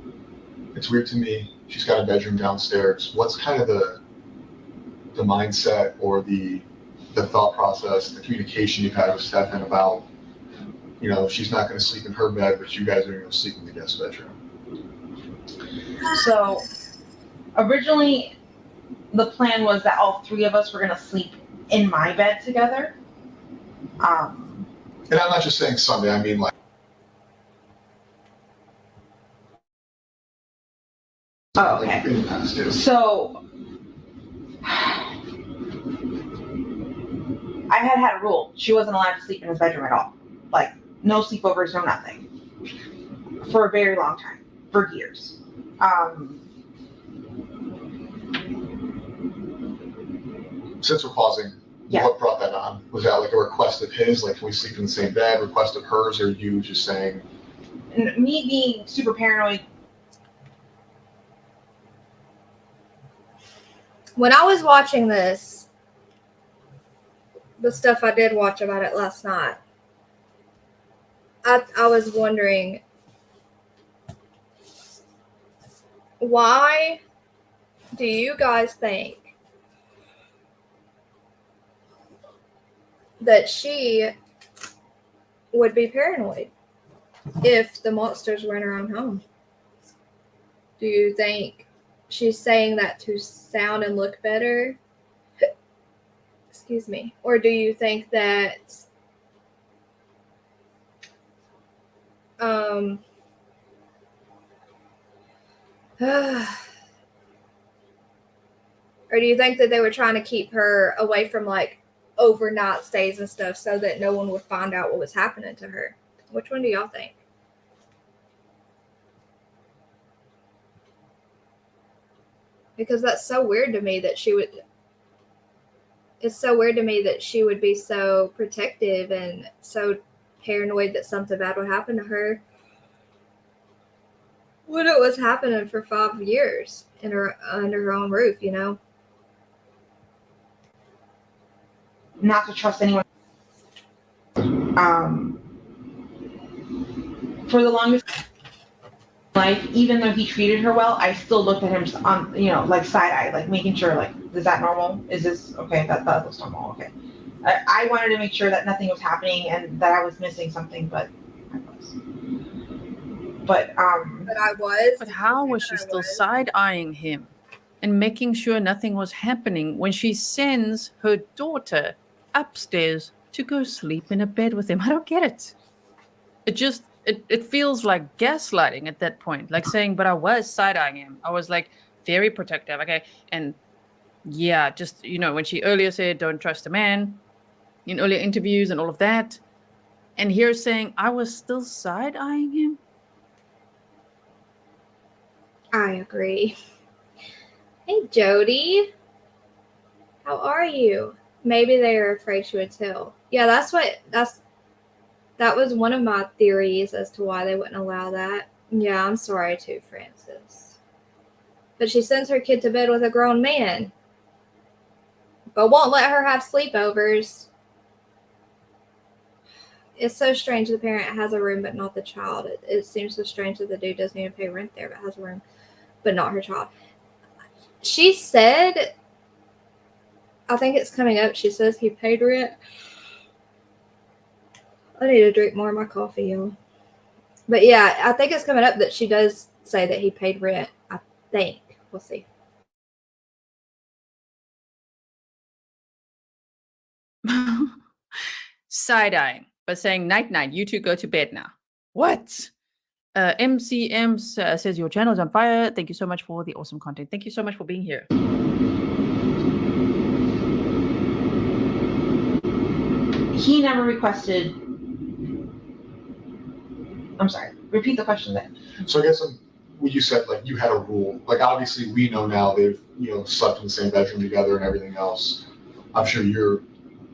It's weird to me. She's got a bedroom downstairs. What's kind of the mindset or the thought process, the communication you've had with Stephan about, you know, she's not going to sleep in her bed, but you guys are going to sleep in the guest bedroom? So originally the plan was that all three of us were going to sleep in my bed together. And I'm not just saying Sunday, I mean like. Oh, okay. Like in the past, yeah. So I had a rule. She wasn't allowed to sleep in his bedroom at all. Like, no sleepovers, no nothing. For a very long time. For years. Since we're pausing, yeah. What brought that on? Was that like a request of his, like can we sleep in the same bed, request of hers, or you just saying? Me being super paranoid. When I was watching this, the stuff I did watch about it last night, I was wondering, why do you guys think that she would be paranoid if the monsters were in her own home? Do you think she's saying that to sound and look better? Excuse me. Or do you think that or do you think that they were trying to keep her away from like overnight stays and stuff so that no one would find out what was happening to her? Which one do y'all think? Because that's so weird to me that she would. It's so weird to me that she would be so protective and so paranoid that something bad would happen to her when it was happening for 5 years under her own roof, you know? Not to trust anyone. For the longest life, even though he treated her well, I still looked at him on, you know, like side eye, like making sure, like, is that normal? Is this okay? That looks normal. Okay. I wanted to make sure that nothing was happening and that I was missing something, but I was. But I was. But how was she still side eyeing him and making sure nothing was happening when she sends her daughter upstairs to go sleep in a bed with him? I don't get it. It feels like gaslighting at that point, like saying, but I was side-eyeing him. I was like very protective. Okay. And yeah, just, you know, when she earlier said, don't trust a man in earlier interviews and all of that. And here saying I was still side-eyeing him. I agree. Hey, Jody. How are you? Maybe they are afraid she would tell. Yeah, that was one of my theories as to why they wouldn't allow that. Yeah, I'm sorry too, Francis. But she sends her kid to bed with a grown man, but won't let her have sleepovers. It's so strange the parent has a room but not the child. It seems so strange that the dude doesn't even pay rent there but has a room but not her child. She said, I think it's coming up, she says he paid rent. I need to drink more of my coffee, y'all. But yeah, I think it's coming up that she does say that he paid rent. I think. We'll see. Side-eyeing, but saying night-night, you two go to bed now. What? MCM says your channel is on fire. Thank you so much for the awesome content. Thank you so much for being here. he never requested. I'm sorry. Repeat the question then. So I guess when you said like you had a rule, like obviously we know now they've slept in the same bedroom together and everything else. I'm sure you're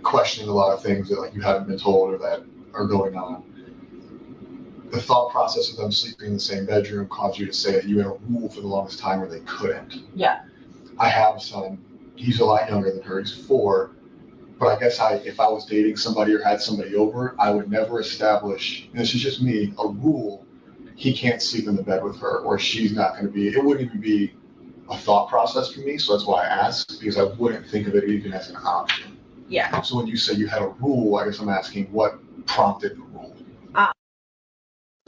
questioning a lot of things that like you haven't been told or that are going on. The thought process of them sleeping in the same bedroom caused you to say that you had a rule for the longest time where they couldn't. Yeah. I have a son. He's a lot younger than her. He's 4. But I guess if I was dating somebody or had somebody over, I would never establish, and this is just me, a rule. He can't sleep in the bed with her, or she's not going to be. It wouldn't even be a thought process for me. So that's why I asked, because I wouldn't think of it even as an option. Yeah. So when you say you had a rule, I guess I'm asking what prompted the rule.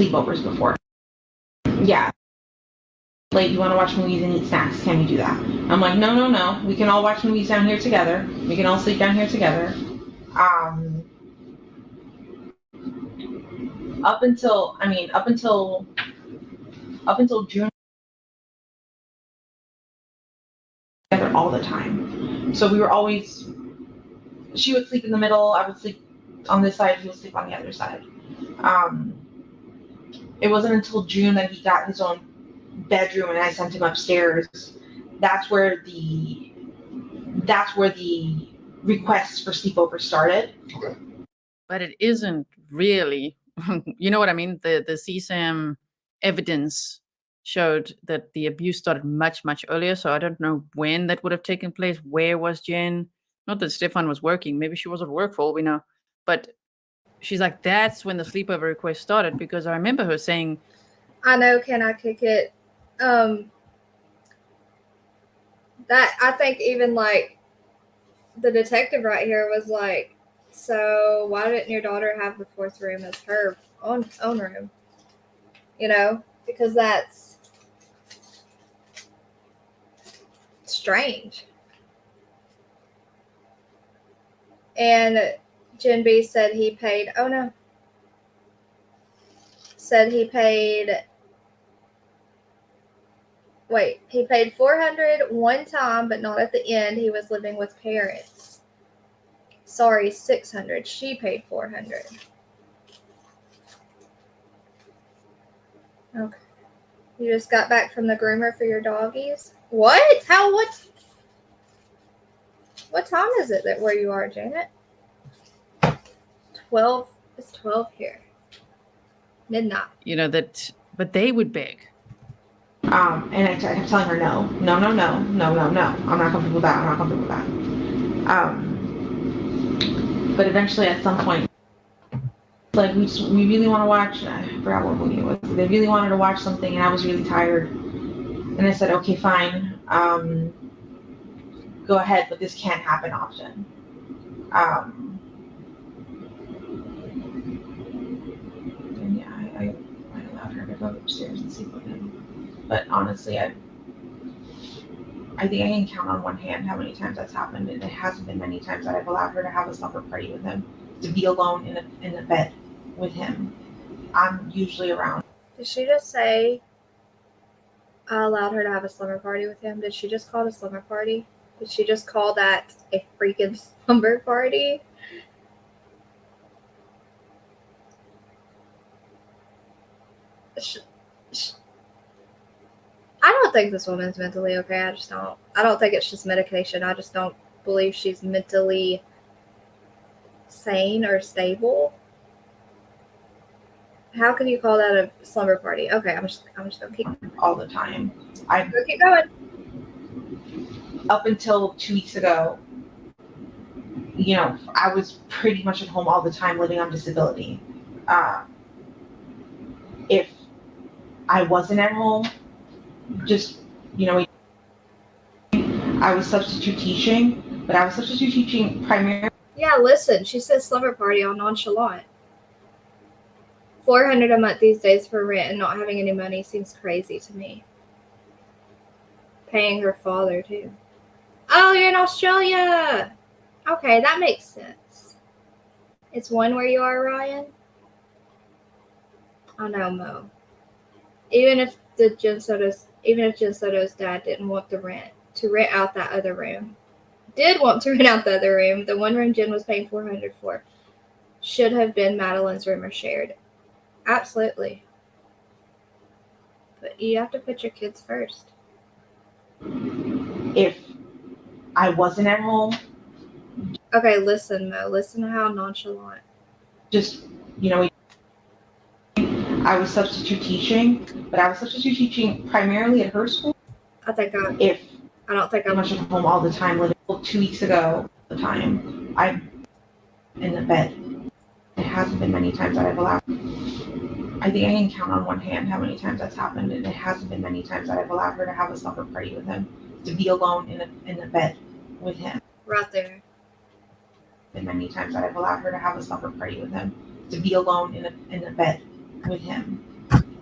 Sleepovers before. Yeah. Like, you want to watch movies and eat snacks? Can we do that? I'm like, no. We can all watch movies down here together. We can all sleep down here together. Up until June, together all the time. So we were always. She would sleep in the middle. I would sleep on this side. He would sleep on the other side. It wasn't until June that he got his own bedroom and I sent him upstairs. That's where the requests for sleepover started. Okay. But it isn't really, you know what I mean? The CSAM evidence showed that the abuse started much, much earlier. So I don't know when that would have taken place. Where was Jen? Not that Stephan was working. Maybe she was at work for all we know. But she's like, that's when the sleepover request started, because I remember her saying, I know, can I kick it? That I think even like the detective right here was like, so why didn't your daughter have the 4th room as her own room? Because that's strange. And Jen B said he paid, he paid $400 one time, but not at the end. He was living with parents. Sorry, $600. She paid $400. Okay. You just got back from the groomer for your doggies? What? What time is it where you are, Janet? 12. It's 12 here. Midnight. but they would beg. And I kept telling her no. I'm not comfortable with that. But eventually at some point, like we really want to watch, I forgot what movie it was. They really wanted to watch something and I was really tired. And I said, okay, fine. Go ahead, but this can't happen often. And yeah, I allowed her to go upstairs and sleep with him. But honestly, I think I can count on one hand how many times that's happened, and it hasn't been many times that I've allowed her to have a slumber party with him, to be alone in a bed with him. I'm usually around. Did she just say I allowed her to have a slumber party with him? Did she just call it a slumber party? Did she just call that a freaking slumber party? I don't think this woman's mentally okay. I just don't. I don't think it's just medication. I just don't believe she's mentally sane or stable. How can you call that a slumber party? Okay, I'm just gonna keep all the time. Keep going. Up until 2 weeks ago, I was pretty much at home all the time living on disability. If I wasn't at home, just, I was substitute teaching, but I was substitute teaching primarily. Yeah, listen, she says slumber party all nonchalant. $400 a month these days for rent and not having any money seems crazy to me. Paying her father too. Oh, you're in Australia. Okay, that makes sense. It's one where you are, Ryan. I know, Mo. Even if Jen Soto's dad didn't want to rent out that other room, the one room Jen was paying $400 for, should have been Madeline's room or shared. Absolutely. But you have to put your kids first. If I wasn't at home, okay, listen, Mo. Listen to how nonchalant. Just, I was substitute teaching, but I was substitute teaching primarily at her school. I don't think I'm much at home all the time. Like 2 weeks ago, I'm in the bed. It hasn't been many times that I've allowed. I think I can count on one hand how many times that's happened, and it hasn't been many times that I've allowed her to have a supper party with him, to be alone in the bed with him. Right there. Been many times that I've allowed her to have a supper party with him, to be alone in the bed with him.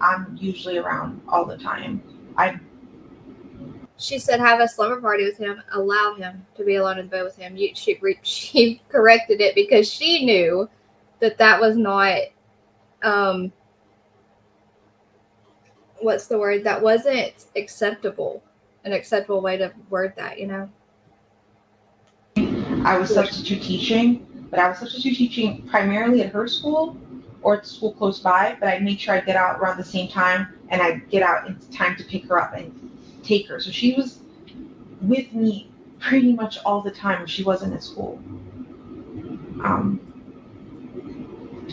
I'm usually around all the time. She said have a slumber party with him, allow him to be alone in the bed with him. She corrected it because she knew that was not, what's the word? That wasn't acceptable, an acceptable way to word that, I was substitute teaching, but I was substitute teaching primarily at her school or at the school close by, but I'd make sure I get out around the same time and I'd get out in time to pick her up and take her. So she was with me pretty much all the time when she wasn't at school.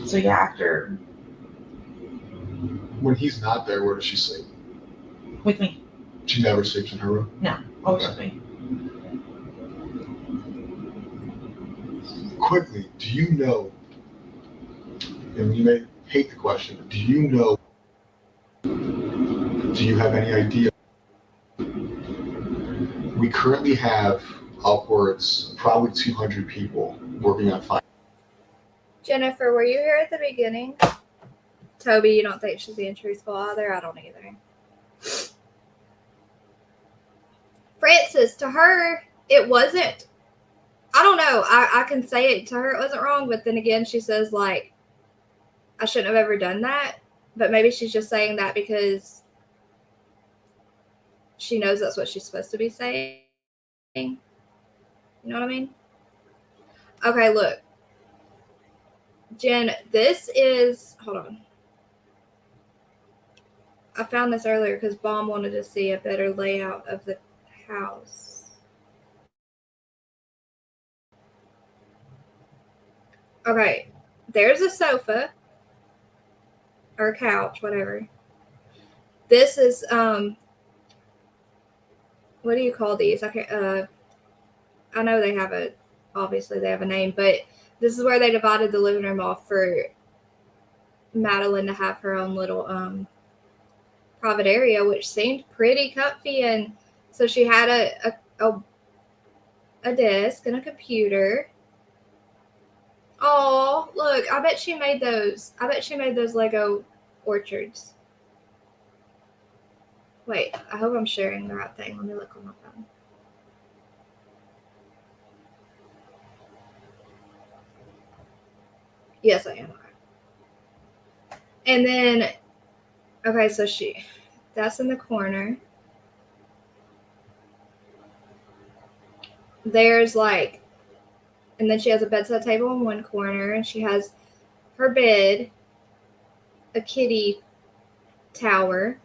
So yeah, after. When he's not there, where does she sleep? With me. She never sleeps in her room? No, always with me. Quickly, do you know, and you may hate the question, but do you have any idea? We currently have upwards, probably 200 people working on finding. Jennifer, were you here at the beginning? Toby, you don't think she's being truthful either? I don't either. Francis, to her, it wasn't, I don't know. I can say it to her, it wasn't wrong, but then again, she says, like, I shouldn't have ever done that. But maybe she's just saying that because she knows that's what she's supposed to be saying. You know what I mean? Okay, look. Jen, this is, hold on. I found this earlier because Baum wanted to see a better layout of the house. Okay, there's a sofa or a couch, whatever. This is what do you call these? Okay, I know they have obviously they have a name, but this is where they divided the living room off for Madeline to have her own little private area, which seemed pretty comfy. And so she had a desk and a computer. Oh, look, I bet she made those. I bet she made those Lego orchards. Wait, I hope I'm sharing the right thing. Let me look on my phone. Yes, I am. Okay. And then, okay, so that's in the corner. There's like, and then she has a bedside table in one corner, and she has her bed, a kitty tower.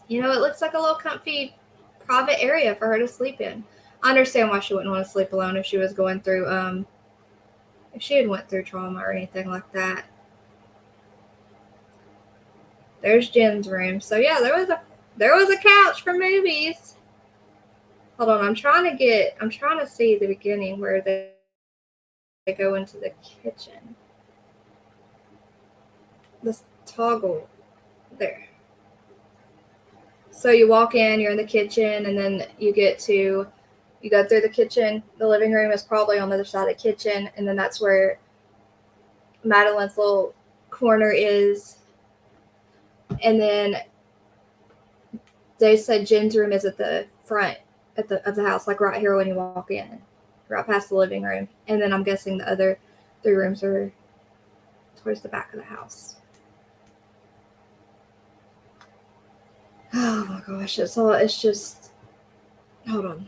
You know, it looks like a little comfy private area for her to sleep in. I understand why she wouldn't want to sleep alone if she was going through, if she had went through trauma or anything like that. There's Jen's room. So yeah, there was a couch for movies. Hold on, I'm trying to see the beginning where they go into the kitchen. This toggle there. So you walk in, you're in the kitchen, and then you go through the kitchen. The living room is probably on the other side of the kitchen, and then that's where Madeline's little corner is. And then they said Jen's room is at the front of the house, like right here when you walk in, right past the living room. And then I'm guessing the other 3 rooms are towards the back of the house. Oh my gosh, it's just, hold on.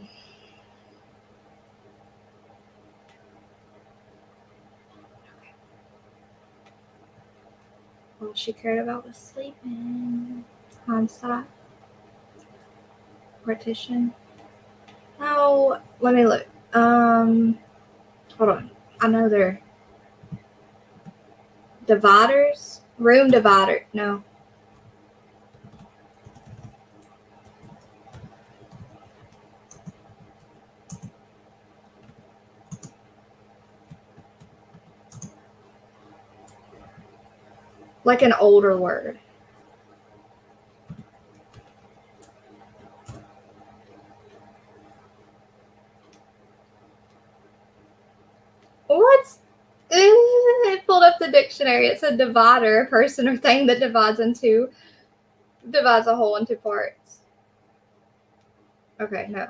All she cared about was sleeping. Hindsight. Partition. Oh, let me look. Hold on. I know they're dividers. Room divider. No. Like an older word. What? It pulled up the dictionary. It said divider, a person or thing that divides a whole into parts. Okay, no.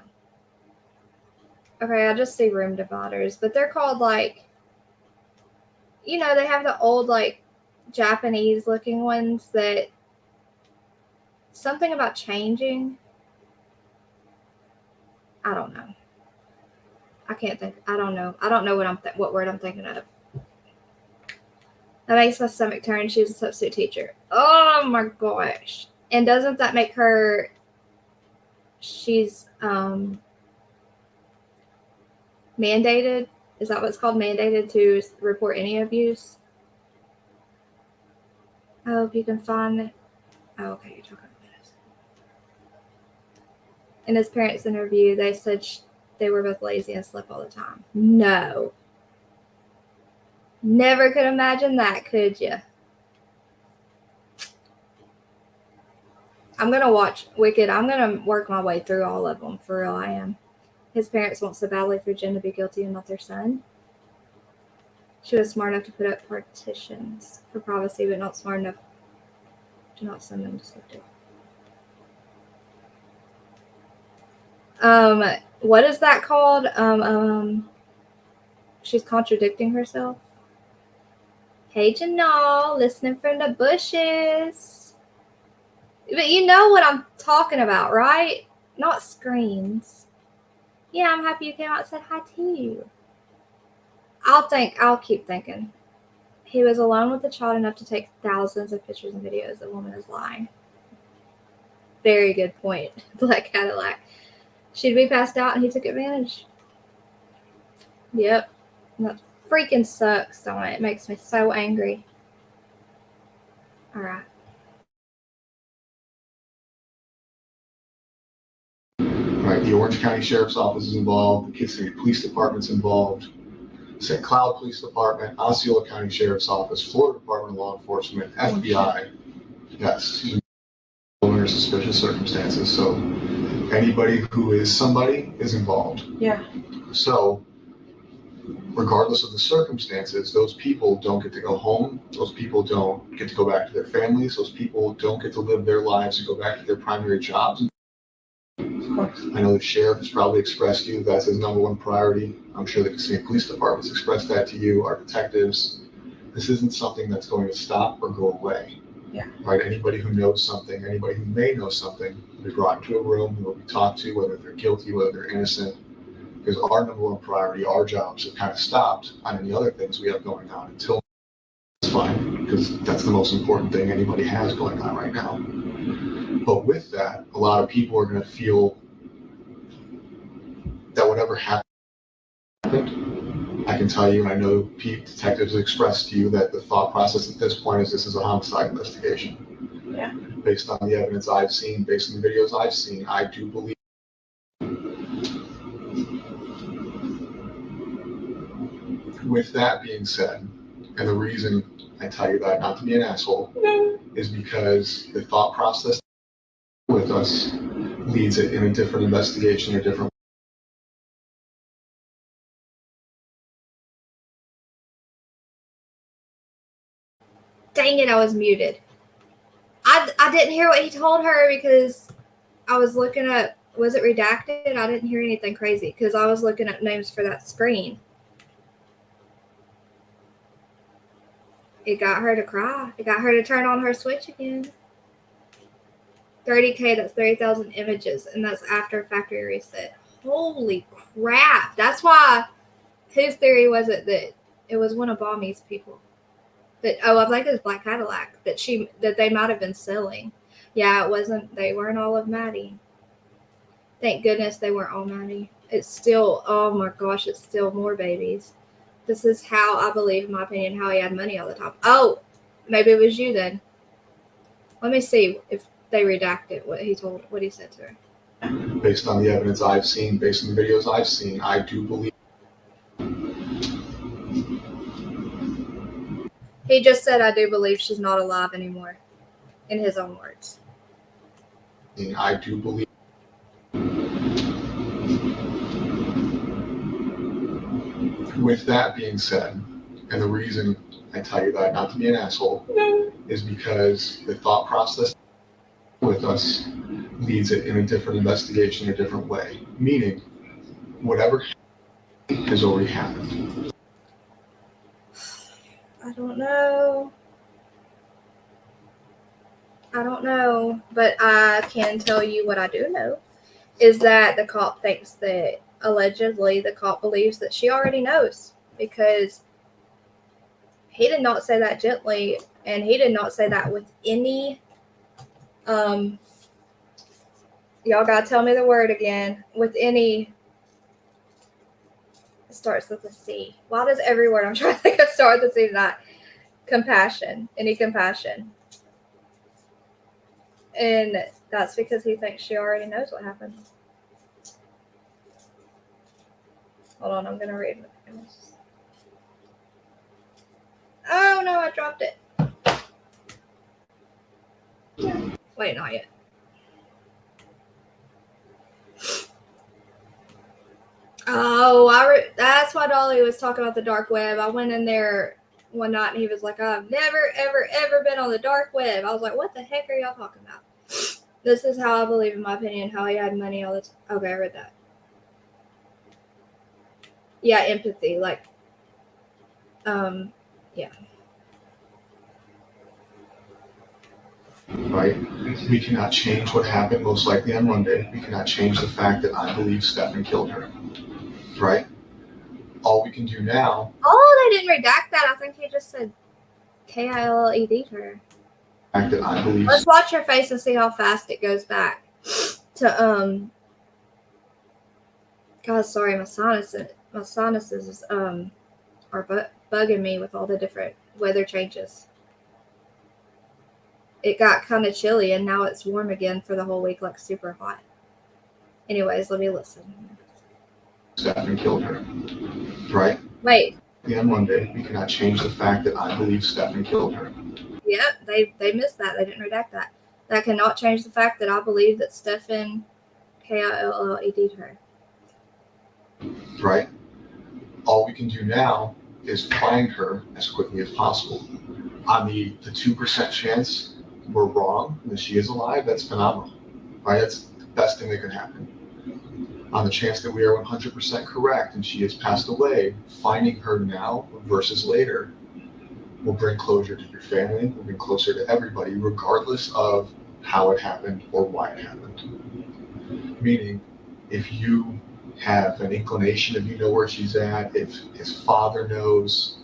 Okay, I just see room dividers, but they're called like, you know, they have the old like Japanese looking ones that something about changing. I don't know. I can't think. I don't know. I don't know what word I'm thinking of. That makes my stomach turn. She's a substitute teacher. Oh my gosh. And doesn't that make her, she's mandated? Is that what's called, mandated to report any abuse? I hope you can find it. Oh, okay, you're talking about this. In his parents' interview, they said they were both lazy and slept all the time. No. Never could imagine that, could you? I'm going to watch Wicked. I'm going to work my way through all of them. For real, I am. His parents want so badly for Jen to be guilty and not their son. She was smart enough to put up partitions for privacy, but not smart enough to not send them to sleep. What is that called? She's contradicting herself. Hey, Janelle, listening from the bushes. But you know what I'm talking about, right? Not screens. Yeah, I'm happy you came out and said hi to you. I'll keep thinking. He was alone with the child enough to take thousands of pictures and videos. The woman is lying. Very good point. Black Cadillac. She'd be passed out and he took advantage. Yep. That freaking sucks, don't it? It makes me so angry. All right. Right, the Orange County Sheriff's Office is involved, the Kissimmee Police Department's involved, St. Cloud Police Department, Osceola County Sheriff's Office, Florida Department of Law Enforcement, FBI. Yes, under suspicious circumstances. So anybody who is somebody is involved. Yeah. So regardless of the circumstances, those people don't get to go home. Those people don't get to go back to their families. Those people don't get to live their lives and go back to their primary jobs. I know the sheriff has probably expressed to you that's his number one priority. I'm sure the Kissimmee Police Department's expressed that to you, our detectives. This isn't something that's going to stop or go away. Yeah. Right? Anybody who knows something, anybody who may know something, will be brought into a room, will be talked to, whether they're guilty, whether they're innocent. Because our number one priority, our jobs have kind of stopped on any other things we have going on until it's fine, because that's the most important thing anybody has going on right now. But with that, a lot of people are going to feel that whatever happened, I can tell you, and I know detectives have expressed to you that the thought process at this point is this is a homicide investigation. Yeah. Based on the evidence I've seen, based on the videos I've seen, I do believe. With that being said, and the reason I tell you that, not to be an asshole, is because the thought process with us leads it in a different investigation or different. Dang it, I was muted. I didn't hear what he told her because I was looking at, was it redacted? I didn't hear anything crazy because I was looking at names for that screen. It got her to cry. It got her to turn on her switch again. 30K, that's 30,000 images, and that's after factory reset. Holy crap. That's why, whose theory was it that it was one of Balmy's people? But I think it was Black Cadillac that they might have been selling. Yeah, it wasn't. They weren't all of Maddie. Thank goodness they weren't all Maddie. It's still, oh my gosh, it's still more babies. This is how I believe, in my opinion, how he had money all the time. Oh, maybe it was you then. Let me see if they redacted what he said to her. Based on the evidence I've seen, based on the videos I've seen, I do believe. He just said, I do believe she's not alive anymore, in his own words. I do believe. With that being said, and the reason I tell you that, not to be an asshole, is because the thought process with us leads it in a different investigation, a different way. Meaning, whatever has already happened. I don't know, but I can tell you what I do know is that the cop thinks that allegedly the cop believes that she already knows, because he did not say that gently, and he did not say that with any y'all gotta tell me the word again, with any, it starts with a C. Why does every word I'm trying to think of start with a C tonight? Compassion, any compassion. And that's because he thinks she already knows what happened. Hold on, I'm gonna read. Oh no, I dropped it. Wait, not yet. Oh, that's why Dolly was talking about the dark web. I went in there one night and he was like, I've never, ever, ever been on the dark web. I was like, what the heck are y'all talking about? This is how I believe, in my opinion, how he had money all the time. Okay, I read that. Yeah, empathy. Like, yeah. Right? We cannot change what happened most likely on Monday. We cannot change the fact that I believe Stephan killed her. Right? All we can do now. Oh, they didn't redact that. I think he just said Killed her. That I believe. Let's watch her face and see how fast it goes back to God, sorry, my sinuses are bugging me with all the different weather changes. It got kind of chilly and now it's warm again for the whole week, like super hot. Anyways, let me listen. Stephan killed her. Right? Wait. On Monday, we cannot change the fact that I believe Stephan killed her. Yep, they missed that. They didn't redact that. That cannot change the fact that I believe that Stephan killed her. Right? All we can do now is find her as quickly as possible. On the 2% chance we're wrong and that she is alive, that's phenomenal. Right? That's the best thing that could happen. On the chance that we are 100% correct and she has passed away, finding her now versus later will bring closure to your family, will bring closer to everybody, regardless of how it happened or why it happened. Meaning, if you have an inclination, if you know where she's at, if his father knows,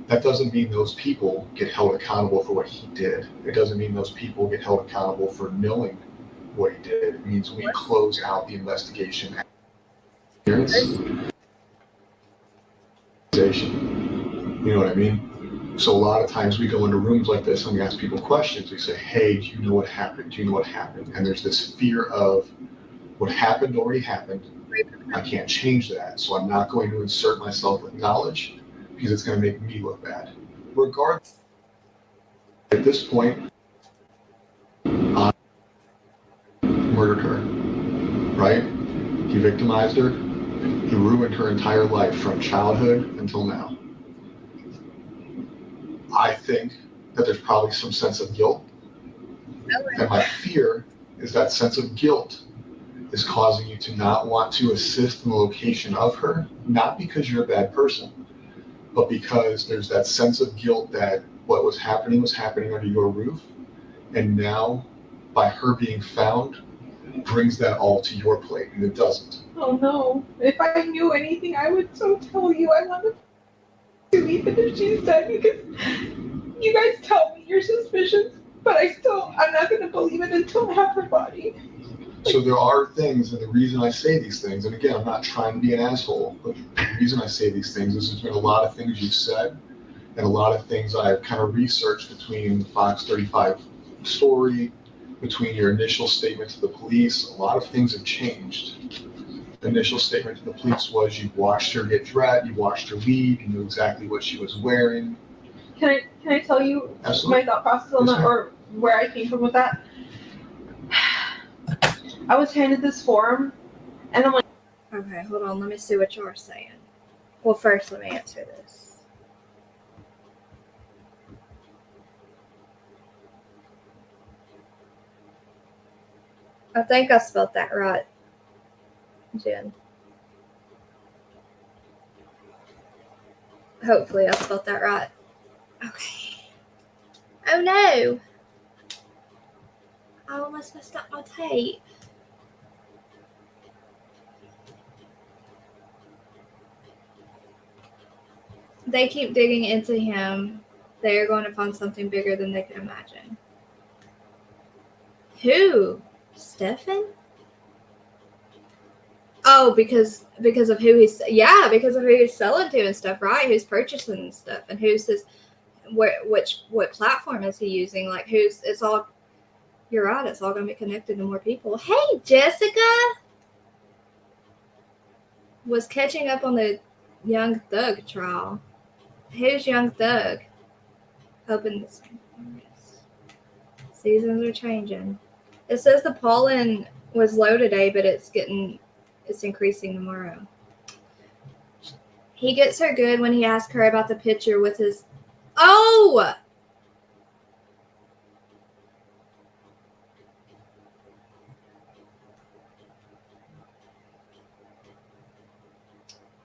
that doesn't mean those people get held accountable for what he did. It doesn't mean those people get held accountable for knowing what he did. It means we close out the investigation. You know what I mean? So a lot of times we go into rooms like this and we ask people questions. We say, hey, do you know what happened? Do you know what happened? And there's this fear of what happened already happened. I can't change that. So I'm not going to insert myself with knowledge because it's going to make me look bad. Regardless, at this point, I murdered her, right? He victimized her. He ruined her entire life from childhood until now. I think that there's probably some sense of guilt. And my fear is that sense of guilt is causing you to not want to assist in the location of her, not because you're a bad person, but because there's that sense of guilt that what was happening under your roof. And now, by her being found, brings that all to your plate, and it doesn't. Oh no. If I knew anything, I would so tell you. I want to even if she's dead, because You guys tell me your suspicions, but I'm not going to believe it until I have her body. So there are things, and the reason I say these things, and again, I'm not trying to be an asshole, but the reason I say these things is there's been a lot of things you've said and a lot of things I've kind of researched between the Fox 35 story, between your initial statement to the police. A lot of things have changed. The initial statement to the police was you watched her get dressed, you watched her leave, you knew exactly what she was wearing. Can I tell you Absolutely. my thought process on that, or where I came from with that? I was handed this form, and I'm like, Okay, hold on. Let me see what you're saying. Well, first, let me answer this. I think I spelled that right, Jen. Hopefully, I spelled that right. Okay. Oh no! I almost messed up my tape. They keep digging into him. They are going to find something bigger than they can imagine. Who? Stephan? Oh, because of who he's because of who he's selling to and stuff, right? Who's purchasing and stuff, and who's his what platform is he using? Like it's all. You're right. It's all going to be connected to more people. Hey, Jessica was catching up on the Young Thug trial. Who's Young Thug? Open this. Seasons are changing. It says the pollen was low today, but it's increasing tomorrow. He gets her good when he asks her about the picture with his. Oh!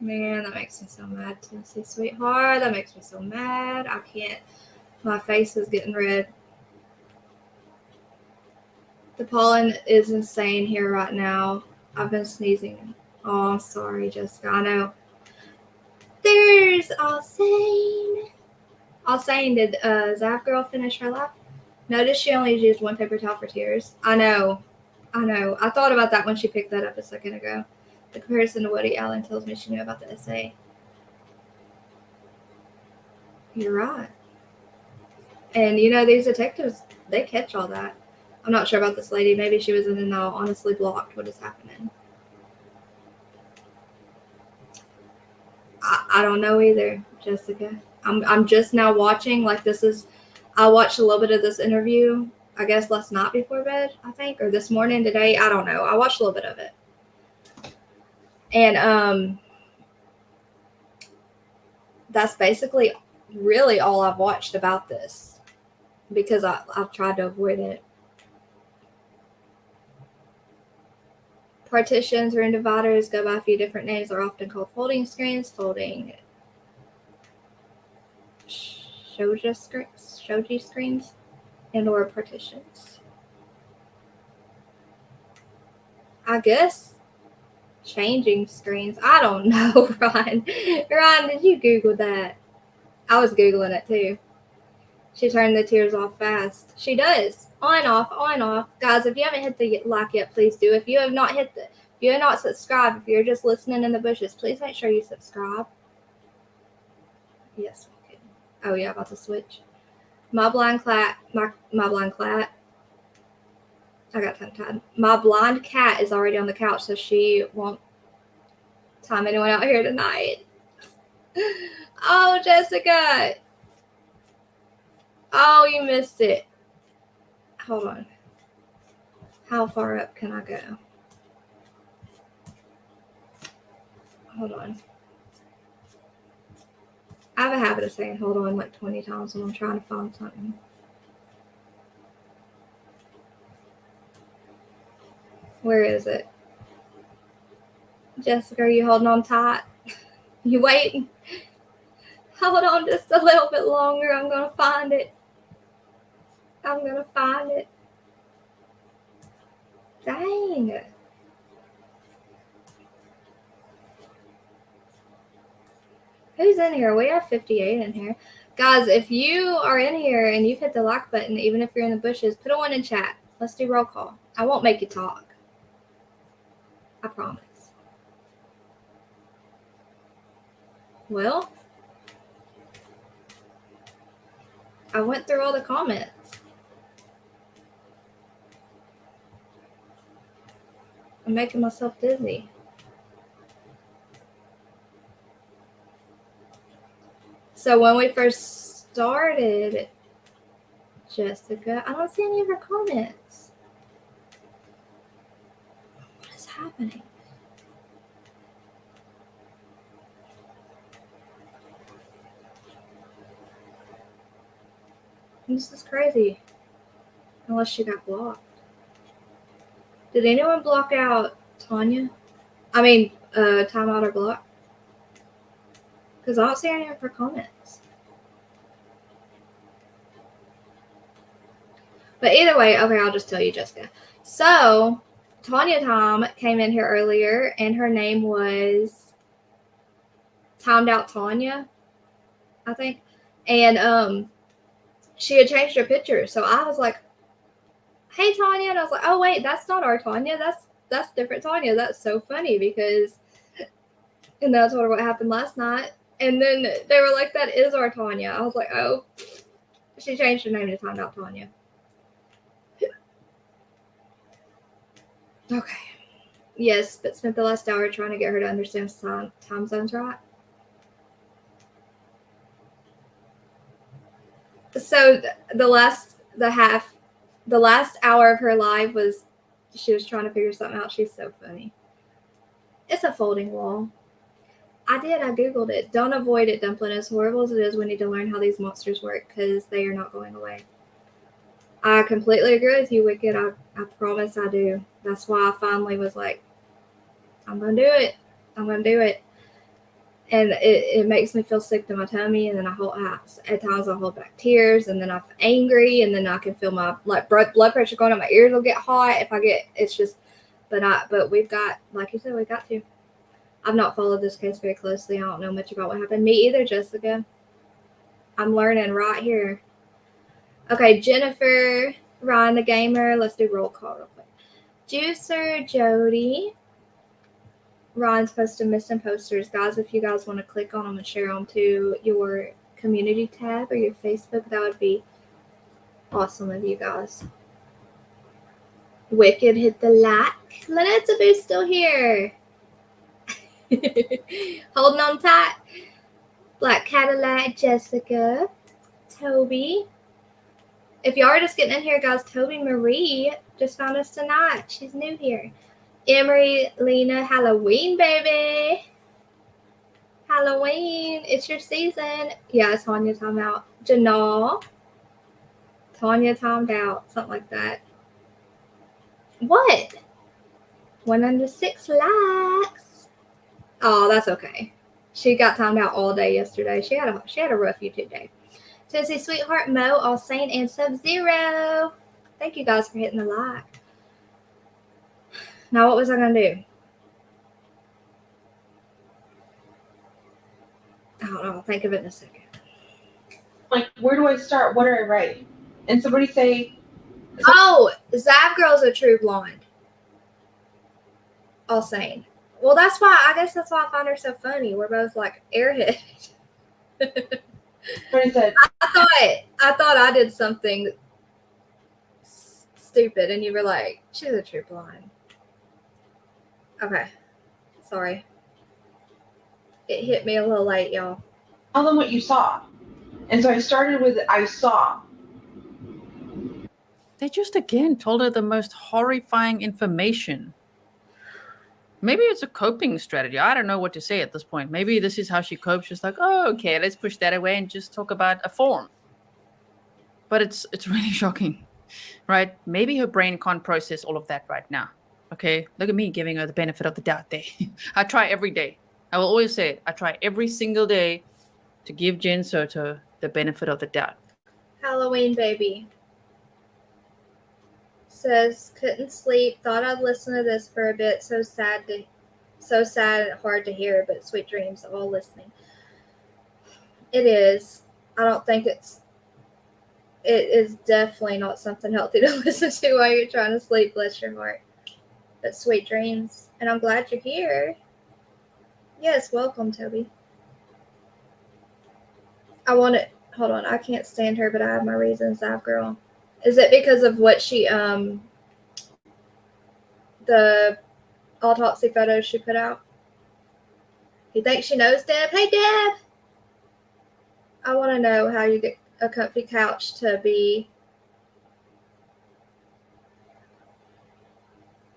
Man, that makes me so mad, Tennessee sweetheart. That makes me so mad. I can't. My face is getting red. The pollen is insane here right now. I've been sneezing. Oh, I'm sorry, Jessica. I know. There's Alsane. Alsane, did Zap Girl finish her lap? Notice she only used one paper towel for tears. I know. I thought about that when she picked that up a second ago. The comparison to Woody Allen tells me she knew about the essay. You're right. And these detectives, they catch all that. I'm not sure about this lady. Maybe she was in and now honestly blocked what is happening. I don't know either, Jessica. I'm just now watching. I watched a little bit of this interview, I guess last night before bed, I think, or this morning, today. I don't know. I watched a little bit of it. And that's basically really all I've watched about this because I've tried to avoid it. Partitions or dividers go by a few different names. Are often called folding screens, folding shoji screens, and or partitions. I guess changing screens. I don't know, Ron. Ron, did you Google that? I was Googling it too. She turned the tears off fast. She does. On, off. Guys, if you haven't hit the like yet, please do. If you have not subscribed, if you're just listening in the bushes, please make sure you subscribe. Yes. Okay. Oh yeah, about to switch. My blind cat. I got tongue-tied. My blind cat is already on the couch, so she won't time anyone out here tonight. Oh, Jessica. Oh, you missed it. Hold on. How far up can I go? Hold on. I have a habit of saying hold on like 20 times when I'm trying to find something. Where is it? Jessica, are you holding on tight? You waiting? Hold on just a little bit longer. I'm going to find it. Dang. Who's in here? We have 58 in here. Guys, if you are in here and you've hit the like button, even if you're in the bushes, put a 1 in chat. Let's do roll call. I won't make you talk. I promise. Well, I went through all the comments. I'm making myself dizzy. So when we first started, Jessica, I don't see any of her comments. What is happening? This is crazy. Unless she got blocked. Did anyone block out Tanya? I mean, time out or block? Because I don't see any of her comments. But either way, okay, I'll just tell you, Jessica. So, Tanya Tom came in here earlier, and her name was Timed Out Tanya, I think. And she had changed her picture. So I was like, hey, Tanya. And I was like, oh, wait, that's not our Tanya. That's different Tanya. That's so funny because, and then I told her what happened last night. And then they were like, that is our Tanya. I was like, oh, she changed her name to Timed Out Tanya. Okay. Yes, but spent the last hour trying to get her to understand time zones right. So the last hour of her live was she was trying to figure something out. She's so funny. It's a folding wall. I Googled it. Don't avoid it, Dumpling. As horrible as it is, we need to learn how these monsters work because they are not going away. I completely agree with you, Wicked. I promise I do. That's why I finally was like, I'm going to do it. I'm going to do it. And it makes me feel sick to my tummy. And then at times I'll hold back tears. And then I'm angry. And then I can feel my blood pressure going up. My ears will get hot if I get, it's just, but we've got, like you said, we got to. I've not followed this case very closely. I don't know much about what happened. Me either, Jessica. I'm learning right here. Okay, Jennifer, Ryan the Gamer. Let's do roll call real quick. Juicer, Jody. Ryan's posted missing posters. Guys, if you guys want to click on them and share them to your community tab or your Facebook, that would be awesome of you guys. Wicked hit the like. Lynette's Boo's still here. Holding on tight. Black Cadillac, Jessica, Toby. If y'all are just getting in here, guys, Toby Marie just found us tonight. She's new here. Emery, Lena, Halloween, baby. Halloween, it's your season. Yeah, it's Tanya timed out. Janal, Tanya timed out. Something like that. What? 106 likes. Oh, that's okay. She got timed out all day yesterday. She had a rough YouTube day. Tennessee Sweetheart, Mo, All Saint, and Sub-Zero. Thank you guys for hitting the like. Now, what was I going to do? I don't know. I'll think of it in a second. Like, where do I start? What do I write? And somebody say... Oh, Zav Girl's a true blonde. All Saint. Well, I guess that's why I find her so funny. We're both like airhead. Somebody said... I thought I did something stupid, and you were like, she's a true blonde. Okay. Sorry. It hit me a little late, y'all. Tell them what you saw. And so I started with, I saw. They just again told her the most horrifying information. Maybe it's a coping strategy. I don't know what to say at this point. Maybe this is how she copes. She's like, oh, okay, let's push that away and just talk about a form. But it's really shocking, right? Maybe her brain can't process all of that right now. Okay, look at me giving her the benefit of the doubt there. I try every day. I will always say it. I try every single day to give Jen Soto the benefit of the doubt. Halloween baby says, couldn't sleep, thought I'd listen to this for a bit. So sad and hard to hear, but sweet dreams, all listening. It is. I don't think it is definitely not something healthy to listen to while you're trying to sleep, bless your heart. But sweet dreams. And I'm glad you're here. Yes, welcome, Toby. Hold on, I can't stand her, but I have my reasons, that girl. Is it because of what she, the autopsy photos she put out? You think she knows Deb? Hey, Deb! I want to know how you get a comfy couch to be...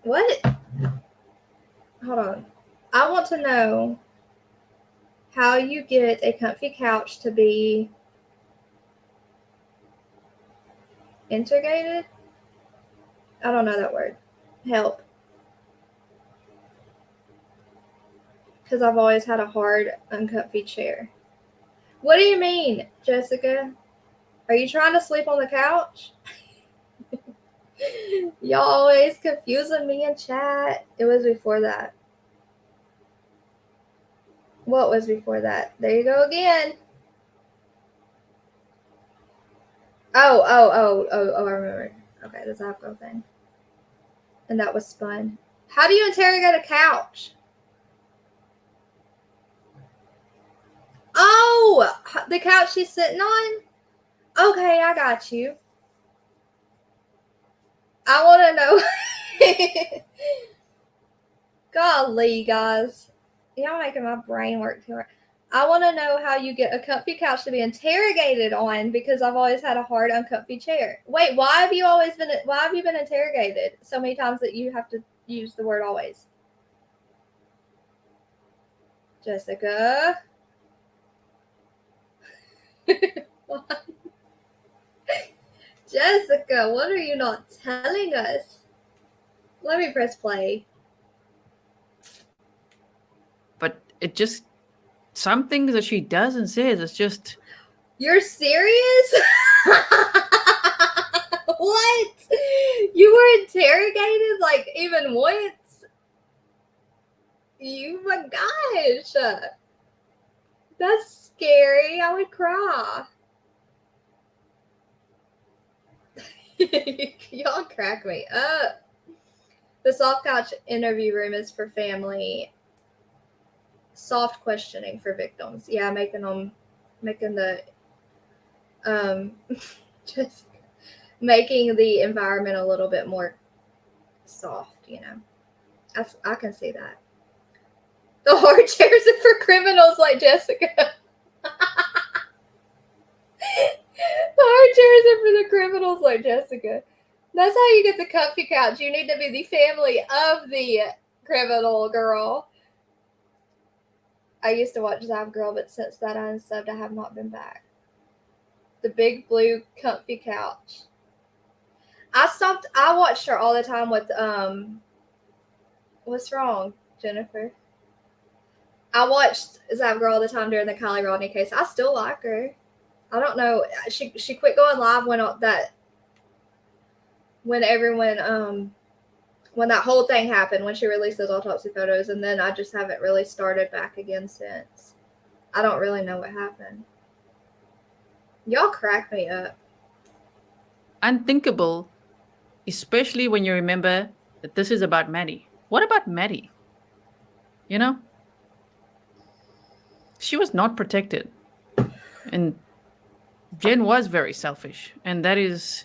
What? Hold on. I want to know how you get a comfy couch to be integrated? I don't know that word. Help. Because I've always had a hard, uncomfy chair. What do you mean, Jessica? Are you trying to sleep on the couch? Y'all always confusing me in chat. It was before that. What was before that? There you go again. Oh, I remember. Okay, the Zapco thing. And that was spun. How do you interrogate a couch? Oh, the couch she's sitting on? Okay, I got you. I want to know. Golly, guys. Y'all making my brain work too hard. I want to know how you get a comfy couch to be interrogated on, because I've always had a hard, uncomfy chair. Wait, why have you been interrogated so many times that you have to use the word always? Jessica? Jessica, what are you not telling us? Let me press play. But it just, some things that she does and says, it's just... You're serious? What? You were interrogated like even once? My gosh. That's scary. I would cry. Y'all crack me up. The soft couch interview room is for family. Soft questioning for victims. Yeah, making the just making the environment a little bit more soft, you know. I can see that. The hard chairs are for criminals like Jessica. The hard chairs are for the criminals like Jessica. That's how you get the comfy couch. You need to be the family of the criminal, girl. I used to watch Zav Girl, but since that I unsubbed, I have not been back. The big blue comfy couch. I watched her all the time with, what's wrong, Jennifer? I watched Zav Girl all the time during the Kylie Rodney case. I still like her. I don't know. She quit going live when that whole thing happened, when she released those autopsy photos, and then I just haven't really started back again since. I don't really know what happened. Y'all crack me up. Unthinkable, especially when you remember that this is about Maddie. What about Maddie? You know? She was not protected. And Jen was very selfish. And that is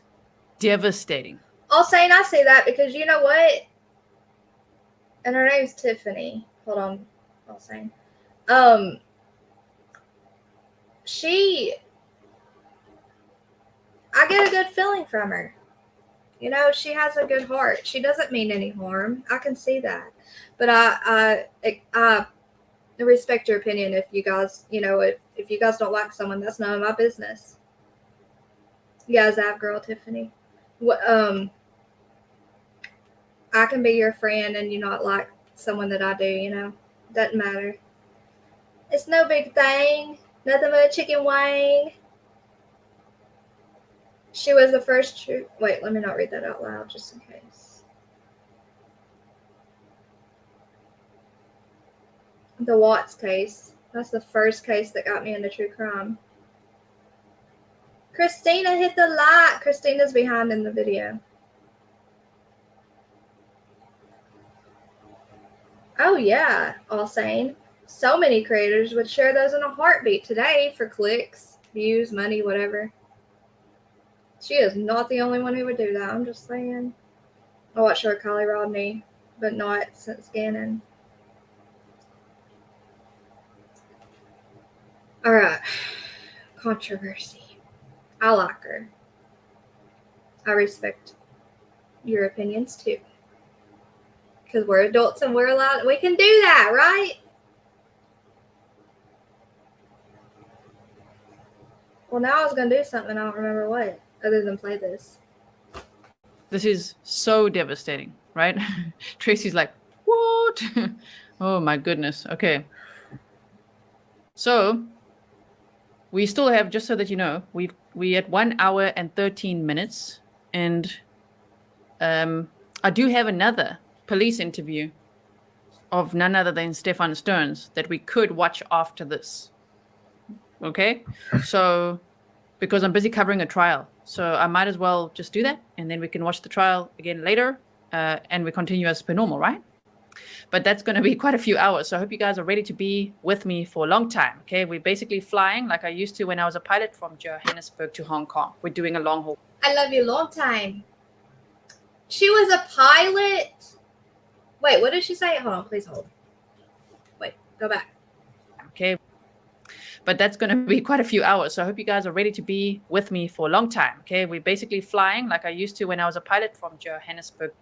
devastating. I say that because you know what? And her name's Tiffany. Hold on. I get a good feeling from her. You know, she has a good heart. She doesn't mean any harm. I can see that. But I respect your opinion. If you guys, if you guys don't like someone, that's none of my business. Yeah, Zav Girl, Tiffany. I can be your friend and you not like someone that I do, Doesn't matter. It's no big thing. Nothing but a chicken wing. She was the first true... Wait, let me not read that out loud just in case. The Watts case. That's the first case that got me into true crime. Christina, hit the like. Christina's behind in the video. Oh yeah, all sane. So many creators would share those in a heartbeat today for clicks, views, money, whatever. She is not the only one who would do that. I'm just saying. I watched her Kylie Rodney, but not since Gannon. All right. Controversy. I like her. I respect your opinions too. Because we're adults and we're allowed, we can do that, right? Well, now I was going to do something. I don't remember what, other than play this. This is so devastating, right? Tracy's like, what? Oh my goodness. Okay. So we still have, just so that you know, we at 1 hour and 13 minutes, and I do have another police interview of none other than Stephan Sterns that we could watch after this. Okay, so because I'm busy covering a trial, so I might as well just do that, and then we can watch the trial again later, and we continue as per normal, right? But that's going to be quite a few hours, so I hope you guys are ready to be with me for a long time. Okay, we're basically flying like I used to when I was a pilot from Johannesburg to Hong Kong. We're doing a long haul. I love you long time. She was a pilot. Wait, what did she say? Hold on, please hold. Wait, go back. Okay, but that's going to be quite a few hours, so I hope you guys are ready to be with me for a long time. Okay, we're basically flying like I used to when I was a pilot from Johannesburg.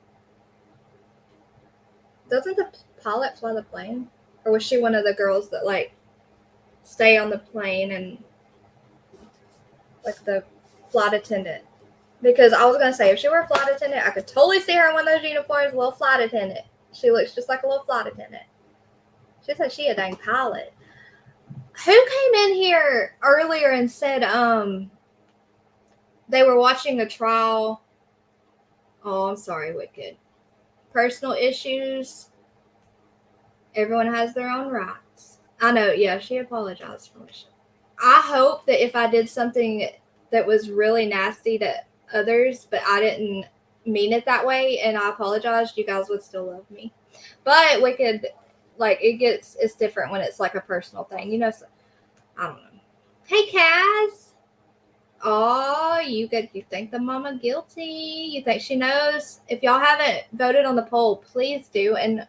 Doesn't the pilot fly the plane? Or was she one of the girls that like stay on the plane and like the flight attendant? Because I was going to say, if she were a flight attendant, I could totally see her in one of those uniforms, a little flight attendant. She looks just like a little flight attendant. She said she a dang pilot. Who came in here earlier and said they were watching a trial? Oh, I'm sorry, Wicked. Personal issues. Everyone has their own rights. I know, yeah, she apologized for it. I hope that if I did something that was really nasty to others, but I didn't mean it that way, and I apologized, you guys would still love me. But Wicked, like, it's different when it's like a personal thing, you know. So, I don't know. Hey, Kaz. Oh, you think the mama guilty? You think she knows? If y'all haven't voted on the poll, please do, and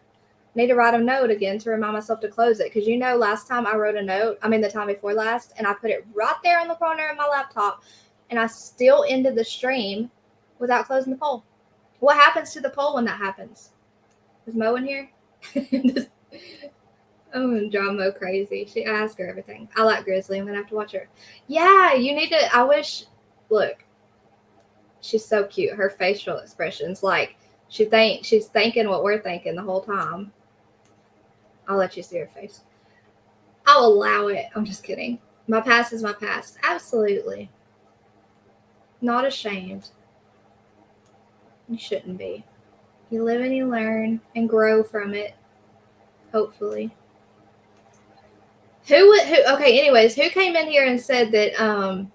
need to write a note again to remind myself to close it, because you know last time I wrote a note, the time before last, and I put it right there on the corner of my laptop, and I still ended the stream without closing the poll. What happens to the poll when that happens? Is Mo in here? I'm gonna drive Mo crazy. I ask her everything. I like Grizzly. I'm gonna have to watch her. Yeah, you need to. I wish. Look, she's so cute. Her facial expressions, like she's thinking what we're thinking the whole time. I'll let you see her face. I'll allow it. I'm just kidding. My past is my past. Absolutely. Not ashamed. You shouldn't be. You live and you learn and grow from it. Hopefully. Okay, anyways, who came in here and said that,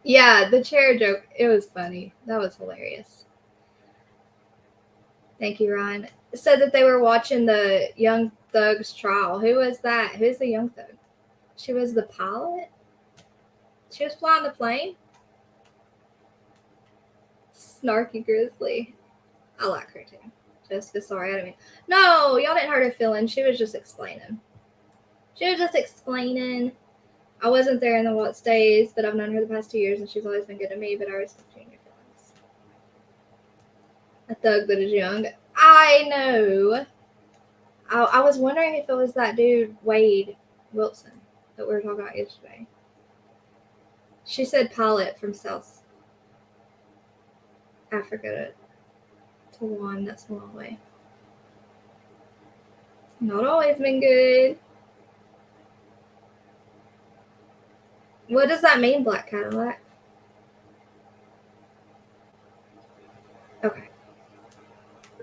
yeah, the chair joke, it was funny. That was hilarious. Thank you, Ryan. Said that they were watching the Young Thug's trial. Who was that? Who's the Young Thug? She was the pilot? She was flying the plane? Snarky Grizzly. I like her too. Jessica, sorry, I didn't mean. No, y'all didn't hurt her feelings. She was just explaining. I wasn't there in the Watts days, but I've known her the past 2 years, and she's always been good to me, but I respect you and your feelings. A thug that is young. I know. I was wondering if it was that dude, Wade Wilson, that we were talking about yesterday. She said pilot from South Africa to one. That's a long way. Not always been good. What does that mean, Black Cadillac? Okay.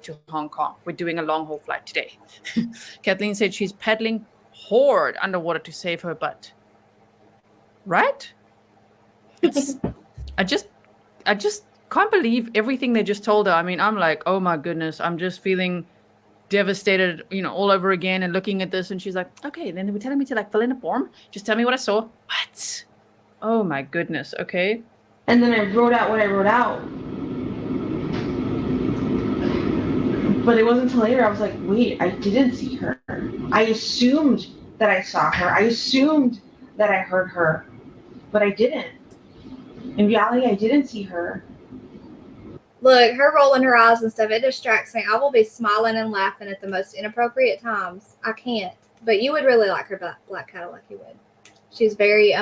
To Hong Kong. We're doing a long haul flight today. Kathleen said she's paddling hard underwater to save her butt. Right? It's I just can't believe everything they just told her. I mean, I'm like, oh my goodness, I'm just feeling devastated, all over again and looking at this. And she's like, okay, then they were telling me to like fill in a form. Just tell me what I saw. What? Oh my goodness. Okay. And then I wrote out what I wrote out. But it wasn't until later I was like, wait, I didn't see her. I assumed that I saw her. I assumed that I heard her, but I didn't. In reality, I didn't see her. Look, her rolling her eyes and stuff, it distracts me. I will be smiling and laughing at the most inappropriate times. I can't. But you would really like her Black Cadillac, you would. She's very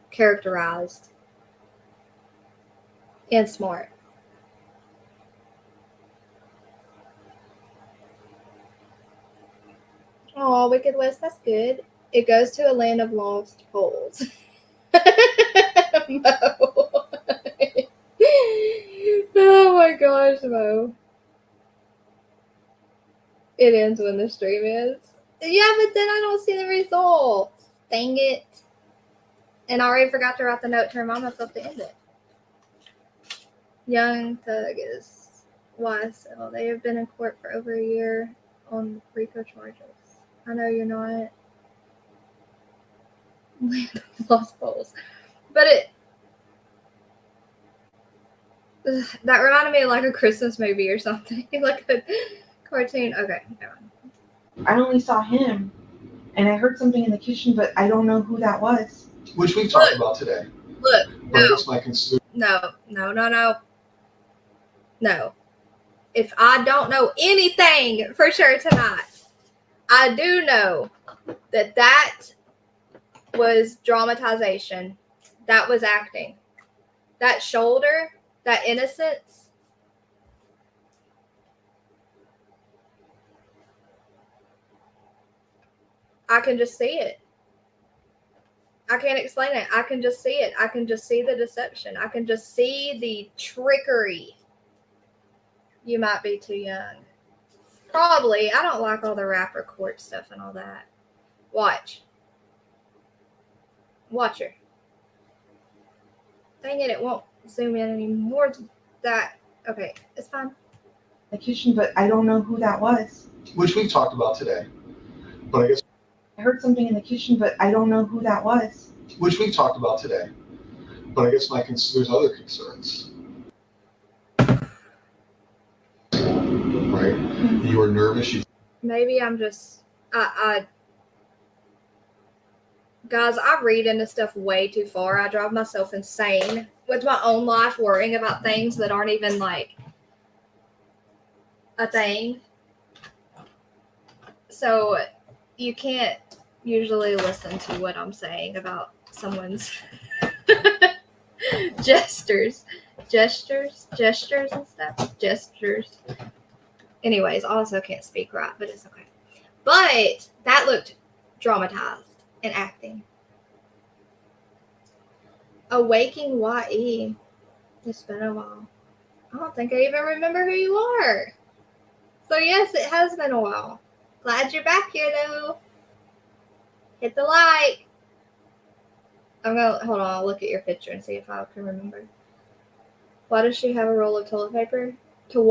characterized and smart. Oh, Wicked West, that's good. It goes to a land of lost souls. Mo. Oh my gosh, Mo. It ends when the stream ends. Yeah, but then I don't see the results. Dang it. And I already forgot to write the note to remind myself to end it. Young Thug is YSL. They have been in court for over a year on RICO charges. I know you're not. Land of Lost Souls. But that reminded me of like a Christmas movie or something. Like a cartoon. Okay. I only saw him, and I heard something in the kitchen, but I don't know who that was. Which we talked about today. Look. But I guess my concern. No. If I don't know anything for sure tonight, I do know that was dramatization. That was acting. That shoulder, that innocence. I can just see it. I can't explain it. I can just see it. I can just see the deception. I can just see the trickery. You might be too young. Probably. I don't like all the rapper court stuff and all that. Watch her. Dang it, it won't zoom in anymore. That okay, it's fine. The kitchen, but I don't know who that was. Which we talked about today. But I guess I heard something in the kitchen, but I don't know who that was. Which we talked about today. But I guess there's other concerns. Right? You were nervous. Maybe I'm just guys, I read into stuff way too far. I drive myself insane with my own life, worrying about things that aren't even like a thing. So you can't usually listen to what I'm saying about someone's gestures and stuff. Gestures. Anyways, I also can't speak right, but it's okay. But that looked dramatized and acting. Awaking YE. It's been a while. I don't think I even remember who you are. So yes, it has been a while. Glad you're back here though. Hit the like. Hold on, I'll look at your picture and see if I can remember. Why does she have a roll of toilet paper? To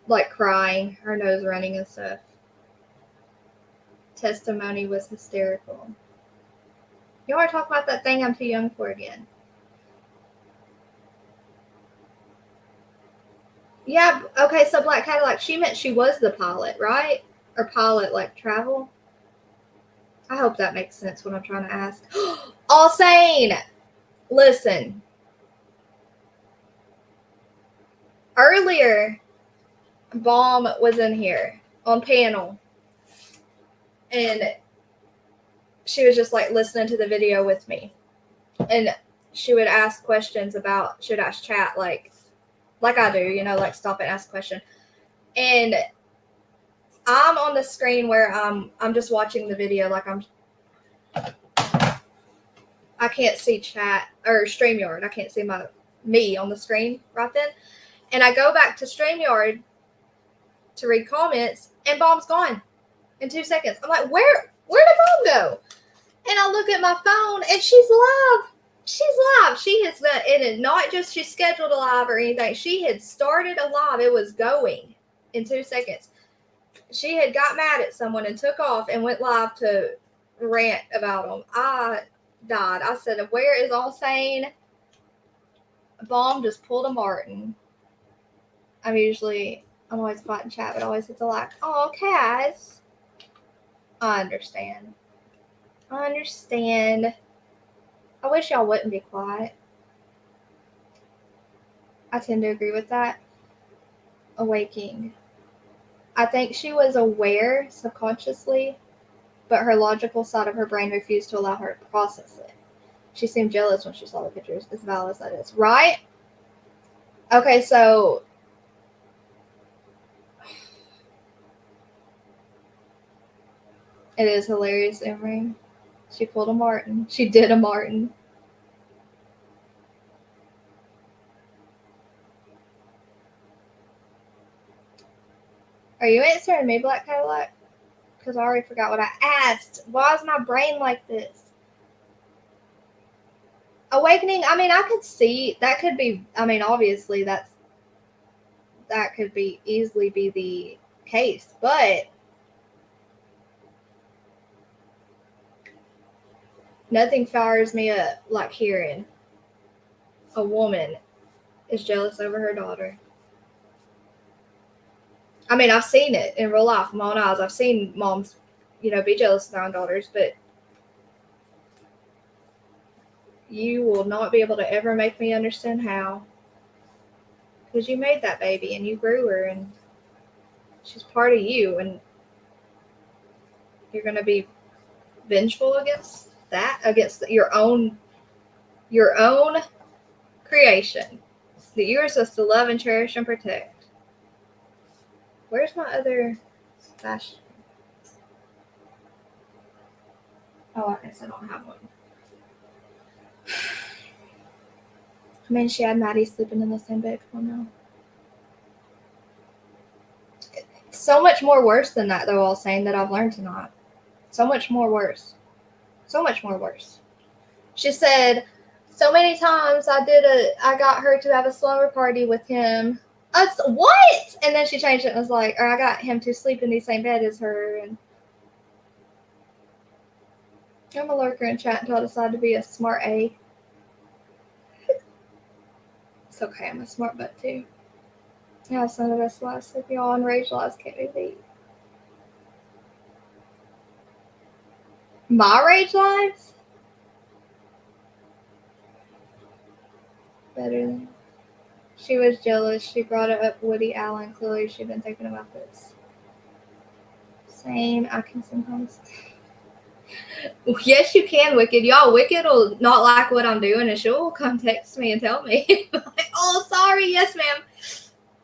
like crying, her nose running and stuff. Testimony was hysterical. You want to talk about that thing I'm too young for again? Yeah, okay, so Black Cadillac, she meant she was the pilot, right? Or pilot, like travel? I hope that makes sense what I'm trying to ask. All sane! Listen. Earlier, Bomb was in here on panel. And she was just like listening to the video with me. And she would ask questions about, she would ask chat like I do, like stop and ask a question. And I'm on the screen where I'm just watching the video, like I can't see chat or StreamYard. I can't see me on the screen right then. And I go back to StreamYard to read comments, and Bomb's gone in 2 seconds. I'm like, where did Bomb go? And I look at my phone and she's live. She's live. She has done it, and not just she scheduled a live or anything. She had started a live. It was going in 2 seconds. She had got mad at someone and took off and went live to rant about them. I died. I said, where is all sane? Bomb just pulled a Martin. I'm always quiet in chat, but always hits a like. Oh, Kaz. I understand. I wish y'all wouldn't be quiet. I tend to agree with that. Awaking. I think she was aware subconsciously, but her logical side of her brain refused to allow her to process it. She seemed jealous when she saw the pictures, as valid as that is. Right? Okay, so it is hilarious, Emery. She pulled a Martin. She did a Martin. Are you answering me, Black Cadillac? Because I already forgot what I asked. Why is my brain like this? Awakening, I mean, I could see that could be, I mean, obviously that could be easily be the case, but nothing fires me up like hearing a woman is jealous over her daughter. I mean, I've seen it in real life, with my own eyes. I've seen moms, be jealous of their own daughters, but you will not be able to ever make me understand how. Because you made that baby and you grew her and she's part of you, and you're going to be vengeful against that, against your own creation that you're supposed to love and cherish and protect. Where's my other stash? Oh, I guess I don't have one. I mean, she had Maddie sleeping in the same bed. Come on now. So much more worse than that, though, all saying that I've learned tonight. So much more worse. So much more worse. She said, so many times I got her to have a slumber party with him. What? And then she changed it and was like, or I got him to sleep in the same bed as her. And I'm a lurker in chat until I decide to be a smart A. It's okay, I'm a smart butt too. Yeah, some of the best lives if y'all on rage lives can't be beat. My rage lives? Better than. She was jealous. She brought it up Woody Allen. Clearly she'd been thinking about this. Same. I can sometimes. Yes, you can, Wicked. Y'all, Wicked will not like what I'm doing, and she'll come text me and tell me. Like, oh, sorry. Yes, ma'am.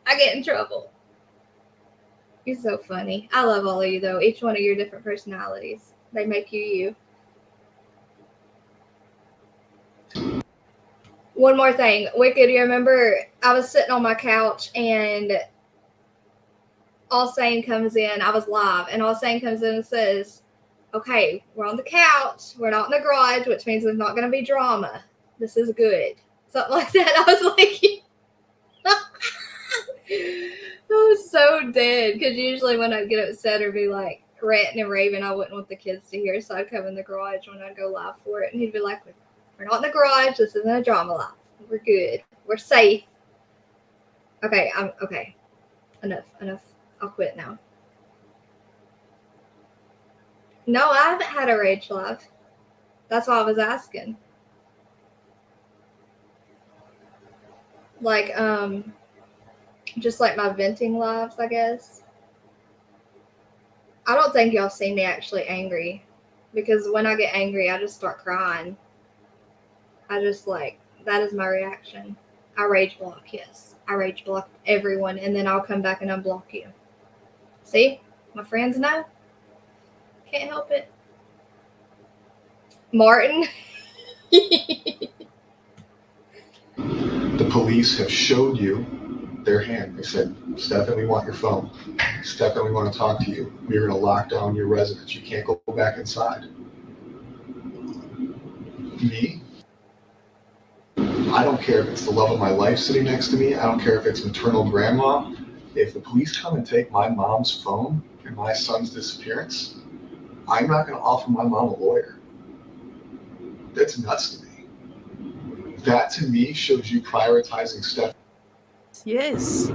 I get in trouble. You're so funny. I love all of you, though. Each one of your different personalities. They make you you. One more thing. Wicked, you remember I was sitting on my couch and All Sane comes in. I was live, and All Sane comes in and says, okay, we're on the couch. We're not in the garage, which means there's not going to be drama. This is good. Something like that. I was like, I was so dead. Because usually when I'd get upset or be like ranting and raving, I wouldn't want the kids to hear. So I'd come in the garage when I'd go live for it. And he'd be like, we're not in the garage. This isn't a drama live. We're good. We're safe. Okay. Okay. Enough. I'll quit now. No, I haven't had a rage live. That's why I was asking. Like, just like my venting lives, I guess. I don't think y'all see me actually angry, because when I get angry, I just start crying. I just that is my reaction. I rage block, yes. I rage block everyone, and then I'll come back and unblock you. See? My friends know. Can't help it. Martin. The police have showed you their hand. They said, Stephan, we want your phone. Stephan, we want to talk to you. We're going to lock down your residence. You can't go back inside. Me, I don't care if it's the love of my life sitting next to me. I don't care if it's maternal grandma. If the police come and take my mom's phone and my son's disappearance, I'm not going to offer my mom a lawyer. That's nuts to me. That to me shows you prioritizing Steph. Yes.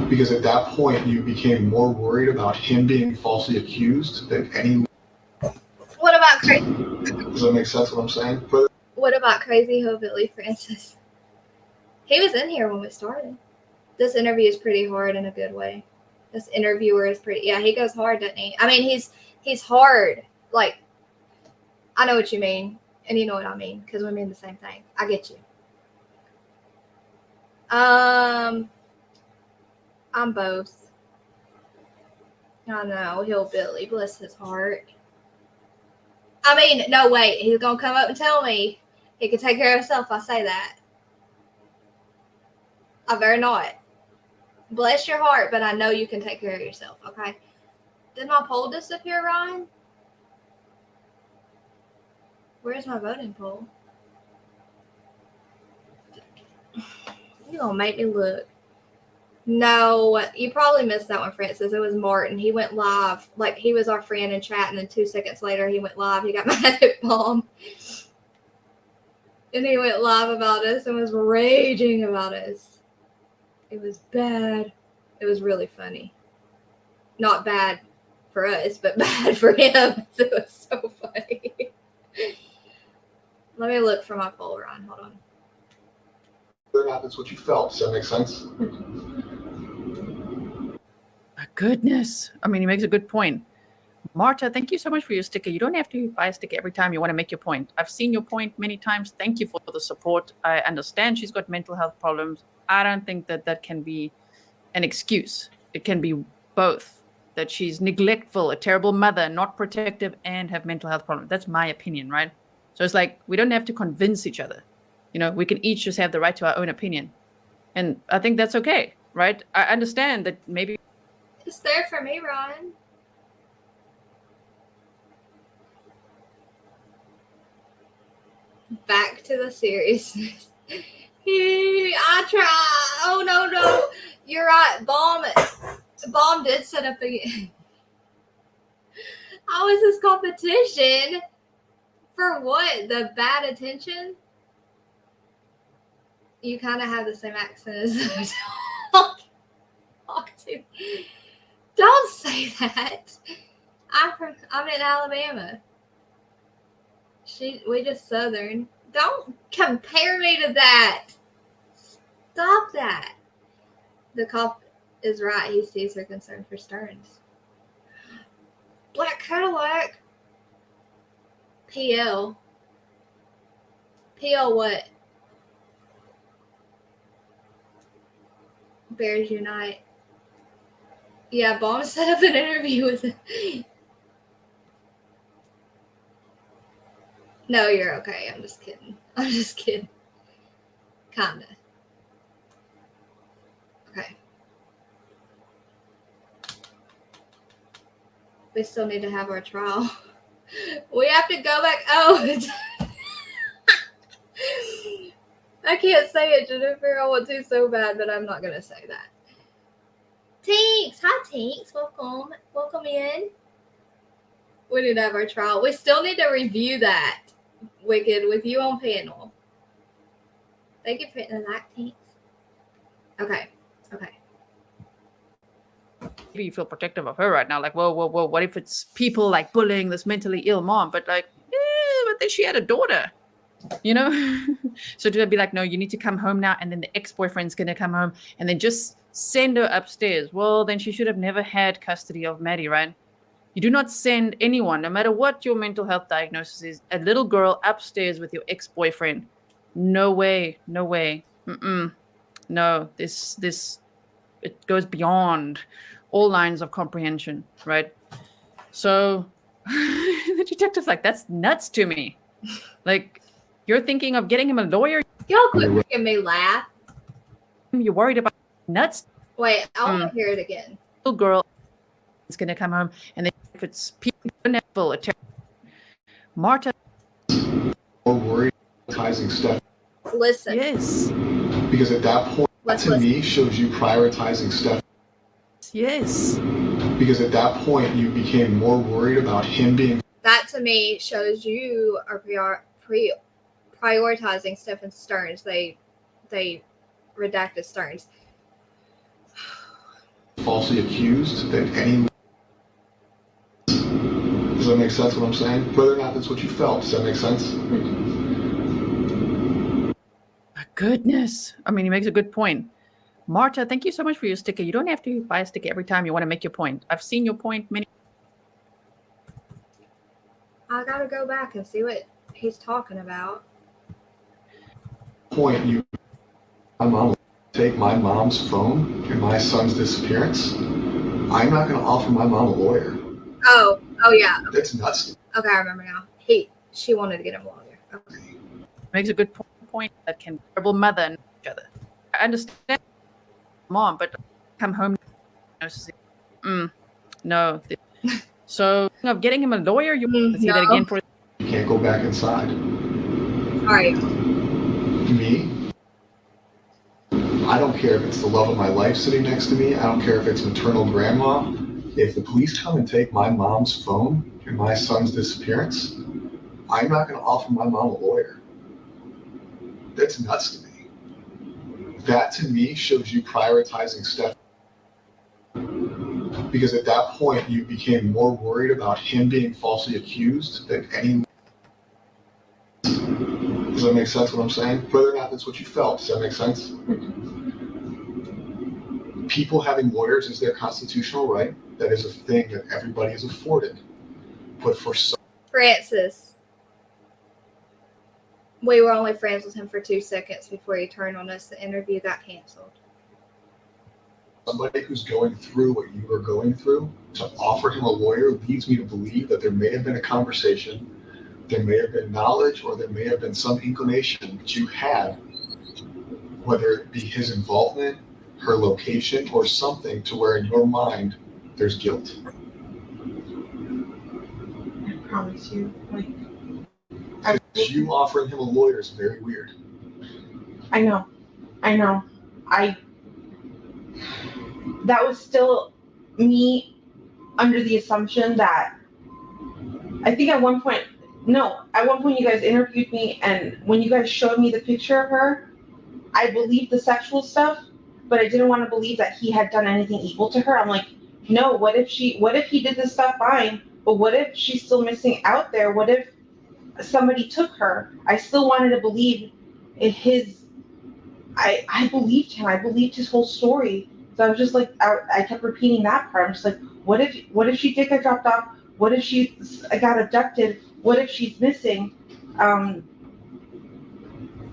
Because at that point, you became more worried about him being falsely accused than any. What about crazy? Does that make sense what I'm saying? What about Crazy Hillbilly Francis? He was in here when we started. This interview is pretty hard in a good way. This interviewer is pretty. Yeah, he goes hard, doesn't he? I mean, he's hard. Like, I know what you mean, and you know what I mean, because we mean the same thing. I get you. I'm both. I know, hillbilly, bless his heart. I mean, no, wait, he's gonna come up and tell me he can take care of himself. I say that. I better not. Bless your heart, but I know you can take care of yourself, okay? Did my poll disappear, Ryan? Where's my voting poll? You're gonna make me look. No, you probably missed that one, Francis. It was Martin. He went live. Like, he was our friend in chat, and then 2 seconds later, he went live. He got mad at Bomb. And he went live about us and was raging about us. It was bad. It was really funny. Not bad for us, but bad for him. It was so funny. Let me look for my poll, Ryan. Hold on. Whether or not that's what you felt. Does that make sense? My goodness. I mean, he makes a good point. Marta, thank you so much for your sticker. You don't have to buy a sticker every time you want to make your point. I've seen your point many times. Thank you for the support. I understand she's got mental health problems. I don't think that can be an excuse. It can be both. That she's neglectful, a terrible mother, not protective, and have mental health problems. That's my opinion, right? So it's like, we don't have to convince each other. You know, we can each just have the right to our own opinion. And I think that's okay, right? I understand that maybe. It's there for me, Ryan. Back to the seriousness. I try. Oh, no. You're right. Bomb did set up a. How is this competition? For what? The bad attention? You kind of have the same accent as the talk to. Don't say that. I'm in Alabama. We just Southern. Don't compare me to that. Stop that. The cop is right. He sees her concern for Sterns. Black Cadillac. PL. PL what? Bears Unite. Yeah, Bomb set up an interview with him. No, you're okay. I'm just kidding. Kinda. Okay. We still need to have our trial. We have to go back. Oh, I can't say it, Jennifer. I want to so bad, but I'm not going to say that. Tinks. Hi, Tinks. Welcome in. We need to have our trial. We still need to review that, Wicked, with you on panel. Thank you for hitting the like, Tinks. Okay. Maybe you feel protective of her right now. Like, whoa, what if it's people like bullying this mentally ill mom? But like, but then she had a daughter, you know? So to be like, no, you need to come home now. And then the ex-boyfriend's going to come home and then just send her upstairs. Well, then she should have never had custody of Maddie, right? You do not send anyone, no matter what your mental health diagnosis is, a little girl upstairs with your ex-boyfriend. No way. No, this, it goes beyond all lines of comprehension, right? So the detective's like, that's nuts to me. Like, you're thinking of getting him a lawyer? Y'all quit making me laugh. You're worried about nuts? Wait, I want to hear it again. Little girl is going to come home, and then if it's people full of Marta. More worried prioritizing Steph. Listen. Yes. Because at that point, that to me shows you prioritizing Steph. Yes. Because at that point, you became more worried about him being. That to me shows you are prioritizing Stephan Sterns. They redacted Sterns. Falsely accused than any. Does that make sense what I'm saying? Whether or not that's what you felt, does that make sense? My goodness. I mean, he makes a good point. Marta, thank you so much for your sticker. You don't have to buy a sticker every time you want to make your point. I've seen your point many. I gotta go back and see what he's talking about. Point you. My mom take my mom's phone and my son's disappearance. I'm not going to offer my mom a lawyer. Oh yeah. That's nuts. Okay, I remember now. She wanted to get him a lawyer. Okay. Makes a good point that can terrible mother and each other. I understand, mom, but come home. No. So of getting him a lawyer, you want to see that again for. You can't go back inside. All right. Me? I don't care if it's the love of my life sitting next to me. I don't care if it's maternal grandma. If the police come and take my mom's phone and my son's disappearance, I'm not going to offer my mom a lawyer. That's nuts to me. That to me shows you prioritizing Steph. Because at that point, you became more worried about him being falsely accused than any. Does that make sense what I'm saying? Whether or not that's what you felt, does that make sense? People having lawyers is their constitutional right. That is a thing that everybody is afforded. But for some. Francis. We were only friends with him for 2 seconds before he turned on us. The interview got canceled. Somebody who's going through what you were going through, to offer him a lawyer leads me to believe that there may have been a conversation, there may have been knowledge, or there may have been some inclination that you had, whether it be his involvement, her location, or something to where in your mind there's guilt. I promise you. You offering him a lawyer is very weird. I know. That was still me under the assumption that I think at one point you guys interviewed me, and when you guys showed me the picture of her, I believed the sexual stuff, but I didn't want to believe that he had done anything evil to her. I'm like, no, what if he did this stuff? Fine, but what if she's still missing out there? What if somebody took her? I still wanted to believe I believed him. I believed his whole story. So I was just like, I kept repeating that part. I'm just like, what if she did get dropped off? What if she got abducted? What if she's missing? But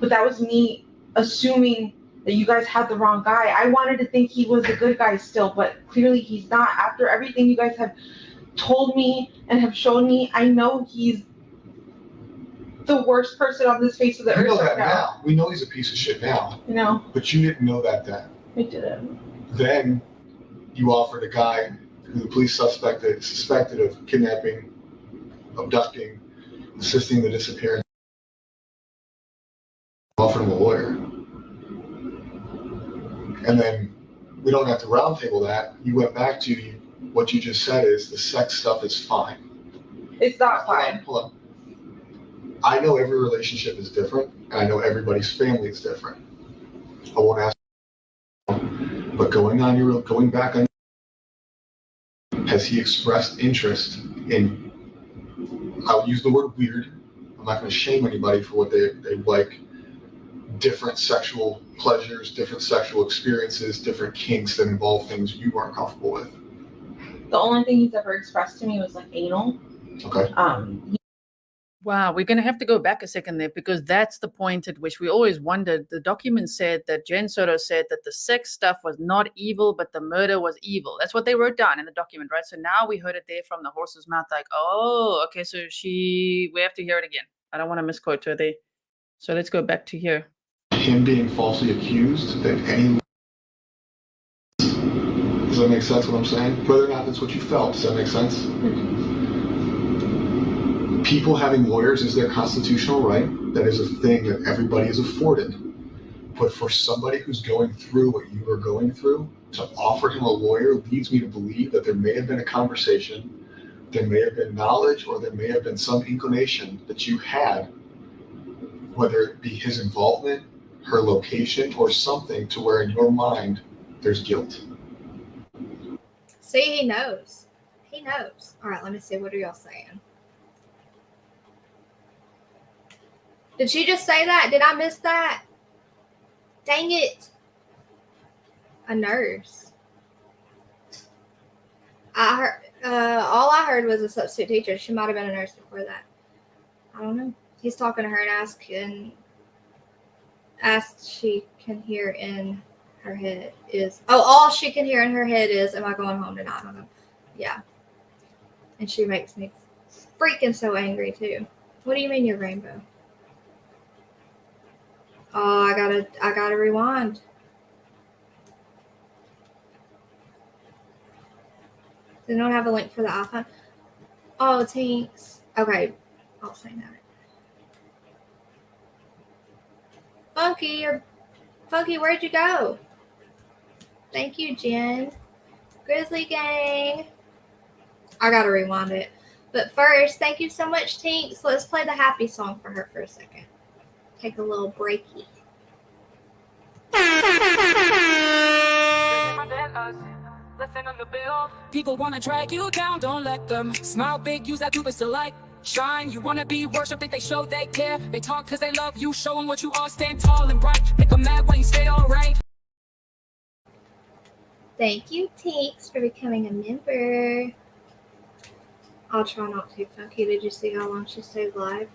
that was me assuming that you guys had the wrong guy. I wanted to think he was a good guy still, but clearly he's not. After everything you guys have told me and have shown me, I know he's the worst person on this face of the earth. We know that now. We know he's a piece of shit now. No. But you didn't know that then. I didn't. Then you offered a guy who the police suspected of kidnapping, abducting, assisting the disappearance. Offered him a lawyer. And then we don't have to roundtable that. You went back to what you just said is the sex stuff is fine. It's not fine. Hold on. I know every relationship is different, and I know everybody's family is different. I won't ask, but going back on, has he expressed interest in? I'll use the word weird. I'm not going to shame anybody for what they like. Different sexual pleasures, different sexual experiences, different kinks that involve things you weren't comfortable with. The only thing he's ever expressed to me was like anal. Okay. Wow, we're going to have to go back a second there, because that's the point at which we always wondered. The document said that Jen Soto said that the sex stuff was not evil, but the murder was evil. That's what they wrote down in the document, right? So now we heard it there from the horse's mouth, like, oh, okay, so we have to hear it again. I don't want to misquote her there. So let's go back to here. Him being falsely accused than any. Does that make sense what I'm saying? Whether or not that's what you felt, does that make sense? People having lawyers is their constitutional right. That is a thing that everybody is afforded. But for somebody who's going through what you are going through, to offer him a lawyer leads me to believe that there may have been a conversation, there may have been knowledge, or there may have been some inclination that you had, whether it be his involvement, her location, or something to where in your mind there's guilt. See, he knows. He knows. All right, let me see. What are y'all saying? Did she just say that? Did I miss that? Dang it. A nurse. I heard, all I heard was a substitute teacher. She might have been a nurse before that. I don't know. He's talking to her and asked she can hear in her head is, all she can hear in her head is, am I going home tonight? I don't know. Yeah. And she makes me freaking so angry too. What do you mean you're rainbow? Oh, I gotta rewind. They don't have a link for the iPhone. Oh, thanks. Okay, I'll say that. Funky, where'd you go? Thank you, Jen. Grizzly Gang. I gotta rewind it. But first, thank you so much, Tinks. Let's play the happy song for her for a second. Take a little breaky. People wanna drag you down, don't let them. Smile big, use that purpose to light. Shine, you wanna be worshipped, think they show they care. They talk cause they love you, show them what you are, stand tall and bright. Make them mad when you stay alright. Thank you, Tinks, for becoming a member. I'll try not to. Funky, did you see how long she stayed live?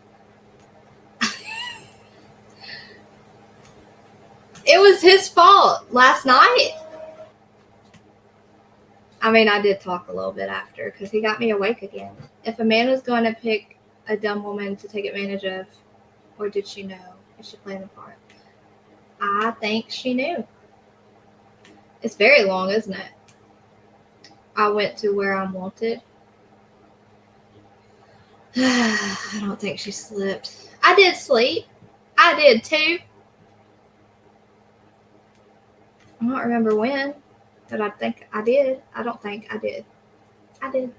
It was his fault last night. I mean, I did talk a little bit after because he got me awake again. If a man was going to pick a dumb woman to take advantage of, or did she know? Is she playing the part? I think she knew. It's very long, isn't it? I went to where I'm wanted. I don't think she slipped. I did sleep. I did too. I don't remember when, but I think I did. I don't think I did. I did.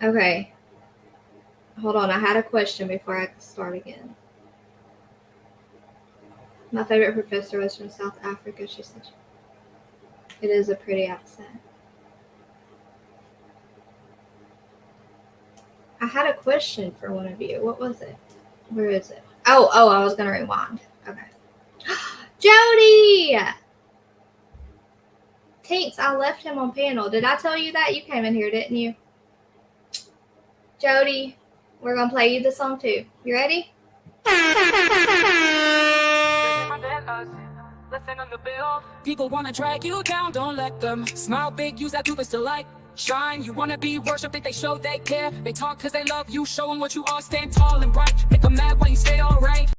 Okay. Hold on. I had a question before I start again. My favorite professor was from South Africa. She said, it is a pretty accent. I had a question for one of you. What was it? Where is it? Oh, I was going to rewind. Okay. Jody! Tinks, I left him on panel. Did I tell you that? You came in here, didn't you? Jody, we're going to play you the song too. You ready? People wanna drag you down, don't let them. Smile big, use that purpose to light. Shine, you wanna be worshipped, think they show they care. They talk cause they love you, show them what you are, stand tall and bright. Make them mad when you stay alright.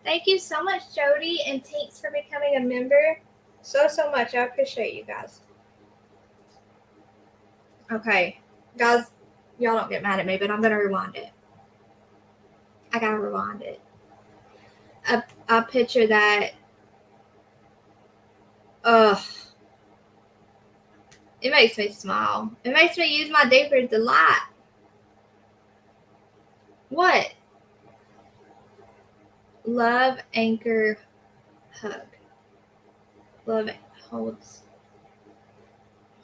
Thank you so much, Jody and Tinks, for becoming a member. So much. I appreciate you guys. Okay. Guys, y'all don't get mad at me, but I'm going to rewind it. I got to rewind it. I picture that. Ugh. It makes me smile. It makes me use my deeper delight. What? Love, anchor, hug. Love holds.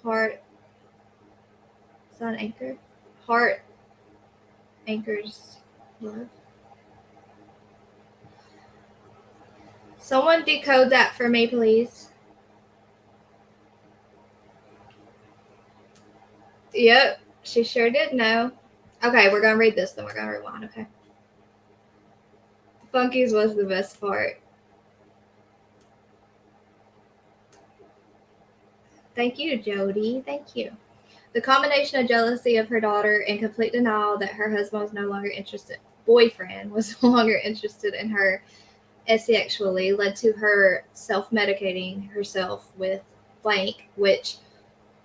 Heart. Is that an anchor? Heart anchors love. Someone decode that for me, please. Yep, she sure did know. Okay, we're going to read this, then we're going to rewind, okay? Funky's was the best part. Thank you, Jody. Thank you. The combination of jealousy of her daughter and complete denial that her husband was no longer interested, boyfriend was no longer interested in her sexually led to her self-medicating herself with blank, which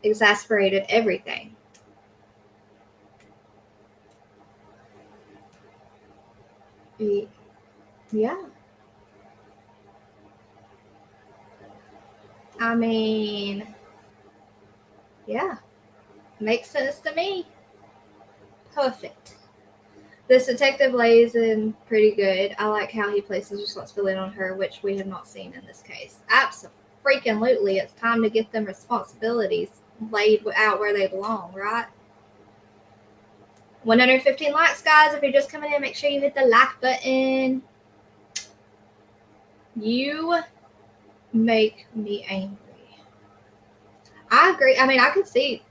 exasperated everything. Yeah. I mean, yeah. Makes sense to me. Perfect. This detective lays in pretty good. I like how he places responsibility on her, which we have not seen in this case. Absolutely. It's time to get them responsibilities laid out where they belong, right? 115 likes, guys. If you're just coming in, make sure you hit the like button. You make me angry. I agree. I mean, I could see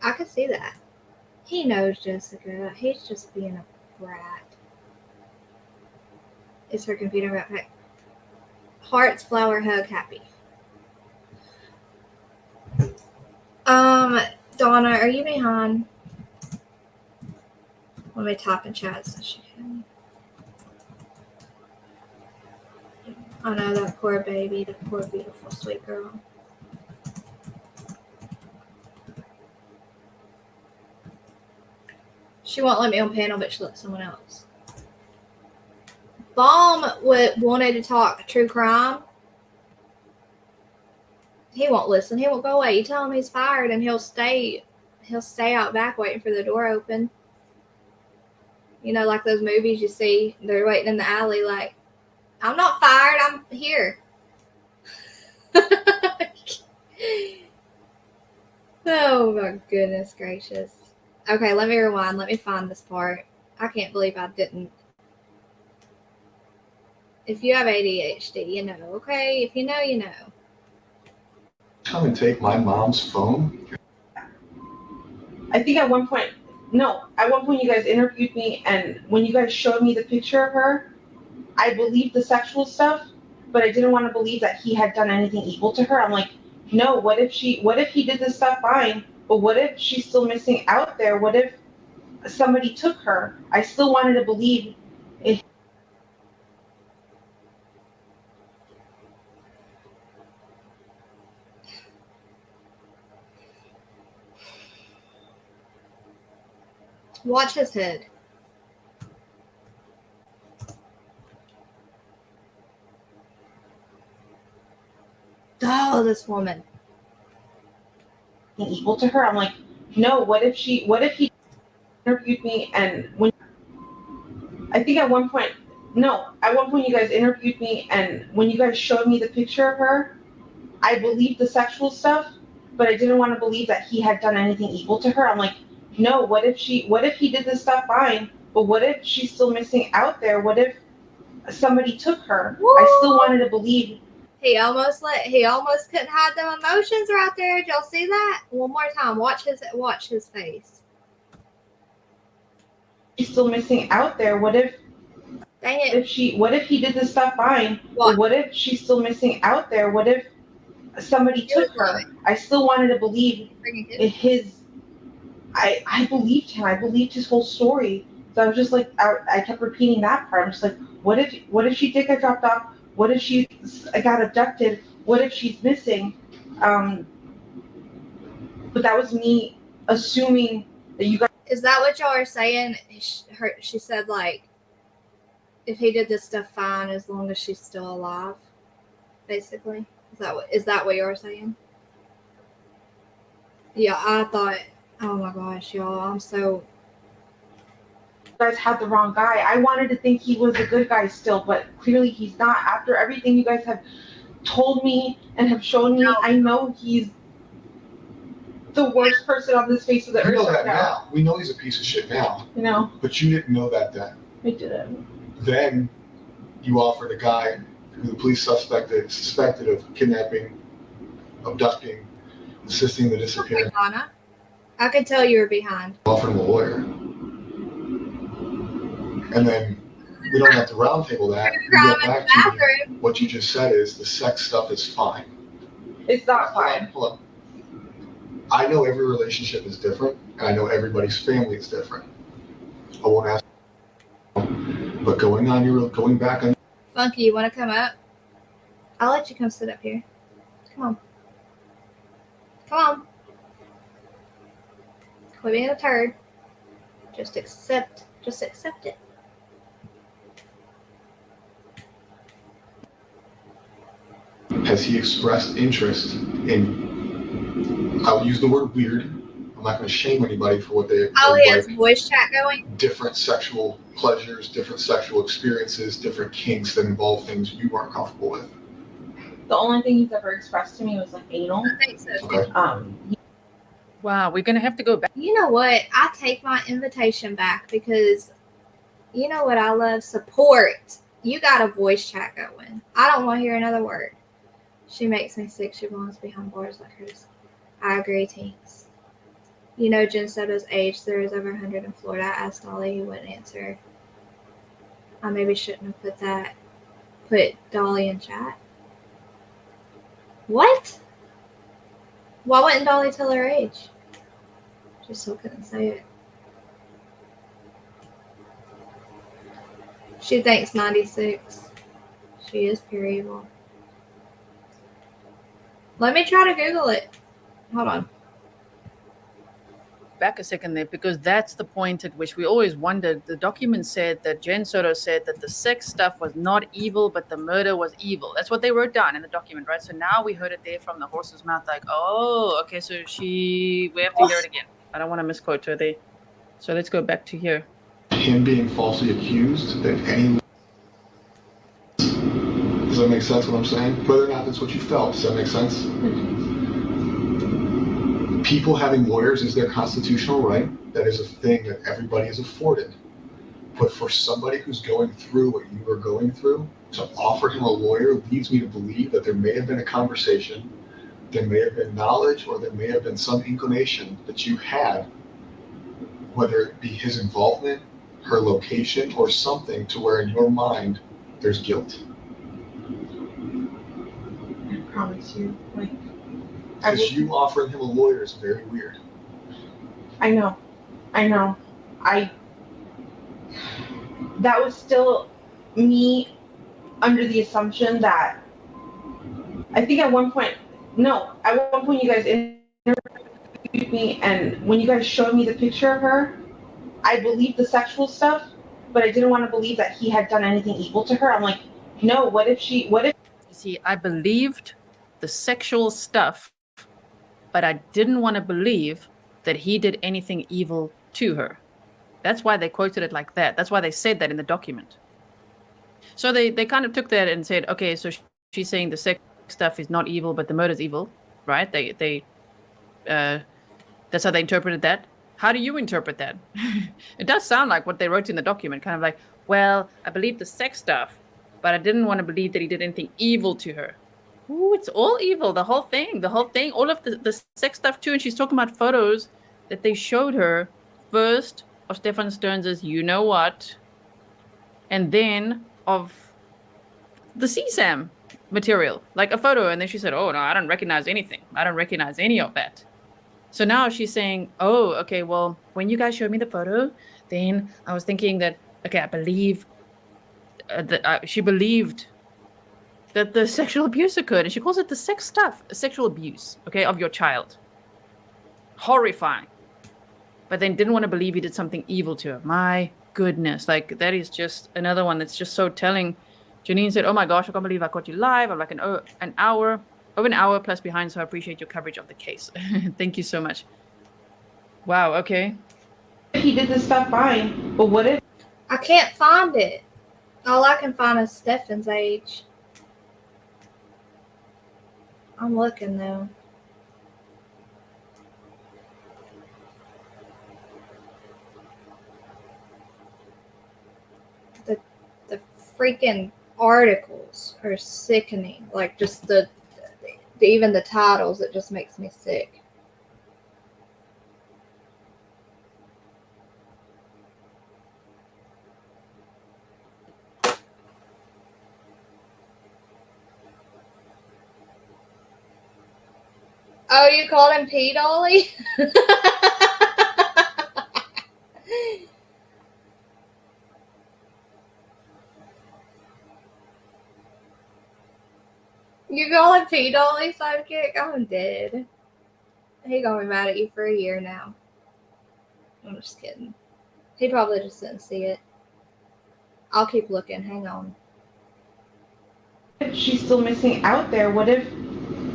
that. He knows Jessica. He's just being a brat. Is her computer backpack? Hearts, flower, hug, happy. Donna, are you behind? Let me type in chat so she can. I know that poor baby, the poor beautiful sweet girl. She won't let me on panel, but she let someone else. Baum wanted to talk true crime. He won't listen. He won't go away. You tell him he's fired, and he'll stay out back waiting for the door open. You know, like those movies you see, they're waiting in the alley like, I'm not fired, I'm here. Oh my goodness gracious. Okay, let me rewind. Let me find this part. I can't believe I didn't. If you have ADHD, you know, okay? If you know, you know. Come and take my mom's phone? I think at one point you guys interviewed me, and when you guys showed me the picture of her, I believed the sexual stuff, but I didn't want to believe that he had done anything evil to her. I'm like, no, what if he did this stuff? Fine, but what if she's still missing out there? What if somebody took her? I still wanted to believe it. Watch his head. Oh, this woman. Evil to her. I'm like, no, what if he interviewed me, and when I think at one point you guys interviewed me, and when you guys showed me the picture of her, I believed the sexual stuff, but I didn't want to believe that he had done anything evil to her. I'm like, no, what if he did this stuff? Fine, but what if she's still missing out there? What if somebody took her? Woo! I still wanted to believe. He almost couldn't hide them emotions right there. Did y'all see that? One more time. Watch his face. She's still missing out there. What if? Dang it. What if he did this stuff? Fine, but what if she's still missing out there? What if somebody took her? I still wanted to believe I believed him. I believed his whole story. So I was just like, I kept repeating that part. I'm just like, what if she did get dropped off? What if she got abducted? What if she's missing? But that was me assuming that you guys. Is that what y'all are saying? She said, like, if he did this stuff, fine, as long as she's still alive, basically. Is that what you're saying? Yeah, I thought, oh my gosh, y'all, I'm so. You guys had the wrong guy. I wanted to think he was a good guy still, but clearly he's not. After everything you guys have told me and have shown me, I know he's the worst person on this face of the earth. We know that now. We know he's a piece of shit now. You know. But you didn't know that then. I didn't. Then you offered a guy who the police suspected of kidnapping, abducting, assisting the disappearance. Donna, I could tell you were behind. Offered him a lawyer. And then we don't have to roundtable that. We get back to what you just said is the sex stuff is fine. It's not fine. Hold on. I know every relationship is different, and I know everybody's family is different. I won't ask. But going back on. Funky, you want to come up? I'll let you come sit up here. Come on. Come on. Quit being a turd. Just accept it. Has he expressed interest in, I'll use the word weird, I'm not going to shame anybody for what they Oh, he has like, voice chat going? different sexual pleasures, different sexual experiences, different kinks that involve things you weren't comfortable with? The only thing he's ever expressed to me was like anal. I think so too. Okay. Wow, we're gonna have to go back. You know what? I take my invitation back because you know what I love? Support. You got a voice chat going. I don't want to hear another word. She makes me sick. She belongs behind bars like hers. I agree, Tinks. You know Jen Soto's age. There is over 100 in Florida. I asked Dolly. He wouldn't answer. I maybe shouldn't have put Dolly in chat. What? Why wouldn't Dolly tell her age? She still couldn't say it. She thinks 96. She is pure evil. Let me try to Google it. Hold on. Back a second there, because that's the point at which we always wondered. The document said that Jen Soto said that the sex stuff was not evil, but the murder was evil. That's what they wrote down in the document, right? So now we heard it there from the horse's mouth, like, oh, okay, so we have to hear it again. I don't want to misquote her there. So let's go back to here. Him being falsely accused, that any... Does that make sense what I'm saying? Whether or not that's what you felt, does that make sense? People having lawyers is their constitutional right. That is a thing that everybody is afforded. But for somebody who's going through what you are going through, to offer him a lawyer leads me to believe that there may have been a conversation, there may have been knowledge, or there may have been some inclination that you had, whether it be his involvement, her location, or something to where in your mind there's guilt. I promise you. Like, Because you offering him a lawyer is very weird. I know. That was still me under the assumption that I think at one point you guys interviewed me, and when you guys showed me the picture of her, I believed the sexual stuff, but I didn't want to believe that he had done anything evil to her. I'm like, no, what if You see, I believed the sexual stuff, but I didn't want to believe that he did anything evil to her. That's why they quoted it like that. That's why they said that in the document. So they kind of took that and said, okay, so she's saying the sex stuff is not evil, but the murder's evil, right? That's how they interpreted that. How do you interpret that? It does sound like what they wrote in the document, kind of like, well, I believe the sex stuff, but I didn't want to believe that he did anything evil to her. Ooh, it's all evil, the whole thing, all of the sex stuff too. And she's talking about photos that they showed her first of Stephan Sterns' you know what, and then of the CSAM material, like a photo. And then she said, oh, no, I don't recognize anything. I don't recognize any of that. So now she's saying, oh, okay, well, when you guys showed me the photo, then I was thinking that, okay, I believe that she believed that the sexual abuse occurred. And she calls it the sex stuff, sexual abuse, okay, of your child. Horrifying. But then didn't want to believe he did something evil to her. My goodness. Like, that is just another one that's just so telling. Janine said, oh my gosh, I can't believe I caught you live. I'm like over an hour plus behind, so I appreciate your coverage of the case. Thank you so much. Wow, okay. If he did this stuff, fine. But what if... I can't find it. All I can find is Stephan's age. I'm looking though. The freaking articles are sickening. Like just even the titles, it just makes me sick. Oh, you called him P. Dolly? You call him P. Dolly sidekick? I'm dead. He gonna be mad at you for a year now. I'm just kidding. He probably just didn't see it. I'll keep looking. Hang on. If she's still missing out there, what if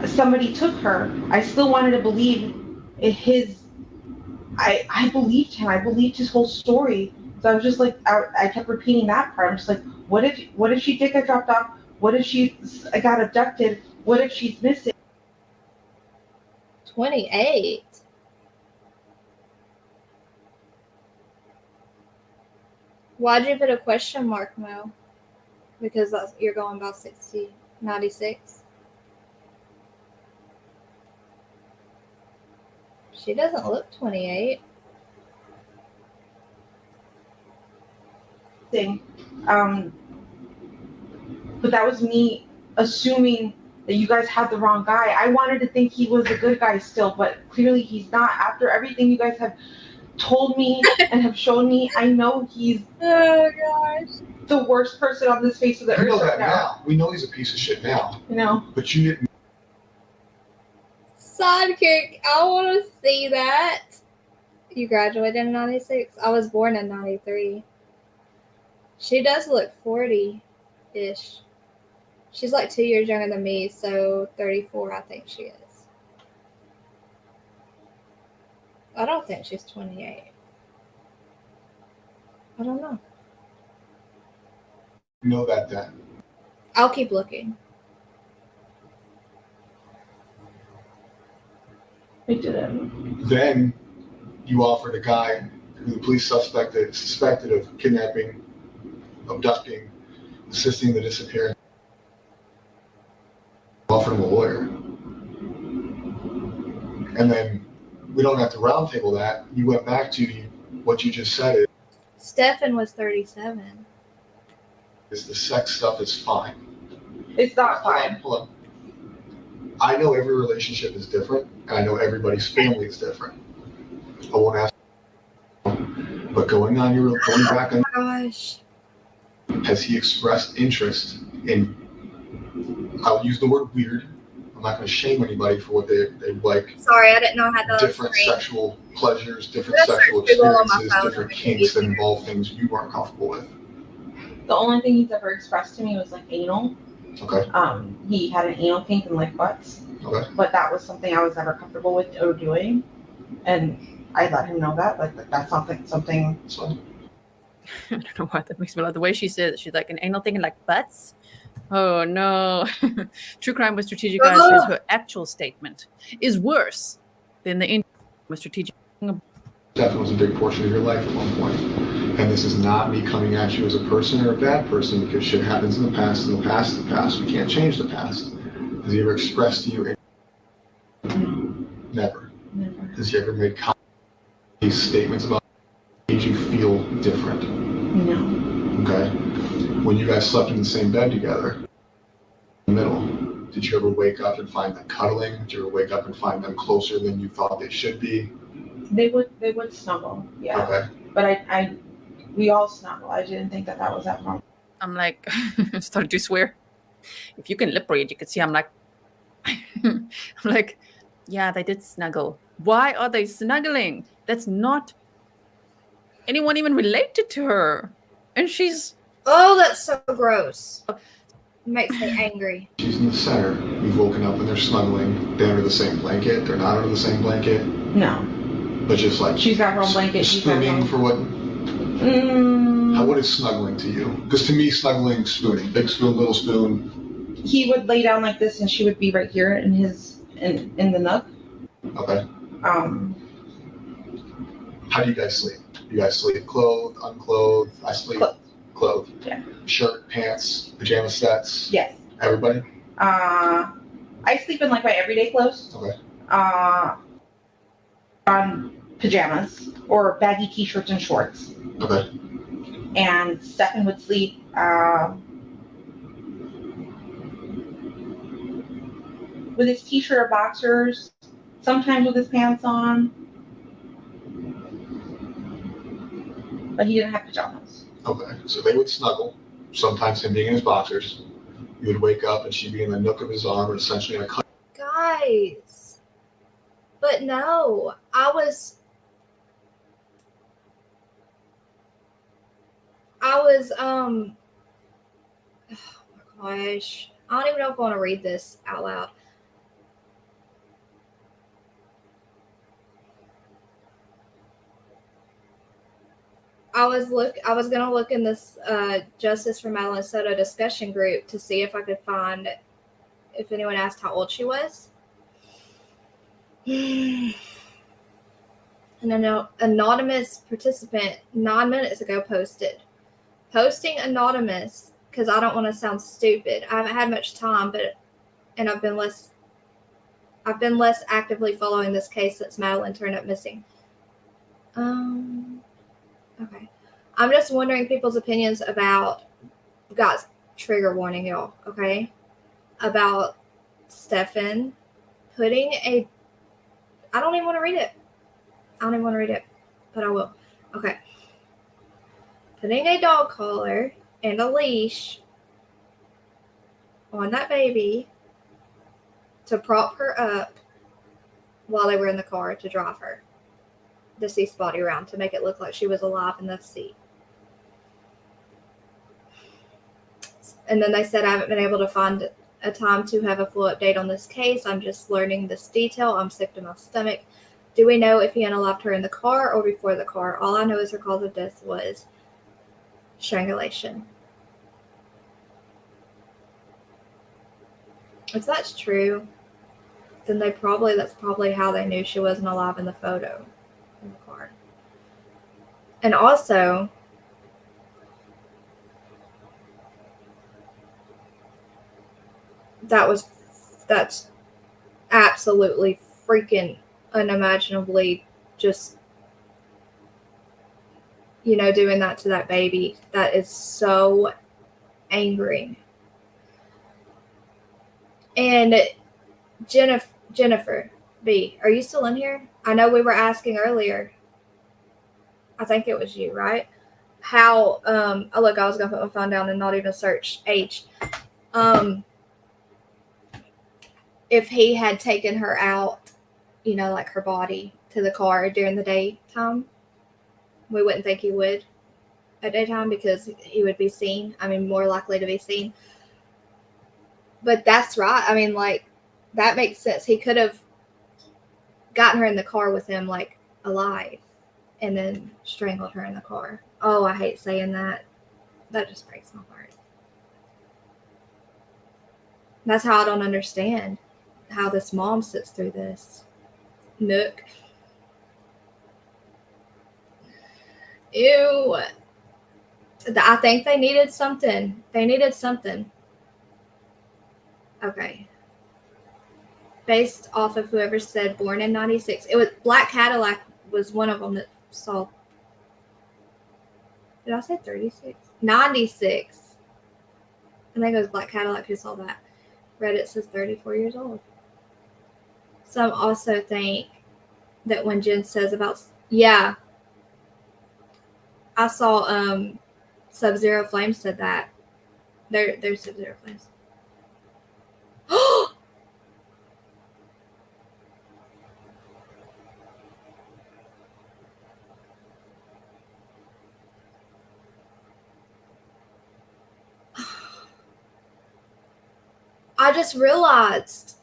somebody took her? I still wanted to believe I believed him. I believed his whole story. So I was just like, I kept repeating that part. I'm just like, what if she did get dropped off? What if she got abducted? What if she's missing? 28. Why'd you put a question mark, Mo? Because you're going about 96. She doesn't look 28. But that was me assuming that you guys had the wrong guy. I wanted to think he was a good guy still, but clearly he's not. After everything you guys have told me and have shown me, I know he's the worst person on this face of the earth. We know that right now. We know he's a piece of shit now. You know. But you didn't. Sidekick, I want to see that. You graduated in 96. I was born in 93. She does look 40-ish. She's like 2 years younger than me, so 34 I think she is. I don't think she's 28. I don't know. Know that then. I'll keep looking. I didn't. Then you offered a guy who the police suspected of kidnapping, abducting, assisting in the disappearance. Offered him a lawyer. And then we don't have to roundtable that. You went back to what you just said Stephan was 37. is the sex stuff is fine. It's not fine. Hold on. I know every relationship is different, and I know everybody's family is different. I won't ask. But going back on. Oh my gosh. Has he expressed interest in? I'll use the word weird. I'm not going to shame anybody for what they like. Sorry, I didn't know I had that. Different sexual pleasures, different sexual experiences, different kinks that involve things you weren't comfortable with. The only thing he's ever expressed to me was like anal. Okay. He had an anal kink and like butts. Okay. But that was something I was never comfortable with or doing, and I let him know that that's something. So. I don't know why that makes me laugh. The way she said it, she's like an anal thing and like butts. Oh no. True crime with strategic eyes says her actual statement is worse than the with strategic. Stephan was a big portion of your life at one point. And this is not me coming at you as a person or a bad person, because shit happens in the past, and the past is the past. We can't change the past. Has he ever expressed to you? Never. Never. Has he ever made these statements about made you feel different? No. Okay. When you guys slept in the same bed together, in the middle, did you ever wake up and find them cuddling? Did you ever wake up and find them closer than you thought they should be? They would snuggle, yeah. Okay. But we all snuggle. I didn't think that was that wrong. I'm like, started to swear. If you can lip read, you can see I'm like, I'm like, yeah, they did snuggle. Why are they snuggling? That's not anyone even related to her. And she's... Oh, that's so gross. It makes me angry. She's in the center. You've woken up and they're snuggling. They're under the same blanket. They're not under the same blanket. No. But just like... She's got her own blanket. Spooning for what... What is snuggling to you? Because to me, snuggling, spooning. Big spoon, little spoon. He would lay down like this and she would be right here in the nook. Okay. How do you guys sleep? You guys sleep clothed, unclothed? I sleep clothed. Yeah. Shirt, pants, pajama sets? Yes. Everybody? I sleep in like my everyday clothes. Okay. On pajamas or baggy t-shirts and shorts. Okay. And Stephan would sleep with his t-shirt or boxers, sometimes with his pants on, but he didn't have pajamas. Okay, so they would snuggle, sometimes him being in his boxers. You would wake up and she'd be in the nook of his arm and essentially in a cut. Guys, but no, I was I was oh my gosh. I don't even know if I want to read this out loud. I was gonna look in this Justice for Madeline Soto discussion group to see if I could find if anyone asked how old she was. An anonymous participant 9 minutes ago posted. Posting anonymous because I don't want to sound stupid. I haven't had much time, and I've been less actively following this case since Madeline turned up missing. Okay. I'm just wondering people's opinions about, guys, trigger warning, y'all, okay? About Stephan putting I don't even want to read it. But I will. Okay. Putting a dog collar and a leash on that baby to prop her up while they were in the car to drive her deceased body around to make it look like she was alive in the seat. And then they said, I haven't been able to find a time to have a full update on this case. I'm just learning this detail. I'm sick to my stomach. Do we know if he unalived her in the car or before the car? All I know is her cause of death was strangulation. If that's true, then that's probably how they knew she wasn't alive in the photo in the car. And also, that's absolutely freaking unimaginably just, doing that to that baby. That is so angering. And Jennifer B, are you still in here? I know we were asking earlier. I think it was you, right? How oh look, I was gonna put my phone down and not even search age. If he had taken her out, like her body to the car during the daytime, we wouldn't think he would at daytime because he would be seen. I mean, more likely to be seen. But that's right. I mean, like, that makes sense. He could have gotten her in the car with him, like, alive, and then strangled her in the car. Oh, I hate saying that. That just breaks my heart. That's how I don't understand how this mom sits through this. Nook. Ew. I think they needed something. Okay. Based off of whoever said born in 96. It was Black Cadillac was one of them that saw. Did I say 36? 96. I think it was Black Cadillac who saw that. Reddit says 34 years old. Some also think that when Jen says about, yeah, I saw Sub-Zero Flames said that. There's Sub-Zero Flames. I just realized,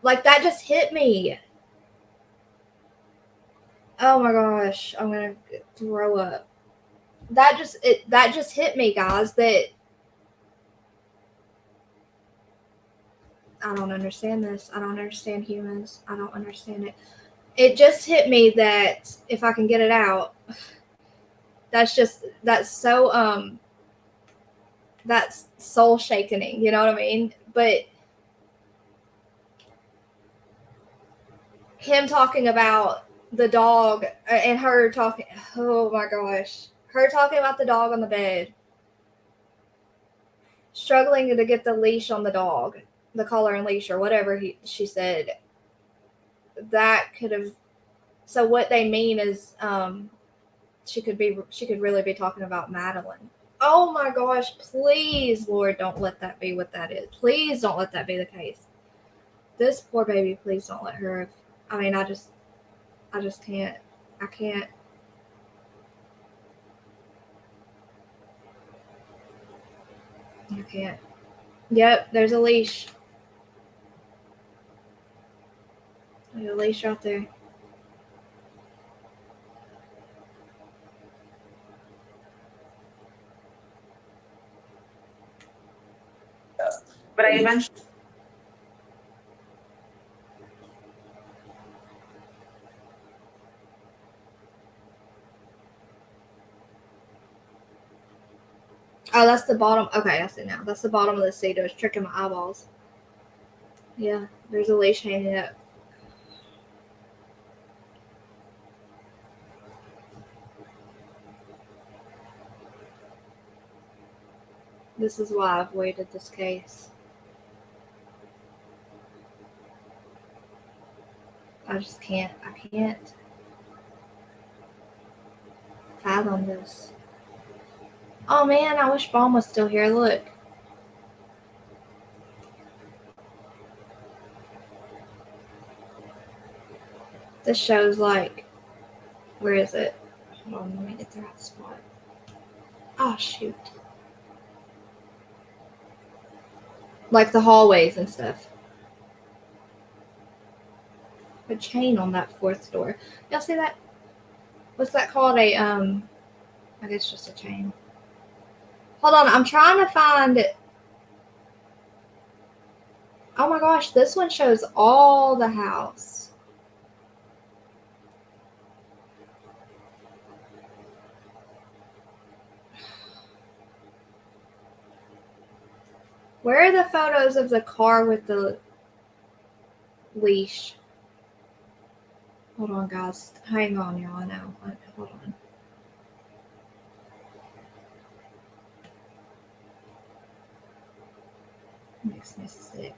like, that just hit me. Oh my gosh, I'm gonna throw up. That just hit me, guys, that I don't understand this. I don't understand humans. I don't understand it. It just hit me that if I can get it out, that's so that's soul shaking, you know what I mean? But him talking about the dog and her talking, oh my gosh, her talking about the dog on the bed, struggling to get the leash on the dog, the collar and leash or whatever she said. That could have. So what they mean is, she could really be talking about Madeline. Oh my gosh! Please, Lord, don't let that be what that is. Please don't let that be the case. This poor baby. Please don't let her. I mean, I just can't. I can't. You can't. Yep, there's a leash. There's a leash right there. But I eventually. Oh, that's the bottom. Okay, I see now. That's the bottom of the seat. It was tricking my eyeballs. Yeah, there's a leash hanging up. This is why I avoided this case. I just can't. I can't fathom this. Oh man, I wish Mom was still here. Look. This shows like, where is it? Hold on, let me get the right spot. Oh shoot. Like the hallways and stuff. A chain on that fourth door. Y'all see that? What's that called? I guess just a chain. Hold on, I'm trying to find it. Oh my gosh, this one shows all the house. Where are the photos of the car with the leash? Hold on, guys. Hang on, y'all. I know. Hold on. Makes me sick.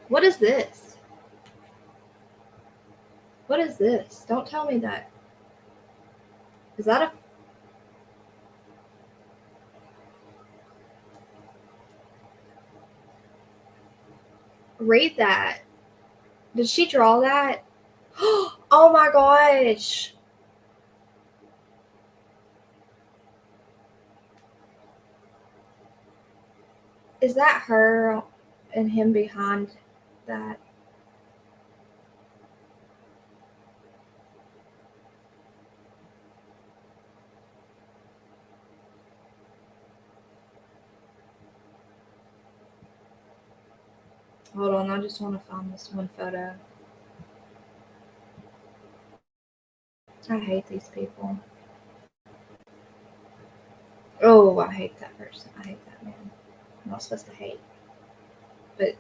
What is this? What is this? Don't tell me that. Is that a... Read that. Did she draw that? Oh my gosh. Is that her and him behind that? Hold on, I just want to find this one photo. I hate these people. Oh, I hate that person. I hate that man. I'm not supposed to hate. But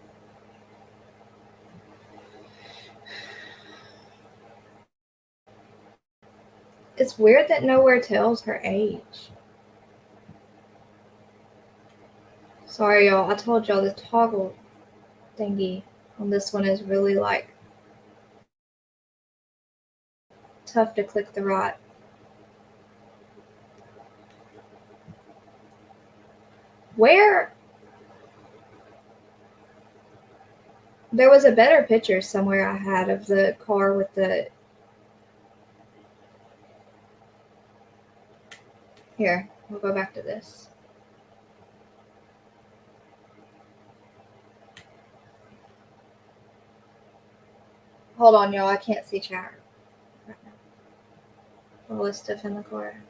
it's weird that nowhere tells her age. Sorry, y'all. I told y'all the toggle thingy on this one is really like tough to click the right. Where? There was a better picture somewhere I had of the car with the... Here, we'll go back to this. Hold on, y'all. I can't see chat right now. All this stuff in the car.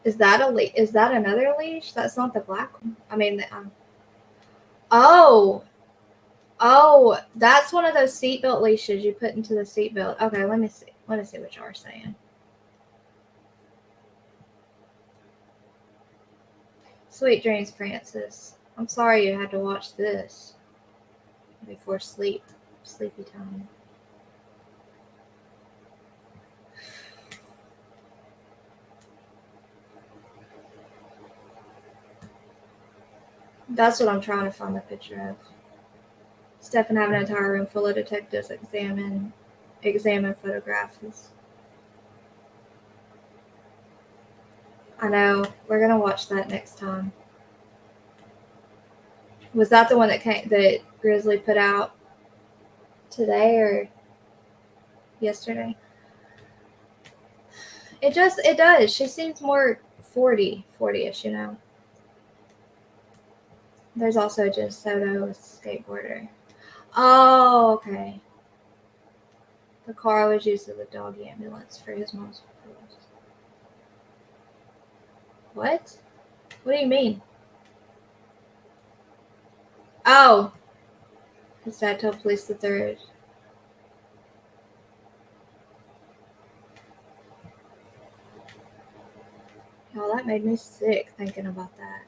Is that is that another leash? That's not the black one. I mean, oh, that's one of those seatbelt leashes you put into the seatbelt. Okay, let me see. Let me see what y'all are saying. Sweet dreams, Francis. I'm sorry you had to watch this before sleepy time. That's what I'm trying to find the picture of. Stephan having an entire room full of detectives examine photographs. I know. We're gonna watch that next time. Was that the one that Grizzly put out? today or yesterday. It does. She seems more 40-ish, you know. There's also just Soto, skateboarder. Oh, okay. The car was used as a doggy ambulance for his mom's funerals. What? What do you mean? Oh. His dad told police that there. Y'all, that made me sick thinking about that.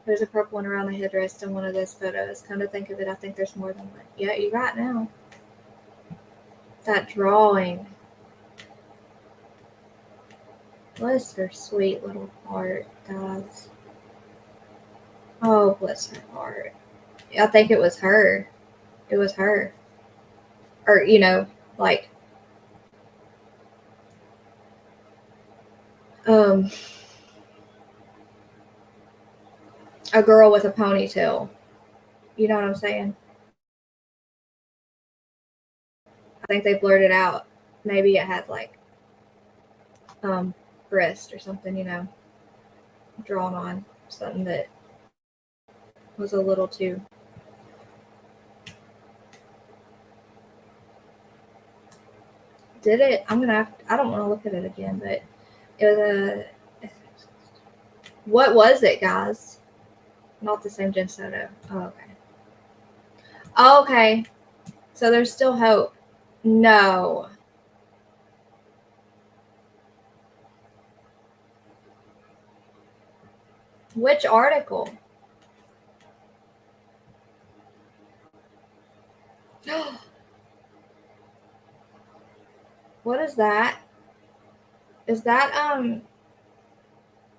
There's a purple one around the headrest in one of those photos. Come to think of it, I think there's more than one. Yeah, you're right now. That drawing. Bless her sweet little heart, guys. Oh, bless her heart. I think it was her. It was her. Or, you know, like, a girl with a ponytail. You know what I'm saying? I think they blurted out. Maybe it had like breast or something, you know, drawn on. Something that was a little too. Did it? I'm gonna have to, I don't want to look at it again, but it was a. What was it, guys? Not the same Jen Soto. Oh, okay. Oh, okay. So there's still hope. No. Which article? What is that? Is that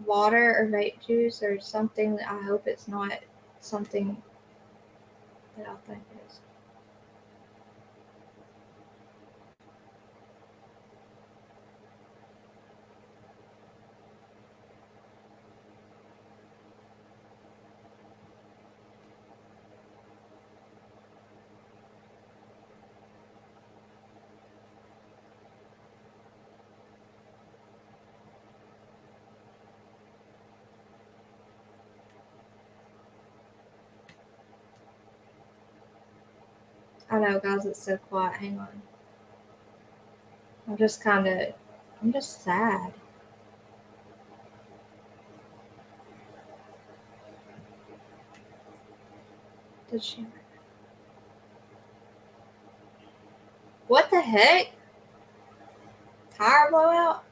water or vape juice or something? I hope it's not something that I think it is. I know, guys, it's so quiet. Hang on. I'm just sad. Did she? What the heck? Tire blowout?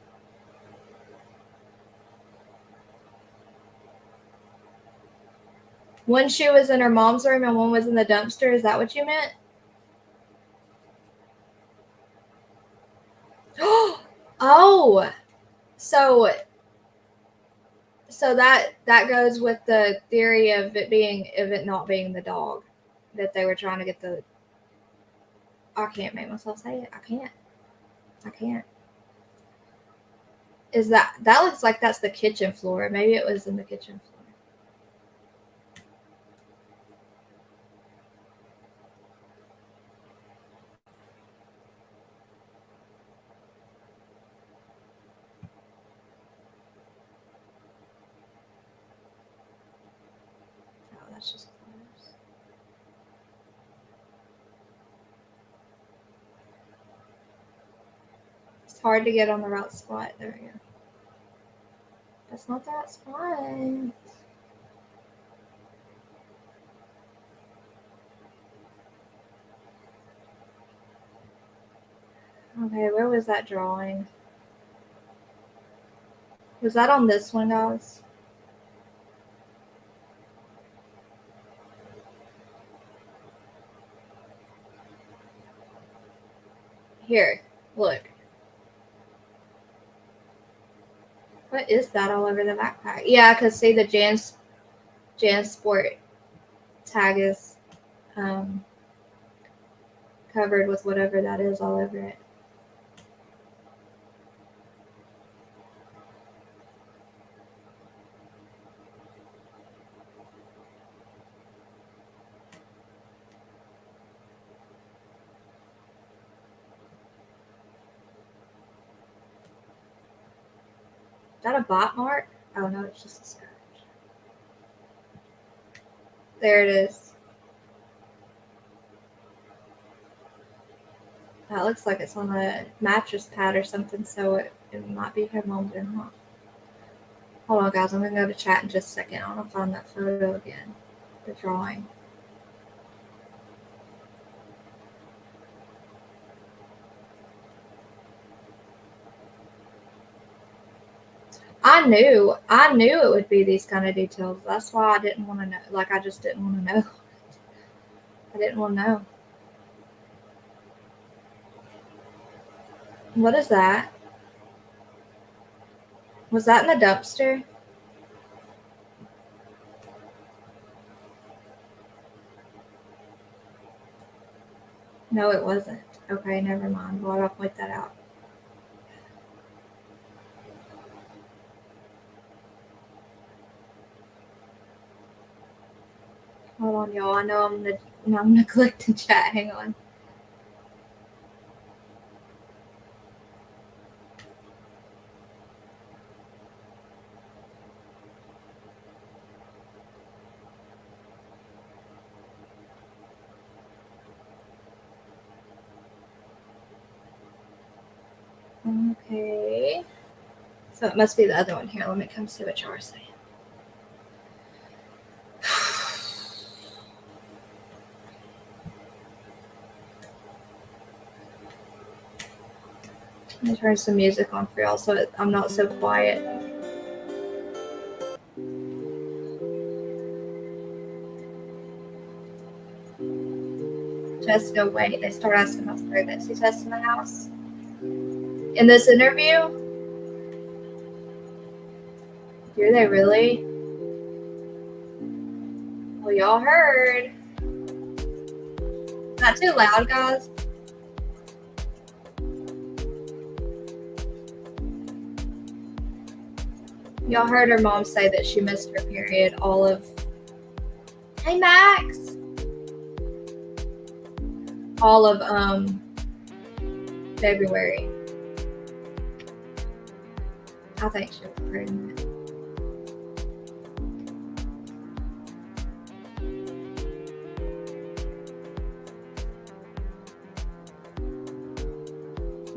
One shoe was in her mom's room and one was in the dumpster. Is that what you meant? Oh, so that goes with the theory of it not being the dog that they were trying to get the. I can't make myself say it. I can't. Is that looks like that's the kitchen floor? Maybe it was in the kitchen floor. Oh, that's just close. It's hard to get on the right spot. There we go. That's not the right spot. Okay, where was that drawing? Was that on this one, guys? Here, look. What is that all over the backpack? Yeah, because see the JanSport tag is covered with whatever that is all over it. that a bite mark? Oh no, it's just a scratch. There it is. That looks like it's on a mattress pad or something, so it might be her mom doing that. Hold on, guys. I'm going to go to chat in just a second. I want to find that photo again. The drawing. I knew it would be these kind of details. That's why I didn't want to know. Like, I just didn't want to know. I didn't want to know. What is that? Was that in the dumpster? No, it wasn't. Okay, never mind. Well, I'll point that out. Hold on, y'all. I know I'm neglecting chat. Hang on. Okay. So it must be the other one here. Let me come see what y'all are saying. Let me turn some music on for y'all so I'm not so quiet. Jessica, wait. They start asking about the pregnancy test in the house. In this interview? Do they really? Well, y'all heard. Not too loud, guys. Y'all heard her mom say that she missed her period all of... Hey, Max! All of February. I think she was pregnant.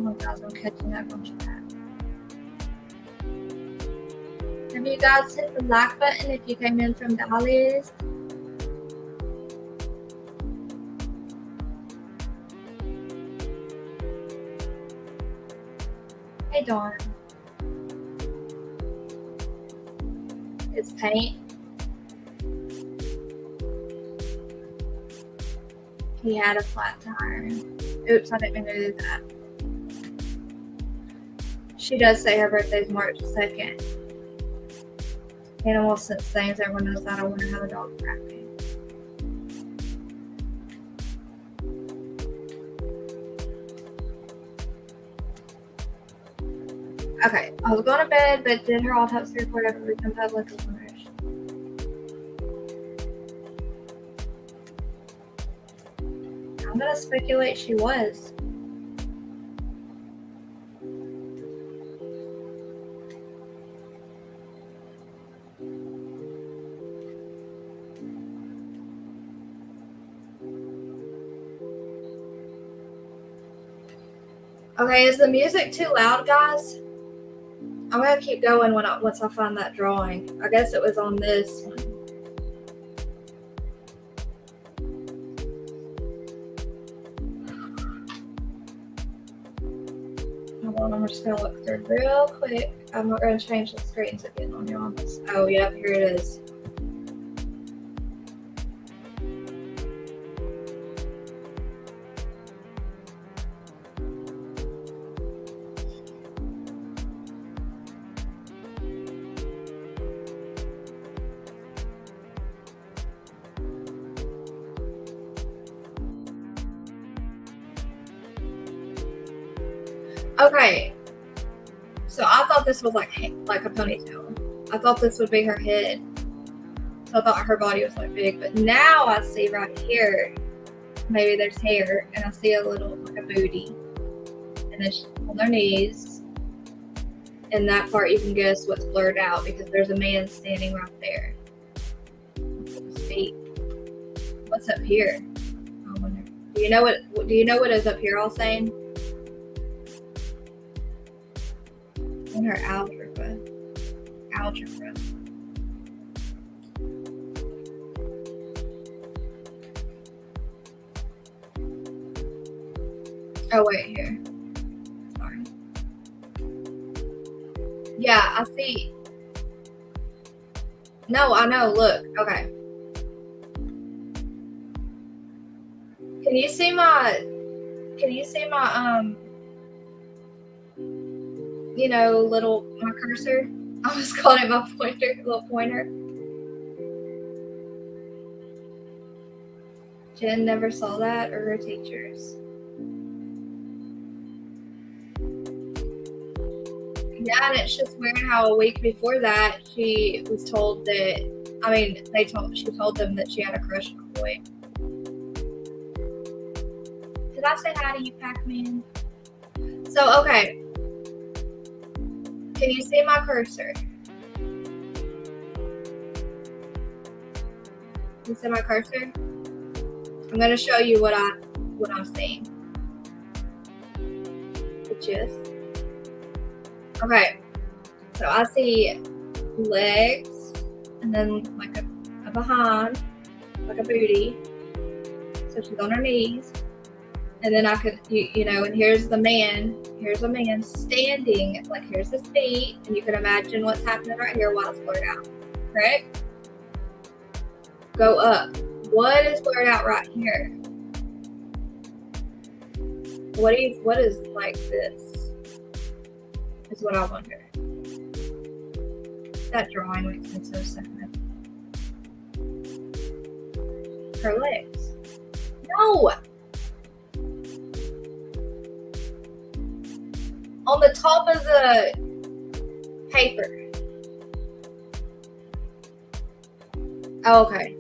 Oh guys, I'm catching up on chat. Have you guys hit the like button if you came in from Dallas? Hey, Dawn. It's paint. He had a flat tire. Oops, I didn't mean to do that. She does say her birthday is March 2nd. Animal sense things, everyone knows that. I wonder how the dog's acting. Okay, I was going to bed, but did her autopsy report ever become public? I'm gonna speculate she was. Okay, is the music too loud, guys? I'm gonna keep going once I find that drawing. I guess it was on this one. Hold on, I'm just gonna look through real quick. I'm not gonna change the screens again on you on this. Oh, yep, here it is. Okay, so I thought this was like a ponytail. I thought this would be her head. So I thought her body was like big, but now I see right here, maybe there's hair, and I see a little like a booty, and then she's on their knees, in that part you can guess what's blurred out because there's a man standing right there. Let's see. What's up here? I wonder. Do you know what is up here all saying? In her algebra. Oh wait, here. Sorry. Yeah, I see. No, I know. Look. Okay. Can you see my my cursor? I was calling it my little pointer. Jen never saw that, or her teachers. Yeah, and it's just weird how a week before that she was told that. She told them that she had a crush on a boy. Did I say hi to you, Pac-Man? So okay, can you see my cursor? You see my cursor? I'm gonna show you what I'm seeing. Which is okay. So I see legs, and then like a behind, like a booty. So she's on her knees, and then I could, and here's the man. Here's a man standing. Like here's his feet, and you can imagine what's happening right here while it's blurred out. Correct? Go up. What is blurred out right here? What is like this? Is what I wonder. That drawing makes me so sad. Her legs. No! On the top of the paper. Oh, okay.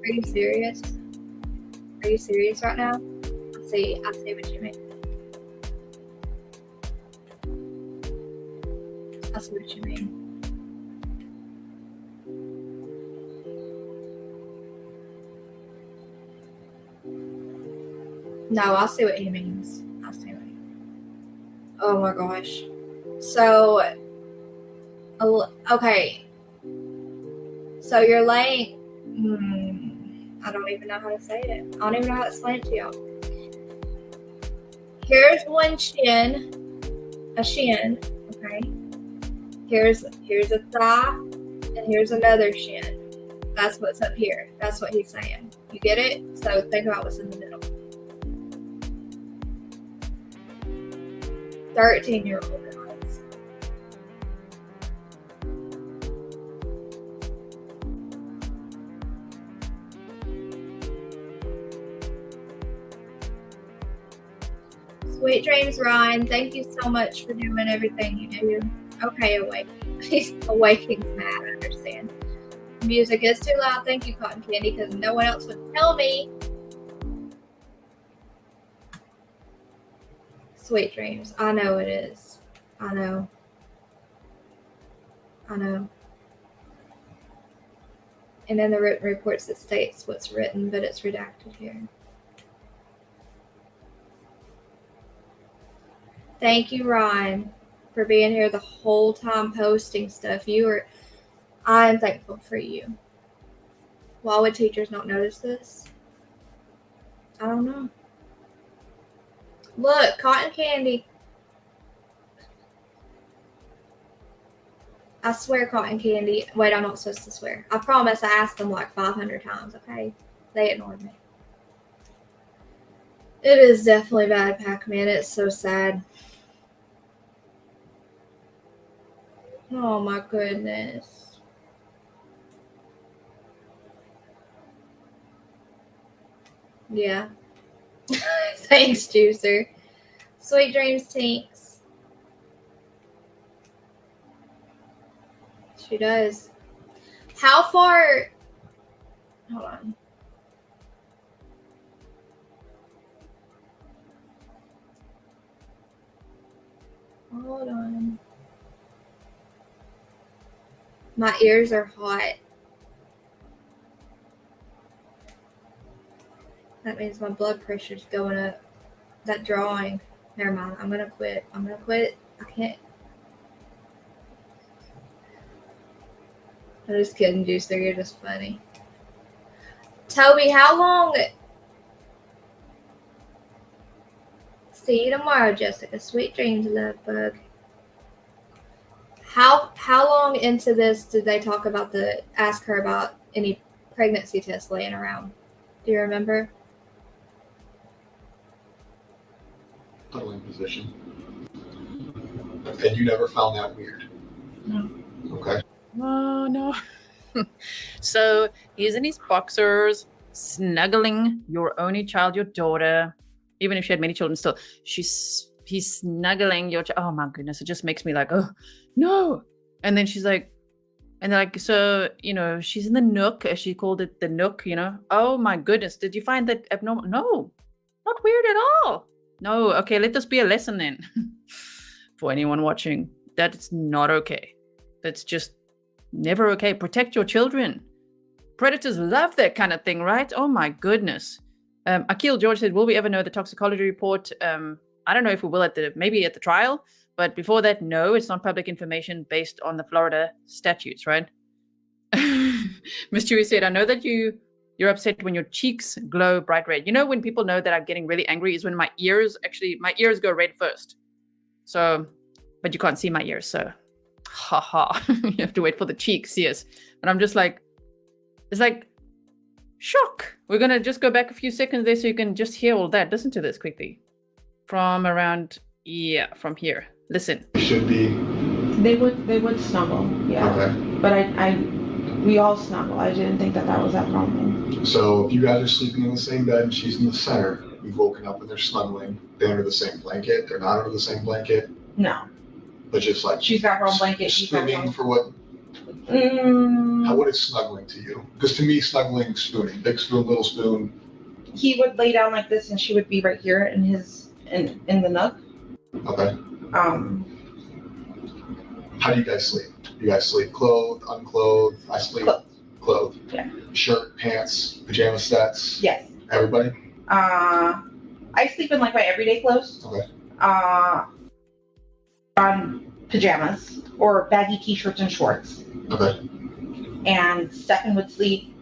Are you serious? Are you serious right now? I see what you mean. I see what you mean. No, I see what he means. I see what he means. Oh my gosh. So, okay. So you're laying. I don't even know how to say it. I don't even know how to explain it to y'all. Here's one shin, a shin. Okay. Here's a thigh, and here's another shin. That's what's up here. That's what he's saying. You get it? So think about what's in the middle. 13-year-old guys. Sweet dreams, Ryan. Thank you so much for doing everything you do. Okay, Awaking's mad, I understand. Music is too loud. Thank you, Cotton Candy, because no one else would tell me. Sweet dreams. I know it is. I know. And then the written reports it states what's written, but it's redacted here. Thank you, Ryan, for being here the whole time posting stuff. I'm thankful for you. Why would teachers not notice this? I don't know. Look, Cotton Candy. I swear, Cotton Candy. Wait, I'm not supposed to swear. I promise I asked them like 500 times, okay? They ignored me. It is definitely bad, Pac-Man. It's so sad. Oh my goodness. Yeah. Thanks, Juicer. Sweet dreams, Tinks. She does. How far? Hold on. Hold on. My ears are hot. That means my blood pressure's going up. That drawing. Never mind. I'm gonna quit. I can't. I'm just kidding, Juicer. You're just funny. Toby, how long? See you tomorrow, Jessica. Sweet dreams, love bug. How long into this did they talk about ask her about any pregnancy tests laying around? Do you remember? Cuddling position. And you never found that weird? No. Okay. Oh, no. So he's in his boxers, snuggling your only child, your daughter. Even if she had many children still, he's snuggling your child. Oh, my goodness. It just makes me like, oh, no. And then she's like, and they're like, so, she's in the nook, as she called it, the nook, Oh, my goodness. Did you find that abnormal? No, not weird at all. No. Okay, let this be a lesson then. For anyone watching, that's not okay. That's just never okay. Protect your children. Predators love that kind of thing, right? Oh my goodness. Akil George said, will we ever know the toxicology report? I don't know if we will maybe at the trial, but before that, no, it's not public information based on the Florida statutes, right? Miss Chewy said, I know that you're upset when your cheeks glow bright red. When people know that I'm getting really angry is when my ears go red first. So, but you can't see my ears, so haha. You have to wait for the cheeks, yes. And I'm just like, it's like shock. We're gonna just go back a few seconds there so you can just hear all that. Listen to this quickly. From from here. Listen. Should be. They would snuggle, yeah. Okay. But we all snuggle. I didn't think that was that problem. So if you guys are sleeping in the same bed and she's in the center, you've woken up and they're snuggling. They're under the same blanket. They're not under the same blanket. No. But just like she's got her own blanket. Spooning for what? What is snuggling to you? Because to me, snuggling, spooning, big spoon, little spoon. He would lay down like this, and she would be right here in the nook. Okay. How do you guys sleep? You guys sleep clothed, unclothed? I sleep clothed. Yeah. Shirt, pants, pajama sets. Yes. Everybody. I sleep in like my everyday clothes. Okay. On pajamas or baggy t-shirts and shorts. Okay. And Stephan would sleep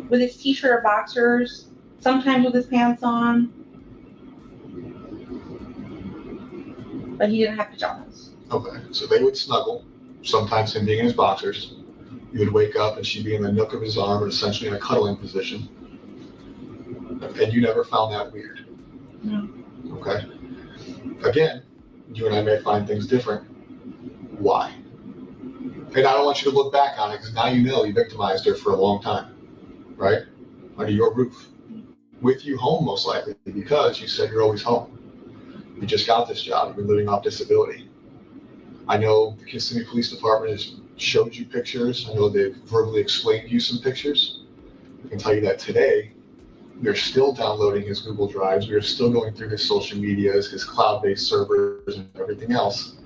with his t-shirt or boxers, sometimes with his pants on, but he didn't have pajamas. Okay, so they would snuggle, sometimes him being in his boxers. You would wake up and she'd be in the nook of his arm and essentially in a cuddling position. And you never found that weird? No. Okay. Again, you and I may find things different. Why? And I don't want you to look back on it because now you victimized her for a long time, right? Under your roof. With you home, most likely, because you said you're always home. You just got this job. You've been living off disability. I know the Kissimmee Police Department has showed you pictures. I know they've verbally explained to you some pictures. I can tell you that today, we are still downloading his Google Drives. We are still going through his social medias, his cloud-based servers, and everything else.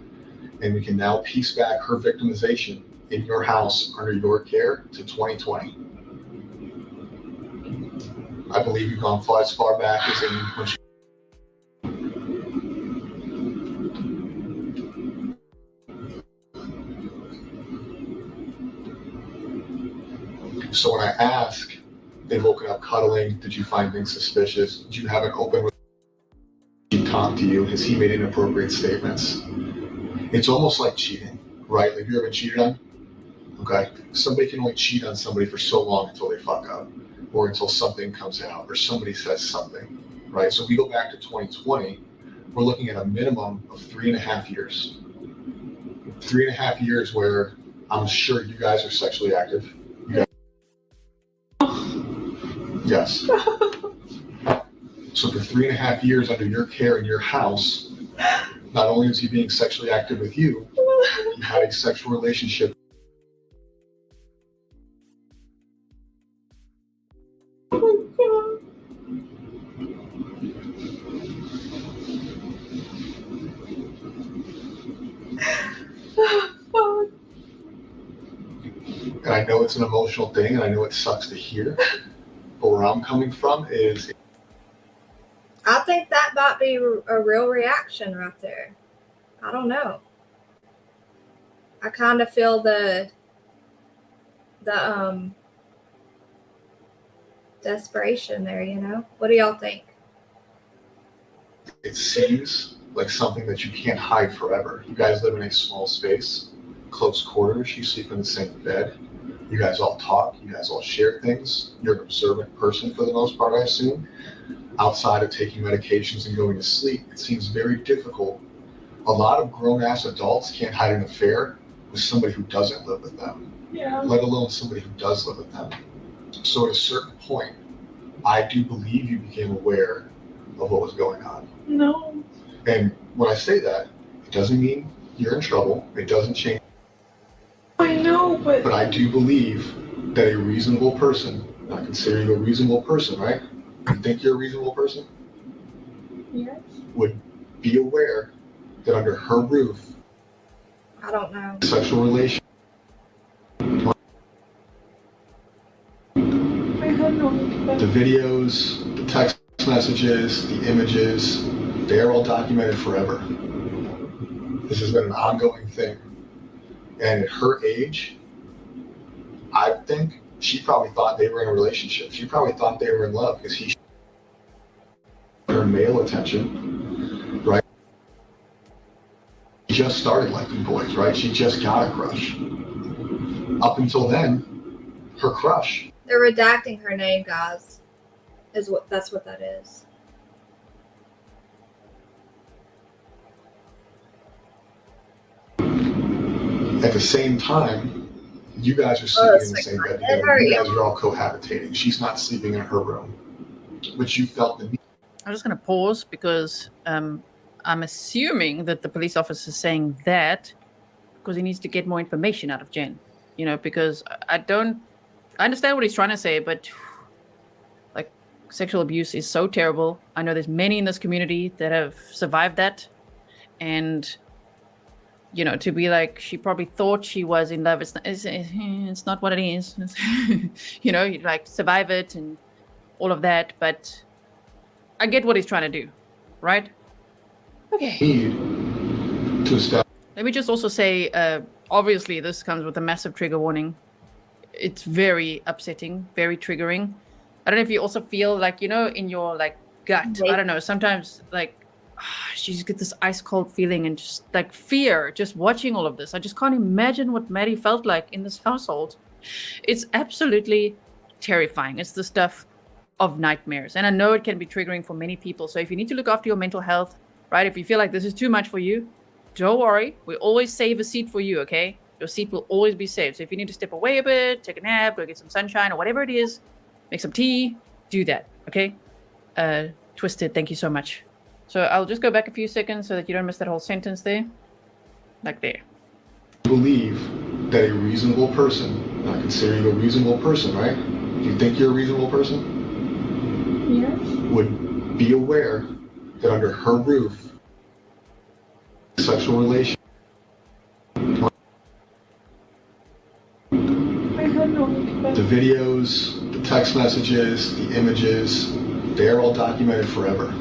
And we can now piece back her victimization in your house under your care to 2020. I believe you've gone as far back as in when she So when I ask, they've woken up cuddling, did you find things suspicious? Did you have an open relationship? He talked to you? Has he made inappropriate statements? It's almost like cheating, right? Have you ever been cheated on? Okay. Somebody can only cheat on somebody for so long until they fuck up or until something comes out or somebody says something, right? So if we go back to 2020, we're looking at a minimum of 3.5 years. 3.5 years where I'm sure you guys are sexually active. Yes. So for 3.5 years under your care in your house, not only is he being sexually active with you, he had a sexual relationship. I know it's an emotional thing, and I know it sucks to hear. But where I'm coming from is, I think that might be a real reaction right there. I don't know. I kind of feel the desperation there, you know? What do y'all think? it seems like something that you can't hide forever. You guys live in a small space, close quarters, you sleep in the same bed. You guys all talk, you guys all share things. You're an observant person for the most part, I assume. Outside of taking medications and going to sleep, it seems very difficult. A lot of grown-ass adults can't hide an affair with somebody who doesn't live with them, let alone somebody who does live with them. So at a certain point, I do believe you became aware of what was going on. No. And when I say that, it doesn't mean you're in trouble. It doesn't change. I know, but I do believe that a reasonable person, and I consider you a reasonable person, right? You think you're a reasonable person? yes. Would be aware that under her roof, I don't know. sexual relation. I had no idea. The videos, the text messages, the images, they're all documented forever. This has been an ongoing thing. And at her age, I think she probably thought they were in a relationship. She probably thought they were in love because he her male attention, right? She just started liking boys, right? She just got a crush. Up until then, her crush. They're redacting her name, guys. That's what that is. At the same time, you guys are sleeping in the same bed together. You guys are all cohabitating. She's not sleeping in her room, but you felt the need. I'm just going to pause because I'm assuming that the police officer is saying that because he needs to get more information out of Jen, you know, because I understand what he's trying to say, but like sexual abuse is so terrible. I know there's many in this community that have survived that. And, you know, to be like, she probably thought she was in love. It's not what it is. You know, you like survive it and all of that. But I get what he's trying to do, right? Okay. Let me just also say, obviously, this comes with a massive trigger warning. It's very upsetting, very triggering. I don't know if you also feel like, you know, in your like gut, I don't know, sometimes like you just get this ice cold feeling and just like fear just watching all of this. I just can't imagine what Maddie felt like in this household. It's absolutely terrifying. It's the stuff of nightmares. And I know it can be triggering for many people. So if you need to look after your mental health, right? If you feel like this is too much for you, don't worry. We always save a seat for you, okay? Your seat will always be saved. So if you need to step away a bit, take a nap, go get some sunshine or whatever it is, make some tea, do that, okay? Twisted, thank you so much. So I'll just go back a few seconds so that you don't miss that whole sentence there. Like there. Believe that a reasonable person, and I consider you a reasonable person, right? Do you think you're a reasonable person? Yes. Would be aware that under her roof, sexual relation. I had no idea. The videos, the text messages, the images, they're all documented forever.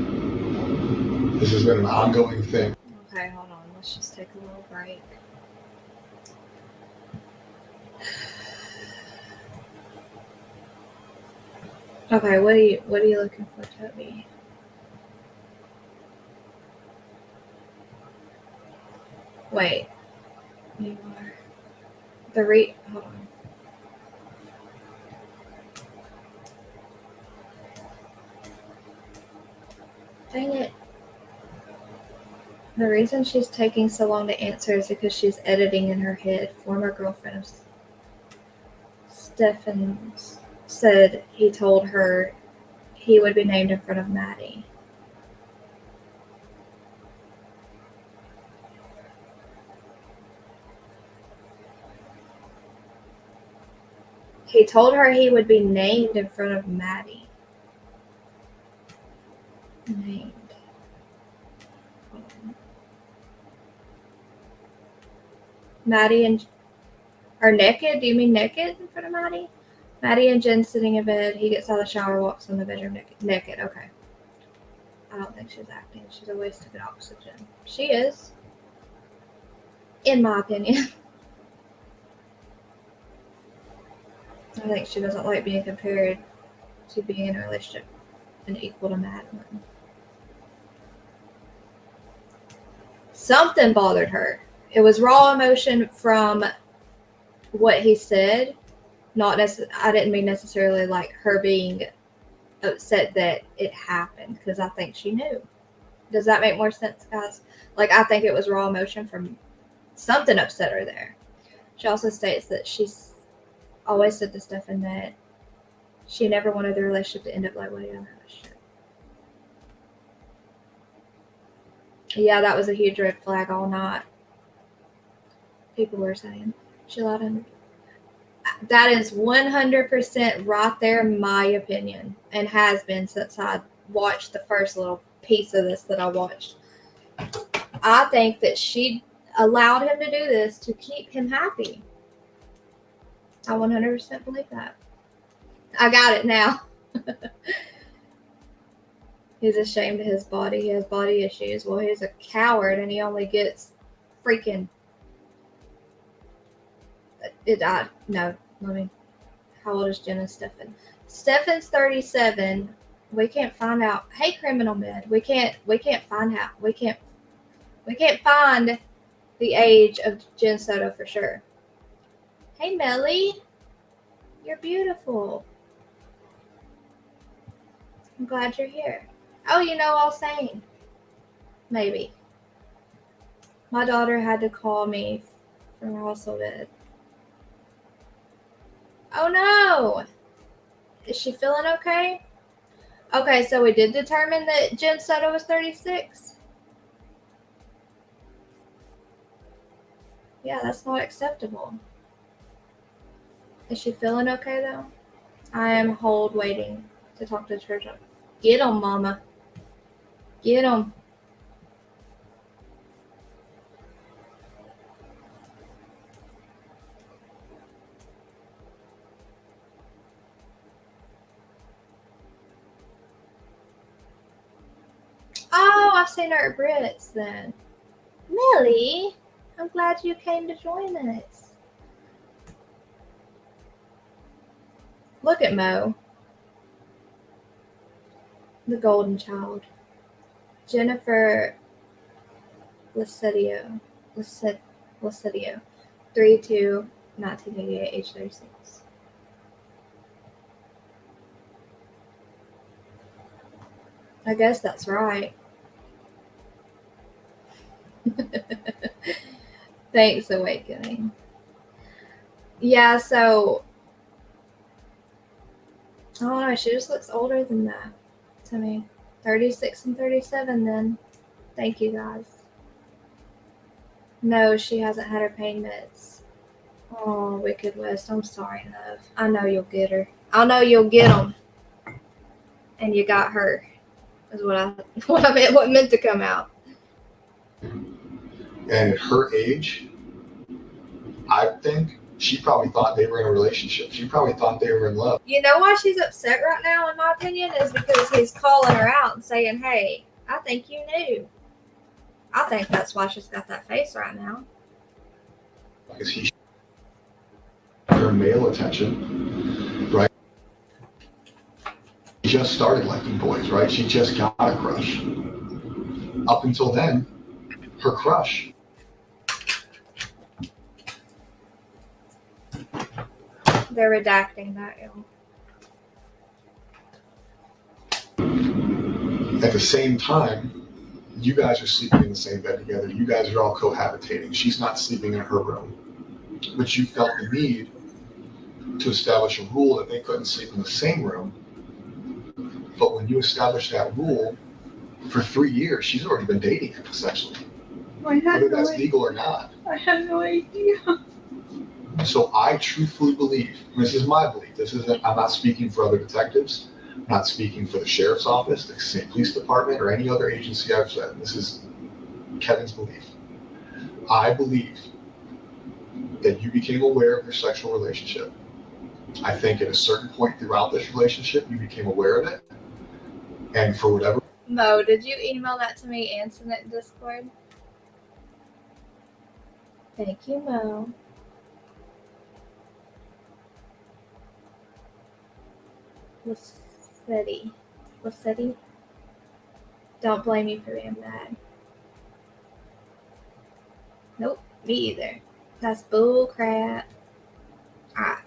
This has been an ongoing thing. Okay, hold on. Let's just take a little break. Okay, what are you looking for, Toby? Wait. You are hold on. Dang it. The reason she's taking so long to answer is because she's editing in her head. Former girlfriend of Stephan said he told her he would be named in front of Maddie. He told her he would be named in front of Maddie. Named. Maddie and Or naked? Do you mean naked in front of Maddie? Maddie and Jen sitting in bed. He gets out of the shower, walks in the bedroom naked. Naked, okay. I don't think she's acting. She's a waste of good oxygen. She is. In my opinion. I think she doesn't like being compared to being in a relationship and equal to Madeline. Something bothered her. It was raw emotion from what he said. I didn't mean necessarily like her being upset that it happened, because I think she knew. Does that make more sense, guys? Like, I think it was raw emotion from something upset her there. She also states that she's always said to Stephan that she never wanted the relationship to end up like what he understood. Yeah, that was a huge red flag all night. People were saying she allowed him. That is 100% right there, in my opinion, and has been since I watched the first little piece of this that I watched. I think that she allowed him to do this to keep him happy. I 100% believe that. I got it now. He's ashamed of his body. He has body issues. Well, he's a coward, and he only gets freaking... No, let me... How old is Jen and Stephan? Stephan's 37. We can't find out. Hey, Criminal Med. We can't find out. We can't find the age of Jen Soto for sure. Hey, Melly. You're beautiful. I'm glad you're here. Oh, you know all saying. Maybe. My daughter had to call me from her hospital bed. Oh no! Is she feeling okay? Okay, so we did determine that Jen Soto was 36. Yeah, that's not acceptable. Is she feeling okay though? I am waiting to talk to the church. Get him, mama. Get him. Oh, I've seen her at Brits then. Millie, I'm glad you came to join us. Look at Mo. The golden child. Jennifer Lacidio. 3/2/1988, age 36. I guess that's right. Thanks, Awakening. Yeah, so I don't know. She just looks older than that to me. 36 and 37 then. Thank you, guys. No, she hasn't had her pain meds. Oh, Wicked West. I'm sorry, love. I know you'll get her. I know you'll get them. And you got her. Is what meant to come out. And at her age, I think she probably thought they were in a relationship. She probably thought they were in love. You know why she's upset right now, in my opinion, is because he's calling her out and saying, hey, I think you knew. I think that's why she's got that face right now. Because he her male attention, right? She just started liking boys, right? She just got a crush. Up until then, her crush. They're redacting that, y'all. At the same time, you guys are sleeping in the same bed together. You guys are all cohabitating. She's not sleeping in her room. But you felt the need to establish a rule that they couldn't sleep in the same room. But when you establish that rule, for 3 years, she's already been dating him, essentially. Whether that's legal or not. I had no idea. So I truthfully believe, this is my belief, I'm not speaking for other detectives, I'm not speaking for the sheriff's office, the state police department, or any other agency I've said. This is Kevin's belief. I believe that you became aware of their sexual relationship. I think at a certain point throughout this relationship, you became aware of it. And for whatever. Mo, did you email that to me and send it in Discord? Thank you, Mo. Lassetti. Don't blame me for being mad. Nope, me either. That's bull crap. Alright.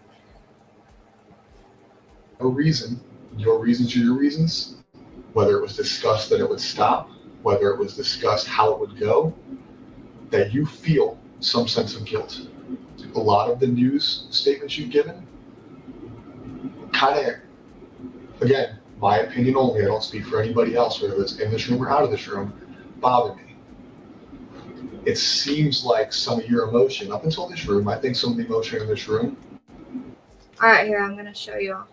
No reason, your reasons are your reasons, whether it was discussed that it would stop, whether it was discussed how it would go, that you feel some sense of guilt. A lot of the news statements you've given kind of, again, my opinion only, I don't speak for anybody else, whether it's in this room or out of this room, bother me. It seems like some of your emotion, up until this room, I think some of the emotion in this room. Alright, here, I'm going to show you all.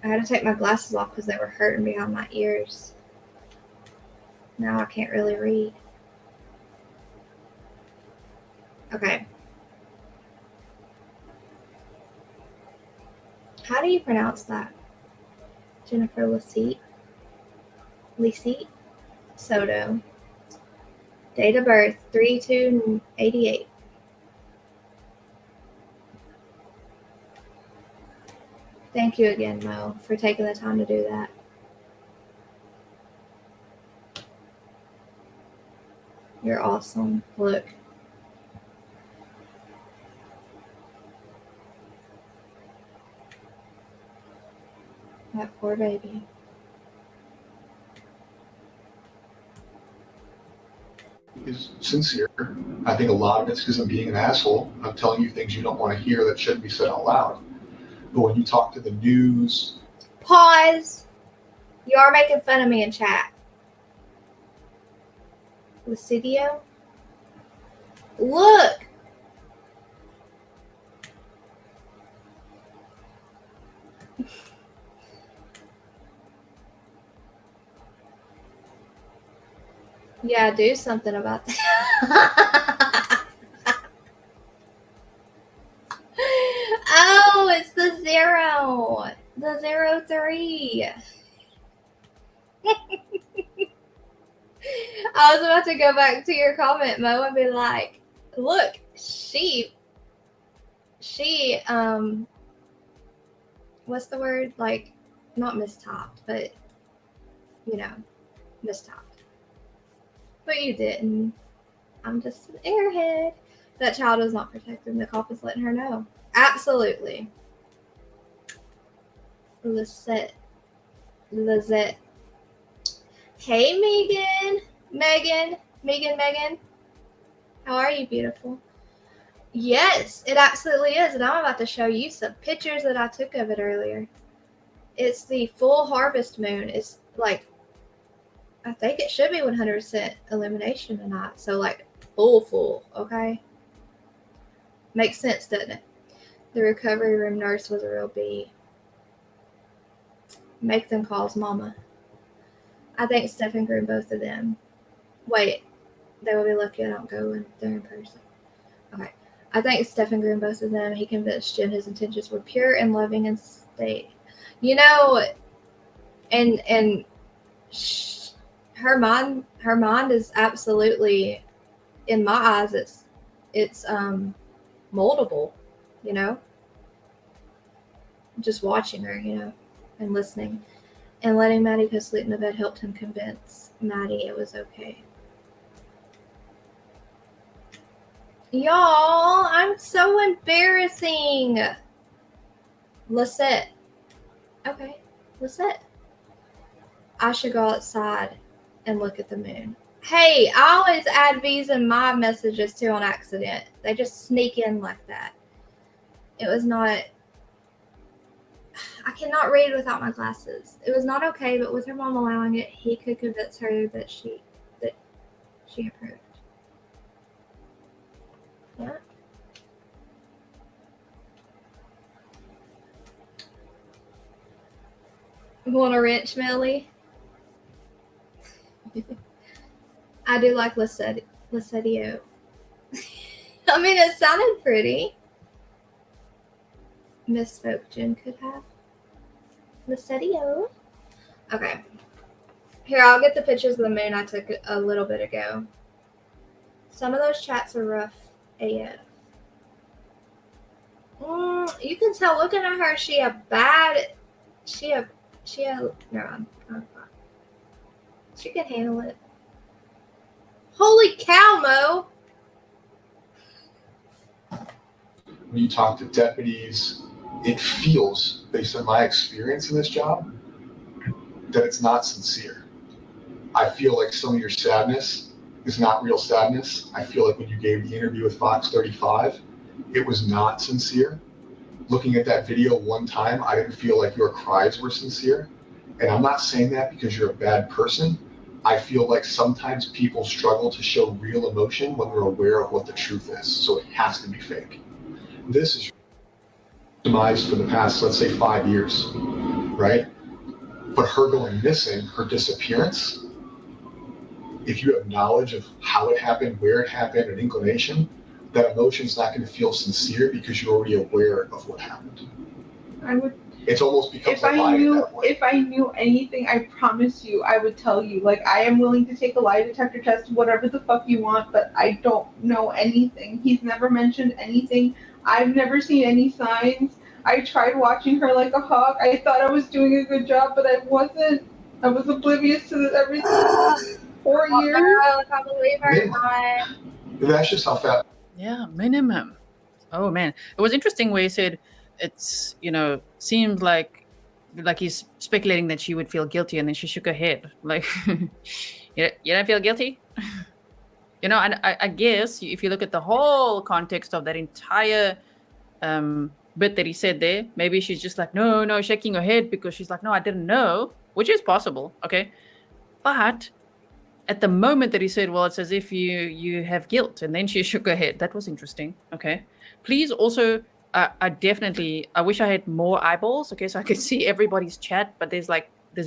I had to take my glasses off because they were hurting behind my ears. Now I can't really read. Okay. How do you pronounce that? Jennifer Lassetti Soto. Date of birth 3/2/88. Thank you again, Mo, for taking the time to do that. You're awesome. Look. That poor baby. Is sincere. I think a lot of it's because I'm being an asshole. I'm telling you things you don't want to hear that shouldn't be said out loud. But when you talk to the news. Pause. You are making fun of me in chat. Lucidio? Look. Yeah, do something about that. Oh, it's the 0. The 03. I was about to go back to your comment, Mo, and be like, look, she, what's the word? Like, not mistopped, but, mistopped. But you didn't. I'm just an airhead. That child is not protected. The cop is letting her know. Absolutely. Lizette. Hey, Megan. How are you, beautiful? Yes, it absolutely is. And I'm about to show you some pictures that I took of it earlier. It's the full harvest moon. It's like, I think it should be 100% illumination tonight. So like full, okay? Makes sense, doesn't it? The recovery room nurse was a real bee. Make them calls, mama. I think Stephan groomed both of them. Wait, they will be lucky I don't go in there in person. Okay. I think Stephan groomed both of them. He convinced Jen his intentions were pure and loving and state. And her mind is absolutely, in my eyes, it's moldable, just watching her, and listening. And letting Maddie go sleep in the bed helped him convince Maddie it was okay. Y'all, I'm so embarrassing. Lisette. Okay, Lisette. I should go outside and look at the moon. Hey, I always add these in my messages too on accident. They just sneak in like that. It was not... I cannot read without my glasses. It was not okay, but with her mom allowing it, he could convince her that she approved. Yeah. Want a wrench, Melly? I do like Lacedio. I mean, it sounded pretty. Misspoke. Jen could have. Lacedio. Okay. Here, I'll get the pictures of the moon I took a little bit ago. Some of those chats are rough AF. You can tell looking at her, never mind. She can handle it. Holy cow, Mo! When you talk to deputies, it feels, based on my experience in this job, that it's not sincere. I feel like some of your sadness is not real sadness. I feel like when you gave the interview with Fox 35, it was not sincere. Looking at that video one time, I didn't feel like your cries were sincere. And I'm not saying that because you're a bad person. I feel like sometimes people struggle to show real emotion when they're aware of what the truth is. So it has to be fake. This is demise for the past, let's say, 5 years, right? But her going missing, her disappearance, if you have knowledge of how it happened, where it happened, an inclination, that emotion's not going to feel sincere because you're already aware of what happened. I would. It's almost becomes If a I lie knew, at that point. if I knew anything, I promise you, I would tell you. Like, I am willing to take a lie detector test, whatever the fuck you want, but I don't know anything. He's never mentioned anything. I've never seen any signs. I tried watching her like a hawk. I thought I was doing a good job, but I wasn't. I was oblivious to everything. 4 years. Girl, I can't believe her not. That's just how fast. Yeah, minimum. Oh man, it was interesting where he said it's seemed like he's speculating that she would feel guilty, and then she shook her head like, you don't feel guilty. And I guess if you look at the whole context of that entire bit that he said there, maybe she's just like no, shaking her head because she's like, no, I didn't know, which is possible, okay, but at the moment that he said, well, it's as if you have guilt, and then she shook her head. That was interesting. Okay. Please also, I wish I had more eyeballs, okay, so I could see everybody's chat, but there's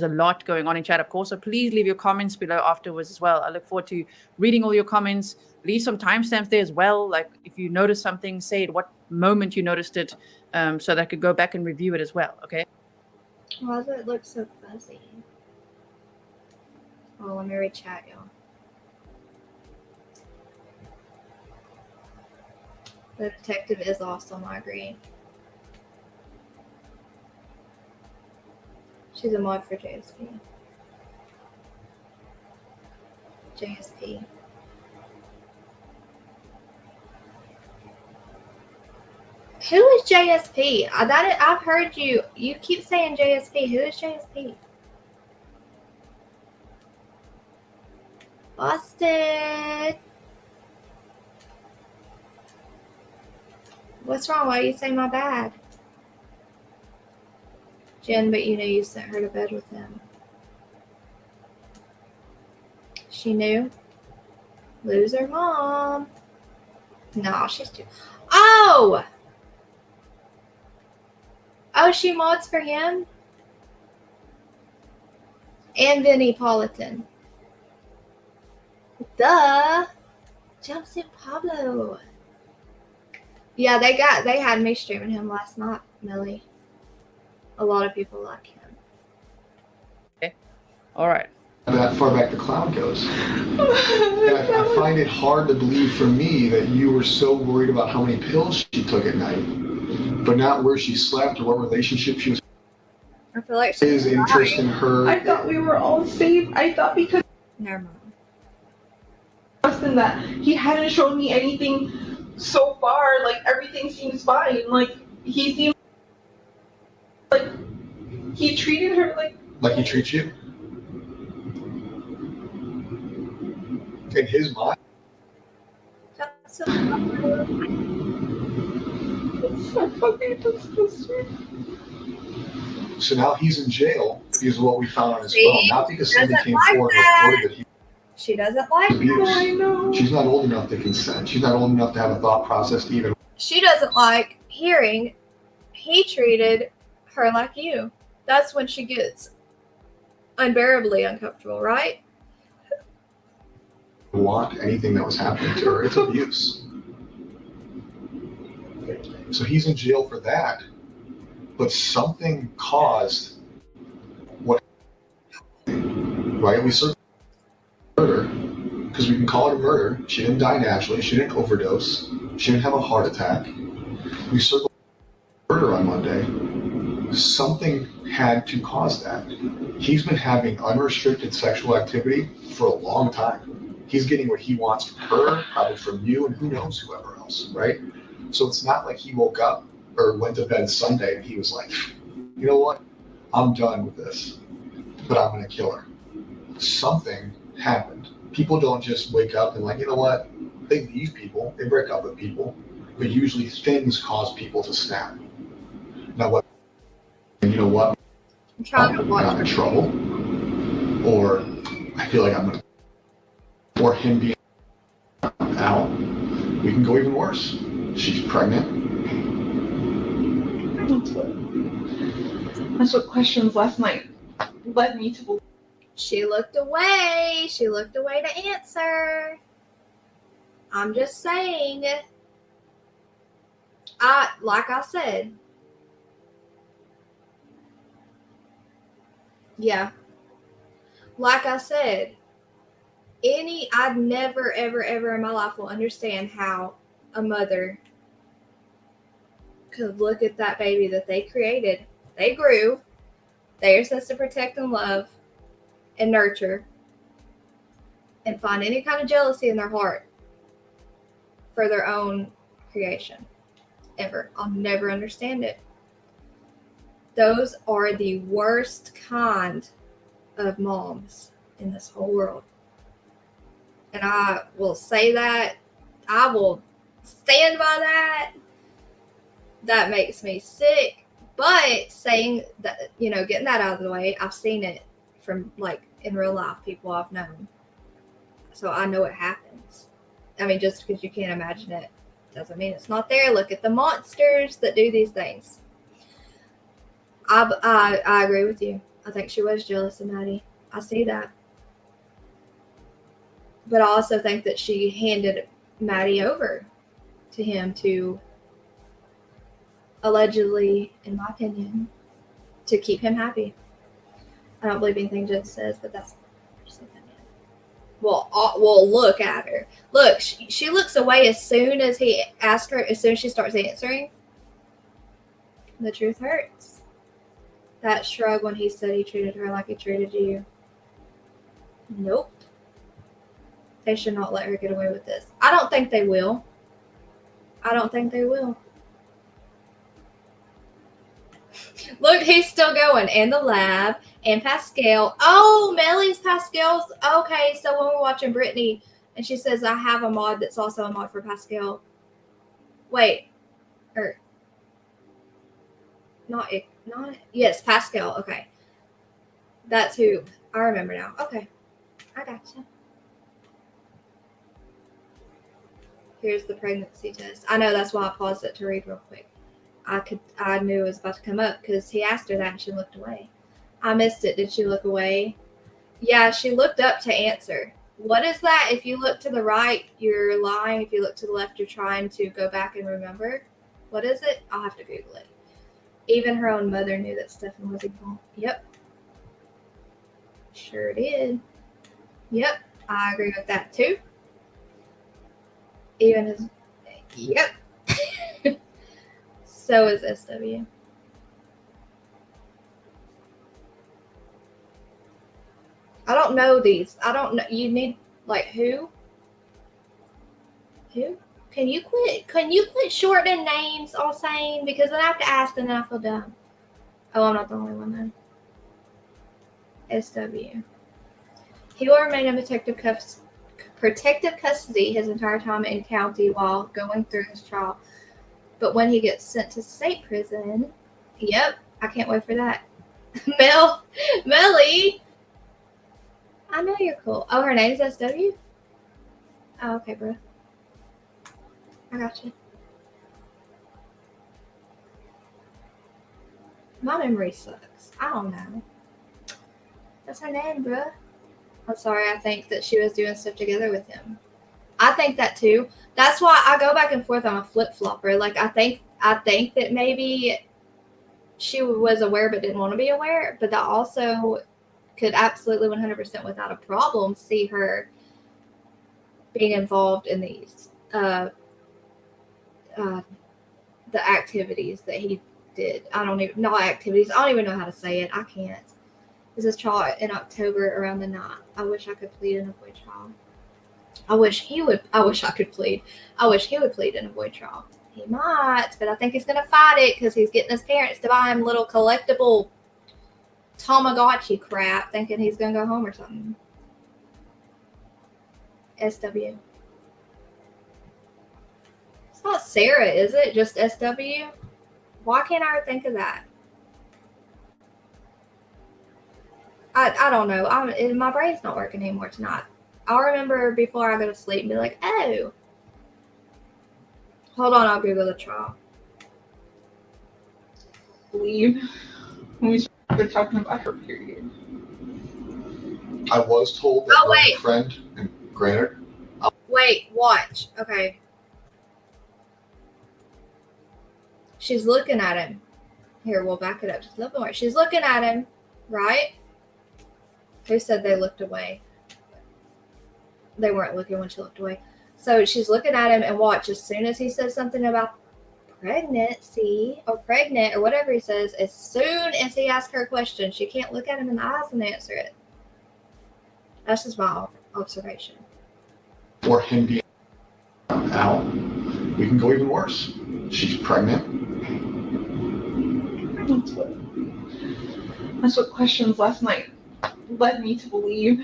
a lot going on in chat, of course. So please leave your comments below afterwards as well. I look forward to reading all your comments. Leave some timestamps there as well. Like if you notice something, say at what moment you noticed it, so that I could go back and review it as well. Okay. Why does it look so fuzzy? Oh, let me read chat, y'all. The detective is awesome, I agree. She's a mod for JSP. JSP. Who is JSP? I've heard you. You keep saying JSP. Who is JSP? Busted. What's wrong? Why you say my bad? Jen, but you sent her to bed with him. She knew? Loser mom. No, she's too. Oh! Oh, she mods for him? And Vinnie Politan. Duh. Jumpsuit Pablo. Yeah, they had me streaming him last night, Millie. A lot of people like him. Okay. All right. That far back the cloud goes. I find it hard to believe for me that you were so worried about how many pills she took at night, but not where she slept or what relationship she was. I feel like his interest in her. I thought we were all safe. I thought because never mind. Than that he hadn't shown me anything so far. Like everything seems fine. Like he seems like he treated her like he treats you. In his mind. It's so fucking disgusting. So now he's in jail because of what we found on his phone, not because somebody came forward and reported that he. She doesn't like abuse. that. I know. She's not old enough to consent. She's not old enough to have a thought process to even. She doesn't like hearing he treated her like you. That's when she gets unbearably uncomfortable, right? want anything that was happening to her. It's abuse. So he's in jail for that, but something caused what, right? We searched murder because we can call it a murder. She didn't die naturally. She didn't overdose. She didn't have a heart attack. We circled murder on Monday. Something had to cause that. He's been having unrestricted sexual activity for a long time. He's getting what he wants from her, probably from you, and who knows whoever else, right? So it's not like he woke up or went to bed Sunday and he was like, you know what? I'm done with this, but I'm going to kill her. Something happened. People don't just wake up and like, you know what? They leave people, they break up with people, but usually things cause people to snap. Now what? You know what? I'm trying to watch. I'm in trouble, or I feel like I'm going to, or him being out. We can go even worse. She's pregnant. That's what questions last night led me to believe. She looked away. She looked away to answer. I'm just saying. Like I said. Yeah. Like I said, I'd never, ever, ever in my life will understand how a mother could look at that baby that they created. They grew. They are supposed to protect and love and nurture and find any kind of jealousy in their heart for their own creation. Ever. I'll never understand it. Those are the worst kind of moms in this whole world. And I will say that. I will stand by that. That makes me sick. But saying that, getting that out of the way, I've seen it from, like, in real life, people I've known. So I know it happens. I mean, just because you can't imagine it doesn't mean it's not there. Look at the monsters that do these things. I agree with you. I think she was jealous of Maddie. I see that. But I also think that she handed Maddie over to him to allegedly, in my opinion, to keep him happy. I don't believe anything Judge says, but that's just an opinion. Well, look at her. Look, she looks away as soon as he asks her, as soon as she starts answering. The truth hurts. That shrug when he said he treated her like he treated you. Nope. They should not let her get away with this. I don't think they will. I don't think they will. Look, he's still going. And the lab. And Pascal. Oh, Melly's Pascal's. Okay, so when we're watching Brittany, and she says, I have a mod that's also a mod for Pascal. Wait. Yes, Pascal. Okay. That's who. I remember now. Okay. I gotcha. Here's the pregnancy test. I know, that's why I paused it to read real quick. I knew it was about to come up because he asked her that and she looked away. I missed it. Did she look away? Yeah, she looked up to answer. What is that? If you look to the right, you're lying. If you look to the left, you're trying to go back and remember. What is it? I'll have to Google it. Even her own mother knew that Stephan was evil. Yep. Sure did. Yep. I agree with that too. Even his. Yep. So is SW. I don't know these. I don't know. You need, like, who? Who? Can you quit shortening names all saying? Because then I have to ask and then I feel dumb. Oh, I'm not the only one then. SW. He will remain in protective custody his entire time in county while going through his trial. But when he gets sent to state prison, yep, I can't wait for that. Melly, I know you're cool. Oh, her name's SW? Oh, okay, bro. I got you. My memory sucks. I don't know. That's her name, bro. I'm sorry, I think that she was doing stuff together with him. I think that too. That's why I go back and forth on a flip-flopper. Like, I think that maybe she was aware but didn't want to be aware, but that also could absolutely 100% without a problem see her being involved in these the activities that he did. Not activities. I don't even know how to say it. I can't. This is trial in October around the 9th. I wish I could plead in a void trial. I wish I could plead. I wish he would plead in a void trial. He might, but I think he's going to fight it because he's getting his parents to buy him little collectible Tamagotchi crap, thinking he's going to go home or something. SW. It's not Sarah, is it? Just SW? Why can't I think of that? I don't know. My brain's not working anymore tonight. I'll remember before I go to sleep and be like, oh. Hold on, I'll Google the trial. Believe when we started talking about her period. I was told that her friend, and granted. Wait, watch. Okay. She's looking at him. Here, we'll back it up just a little more. She's looking at him, right? Who said they looked away? They weren't looking when she looked away. So she's looking at him, and watch, as soon as he says something about pregnancy or pregnant or whatever he says, as soon as he asks her a question, she can't look at him in the eyes and answer it. That's just my observation. Or him being out, we can go even worse. She's pregnant. That's what questions last night led me to believe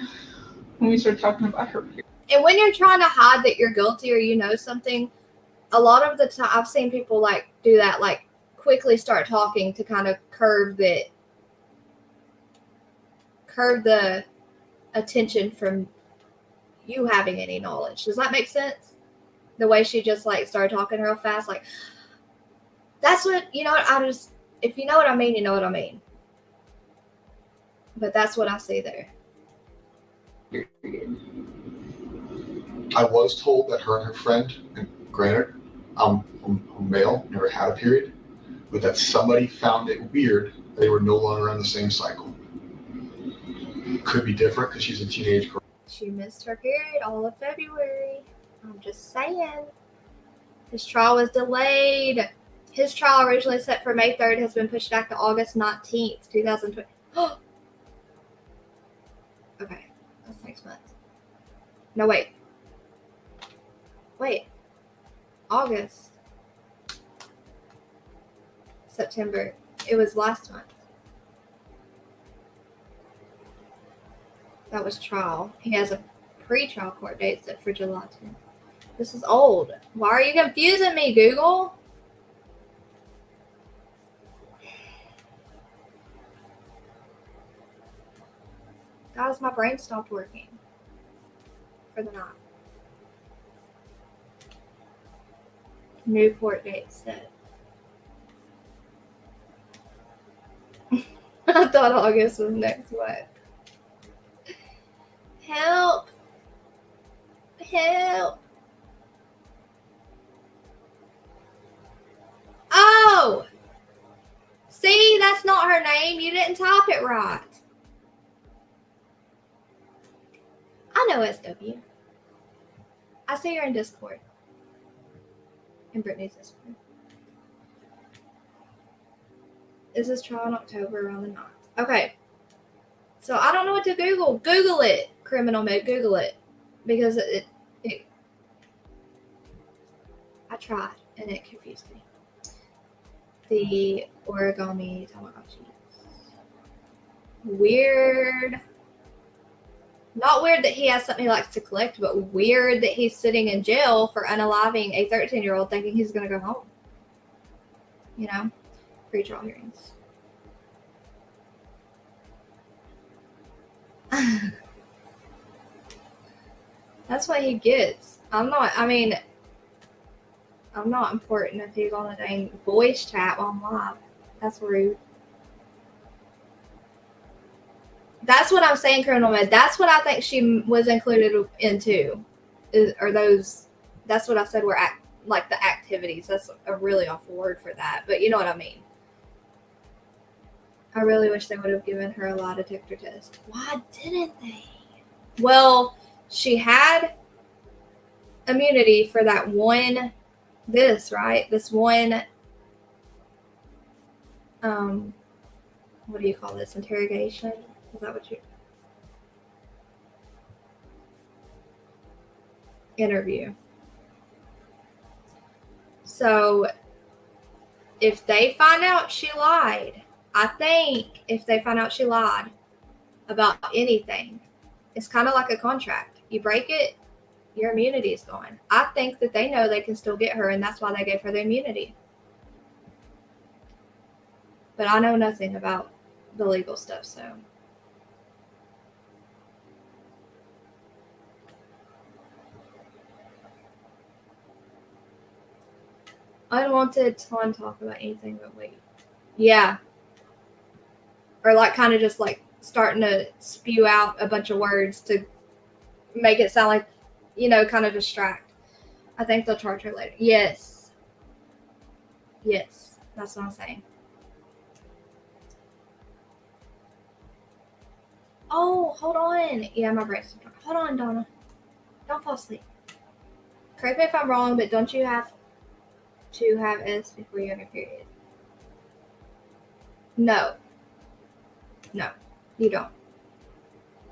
when we started talking about her period. And when you're trying to hide that you're guilty or you know something, a lot of the time I've seen people like do that, like quickly start talking to kind of curb the attention from you having any knowledge. Does that make sense? The way she just like started talking real fast, like that's what, you know, if you know what I mean, you know what I mean. But that's what I see there. I was told that her and her friend, and granted, I'm male, never had a period, but that somebody found it weird they were no longer on the same cycle. Could be different because she's a teenage girl. She missed her period all of February. I'm just saying. His trial was delayed. His trial, originally set for May 3rd, has been pushed back to August 19th, 2020. Okay, that's next month. No, wait. August. September. It was last month. That was trial. He has a pre-trial court date set for July 10th. This is old. Why are you confusing me, Google? Guys, my brain stopped working for the night. New court date set. I thought August was next month. Help. Help. Oh! See, that's not her name. You didn't type it right. I know SW. I see her in Discord. In Brittany's Discord. Is this trial in October around the 9th? Okay. So I don't know what to Google. Google it. Criminal Med. Google it. Because it I tried and it confused me. The origami Tamagotchi. Weird. Not weird that he has something he likes to collect, but weird that he's sitting in jail for unaliving a 13-year-old thinking he's going to go home. You know? Pre-trial hearings. That's what he gets. I'm not important if he's on a dang voice chat while I'm live. That's rude. That's what I'm saying, Criminal Med. That's what I think she was included into. That's what I said were like the activities. That's a really awful word for that, but you know what I mean. I really wish they would have given her a lie detector test. Why didn't they? Well, she had immunity for that one, this one, what do you call this, interrogation? Is that what you, interview. So if they find out she lied, I think if they find out she lied about anything, it's kind of like a contract. You break it, your immunity is gone. I think that they know they can still get her, and that's why they gave her the immunity. But I know nothing about the legal stuff, so. Unwanted time talk about anything but wait. Yeah. Or like kind of just like starting to spew out a bunch of words to make it sound like, you know, kind of distract. I think they'll charge her later. Yes. Yes. That's what I'm saying. Oh, hold on. Yeah, my brain's hold on, Donna. Don't fall asleep. Correct me if I'm wrong, but don't you have to have S before you have your period? No. No, you don't.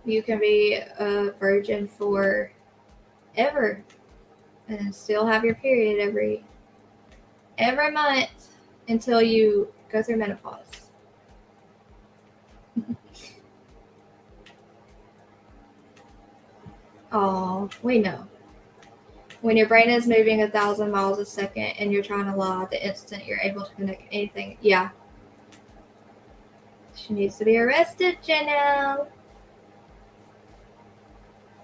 You can be a virgin forever and still have your period every month until you go through menopause. Oh, we know. When your brain is moving 1,000 miles a second and you're trying to lie, the instant you're able to connect anything, yeah. She needs to be arrested, Janelle.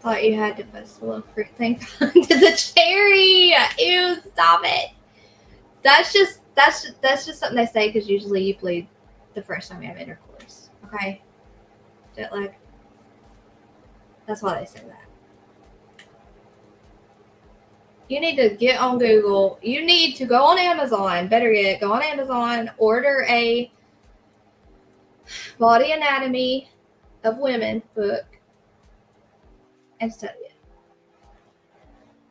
Thought you had to post a little fruit thing to the cherry. Ew, stop it. That's just something they say because usually you bleed the first time you have intercourse. Okay? Jet lag. That's why they say that. You need to get on Google. You need to go on Amazon. Better yet, go on Amazon, order a body anatomy of women book and study it.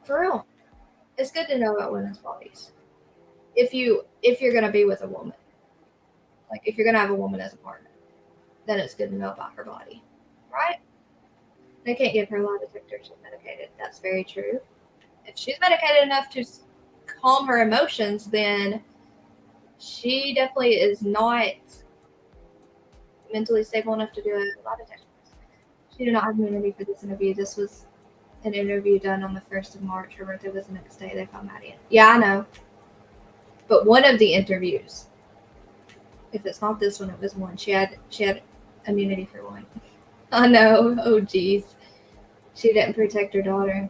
For real. It's good to know about women's bodies. If you're gonna be with a woman. Like if you're gonna have a woman as a partner, then it's good to know about her body. Right? They can't give her a lie detector, she's medicated. That's very true. If she's medicated enough to calm her emotions, then she definitely is not mentally stable enough to do a lie detector. She did not have immunity for this interview. This was an interview done on the 1st of March. Her birthday was the next day. They found Maddie in. Yeah, I know. But one of the interviews, if it's not this one, it was one. She had immunity for one. I know. Oh, geez. She didn't protect her daughter.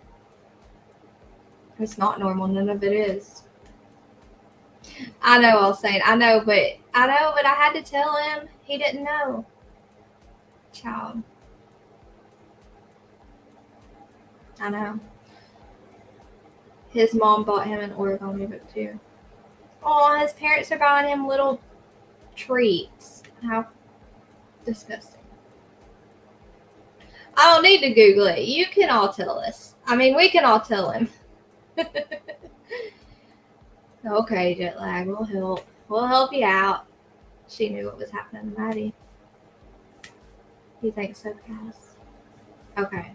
It's not normal. None of it is. I know, I was saying. I know, but I had to tell him. He didn't know. Child. I know. His mom bought him an origami book too. Oh, his parents are buying him little treats. How disgusting. I don't need to Google it. You can all tell us. I mean, we can all tell him. Okay, jet lag. We'll help. We'll help you out. She knew what was happening to Maddie. You think so, Cass? Okay.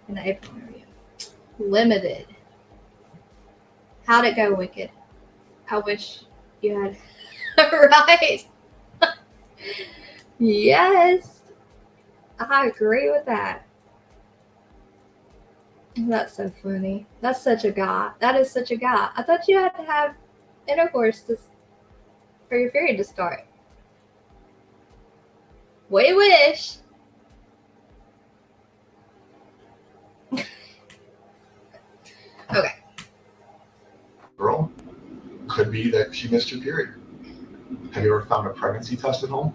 In the April interview. Limited. How'd it go, Wicked? I wish you had. Right. Yes. I agree with that. That's so funny. That's such a guy. That is such a guy. I thought you had to have intercourse for your period to start. We wish. Okay. Girl, could be that she missed her period. Have you ever found a pregnancy test at home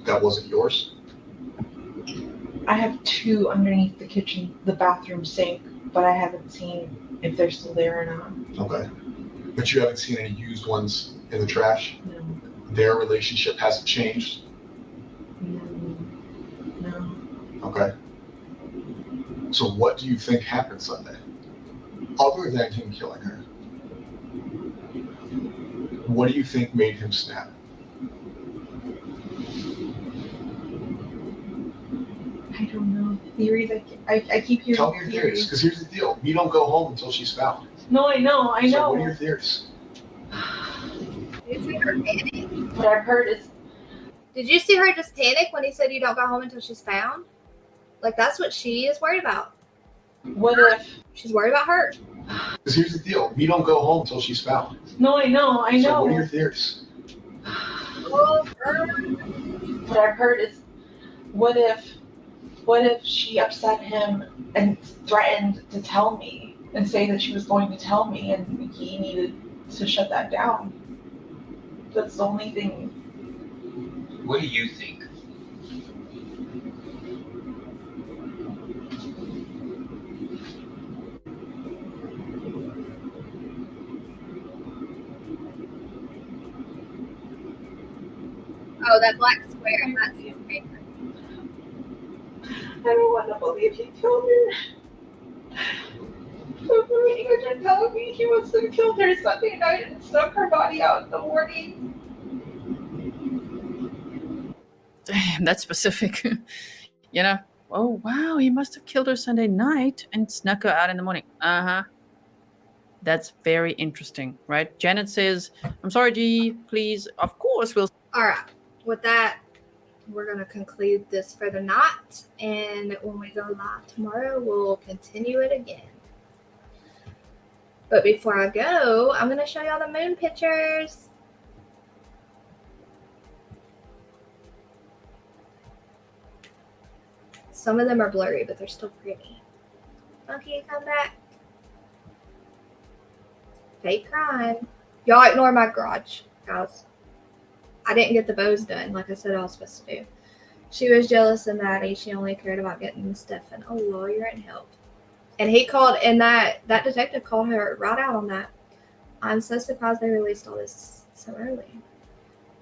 that wasn't yours? I have 2 underneath the bathroom sink, but I haven't seen if they're still there or not. Okay. But you haven't seen any used ones in the trash? No. Their relationship hasn't changed? No. Okay. So what do you think happened Sunday? Other than him killing her, what do you think made him snap? I don't know. Theories, I keep hearing Tell me your theories, because here's the deal. We don't go home until she's found. No, I know. So what are your theories? Did you see her panic? What I've heard is. Did you see her just panic when he said you don't go home until she's found? Like, that's what she is worried about. What if? She's worried about her. Because here's the deal. We don't go home until she's found. No, I know. So what are your theories? What I've heard is, what if she upset him and threatened to tell me and say that she was going to tell me, and he needed to shut that down. That's the only thing. What do you think? Oh, that black square. That's his favorite. I don't want to believe he killed her. So for me, you're telling me he must have killed her Sunday night and snuck her body out in the morning. Damn, that's specific. You know? Oh, wow, he must have killed her Sunday night and snuck her out in the morning. Uh-huh. That's very interesting, right? Janet says, I'm sorry, G, please. Of course, we'll. All right. With that, we're going to conclude this for the night. And when we go live tomorrow, we'll continue it again. But before I go, I'm going to show y'all the moon pictures. Some of them are blurry, but they're still pretty. Funky, come back. Fake crime. Y'all ignore my garage, guys. I didn't get the bows done like I said I was supposed to do. She was jealous of Maddie. She only cared about getting Stephan a lawyer and help. And he called, and that detective called her right out on that. I'm so surprised they released all this so early.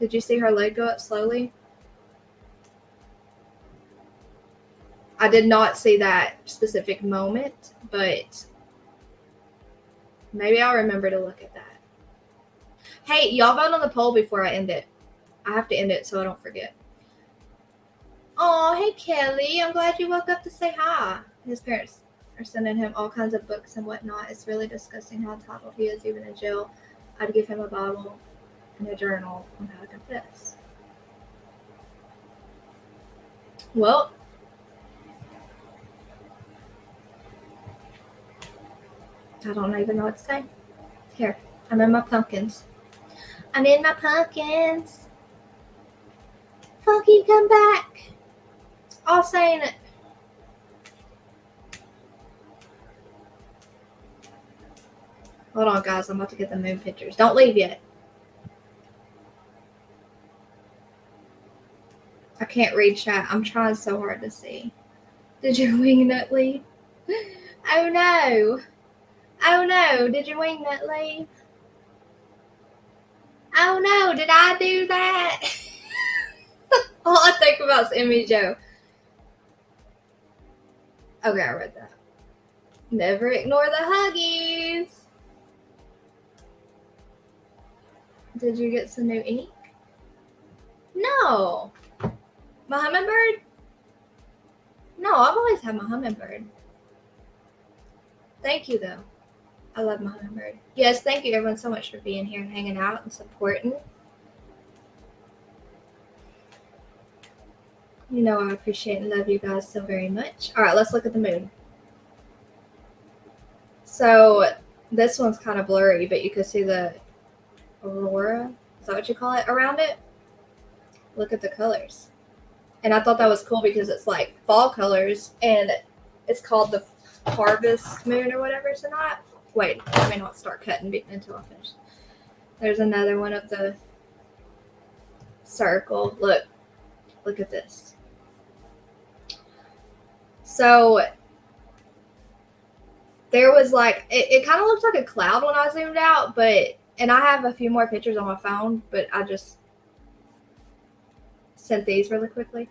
Did you see her leg go up slowly? I did not see that specific moment, but maybe I'll remember to look at that. Hey, y'all vote on the poll before I end it. I have to end it so I don't forget. Oh, hey, Kelly. I'm glad you woke up to say hi. His parents are sending him all kinds of books and whatnot. It's really disgusting how entitled he is, even in jail. I'd give him a Bible and a journal on how to confess. Well, I don't even know what to say. Here, I'm in my pumpkins. I'm in my pumpkins. Funky, come back. All saying it. Hold on, guys. I'm about to get the moon pictures. Don't leave yet. I can't read chat. I'm trying so hard to see. Did your wingnut leave? Oh no. Oh no. Did your wingnut leave? Oh no. Did I do that? All I think about is Emmy Joe. Okay, I read that. Never ignore the huggies. Did you get some new ink? No. My hummingbird? No, I've always had my hummingbird. Thank you, though. I love my hummingbird. Yes, thank you, everyone, so much for being here and hanging out and supporting. You know I appreciate and love you guys so very much. All right, let's look at the moon. So this one's kind of blurry, but you can see the aurora. Is that what you call it? Around it? Look at the colors. And I thought that was cool because it's like fall colors, and it's called the harvest moon or whatever. So not, wait, I may not start cutting until I finish. There's another one of the circle. Look at this. So there was like, it kind of looked like a cloud when I zoomed out, and I have a few more pictures on my phone, but I just sent these really quickly.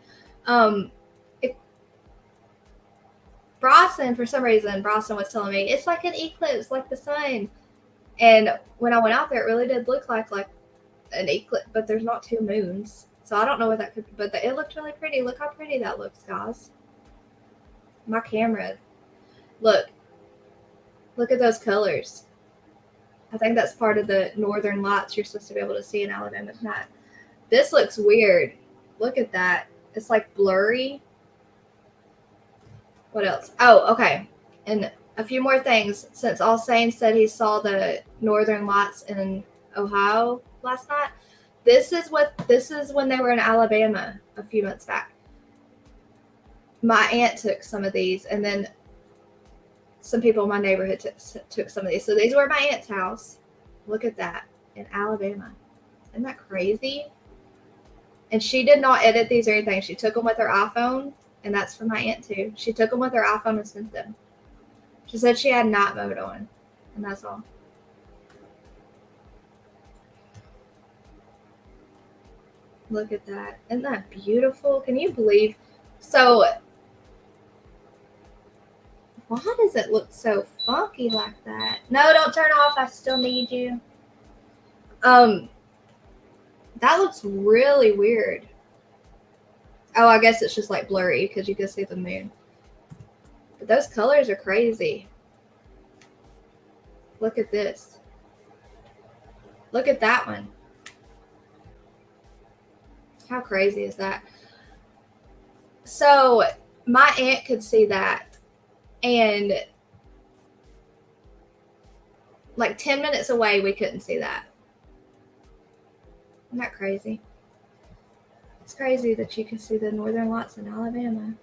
Bronson, for some reason, Bronson was telling me it's like an eclipse, like the sun. And when I went out there, it really did look like an eclipse, but there's not two moons. So I don't know what that could be, but it looked really pretty. Look how pretty that looks, guys. My camera. Look at those colors. I think that's part of the northern lights you're supposed to be able to see in Alabama tonight. This looks weird. Look at that. It's like blurry. What else? Oh, okay. And a few more things. Since All Saints said he saw the northern lights in Ohio last night. This is when they were in Alabama a few months back. My aunt took some of these, and then some people in my neighborhood took some of these. So these were at my aunt's house. Look at that in Alabama. Isn't that crazy? And she did not edit these or anything. She took them with her iPhone, and that's for my aunt too. She took them with her iPhone and sent them. She said she had night mode on, and that's all. Look at that. Isn't that beautiful? Can you believe? So why does it look so funky like that? No, don't turn off. I still need you. That looks really weird. Oh, I guess it's just like blurry because you can see the moon. But those colors are crazy. Look at this. Look at that one. How crazy is that? So my aunt could see that, and like 10 minutes away, we couldn't see that. Isn't that crazy? It's crazy that you can see the northern lights in Alabama.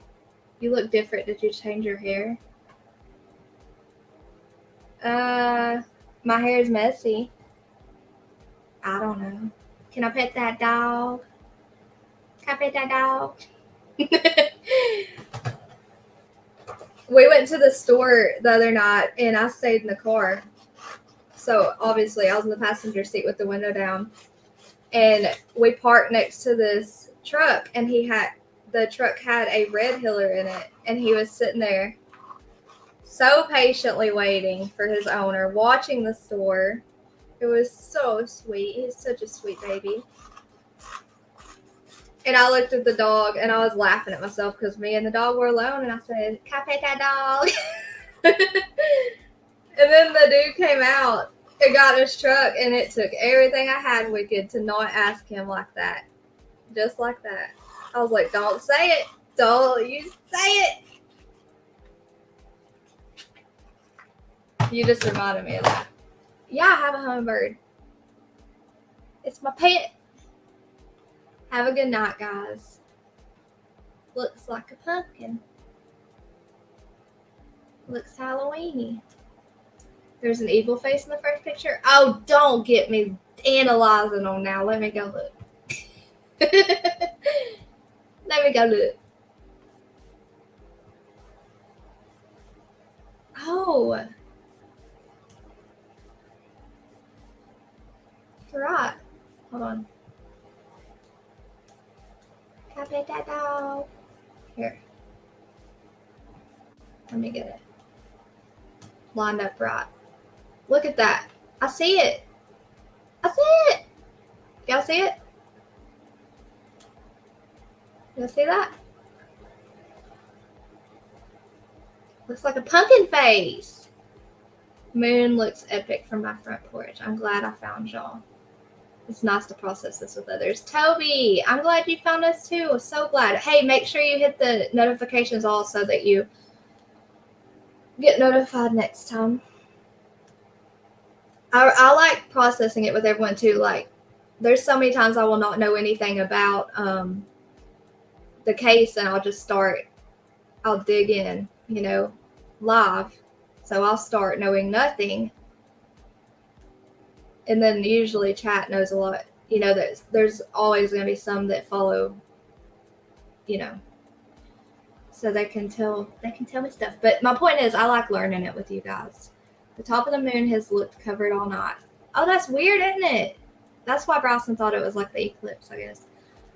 You look different. Did you change your hair? My hair is messy. I don't know. Can I pet that dog? Can I pet that dog? We went to the store the other night, and I stayed in the car. So obviously I was in the passenger seat with the window down, and we parked next to this truck, and the truck had a red healer in it, and he was sitting there so patiently waiting for his owner, watching the store. It was so sweet. He's such a sweet baby. And I looked at the dog, and I was laughing at myself because me and the dog were alone, and I said, "Can I pet that dog?" And then the dude came out and got his truck, and it took everything I had, Wicked, to not ask him like that. Just like that. I was like, don't say it. Don't you say it. You just reminded me of that. Yeah, I have a hummingbird. It's my pet. Have a good night, guys. Looks like a pumpkin. Looks Halloweeny. There's an evil face in the first picture. Oh, don't get me analyzing on now. Let me go look. Let me go look. Oh. Right. Hold on. Can I pet that dog? Here. Let me get it. Lined up right. Look at that. I see it. I see it. Y'all see it? Y'all see that? Looks like a pumpkin face. Moon looks epic from my front porch. I'm glad I found y'all. It's nice to process this with others. Toby, I'm glad you found us too. So glad. Hey, make sure you hit the notifications all so that you get notified next time. I like processing it with everyone too. Like, there's so many times I will not know anything about the case, and I'll dig in, live. So I'll start knowing nothing. And then usually chat knows a lot. There's always going to be some that follow, so they can tell me stuff. But my point is, I like learning it with you guys. The top of the moon has looked covered all night. Oh, that's weird, isn't it? That's why Bryson thought it was like the eclipse, I guess.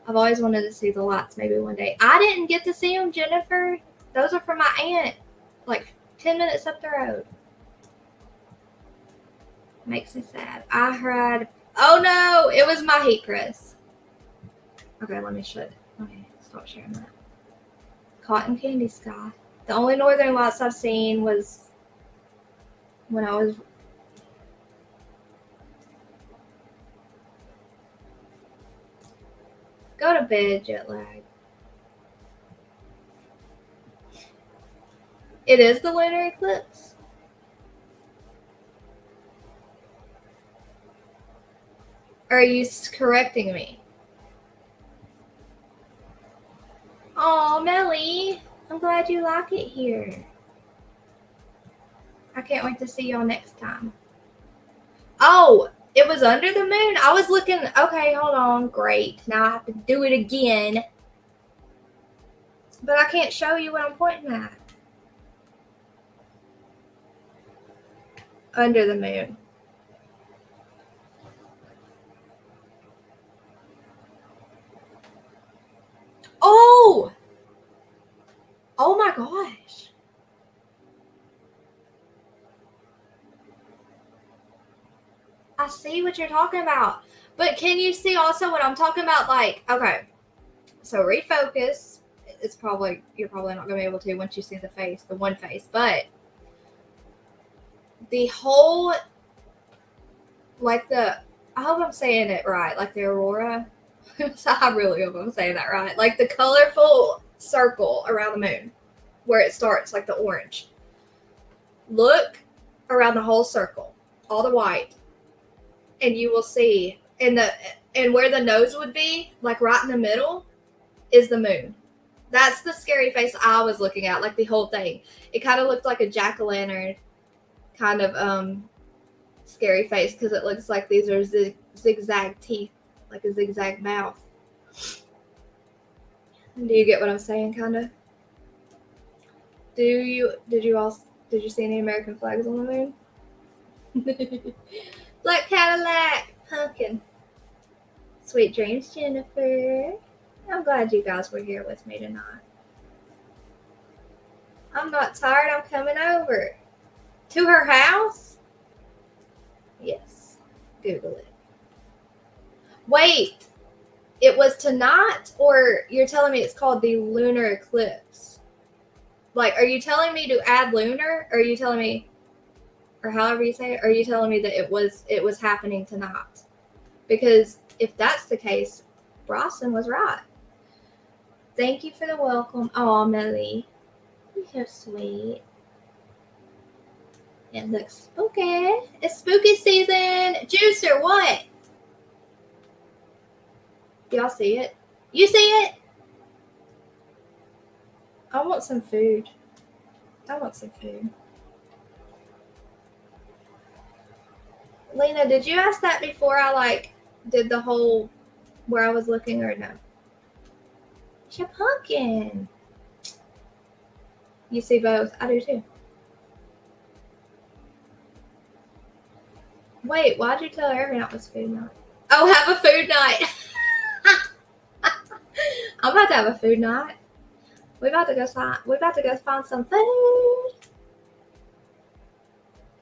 I've always wanted to see the lights maybe one day. I didn't get to see them, Jennifer. Those are from my aunt, like 10 minutes up the road. Makes me sad. I heard, oh no, it was my heat press. Okay, let me stop sharing that. Cotton candy sky. The only northern lights I've seen was when I was go to bed, jet lag. It is the lunar eclipse. Or are you correcting me? Oh, Melly, I'm glad you like it here. I can't wait to see y'all next time. Oh, it was under the moon? I was looking. Okay, hold on. Great. Now I have to do it again. But I can't show you what I'm pointing at. Under the moon. Oh! Oh my gosh. I see what you're talking about. But can you see also what I'm talking about? Like, okay. So refocus. You're probably not gonna be able to once you see the face, the one face, but the whole, like I hope I'm saying it right, like the aurora. I really hope I'm saying that right. Like the colorful circle around the moon where it starts, like the orange. Look around the whole circle, all the white, and you will see and where the nose would be, like right in the middle, is the moon. That's the scary face I was looking at, like the whole thing. It kind of looked like a jack-o'-lantern kind of scary face because it looks like these are zigzag teeth, like a zigzag mouth. Do you get what I'm saying, kind of? Did you see any American flags on the moon? Black Cadillac, pumpkin. Sweet dreams, Jennifer. I'm glad you guys were here with me tonight. I'm not tired. I'm coming over. To her house? Yes. Google it. Wait. It was tonight? Or you're telling me it's called the lunar eclipse? Like, are you telling me to add lunar? Or are you telling me, or however you say it, are you telling me that it was happening tonight? Because if that's the case, Bryson was right. Thank you for the welcome. Oh, Melly. You're so sweet. It looks spooky. It's spooky season. Juicer, what? Y'all see it? You see it? I want some food. Lena, did you ask that before I did the whole where I was looking or no? It's your pumpkin. You see both? I do too. Wait, why'd you tell every night was food night? Oh, have a food night. I'm about to have a food night. We're about to go find some food.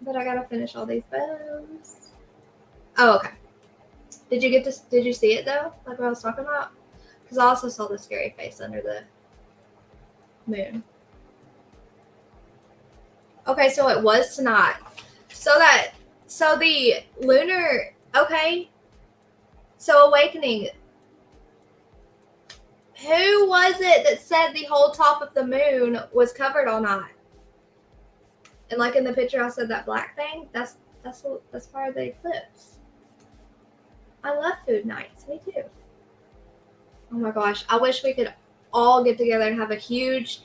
But I gotta finish all these bows. Oh, okay. Did you see it though? Like what I was talking about? Because I also saw the scary face under the moon. Okay, so it was tonight. So the lunar, okay. So awakening. Who was it that said the whole top of the moon was covered all night? And like in the picture I said that black thing, that's part of the eclipse. I love food nights. Me too. Oh my gosh. I wish we could all get together and have a huge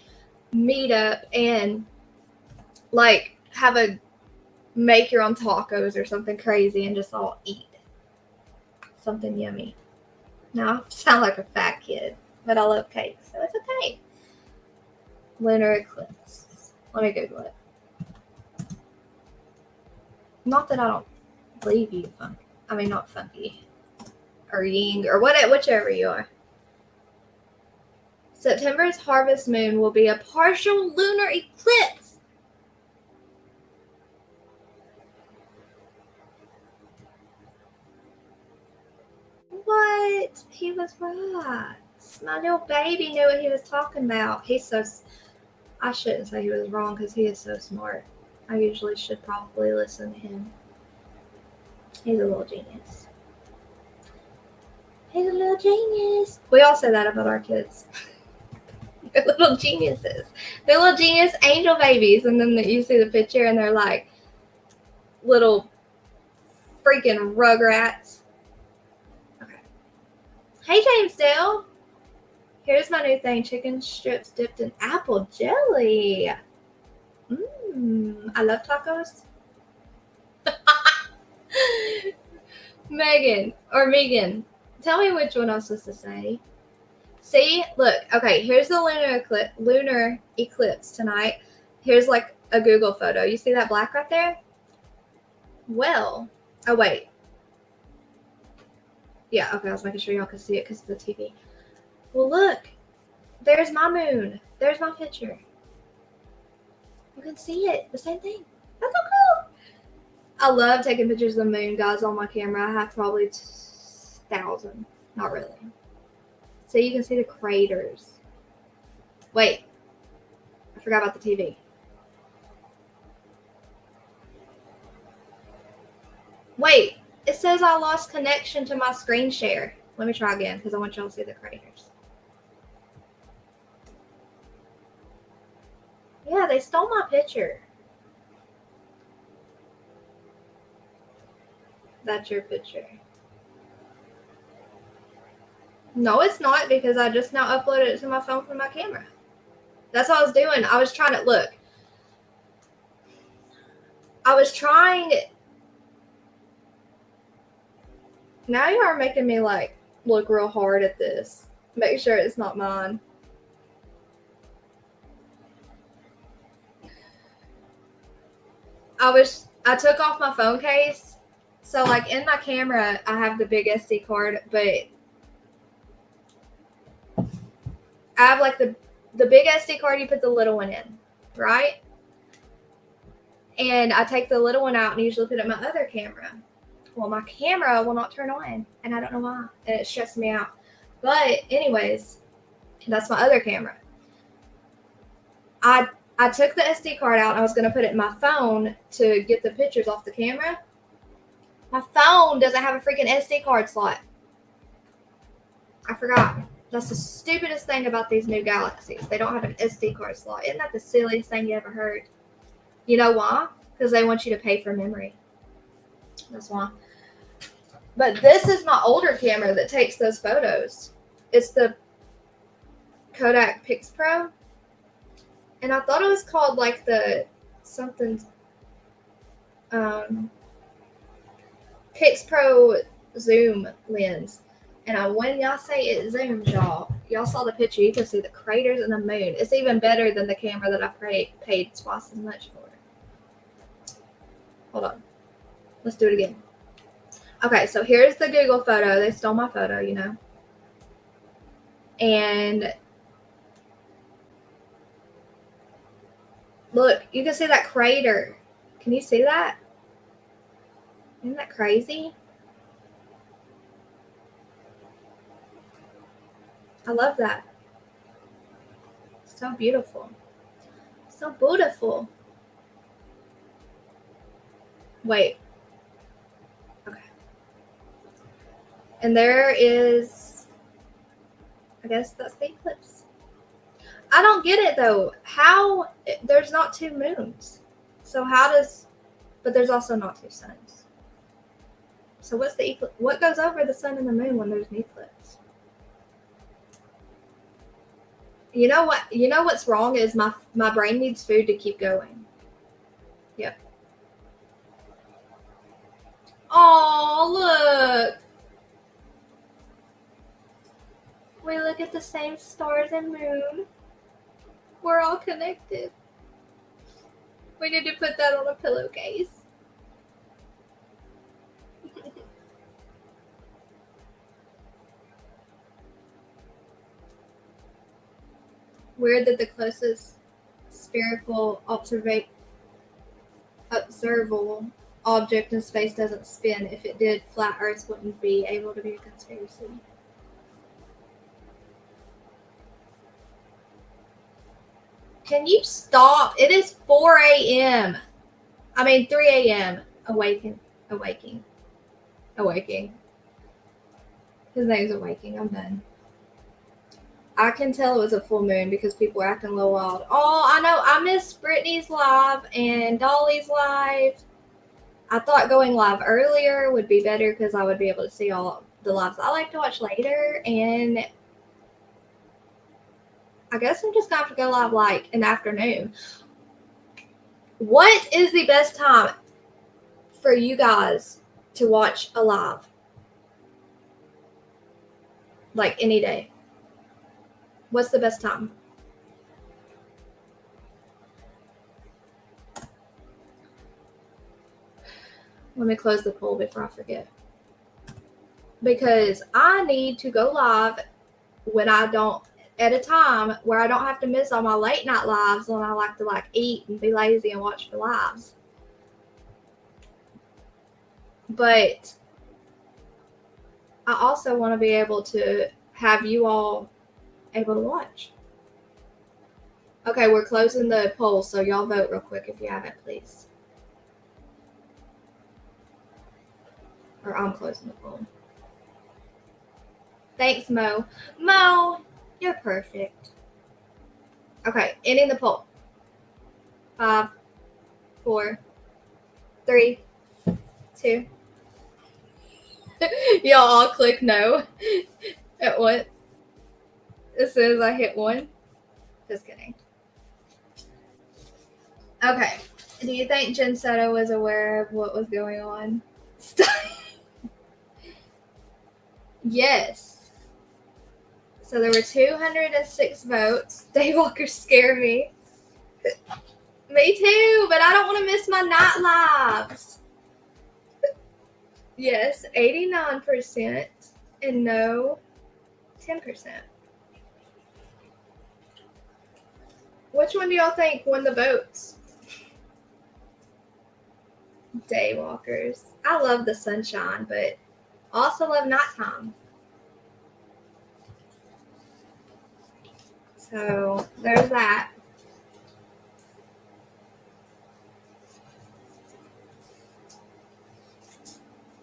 meetup and make your own tacos or something crazy and just all eat something yummy. Now I sound like a fat kid, but I love cake, so it's okay. Lunar eclipse. Let me Google it. Not that I don't believe you, not funky. Or ying, or whichever you are. September's harvest moon will be a partial lunar eclipse. What? He was right. My little baby knew what he was talking about. I shouldn't say he was wrong because he is so smart. I usually should probably listen to him. He's a little genius. He's a little genius. We all say that about our kids. They're little geniuses. They're little genius angel babies. And then you see the picture and they're like little freaking rugrats. Okay. Hey, James Dale. Here's my new thing. Chicken strips dipped in apple jelly. I love tacos. Megan, tell me which one I was supposed to say. See, look, okay, here's the lunar eclipse tonight. Here's like a Google photo. You see that black right there? Well, oh wait. Yeah, okay, I was making sure y'all could see it because of the TV. Well, look, there's my moon. There's my picture. You can see it, the same thing. That's so cool. I love taking pictures of the moon, guys, on my camera. I have probably 1,000. Not really. So you can see the craters. Wait. I forgot about the TV. Wait. It says I lost connection to my screen share. Let me try again because I want y'all to see the craters. Yeah, they stole my picture. That's your picture. No, it's not because I just now uploaded it to my phone from my camera. That's what I was doing. I was trying to look. I was trying. Now you are making me like look real hard at this. Make sure it's not mine. I took off my phone case. So like in my camera, I have the big SD card, but I have like the big SD card, you put the little one in, right? And I take the little one out and usually put it in my other camera. Well, my camera will not turn on, and I don't know why, and it stressed me out. But anyways, that's my other camera. I took the SD card out and I was going to put it in my phone to get the pictures off the camera. My phone doesn't have a freaking SD card slot. I forgot. That's the stupidest thing about these new Galaxies. They don't have an SD card slot. Isn't that the silliest thing you ever heard? You know why? Because they want you to pay for memory. That's why. But this is my older camera that takes those photos. It's the Kodak Pix Pro. And I thought it was called like the something Pix Pro zoom lens. And when y'all say it zooms, y'all saw the picture. You can see the craters and the moon. It's even better than the camera that I paid twice as much for. Hold on. Let's do it again. Okay, so here's the Google photo. They stole my photo, you know. And look, you can see that crater. Can you see that? Isn't that crazy? I love that. So beautiful. So beautiful. Wait. Okay. And there is, I guess that's the eclipse. I don't get it though. How, there's not two moons. So how does, but there's also not two suns. So what's the eclipse? What goes over the sun and the moon when there's an eclipse? You know what? You know what's wrong is my brain needs food to keep going. Yep. Oh, look. We look at the same stars and moon. We're all connected. We need to put that on a pillowcase. Weird that the closest spherical observable object in space doesn't spin. If it did, flat Earth wouldn't be able to be a conspiracy. Can you stop? It is 4 a.m. I mean 3 a.m. Awaking. His name's Awaking. I'm done. I can tell it was a full moon because people were acting a little wild. Oh, I know. I missed Brittany's live and Dolly's live. I thought going live earlier would be better because I would be able to see all the lives I like to watch later. And I guess I'm just going to have to go live like in the afternoon. What is the best time for you guys to watch a live? Like any day. What's the best time? Let me close the poll before I forget. Because I need to go live when I don't, at a time where I don't have to miss all my late night lives when I like to eat and be lazy and watch the lives. But I also want to be able to have you all able to watch. Okay, we're closing the poll, so y'all vote real quick if you haven't, please. Or I'm closing the poll. Thanks, Mo. Mo, you're perfect. Okay, ending the poll. 5, 4, 3, 2. Y'all all click no at once. As soon as I hit 1. Just kidding. Okay. Do you think Jen Soto was aware of what was going on? Yes. So there were 206 votes. Daywalkers scare me. Me too, but I don't want to miss my night lives. Yes, 89%. And no, 10%. Which one do y'all think won the votes? Daywalkers. I love the sunshine, but also love nighttime. So there's that.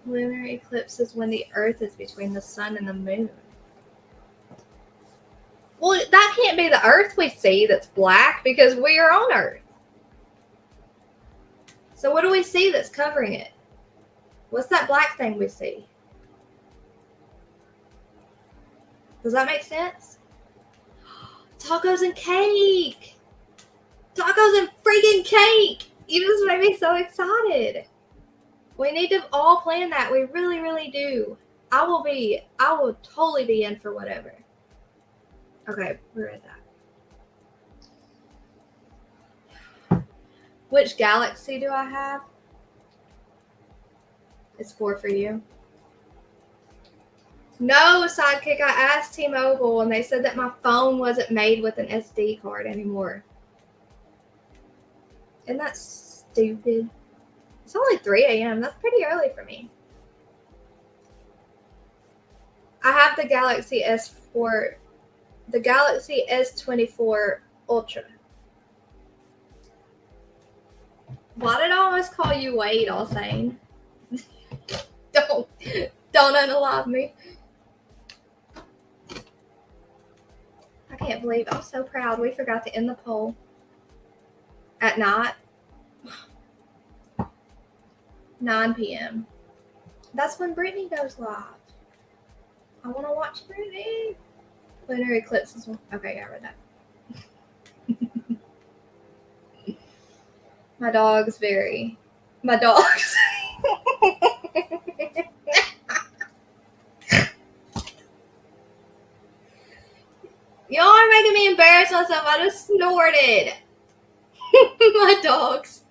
Lunar eclipse is when the Earth is between the sun and the moon. Well, that can't be the Earth we see that's black because we are on Earth. So what do we see that's covering it? What's that black thing we see? Does that make sense? Tacos and cake. Tacos and freaking cake. You just made me so excited. We need to all plan that. We really, really do. I will totally be in for whatever. Okay, we're at that. Which galaxy do I have? It's 4 for you. No, Sidekick, I asked T-Mobile and they said that my phone wasn't made with an SD card anymore. Isn't that stupid? It's only 3 a.m. That's pretty early for me. I have the Galaxy S4, the Galaxy S24 Ultra. Why did I almost call you Wade, all saying? Don't unalive me. I can't believe, I'm so proud. We forgot to end the poll at night. 9 p.m. That's when Brittany goes live. I want to watch Brittany. Lunar eclipse is okay. I read that. My dogs. Y'all are making me embarrass Unless I might have snorted. My dogs.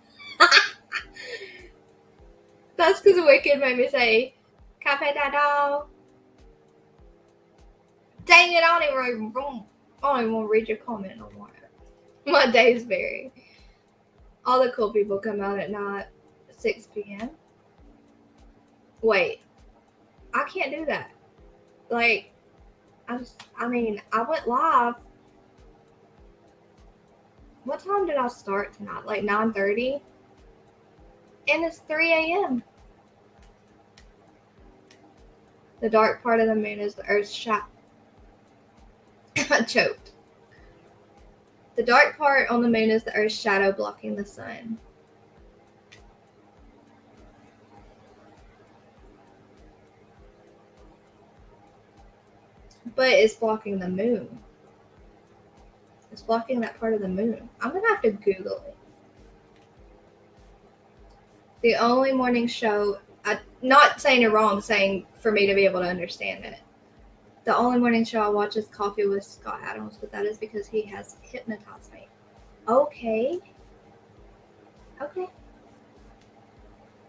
That's because Wicked made me say, Cafe Dado. Dang it, I don't even want to read your comment no more. My day's very. All the cool people come out at night, 6 p.m. Wait, I can't do that. Like, I went live. What time did I start tonight? Like 9:30? And it's 3 a.m. The dark part of the moon is the Earth's shadow. I choked. The dark part on the moon is the Earth's shadow blocking the sun. But it's blocking the moon. It's blocking that part of the moon. I'm going to have to Google it. The only morning show, not saying you're wrong, saying for me to be able to understand it. The only morning show I watch is Coffee with Scott Adams, but that is because he has hypnotized me. Okay.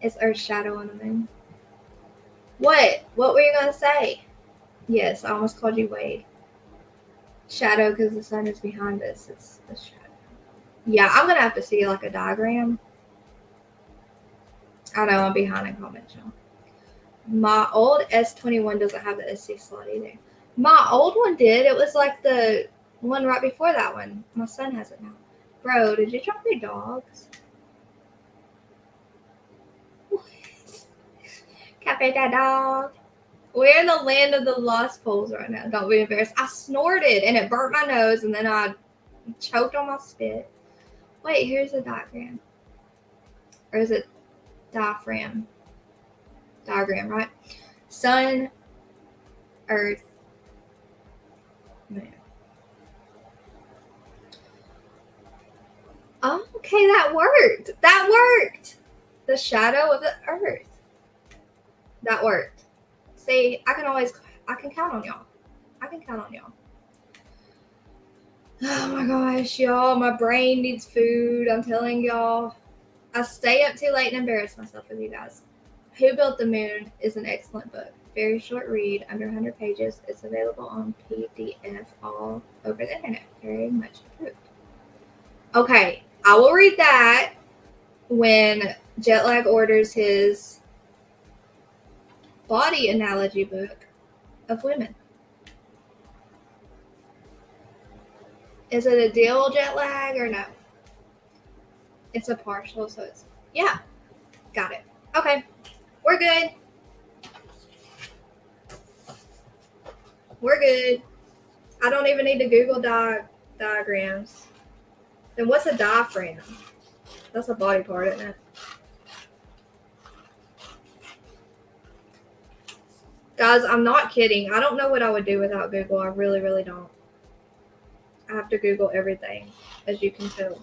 It's Earth's shadow on the moon. What? What were you going to say? Yes, I almost called you Wade. Shadow because the sun is behind us. It's the shadow. Yeah, I'm going to have to see like a diagram. I know I'm behind in comments, y'all. My old S21 doesn't have the SC slot either. My old one did. It was like the one right before that one. My son has it now. Bro, did you drop your dogs? What? Cafe da dog. We're in the land of the lost poles right now. Don't be embarrassed. I snorted and it burnt my nose and then I choked on my spit. Wait, here's a diagram. Or is it diaphragm? Diagram, right? Sun, Earth, Moon. Oh, okay, that worked. That worked. The shadow of the Earth. That worked. See, I can count on y'all. I can count on y'all. Oh my gosh, y'all. My brain needs food. I'm telling y'all. I stay up too late and embarrass myself with you guys. Who Built the Moon is an excellent book. Very short read, under 100 pages. It's available on PDF all over the internet. Very much approved. Okay, I will read that when Jetlag orders his body analogy book of women. Is it a deal, Jetlag, or no? It's a partial, so it's, yeah. Got it. Okay, we're good. We're good. I don't even need to Google diagrams. Then what's a diaphragm? That's a body part, isn't it? Guys, I'm not kidding. I don't know what I would do without Google. I really, really don't. I have to Google everything, as you can tell.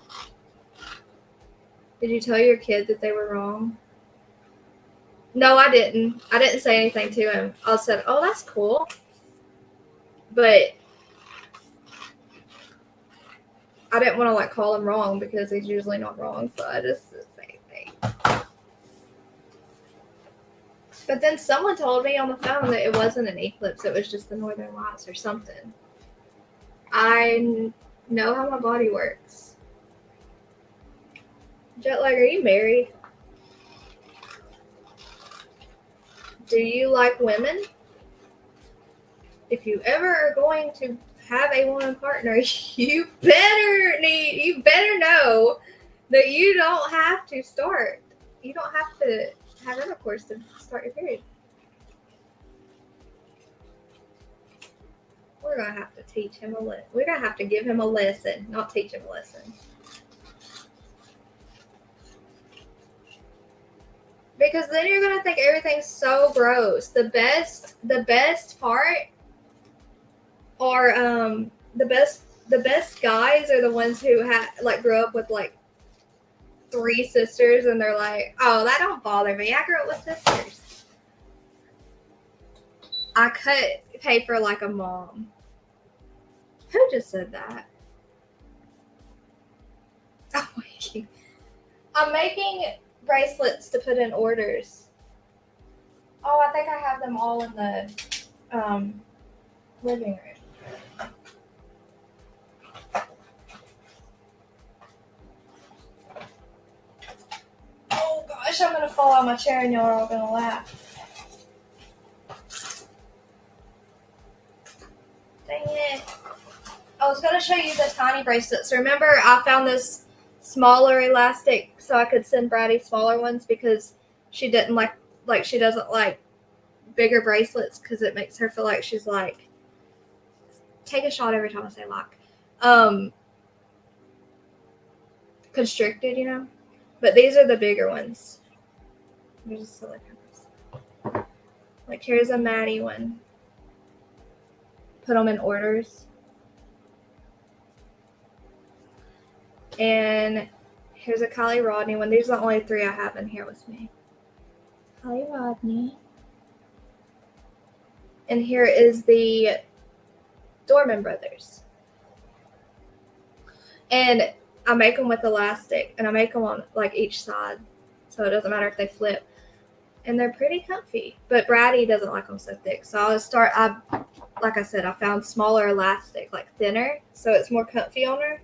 Did you tell your kid that they were wrong? No, I didn't. I didn't say anything to him. I said, oh, that's cool. But I didn't want to like call him wrong because he's usually not wrong. So I just said the same thing. But then someone told me on the phone that it wasn't an eclipse. It was just the northern lights or something. I know how my body works. Jetlag, are you married? Do you like women? If you ever are going to have a woman partner, you better know that you don't have to start. You don't have to have intercourse to start your period. We're gonna have to teach him a lesson. We're gonna have to give him a lesson, not teach him a lesson. Because then you're gonna think everything's so gross. The best part are the best guys are the ones who grew up with like 3 sisters and they're like, oh, that don't bother me. I grew up with sisters. I cut paper like a mom. Who just said that? making? I'm making bracelets to put in orders. Oh, I think I have them all in the living room. Oh gosh, I'm gonna fall out of my chair and y'all are all gonna laugh. Dang it. I was gonna show you the tiny bracelets. Remember, I found this smaller elastic so I could send Braddy smaller ones because she didn't she doesn't like bigger bracelets because it makes her feel like she's like, take a shot every time I say lock. Constricted, you know? But these are the bigger ones. There's a silicone. Like here's a Maddie one. Put them in orders. And here's a Kylie Rodney one. These are the only 3 I have in here with me. Kylie Rodney. And here is the Dorman Brothers. And I make them with elastic. And I make them on like each side. So it doesn't matter if they flip. And they're pretty comfy. But Braddy doesn't like them so thick. So like I said, I found smaller elastic, like thinner. So it's more comfy on her.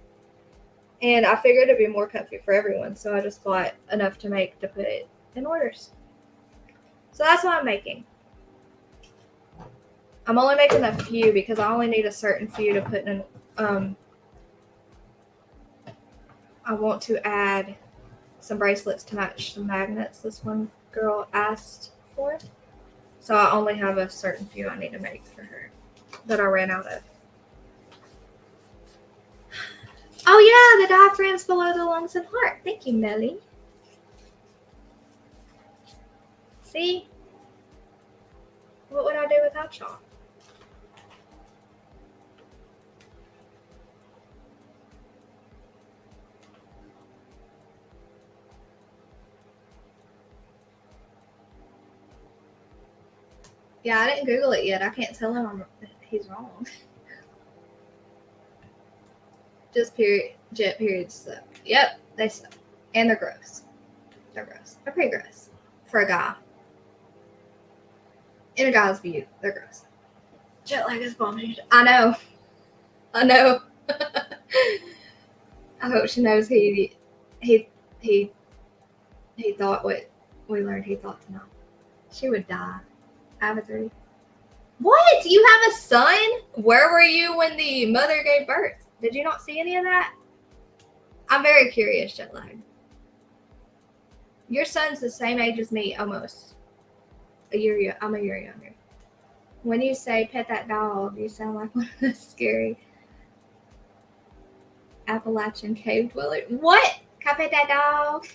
And I figured it'd be more comfy for everyone. So I just bought enough to make to put in orders. So that's what I'm making. I'm only making a few because I only need a certain few to put in. I want to add some bracelets to match some magnets this one girl asked for. So I only have a certain few I need to make for her that I ran out of. Oh yeah, the diaphragms below the lungs and heart. Thank you, Melly. See? What would I do without y'all? Yeah, I didn't Google it yet. I can't tell him he's wrong. Just jet periods suck. Yep, they suck. And they're gross. They're gross. They're pretty gross for a guy. In a guy's view, they're gross. Jet lag is bombing. I know. I hope she knows he thought what we learned he thought tonight. She would die. I have a 3. What? You have a son? Where were you when the mother gave birth? Did you not see any of that? I'm very curious, jet lag. Your son's the same age as me, almost. I'm a year younger. When you say pet that dog, you sound like one of the scary Appalachian cave dwellers. What? Can I pet that dog?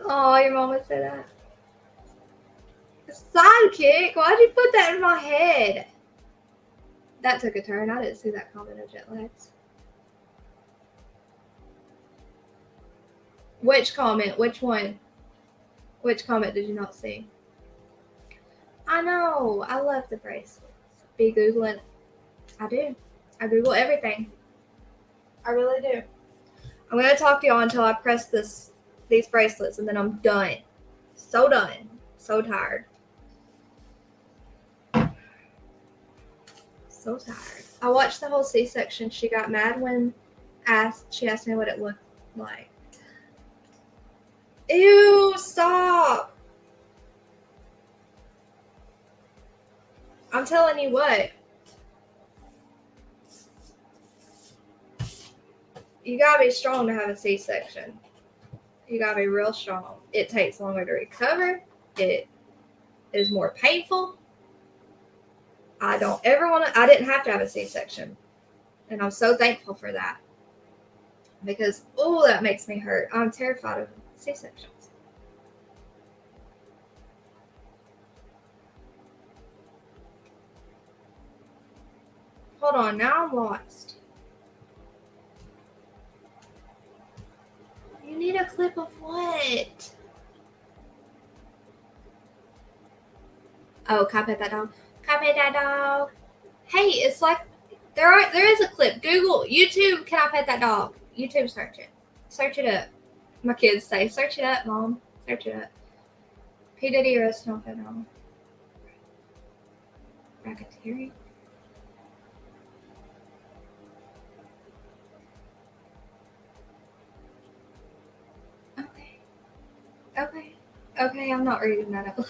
Oh, your mama said that. Sidekick? Why'd you put that in my head? That took a turn. I didn't see that comment of jet lags. Which comment? Which one? Which comment did you not see? I know. I love the bracelets. Be Googling. I do. I Google everything. I really do. I'm going to talk to y'all until I press these bracelets and then I'm done. So done. So tired. So tired. I watched the whole C-section. She got mad when she asked me what it looked like. Ew, stop. I'm telling you what. You gotta be strong to have a C-section. You gotta be real strong. It takes longer to recover. It is more painful. I didn't have to have a C-section. And I'm so thankful for that. Because, that makes me hurt. I'm terrified of C-sections. Hold on, now I'm lost. You need a clip of what? Oh, can I pet that dog? Can Copy that dog. Hey, it's like there is a clip. Google YouTube. Can I pet that dog? YouTube search it. Search it up. My kids say, search it up, Mom. Search it up. P Diddy arrested on federal racketeering. Okay, I'm not reading that up.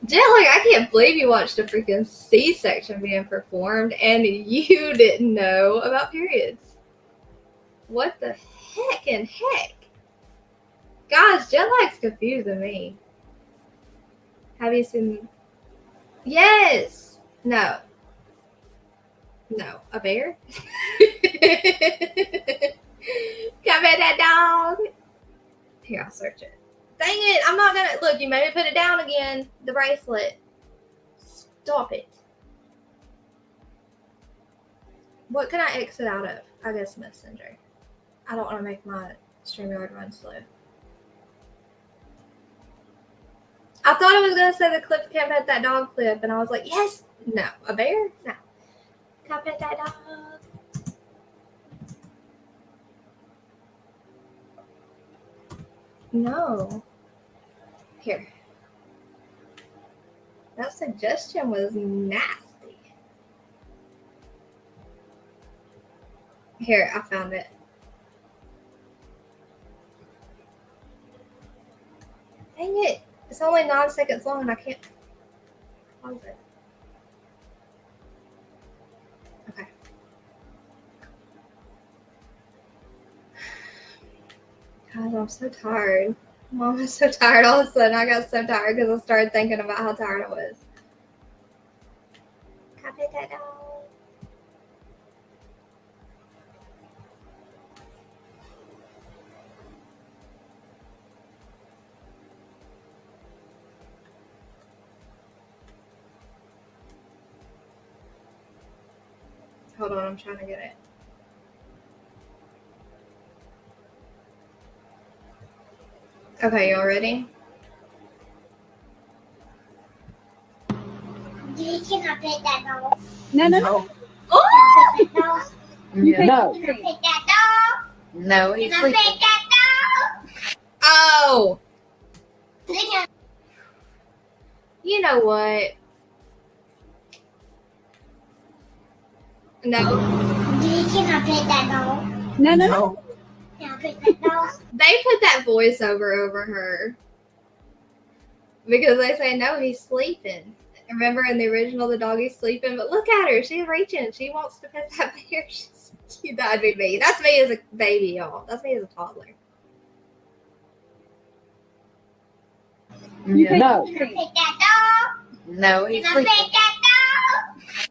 Jelly, I can't believe you watched a freaking C-section being performed and you didn't know about periods. What the heck and heck? Guys, jet lag's confusing me. Have you seen? Yes. No. A bear? Come at that dog. Here, I'll search it. Dang it, I'm not gonna look. You made me put it down again. The bracelet. Stop it. What can I exit out of? I guess Messenger. I don't want to make my StreamYard run slow. I thought I was gonna say the clip can't pet that dog clip, and I was like, yes. No, a bear? No. Can't pet that dog. No. Here. That suggestion was nasty. Here, I found it. Dang it. It's only 9 seconds long and I can't pause it. Okay. God, I'm so tired. Mom was so tired all of a sudden. I got so tired because I started thinking about how tired I was. Can I pet that dog? Hold on, I'm trying to get it. Okay, y'all ready? Can I pet that dog? No. Oh! Can I pet that dog? No. Can I pet that dog? No, he's Can I sleeping. pet that dog? Oh! Can You know what? No. I pet that dog? No. Can I pet that dog? They put that voiceover over her. Because they say, no, he's sleeping. Remember in the original, the doggy's sleeping, but look at her. She's reaching. She wants to pet that bear. She's cute. That'd be me. That's me as a baby, y'all. That's me as a toddler. No. Can I pet that dog? No, he's Can I sleeping. pet that dog?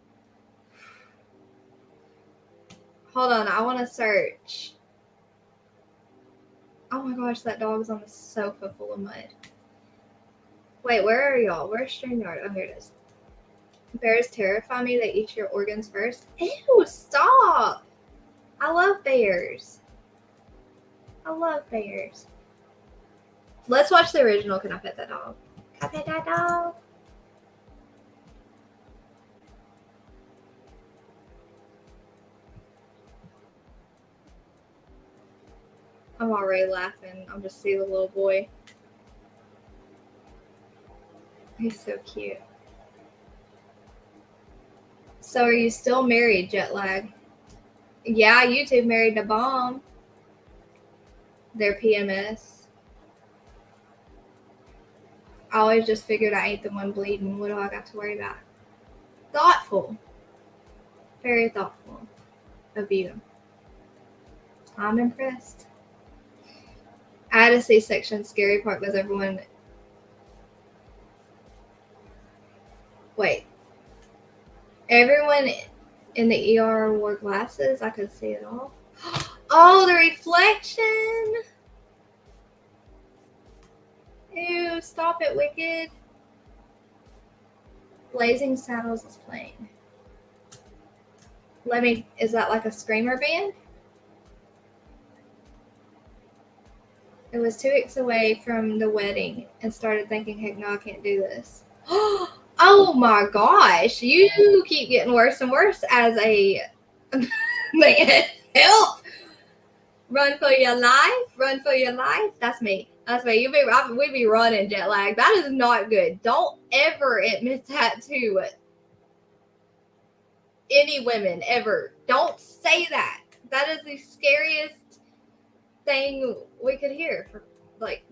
Hold on. I want to search. Oh my gosh, that dog's on the sofa full of mud. Wait, where are y'all? Where's StreamYard? Oh, here it is. Bears terrify me. They eat your organs first. Ew, stop. I love bears. I love bears. Let's watch the original. Can I pet that dog? Can I pet that dog? I'm already laughing. I'll just see the little boy. He's so cute. So are you still married, Jet Lag? Yeah, YouTube married a bomb. They're PMS. I always just figured I ain't the one bleeding. What do I got to worry about? Thoughtful. Very thoughtful of you. I'm impressed. I had a C-section. Scary part was everyone... Wait. Everyone in the ER wore glasses. I could see it all. Oh, the reflection. Ew, stop it, Wicked. Blazing Saddles is playing. Is that like a screamer band? It was 2 weeks away from the wedding and started thinking, heck no, I can't do this. Oh my gosh. You keep getting worse and worse as a man. Help. Run for your life. Run for your life. That's me. That's me. We be running, jet lag. That is not good. Don't ever admit that to any women ever. Don't say that. That is the scariest thing we could hear.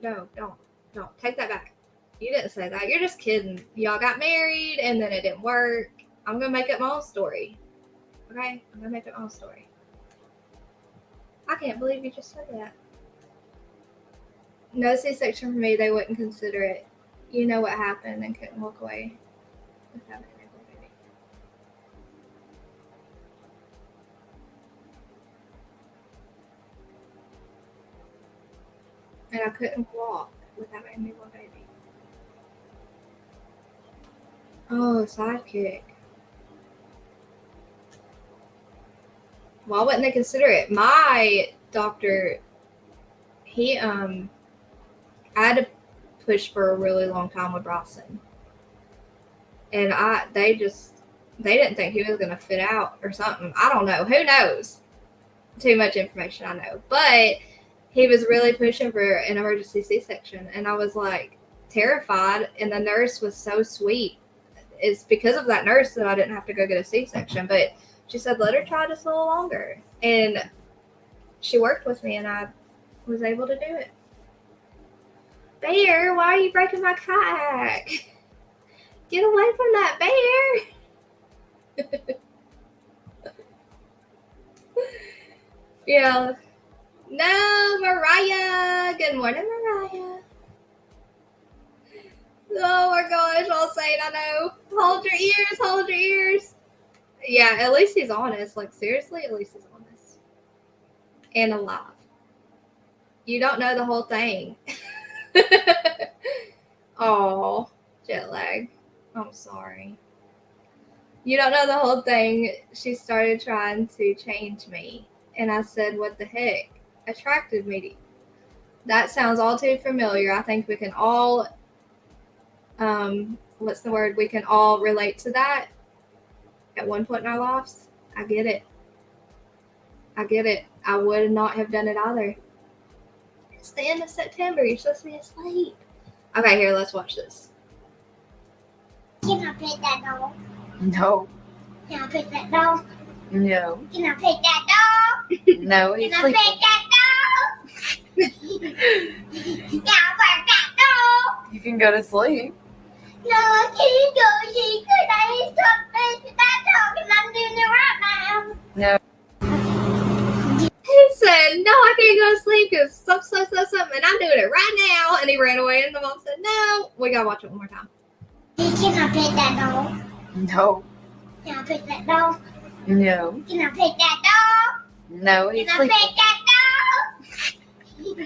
No, don't take that back. You didn't say that. You're just kidding. Y'all got married and then it didn't work. I'm gonna make up my own story. Okay, I'm gonna make up my own story. I can't believe you just said that. No C-section for me. They wouldn't consider it. You know what happened and couldn't walk away without it. And I couldn't walk without my newborn baby. Oh, sidekick. Why wouldn't they consider it? My doctor, he I had to push for a really long time with Bronson. And they didn't think he was gonna fit out or something. I don't know. Who knows? Too much information, I know. But he was really pushing for an emergency C-section, and I was like terrified. And the nurse was so sweet. It's because of that nurse that I didn't have to go get a C-section. But she said, let her try just a little longer. And she worked with me, and I was able to do it. Bear, why are you breaking my kayak? Get away from that bear. Yeah. No, Mariah. Good morning, Mariah. Oh my gosh, I'll say it, I know. Hold your ears, hold your ears. Yeah, at least he's honest. Like, seriously, at least he's honest. And alive. You don't know the whole thing. Oh, jet lag. I'm sorry. You don't know the whole thing. She started trying to change me. And I said, what the heck? Attracted me to you. That sounds all too familiar. I think we can all, what's the word? We can all relate to that at one point in our lives. I get it. I get it. I would not have done it either. It's the end of September. You're supposed to be asleep. Okay, here, let's watch this. Can I pet that dog? No. Can I pet that dog? No. Can I pet that dog? No, he's Can I sleeping. pet that dog? Can I pet that dog? You can go to sleep. No, I can't go see because I need to pet that dog and I'm doing it right now. No. He said, no, I can't go to sleep because something, and I'm doing it right now. And he ran away, and the mom said, no. We got to watch it one more time. Can I pet that dog? No. Can I pet that dog? No. Can I pet that dog? No, he's Can I sleeping. pet that dog? Can I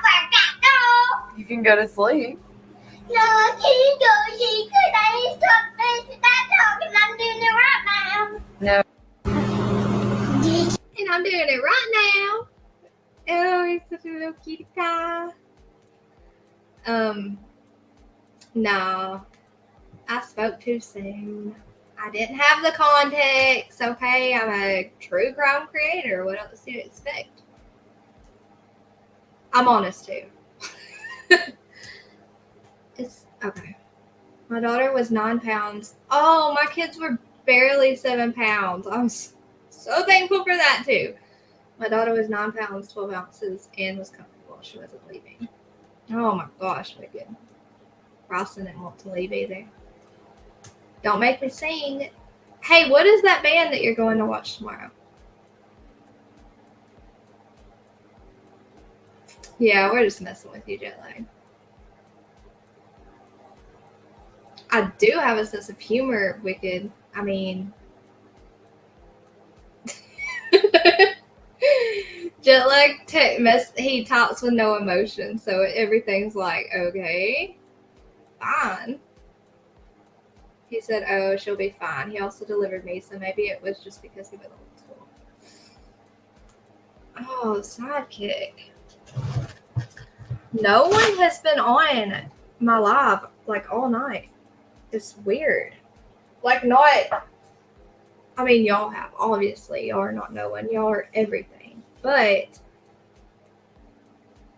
pet that dog? You can go to sleep. No, I can't go see because I need to pet that dog and I'm doing it right now. No. And I'm doing it right now. Oh, he's such a little cutie pie. No. I spoke too soon. I didn't have the context, okay? I'm a true crime creator. What else do you expect? I'm honest too. It's okay. My daughter was 9 pounds. Oh, my kids were barely 7 pounds. I'm so thankful for that too. My daughter was 9 pounds, 12 ounces, and was comfortable. She wasn't leaving. Oh my gosh, wicked. Rossin didn't want to leave either. Don't make me sing. Hey, what is that band that you're going to watch tomorrow? Yeah, we're just messing with you, jet lag. I do have a sense of humor, wicked. I mean, jet lag he talks with no emotion, so everything's like, okay, fine. He said, oh, she'll be fine. He also delivered me, so maybe it was just because he was old school. Oh, sidekick. No one has been on my live like all night. It's weird. Like not. I mean, y'all have obviously. Y'all are not no one. Y'all are everything. But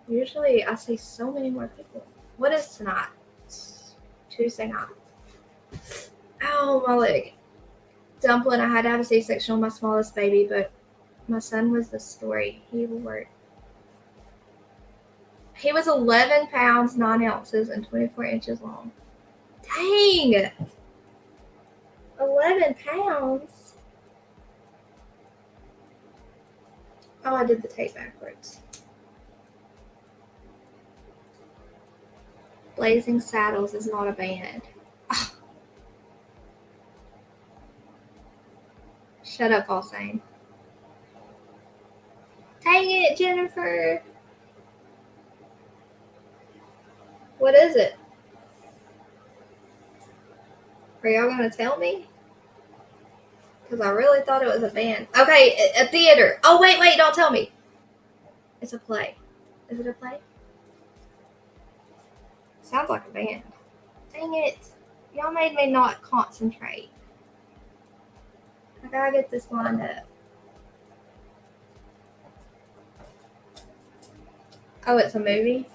usually I see so many more people. What is tonight? Tuesday night. Ow, my leg. Dumpling, I had to have a C-section on my smallest baby, but my son was the story. He was 11 pounds, 9 ounces, and 24 inches long. Dang! 11 pounds? Oh, I did the tape backwards. Blazing Saddles is not a band. Shut up, all same. Dang it, Jennifer. What is it? Are y'all going to tell me? Because I really thought it was a band. Okay, a theater. Oh, wait, don't tell me. It's a play. Is it a play? Sounds like a band. Dang it. Y'all made me not concentrate. I gotta get this lined up. Oh, it's a movie?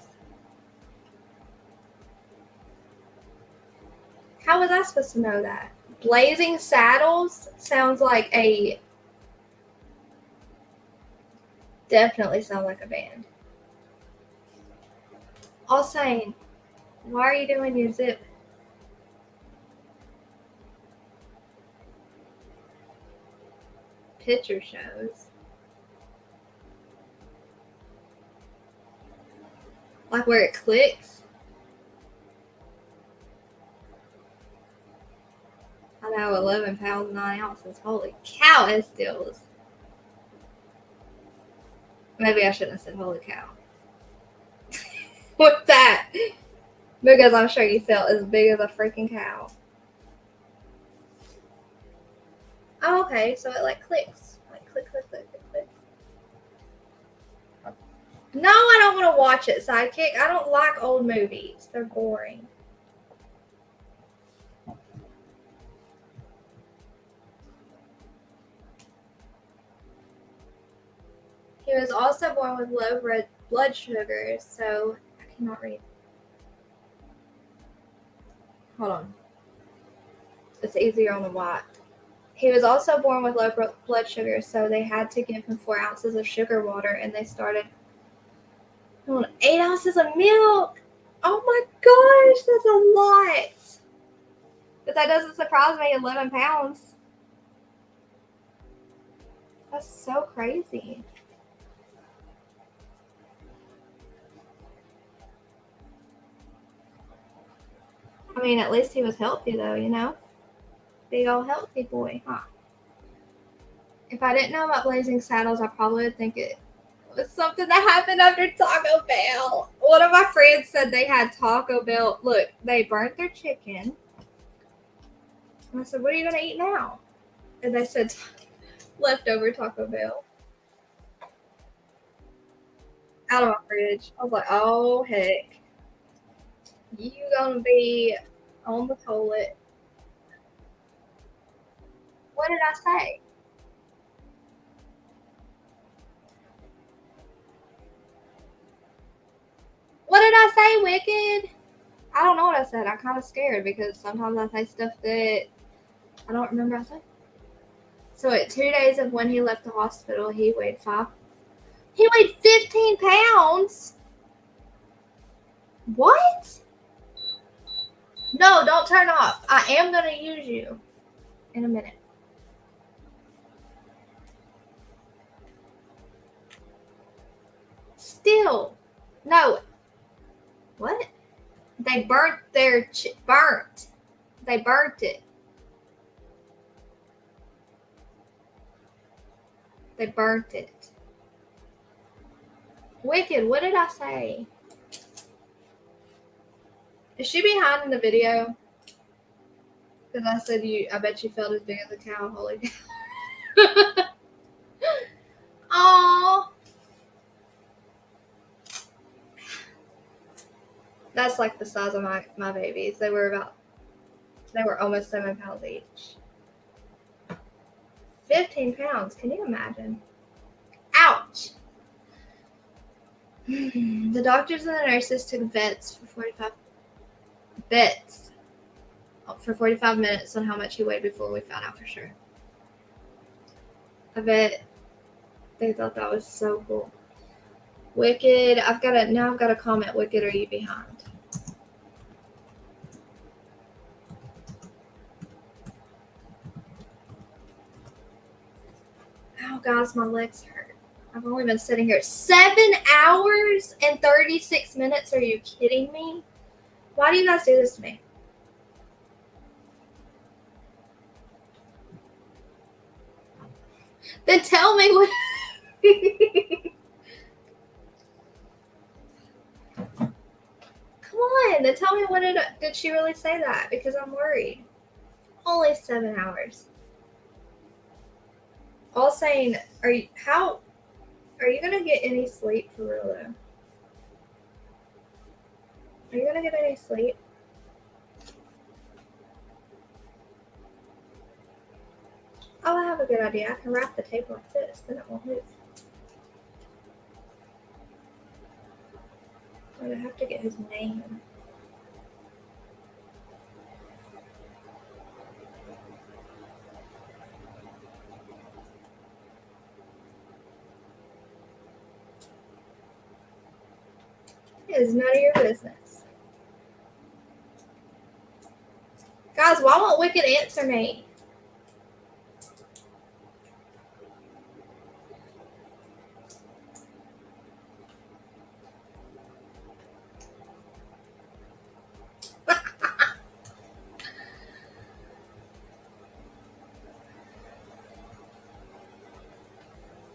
How was I supposed to know that? Blazing Saddles sounds like a... Definitely sounds like a band. All saying, why are you doing your zip? Picture shows. Like where it clicks. I know, 11 pounds, 9 ounces. Holy cow, it stills. Maybe I shouldn't have said holy cow. What's that? Because I'm sure you felt as big as a freaking cow. Oh, okay, so it like clicks. Like click, click, click, click, click. No, I don't want to watch it, Sidekick. I don't like old movies. They're boring. He was also born with low blood sugar, so I cannot read. Hold on. It's easier on the white. He was also born with low blood sugar, so they had to give him 4 ounces of sugar water, and they started on 8 ounces of milk. Oh my gosh, that's a lot. But that doesn't surprise me, 11 pounds. That's so crazy. I mean, at least he was healthy, though, you know? Big old healthy boy, huh? If I didn't know about Blazing Saddles, I probably would think it was something that happened after Taco Bell. One of my friends said they had Taco Bell. Look, they burnt their chicken. And I said, what are you going to eat now? And they said, leftover Taco Bell. Out of my fridge. I was like, oh, heck. You going to be on the toilet. What did I say? What did I say, Wicked? I don't know what I said. I'm kind of scared because sometimes I say stuff that I don't remember I said. So at 2 days of when he left the hospital, he weighed 15 pounds. What? No, don't turn off. I am going to use you in a minute. Still. No. What? They burnt their burnt. They burnt it. They burnt it. Wicked, what did I say? Is she behind in the video? Because I said I bet you felt as big as a cow. Holy cow. Aww. That's like the size of my babies. They were almost 7 pounds each. 15 pounds. Can you imagine? Ouch. The doctors and the nurses took bets for 45 minutes on how much he weighed before we found out for sure. I bet they thought that was so cool. Wicked. I've got to comment. Wicked, are you behind? Oh, guys, my legs hurt. I've only been sitting here 7 hours and 36 minutes. Are you kidding me? Why do you guys do this to me? Then tell me what. Come on, then tell me what did she really say that? Because I'm worried. Only 7 hours. All saying, are you gonna get any sleep for real though? Are you gonna get any sleep? Oh, I have a good idea. I can wrap the tape like this, then it won't move. But I have to get his name. It is none of your business. Guys, why won't Wicked answer me?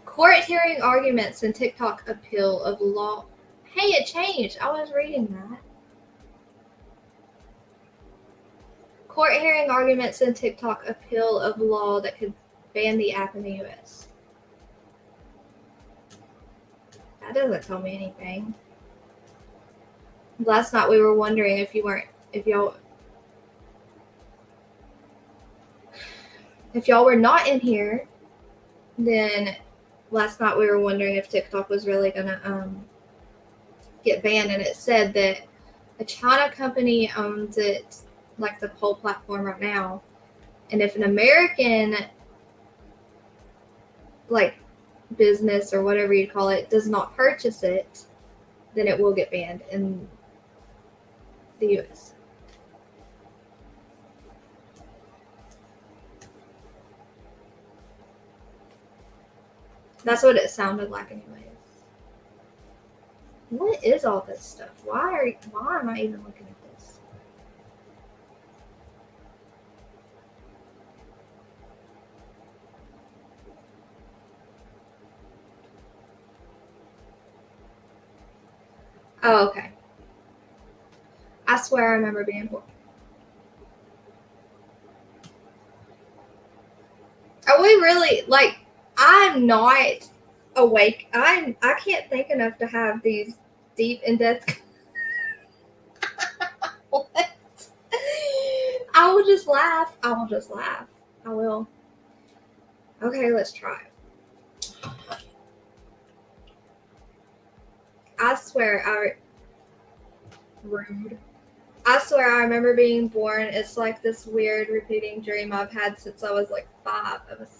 Court hearing arguments and TikTok appeal of law. Hey, it changed. I was reading that. Court hearing arguments and TikTok appeal of law that could ban the app in the U.S. That doesn't tell me anything. Last night we were wondering if y'all were not in here, then last night we were wondering if TikTok was really gonna get banned, and it said that a China company owns it, like the whole platform right now, and if an American like business or whatever you call it does not purchase it, then it will get banned in the US. That's what it sounded like anyways. What is all this stuff? Why am I even looking at this? Oh, okay. I swear I remember being bored. Are we really, like, I'm not awake. I can't think enough to have these deep in-depth. What? I will just laugh. I will. Okay, let's try. I swear rude. I swear I remember being born. It's like this weird repeating dream I've had since I was like 5. I was.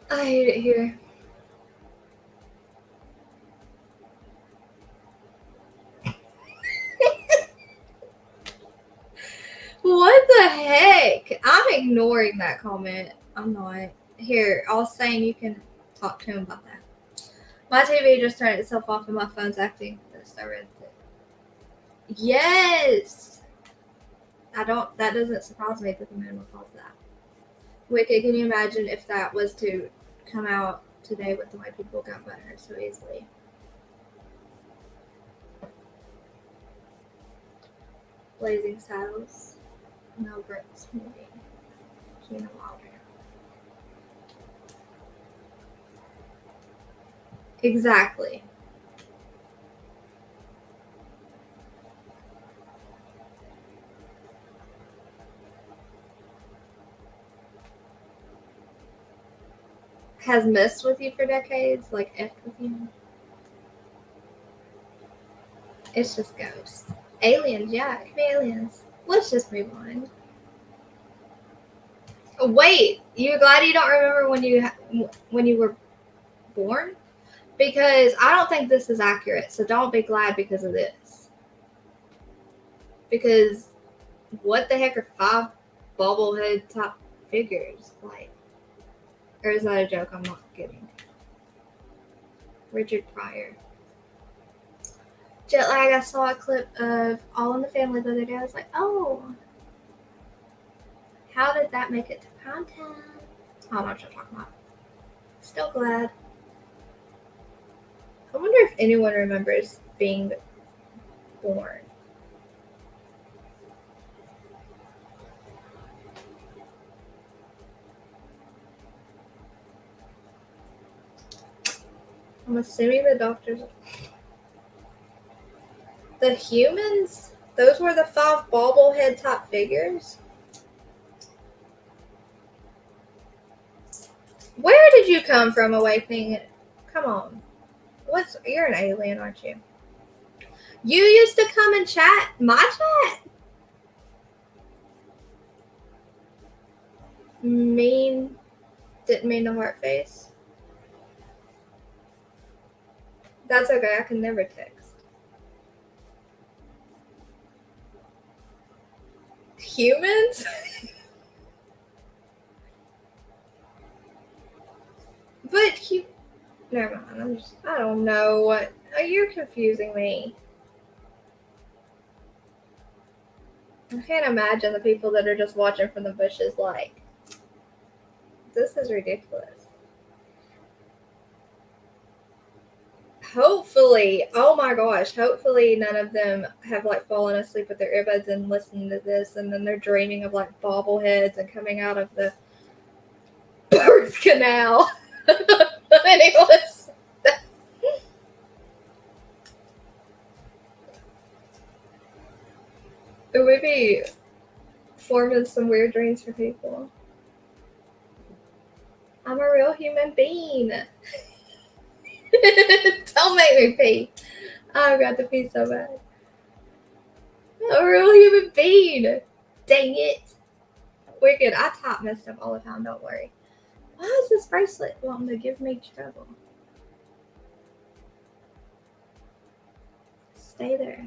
I hate it here. What the heck? I'm ignoring that comment. I'm not. Here, I was saying you can talk to him about that. My TV just turned itself off and my phone's acting this. I read it. Yes! That doesn't surprise me that the moon will cause that. Wicked, can you imagine if that was to come out today with the way people got butthurt so easily? Blazing Saddles. Mel Brooks movie. Gina Wilder. Exactly. Has messed with you for decades, like effed with you. It's just ghosts. Aliens, yeah, it could be aliens. Let's just move on. Wait, you glad you don't remember when you were born? Because I don't think this is accurate, so don't be glad because of this. Because what the heck are 5 bobblehead top figures? Like, or is that a joke I'm not getting? Richard Pryor. Jet lag, I saw a clip of All in the Family the other day. I was like, oh, how did that make it to content? I don't know what you're talking about. Still glad. I wonder if anyone remembers being born. I'm assuming the doctors. The humans? Those were the 5 bobblehead top figures? Where did you come from, Awakening? Come on. You're an alien, aren't you? You used to come and chat my chat? Didn't mean to heart face. That's okay, I can never text. Humans? But never mind, I don't know what, you're confusing me. I can't imagine the people that are just watching from the bushes like, this is ridiculous. Hopefully, oh my gosh, hopefully none of them have like fallen asleep with their earbuds and listening to this, and then they're dreaming of like bobbleheads and coming out of the birth canal. Anyways, it would be forming some weird dreams for people. I'm a real human being. Don't make me pee. I've got to pee so bad. I'm a real human being. Dang it. Wicked. I top messed up all the time, don't worry. Why is this bracelet wanting to give me trouble? Stay there.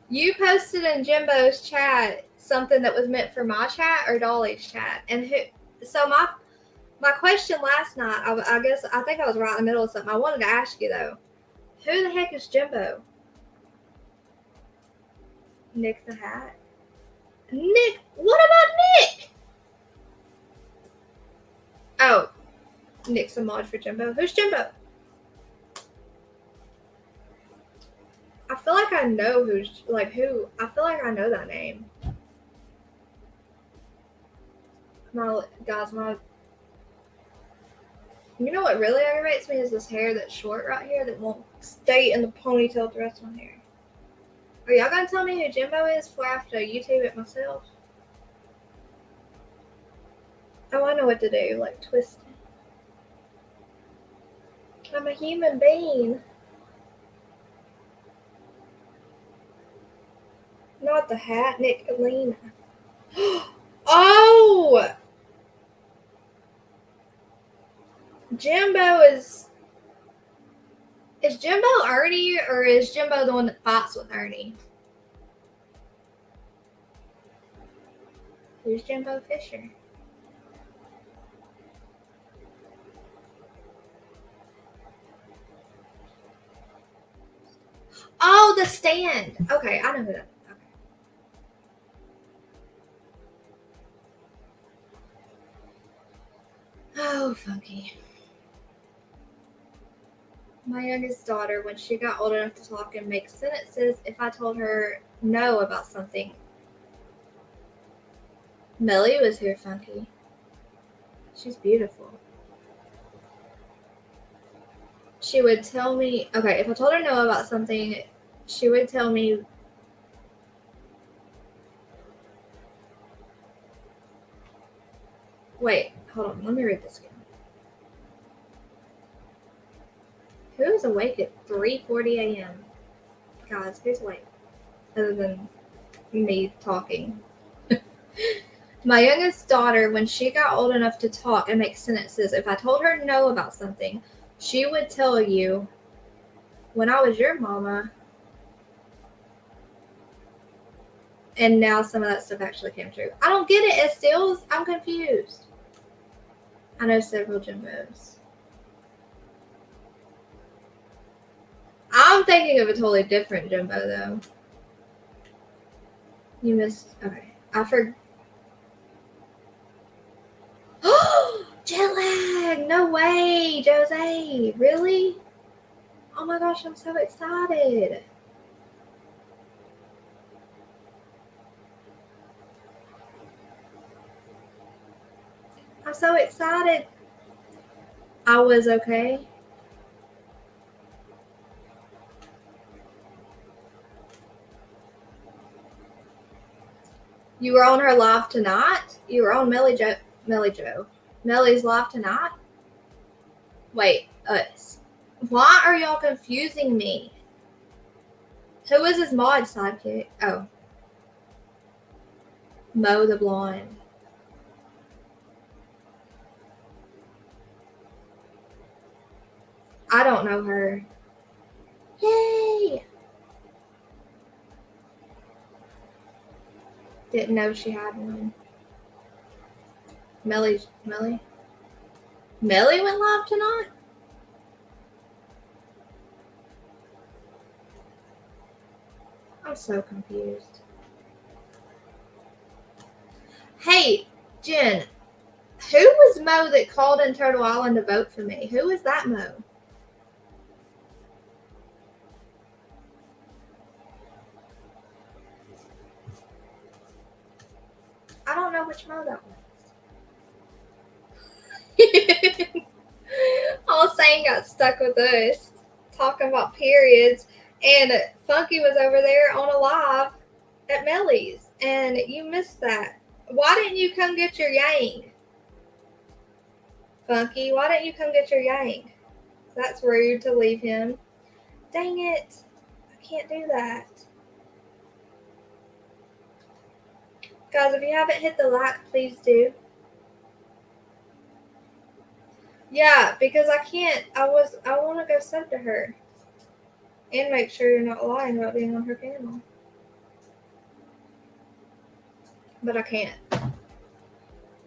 You posted in Jimbo's chat something that was meant for my chat or Dolly's chat. And so my question last night, I think I was right in the middle of something. I wanted to ask you though. Who the heck is Jimbo? Nick the Hat? Nick? What about Nick? Oh, Nick's a mod for Jimbo. Who's Jimbo? I feel like I know who. I feel like I know that name. Guys, you know what really aggravates me is this hair that's short right here that won't stay in the ponytail the rest of my hair. Are y'all gonna tell me who Jimbo is before I have to YouTube it myself? Oh, I know what to do, like twist it. I'm a human being. Not the hat, Nick Alina. Oh! Jimbo is Jimbo Ernie, or is Jimbo the one that fights with Ernie? Who's Jimbo Fisher? Oh, the stand. Okay, I know who that is. Okay. Oh, funky. My youngest daughter, when she got old enough to talk and make sentences, if I told her no about something. Melly was here, Funky. She's beautiful. She would tell me, okay, if I told her no about something, she would tell me, wait, hold on, let me read this again. Who is awake at 3:40 a.m.? Guys, who's awake? Other than me talking. My youngest daughter, when she got old enough to talk and make sentences, if I told her no about something, she would tell you, when I was your mama, and now some of that stuff actually came true. I don't get it, Estills. I'm confused. I know several Jimbos. I'm thinking of a totally different Jimbo, though. You missed. Okay. I forgot. Jet lag! No way, Jose! Really? Oh my gosh, I'm so excited. I'm so excited. I was okay. You were on her live tonight? You were on Melly's live tonight? Wait, us. Why are y'all confusing me? Who is his mod sidekick? Oh. Mo the Blonde. I don't know her. Yay! Didn't know she had one. Melly went live tonight? I'm so confused. Hey, Jen, who was Mo that called in Turtle Island to vote for me? Who was that Mo? I don't know which Mo that was. All Sane got stuck with us talking about periods, and Funky was over there on a live at Melly's, and you missed that. Why didn't you come get your yang? Funky, why didn't you come get your yang? That's rude to leave him. Dang it. I can't do that. Guys, if you haven't hit the like, please do. Yeah, because I can't. I want to go sub to her. And make sure you're not lying about being on her panel. But I can't.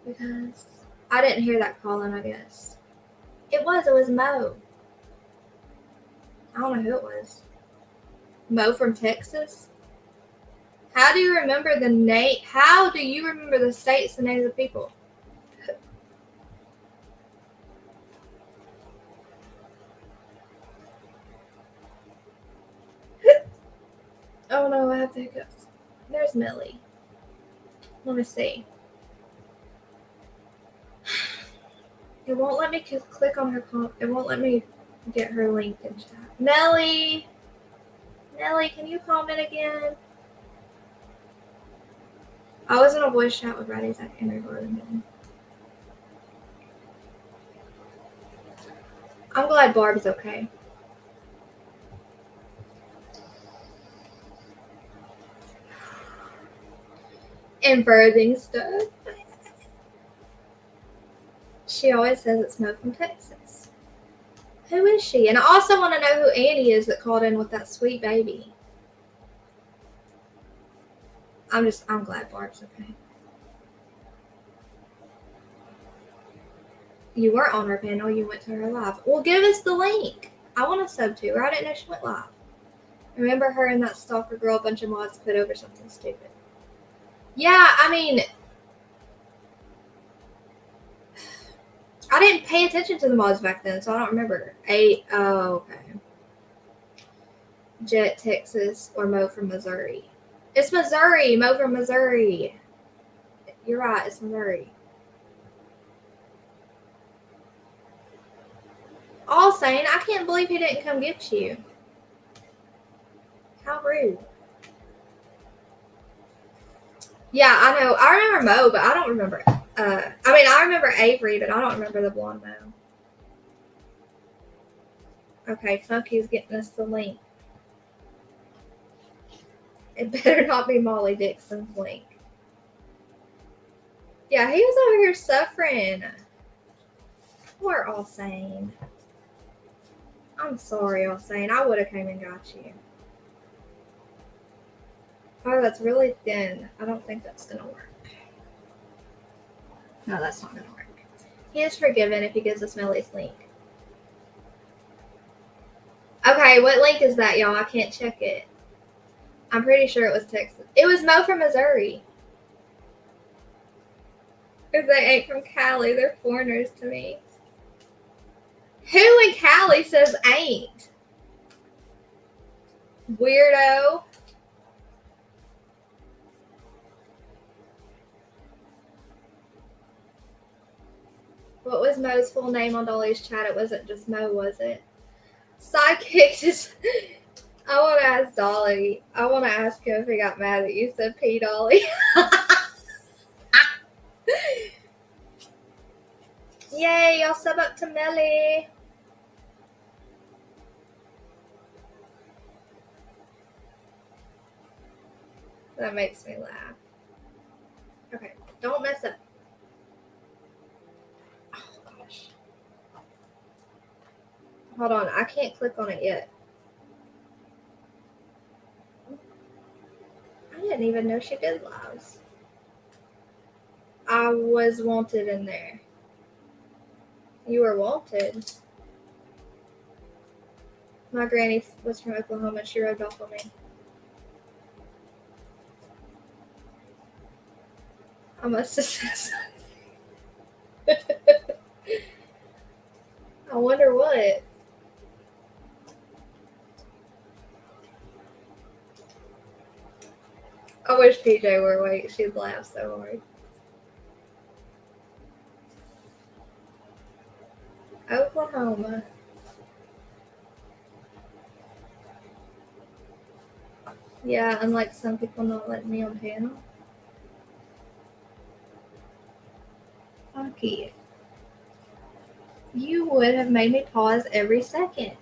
Because I didn't hear that calling, I guess. It was Mo. I don't know who it was. Mo from Texas? How do you remember the name? How do you remember the states and names of people? Oh no, I have the hiccups. There's Millie. Let me see. It won't let me click on her. It won't let me get her link in chat. Nelly, can you comment again? I was in a voice chat with Raddy, Zach, and recording. I'm glad Barb's okay. And birthing stuff. She always says it's Mo from Texas. Who is she? And I also want to know who Annie is that called in with that sweet baby. I'm glad Barb's okay. You weren't on her panel, you went to her live. Well, give us the link. I want to sub to her. I didn't know she went live. Remember her and that stalker girl, a bunch of mods put over something stupid. Yeah, I mean, I didn't pay attention to the mods back then, so I don't remember. Oh, okay. Jet, Texas, or Mo from Missouri. It's Missouri. Mo from Missouri. You're right. It's Missouri. All saying, I can't believe he didn't come get you. How rude. Yeah, I know. I remember Mo, but I don't remember. I remember Avery, but I don't remember the blonde Mo. Okay, Funky's getting us the link. It better not be Molly Dixon's link. Yeah, he was over here suffering. Poor All Sane. I'm sorry, All Sane. I would have came and got you. Oh, that's really thin. I don't think that's gonna work. No, that's not gonna work. He is forgiven if he gives us Millie's link. Okay, what link is that, y'all? I can't check it. I'm pretty sure it was Texas. It was Mo from Missouri. If they ain't from Cali, they're foreigners to me. Who in Cali says ain't? Weirdo. What was Mo's full name on Dolly's chat? It wasn't just Mo, was it? Sidekick is... I want to ask Dolly. I want to ask him if he got mad that you said P. Dolly. Yay, y'all sub up to Melly. That makes me laugh. Okay, don't mess up. Oh, gosh. Hold on, I can't click on it yet. I didn't even know she did lives. I was wanted in there. You were wanted. My granny was from Oklahoma. She rubbed off on me. I must have said something. I wonder what. I wish PJ were awake. She'd laugh so hard. Oklahoma. Yeah, unlike some people not letting me on panel. Funky. You would have made me pause every second.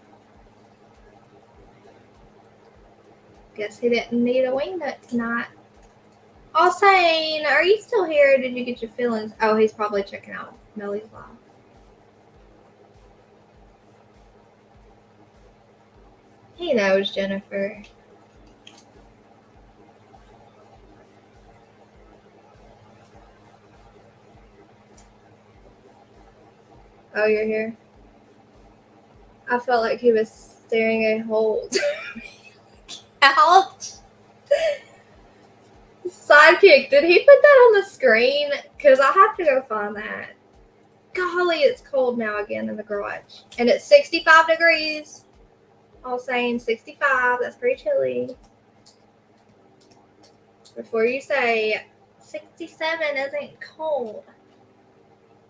Guess he didn't need a wingnut tonight. All saying, are you still here? Did you get your feelings? Oh, he's probably checking out Millie's live. He knows, Jennifer. Oh, you're here? I felt like he was staring a hole. Ouch! Sidekick, did he put that on the screen? Because I have to go find that. Golly, it's cold now again in the garage. And it's 65 degrees. All saying 65, that's pretty chilly. Before you say 67 isn't cold.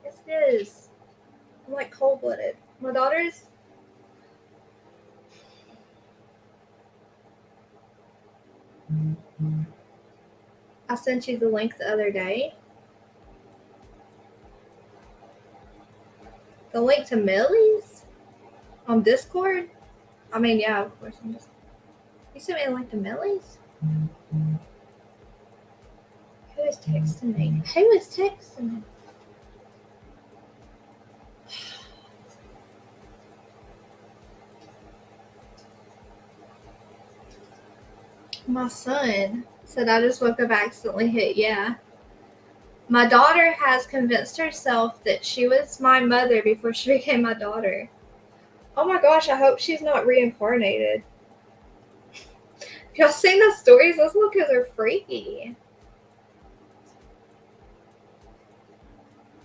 Yes, it is. I'm like cold-blooded. My daughter's... I sent you the link the other day. The link to Millie's? On Discord? I mean, yeah, of course. You sent me a link to Millie's? Who is texting me? Who is texting me? My son said I just woke up, accidentally hit yeah. My daughter has convinced herself that she was my mother before she became my daughter. Oh my gosh, I hope she's not reincarnated. Y'all seen those stories? Those little kids are freaky.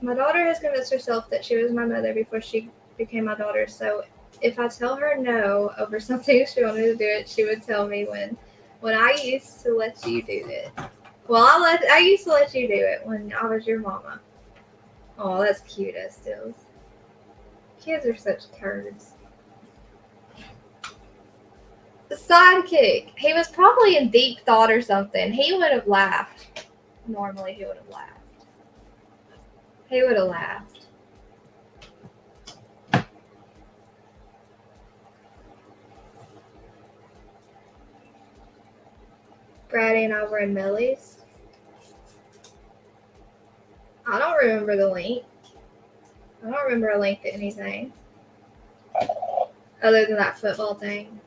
My daughter has convinced herself that she was my mother before she became my daughter. So if I tell her no over something she wanted to do it, she would tell me when I used to let you do it. Well, I used to let you do it when I was your mama. Oh, that's cute as stills. Kids are such turds. The sidekick. He was probably in deep thought or something. He would have laughed. Normally he would have laughed. He would have laughed. Brady and I were in Millie's. I don't remember the link. I don't remember a link to anything. Other than that football thing.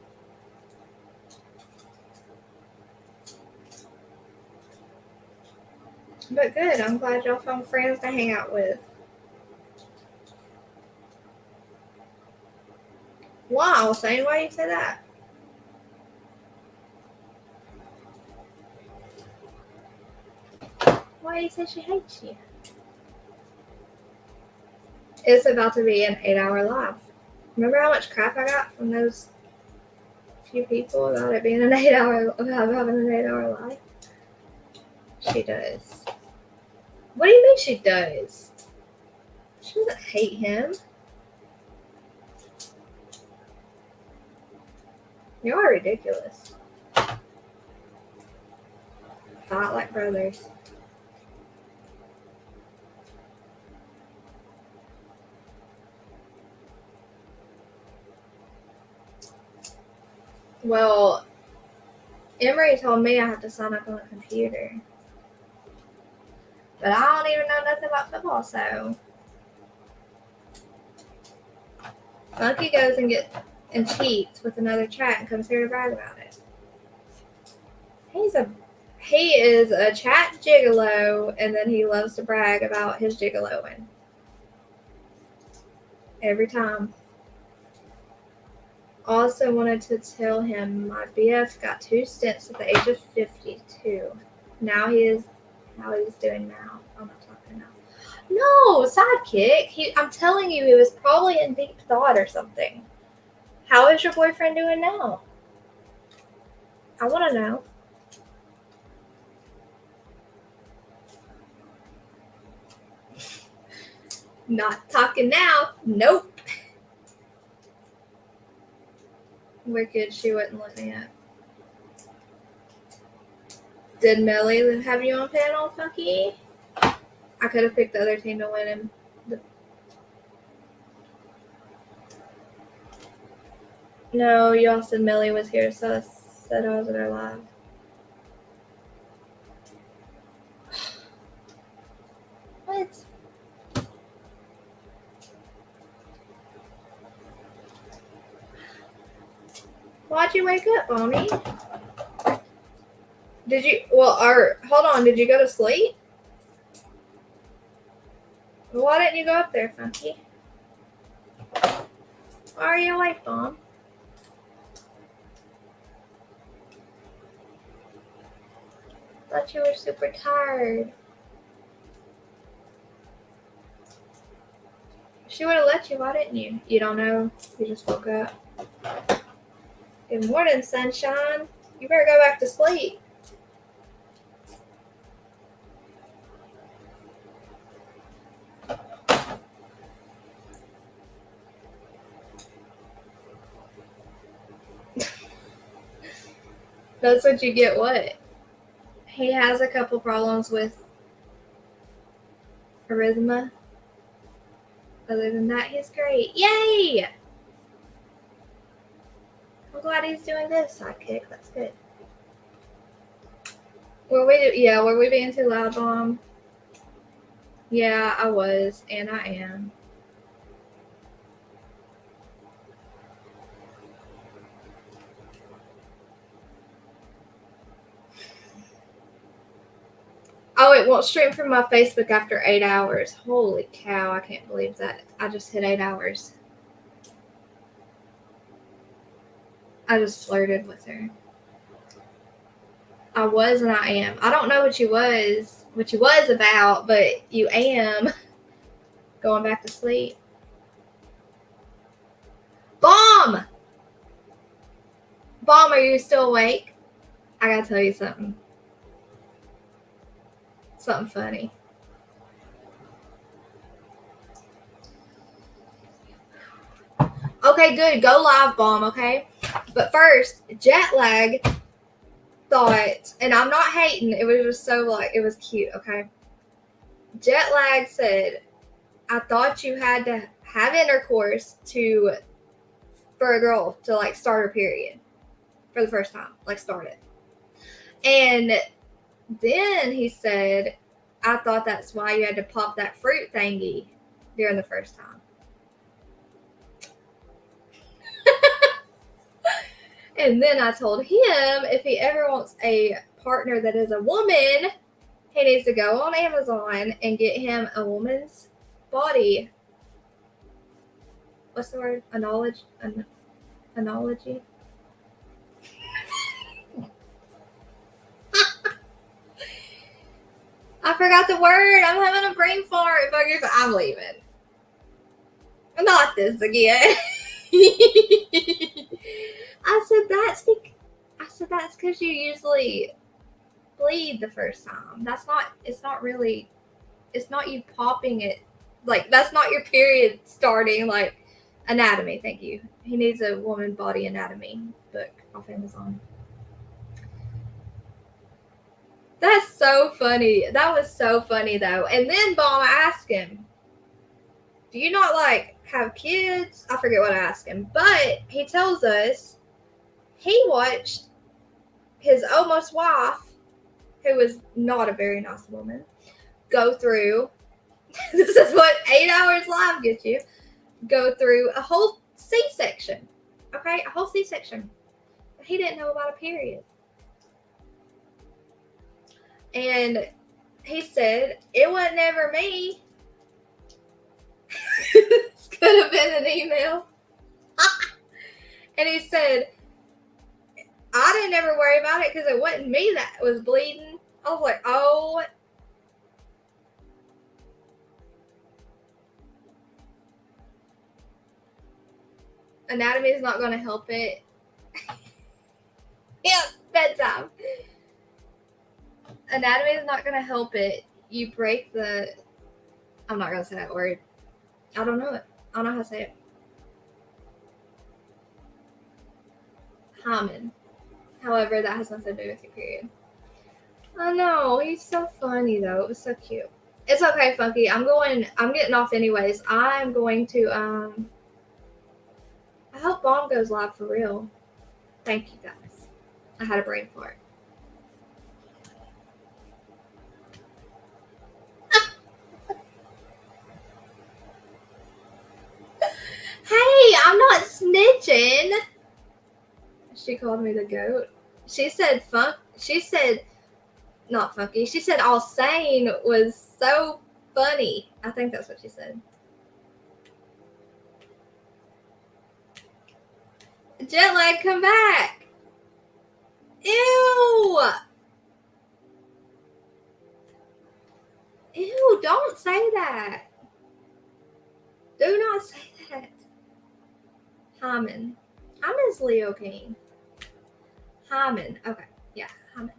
But good. I'm glad y'all found friends to hang out with. Wow, Shane, why do you say that? Why do you say she hates you? It's about to be an 8-hour live. Remember how much crap I got from those few people about it being an 8-hour, about having an 8-hour live? She does. What do you mean she does? She doesn't hate him. You are ridiculous. Fight like brothers. Well, Emery told me I have to sign up on a computer. But I don't even know nothing about football, so Funky goes and cheats with another chat and comes here to brag about it. He is a chat gigolo, and then he loves to brag about his gigoloing. Every time. Also wanted to tell him my BF got 2 stints at the age of 52. How he's doing now. I'm not talking now. No, sidekick. I'm telling you, he was probably in deep thought or something. How is your boyfriend doing now? I want to know. Not talking now. Nope. Wicked, she wouldn't let me up. Did Melly have you on panel, Funky? I could have picked the other team to win him. No, y'all said Millie was here, so I said I was in her live. What? Why'd you wake up, Mommy? Did you, hold on, did you go to sleep? Why didn't you go up there, Funky? Why are you awake, Mom? Thought you were super tired. She would have let you, why didn't you? You don't know? You just woke up. Good morning, sunshine. You better go back to sleep. That's what you get, what? He has a couple problems with arrhythmia. Other than that, he's great. Yay! I'm glad he's doing this sidekick. That's good. Were we being too loud, Mom? Yeah, I was, and I am. Oh, it won't stream from my Facebook after 8 hours. Holy cow, I can't believe that. I just hit 8 hours. I just flirted with her. I was and I am. I don't know what you was about, but you am. Going back to sleep. Bomb! Bomb, are you still awake? I gotta tell you something. Something funny. Okay, good. Go live, Bomb, okay? But first, jet lag thought, and I'm not hating, it was just so like, it was cute, okay? Jet lag said, I thought you had to have intercourse for a girl to like start her period for the first time, like start it. And then he said, I thought that's why you had to pop that fruit thingy during the first time. And then I told him if he ever wants a partner that is a woman, he needs to go on Amazon and get him a woman's body. What's the word? Analogy? I forgot the word. I'm having a brain fart. I'm leaving. Not this again. I said that's because you usually bleed the first time. It's not you popping it. Like, that's not your period starting. Like, anatomy, thank you. He needs a woman body anatomy book off Amazon. That's so funny. That was so funny, though. And then Bomb asked him, do you not, like, have kids? I forget what I asked him. But he tells us he watched his almost wife, who was not a very nice woman, go through, this is what 8 hours live gets you, go through a whole C-section. Okay? A whole C-section. He didn't know about a period. And he said, it wasn't ever me. This could have been an email. And he said, I didn't ever worry about it because it wasn't me that was bleeding. I was like, oh. Anatomy is not going to help it. Yeah, bedtime. Anatomy is not going to help it. You break the... I'm not going to say that word. I don't know it. I don't know how to say it. Hymen. However, that has nothing to do with your period. I know. He's so funny, though. It was so cute. It's okay, Funky. I'm getting off anyways. I'm going to, I hope Bomb goes live for real. Thank you, guys. I had a brain fart. Hey, I'm not snitching. She called me the goat. She said not funky. She said all sane was so funny. I think that's what she said. Jet lag, come back. Ew. Ew, don't say that. Do not say that. Hymen. Hymen's Leo King. Hymen. Okay. Yeah, Hymen.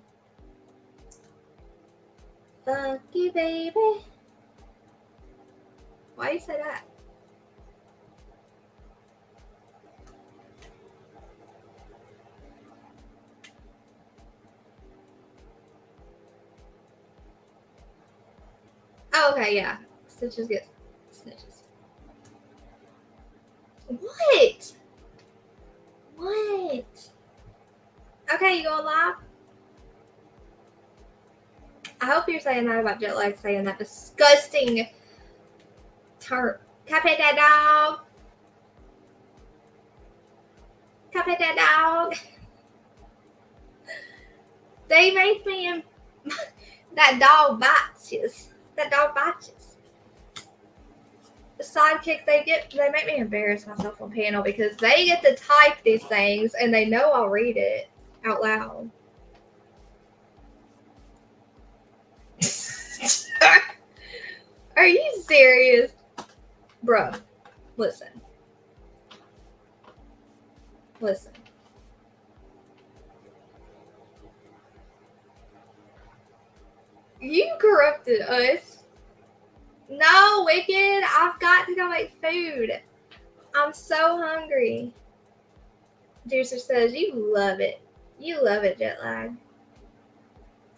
Funky baby. Why do you say that? Oh, okay, yeah. Stitches get snitches. What? What? Okay, you going live? I hope you're saying that about jet lag, saying that disgusting term. Can I pet that dog? Can I pet that dog? They make me that dog bites you. That dog bites you. The sidekicks they make me embarrass myself on panel because they get to type these things and they know I'll read it out loud. Are you serious? Bruh, listen. Listen. You corrupted us. No, Wicked, I've got to go make food. I'm so hungry. Juicer says, you love it. You love it, jet lag.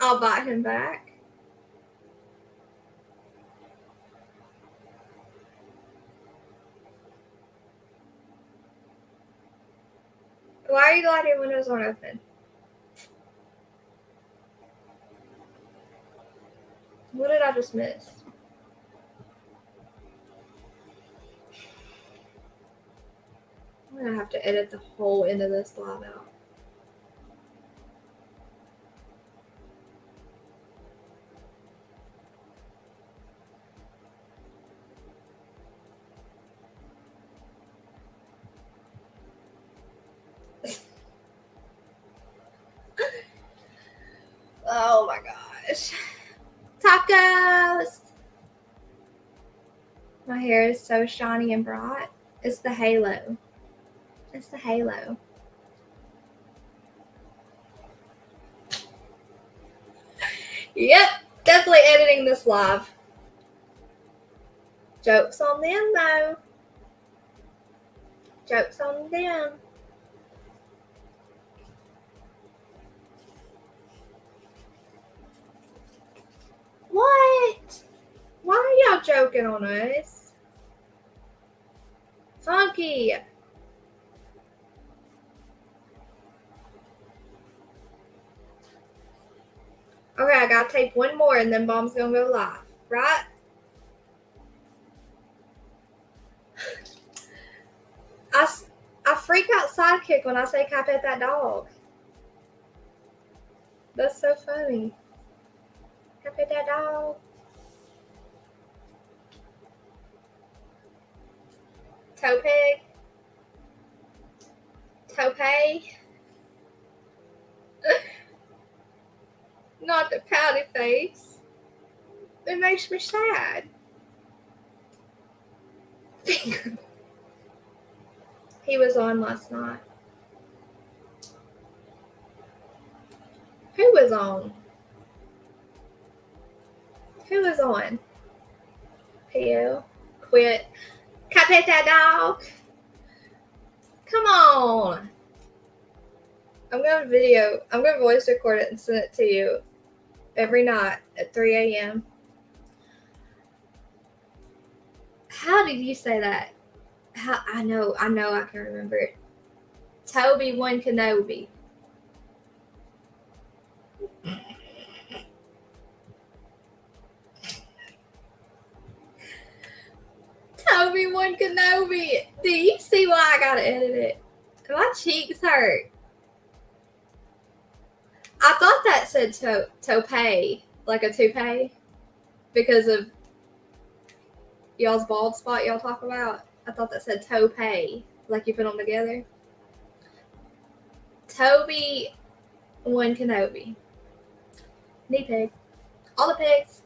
I'll buy him back. Why are you glad your windows aren't open? What did I just miss? I'm gonna have to edit the whole end of this live out. Oh my gosh. Tacos! My hair is so shiny and bright. It's the halo. It's the halo. Yep, definitely editing this live. Joke's on them though. Joke's on them. What? Why are y'all joking on us? Funky. Okay, I gotta tape one more and then Bomb's gonna go live, right? I freak out sidekick when I say, can I pet that dog? That's so funny. Can I pet that dog? Tope? Tope? Not the pouty face. It makes me sad. He was on last night. Who was on? Who was on? P.O. Quit. Can I pet that dog? Come on. I'm gonna voice record it and send it to you every night at 3 a.m. How did you say that? How I know I can remember it. Toby One Kenobi. Toby One Kenobi. Do you see why I gotta edit it? My cheeks hurt. I thought that said toupee, like a toupee, because of y'all's bald spot y'all talk about. I thought that said toupee, like you put them together. Toby One Kenobi. Knee pig. All the pigs.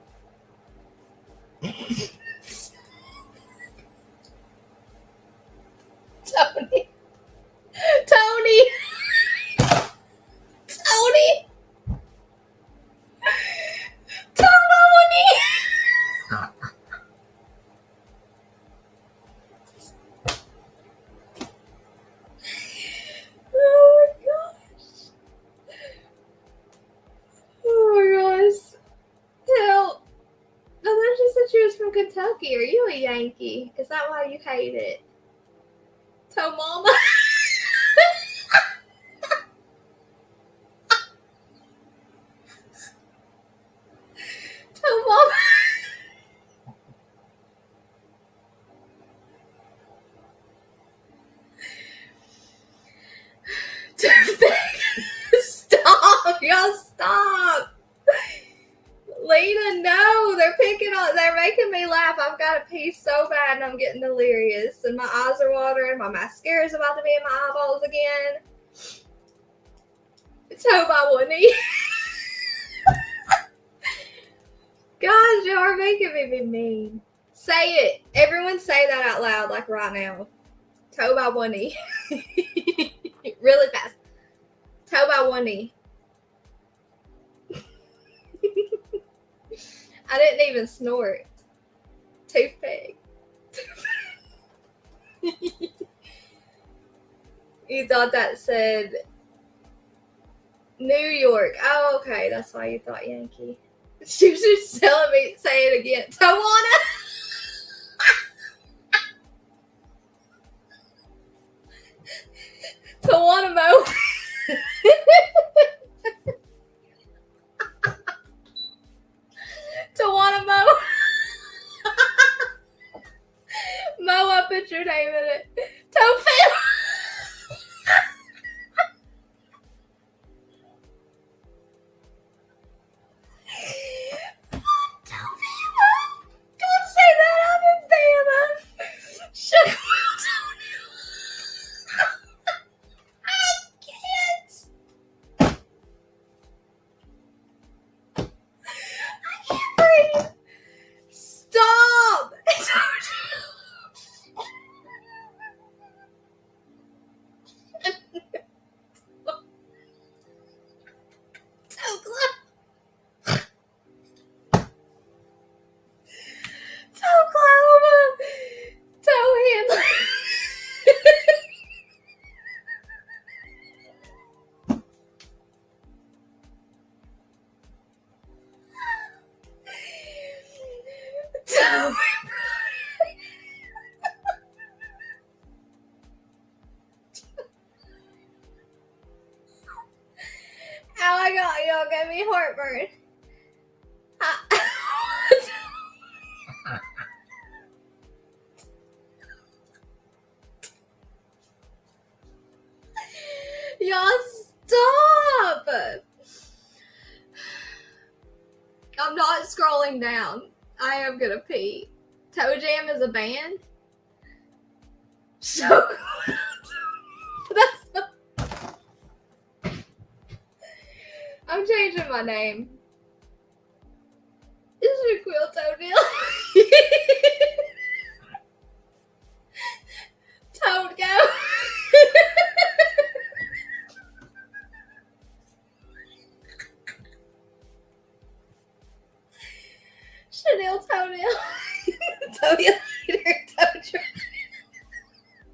Tony. Tony. Tony. Tony. Oh my gosh. Oh my gosh. Help. I thought she said she was from Kentucky. Are you a Yankee? Is that why you hate it? So mama. So mama. Stop. Y'all stop. Lena, no, they're making me laugh. I've got to pee so bad and I'm getting delirious and my eyes are watering. My mascara is about to be in my eyeballs again. So my Woody. Guys, you are making me be mean. Say it. Everyone say that out loud, like right now. Toe by one knee. Really fast. Toe by one knee. I didn't even snort. Toothpick. You thought that said New York. Oh, okay. That's why you thought Yankee. She was just telling me, say it again. Tawana. Tawanamo. Tawanamo. Mo, I put your name in it. Tofil. Don't say that. I'm in Bama. Sugar Will Toenail. I can't. I can't breathe. Stop. So close. Oklahoma. Toe handler. Toe. How I got y'all gave me heartburn. Y'all stop. I'm not scrolling down. I am gonna pee. Toe Jam is a band. So that's. I'm changing my name. This is a quill toenail. Toad go. Chanel toenail. Toenail later. Toe try.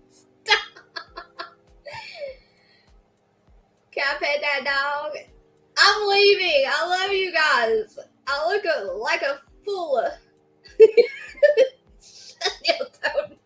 Stop. Can I pet that dog? I'm leaving. I love you guys. I look like a fool. Chanel toenail.